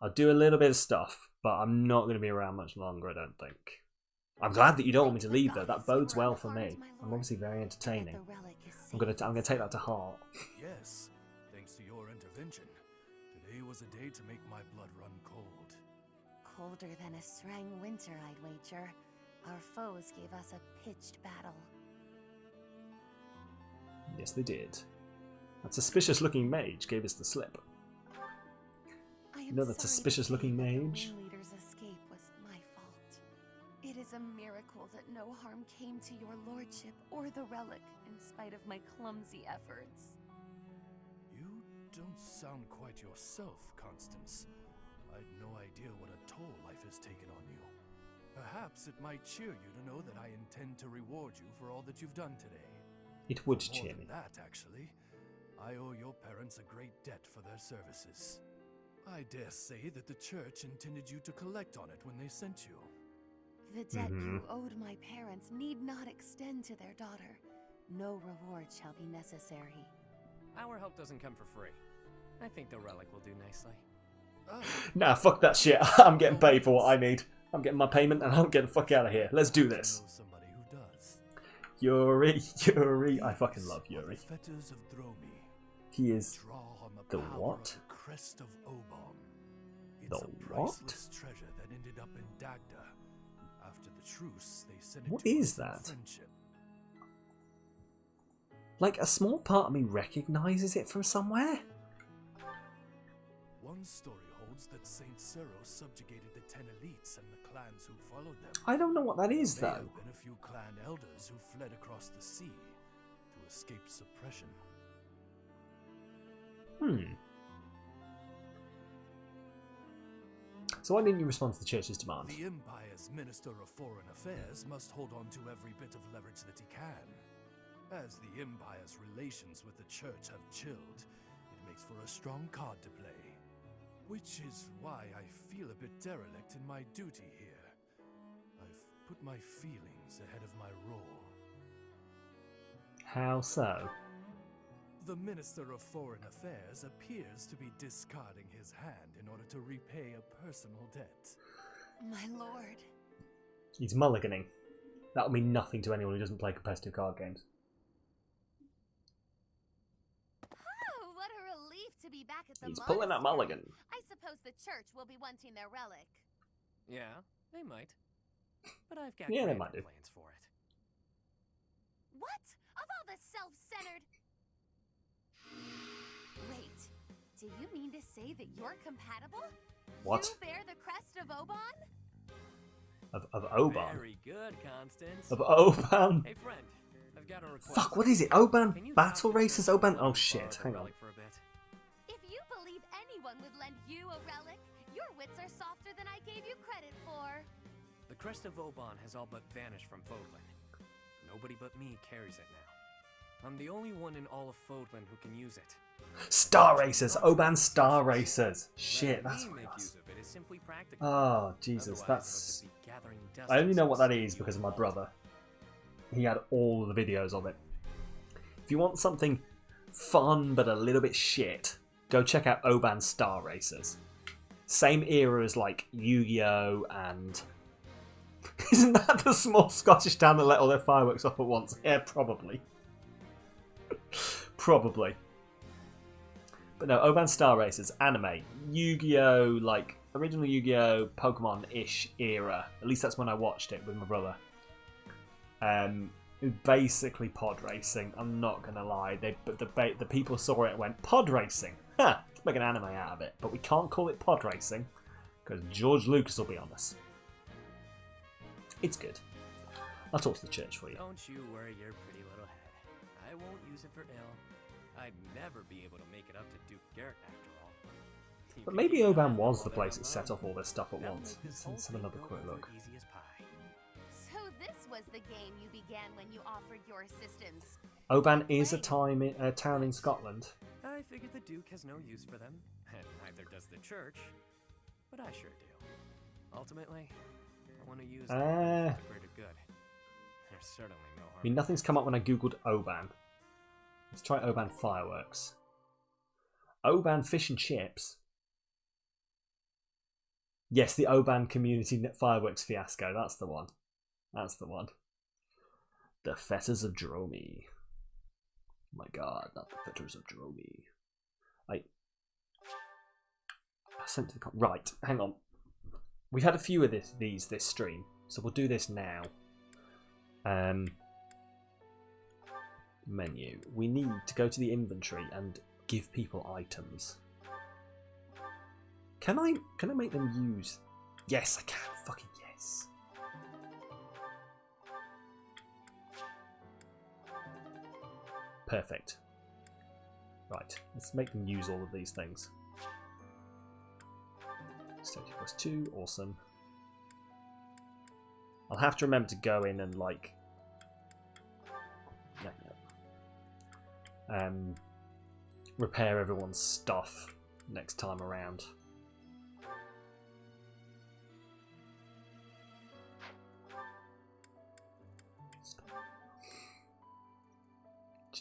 I'll do a little bit of stuff, but I'm not going to be around much longer, I don't think. I'm glad that you don't want me to leave, though. That bodes well for me. I'm obviously very entertaining. I'm gonna take that to heart. Yes, thanks to your intervention. Today was a day to make my blood run cold. Colder than a Srang winter, I'd wager. Our foes gave us a pitched battle. Yes, they did. That suspicious-looking mage gave us the slip. Another suspicious-looking mage. Leader's escape was my fault. It is a miracle that no harm came to your lordship or the relic, in spite of my clumsy efforts. You don't sound quite yourself, Constance. I'd no idea what a toll life has taken on you. Perhaps it might cheer you to know that I intend to reward you for all that you've done today. It would More cheer than me. that, actually. I owe your parents a great debt for their services. I dare say that the church intended you to collect on it when they sent you. The debt you owed my parents need not extend to their daughter. No reward shall be necessary. Our help doesn't come for free. I think the relic will do nicely. Nah, fuck that shit. I'm getting paid for what I need. I'm getting my payment and I'm getting the fuck out of here. Let's do this. Somebody who does. Yuri. I fucking love Yuri. Fetters of Dromi. He is the power what? of the crest of Obon. It's The a what? priceless treasure that ended ended up in Dagda. After the truce, they sent it What to is us in that? friendship. Like, a small part of me recognises it from somewhere. One story holds that Saint Cero subjugated the 10 elites and the clans who followed them. I don't know what that is, There may though. have been a few clan elders who fled across the sea to escape suppression. So why didn't you respond to the church's demand? The Empire's Minister of Foreign Affairs must hold on to every bit of leverage that he can. As the Empire's relations with the Church have chilled, it makes for a strong card to play. Which is why I feel a bit derelict in my duty here. I've put my feelings ahead of my role. How so? The Minister of Foreign Affairs appears to be discarding his hand in order to repay a personal debt. My lord. He's mulliganing. That'll mean nothing to anyone who doesn't play competitive card games. Oh, what a relief to be back at the He's pulling that monastery. mulligan. I suppose the church will be wanting their relic. Yeah, they might. But I've got Yeah, they grander might do. plans for it. What? Of all the self-centered... Wait, do you mean to say that you're compatible? What? You bear the crest of Oban? Of Oban? Very good, Constance. Of Oban? Hey, friend. I've got a request. Fuck, what is it? Oban Battle Racers? Oban? Oh shit, hang on. For a bit. If you believe anyone would lend you a relic, your wits are softer than I gave you credit for. The crest of Oban has all but vanished from Fodlan. Nobody but me carries it now. I'm the only one in all of Fodlan who can use it. Star Racers! Oban Star Racers! Shit, that's what it was. Oh, Jesus, that's... I only know what that is because of my brother. He had all of the videos of it. If you want something fun but a little bit shit, go check out Oban Star Racers. Same era as like Yu-Gi-Oh! And... Isn't that the small Scottish town that let all their fireworks off at once? Yeah, probably. Probably. But no, Oban Star Racers, anime, Yu-Gi-Oh! Like, original Yu-Gi-Oh! Pokemon-ish era. At least that's when I watched it with my brother. Basically pod racing, I'm not going to lie. The people saw it and went, pod racing? Huh, let's make an anime out of it. But we can't call it pod racing, because George Lucas will be on us. It's good. I'll talk to the church for you. Don't you worry your pretty little head. I won't use it for ill. I'd never be able to make it up to Duke Garrett after all. But maybe Oban was the place that set off all this stuff at once. Let's have another quick look. So this was the game you began when you offered your assistance. Oban is a town in Scotland. I figured the Duke has no use for them, and neither does the Church. But I sure do. Ultimately, I want to use them for the greater good. There's certainly no harm. I mean, nothing's come up when I googled Oban. Let's try Oban fireworks. Oban fish and chips. Yes, the Oban community fireworks fiasco. That's the one. That's the one. The fetters of Dromi. Oh my god, not the fetters of Dromi. I sent to the right. Hang on. We had a few of these this stream, so we'll do this now. Menu. We need to go to the inventory and give people items. Can I make them use? Yes, I can. Fucking yes. Perfect. Right, let's make them use all of these things. Stage +2, awesome. I'll have to remember to go in and like repair everyone's stuff next time around.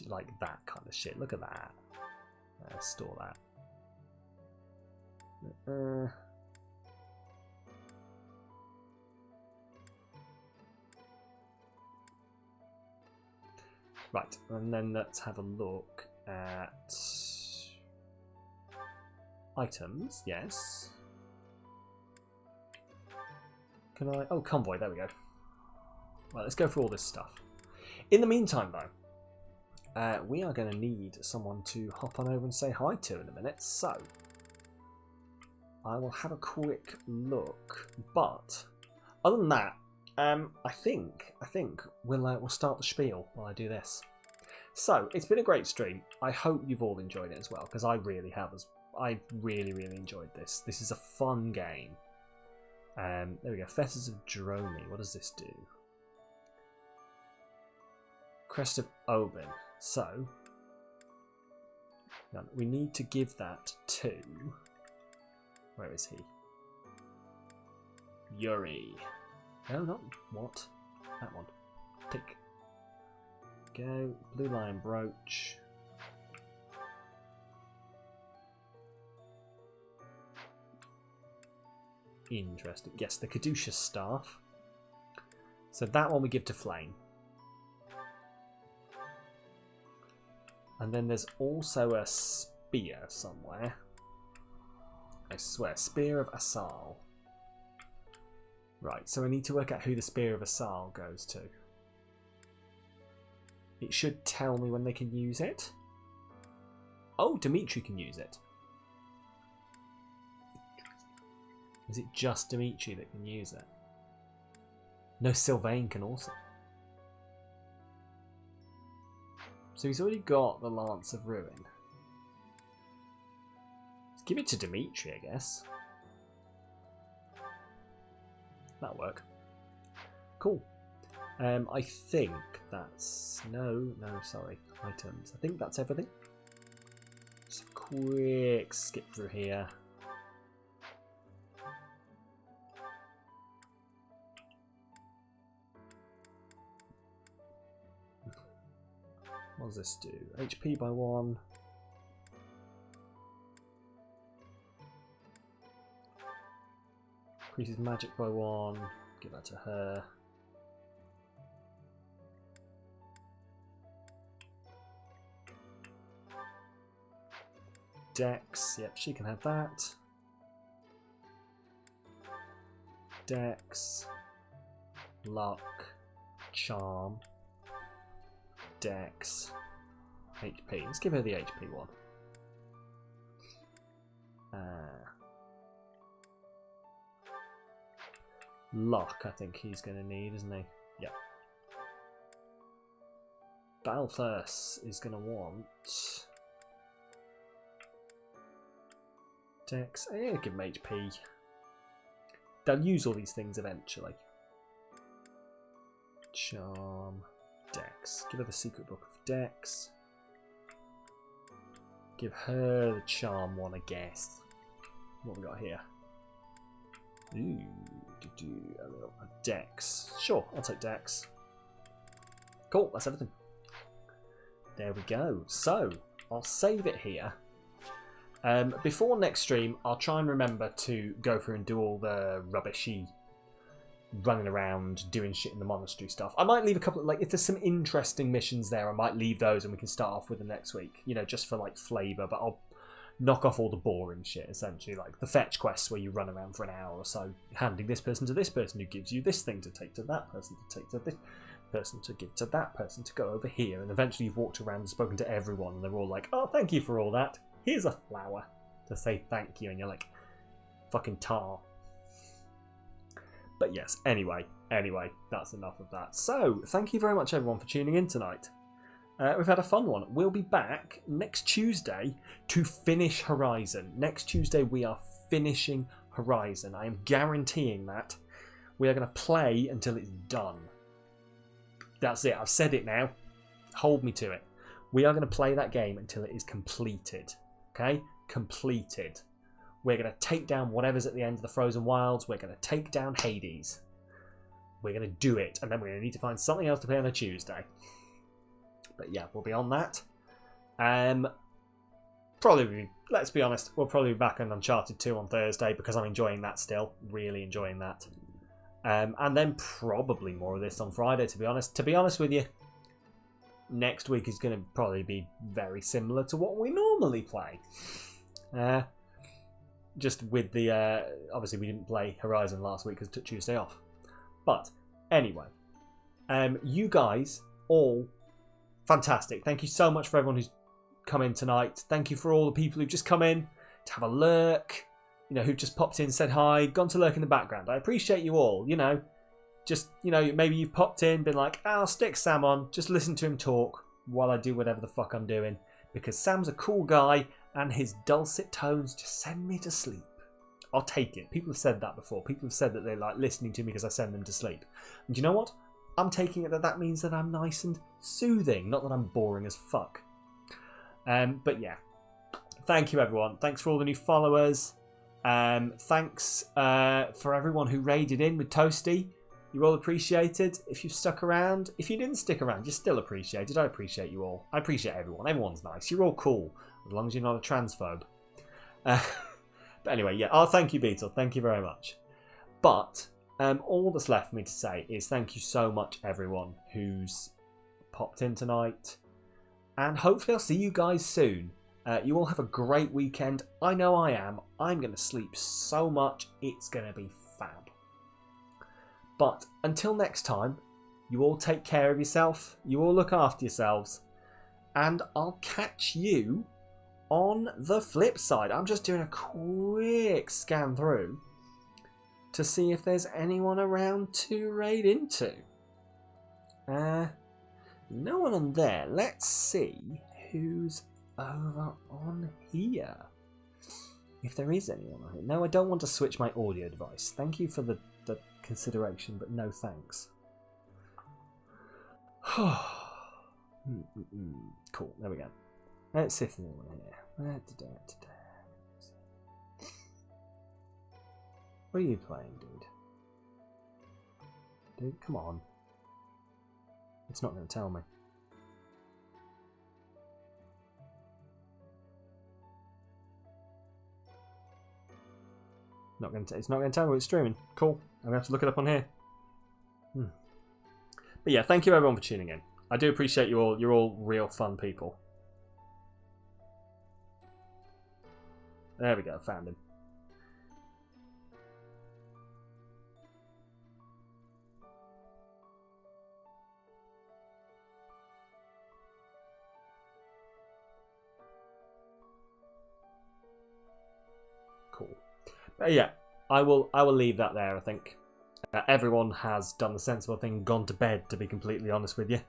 Like that kind of shit. Look at that. Store that. Right, and then let's have a look at items. Yes. Can I? Oh, convoy. There we go. Right, let's go through all this stuff. In the meantime, though, we are going to need someone to hop on over and say hi to in a minute. So I will have a quick look. But other than that, I think we'll start the spiel while I do this. So it's been a great stream. I hope you've all enjoyed it as well, because I really have. I really enjoyed this. This is a fun game. There we go. Fetters of Dromi. What does this do? Crest of Obin. So we need to give that to. Where is he? Yuri. No, not what? That one. Tick. Go. Blue Lion Brooch. Interesting. Yes, the Caduceus Staff. So that one we give to Flame. And then there's also a spear somewhere. I swear. Spear of Asal. Right, so I need to work out who the Spear of Asal goes to. It should tell me when they can use it. Oh, Dimitri can use it. Is it just Dimitri that can use it? No, Sylvain can also. So he's already got the Lance of Ruin. Let's give it to Dimitri, I guess. That'll work. Cool. I think that's... No, sorry. Items. I think that's everything. Just a quick skip through here. What does this do? HP by 1. Increases magic by 1. Give that to her. Dex. Yep, she can have that. Dex. Luck. Charm. Dex. HP. Let's give her the HP one. Luck, I think he's going to need, isn't he? Yep. Balthus is going to want... Dex. Give him HP. They'll use all these things eventually. Charm. Dex. Give her the secret book of Dex. Give her the charm one, I guess. What have we got here? Ooh, a little Dex. Sure, I'll take Dex. Cool, that's everything. There we go. So, I'll save it here. Before next stream, I'll try and remember to go through and do all the rubbishy running around doing shit in the monastery stuff. I might leave a couple of, like, if there's some interesting missions there, I might leave those and we can start off with them next week, you know, just for like flavour, but I'll knock off all the boring shit, essentially, like the fetch quests where you run around for an hour or so, handing this person to this person who gives you this thing to take to that person to take to this person to give to that person to go over here, and eventually you've walked around and spoken to everyone and they're all like, oh, thank you for all that, here's a flower to say thank you, and you're like, fucking tar. But yes, anyway, that's enough of that. So, thank you very much everyone for tuning in tonight. We've had a fun one. We'll be back next Tuesday to finish Horizon. Next Tuesday we are finishing Horizon. I am guaranteeing that. We are going to play until it's done. That's it. I've said it now. Hold me to it. We are going to play that game until it is completed. Okay? Completed. We're going to take down whatever's at the end of the Frozen Wilds. We're going to take down Hades. We're going to do it. And then we're going to need to find something else to play on a Tuesday. But yeah, we'll be on that. Probably, let's be honest, we'll probably be back on Uncharted 2 on Thursday because I'm enjoying that still. Really enjoying that. And then probably more of this on Friday, to be honest. To be honest with you, next week is going to probably be very similar to what we normally play. Just with the... obviously, we didn't play Horizon last week because it took Tuesday off. But anyway, you guys all fantastic. Thank you so much for everyone who's come in tonight. Thank you for all the people who've just come in to have a lurk, you know, who've just popped in, said hi, gone to lurk in the background. I appreciate you all, you know. Just, you know, maybe you've popped in, been like, I'll stick Sam on, just listen to him talk while I do whatever the fuck I'm doing. Because Sam's a cool guy and his dulcet tones just send me to sleep. I'll take it. People have said that before. People have said that they like listening to me because I send them to sleep. And do you know what? I'm taking it that that means that I'm nice and soothing, not that I'm boring as fuck. But yeah, thank you everyone. Thanks for all the new followers. Thanks for everyone who raided in with Toasty. You're all appreciated. If you stuck around, if you didn't stick around, you're still appreciated. I appreciate you all. I appreciate everyone. Everyone's nice. You're all cool, as long as you're not a transphobe. But anyway, yeah. Oh, thank you, Beetle. Thank you very much. But all that's left for me to say is thank you so much, everyone who's popped in tonight. And hopefully I'll see you guys soon. You all have a great weekend. I know I am. I'm going to sleep so much. It's going to be fab. But until next time, you all take care of yourself. You all look after yourselves. And I'll catch you on the flip side. I'm just doing a quick scan through to see if there's anyone around to raid into. No one on there. Let's see who's over on here. If there is anyone on here. No, I don't want to switch my audio device. Thank you for the consideration, but no thanks. Cool, there we go. Let's see if there's anyone here. What are you playing, dude? Dude, come on. It's not going to tell me. It's not going to tell me it's streaming. Cool. I'm going to have to look it up on here. But yeah, thank you everyone for tuning in. I do appreciate you all. You're all real fun people. There we go. Found him. Cool. But yeah, I will leave that there, I think. Everyone has done the sensible thing, gone to bed, to be completely honest with you.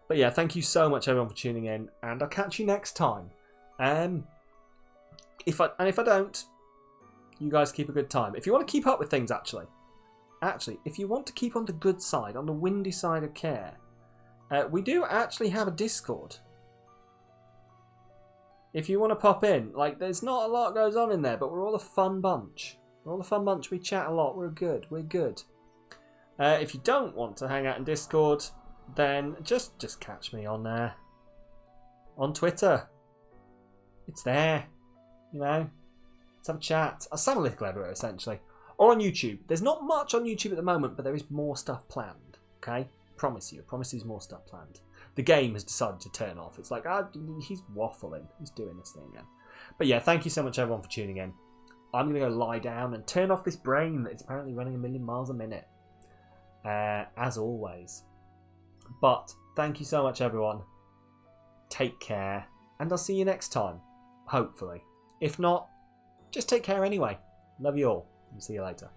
But yeah, thank you so much everyone for tuning in, and I'll catch you next time. If I don't, you guys keep a good time. If you want to keep up with things, actually, if you want to keep on the good side, on the windy side of care, we do actually have a Discord. If you want to pop in, like, there's not a lot goes on in there, but we're all a fun bunch. We chat a lot. We're good. If you don't want to hang out in Discord, then just catch me on there. On Twitter. It's there. You know. Let's have a chat. A Samalytical everywhere, essentially. Or on YouTube. There's not much on YouTube at the moment, but there is more stuff planned. Okay? Promise there's more stuff planned. The game has decided to turn off. It's like, he's waffling. He's doing this thing again. But yeah, thank you so much everyone for tuning in. I'm going to go lie down and turn off this brain that is apparently running 1,000,000 miles a minute. As always. But thank you so much everyone. Take care. And I'll see you next time. Hopefully. If not, just take care anyway. Love you all. And see you later.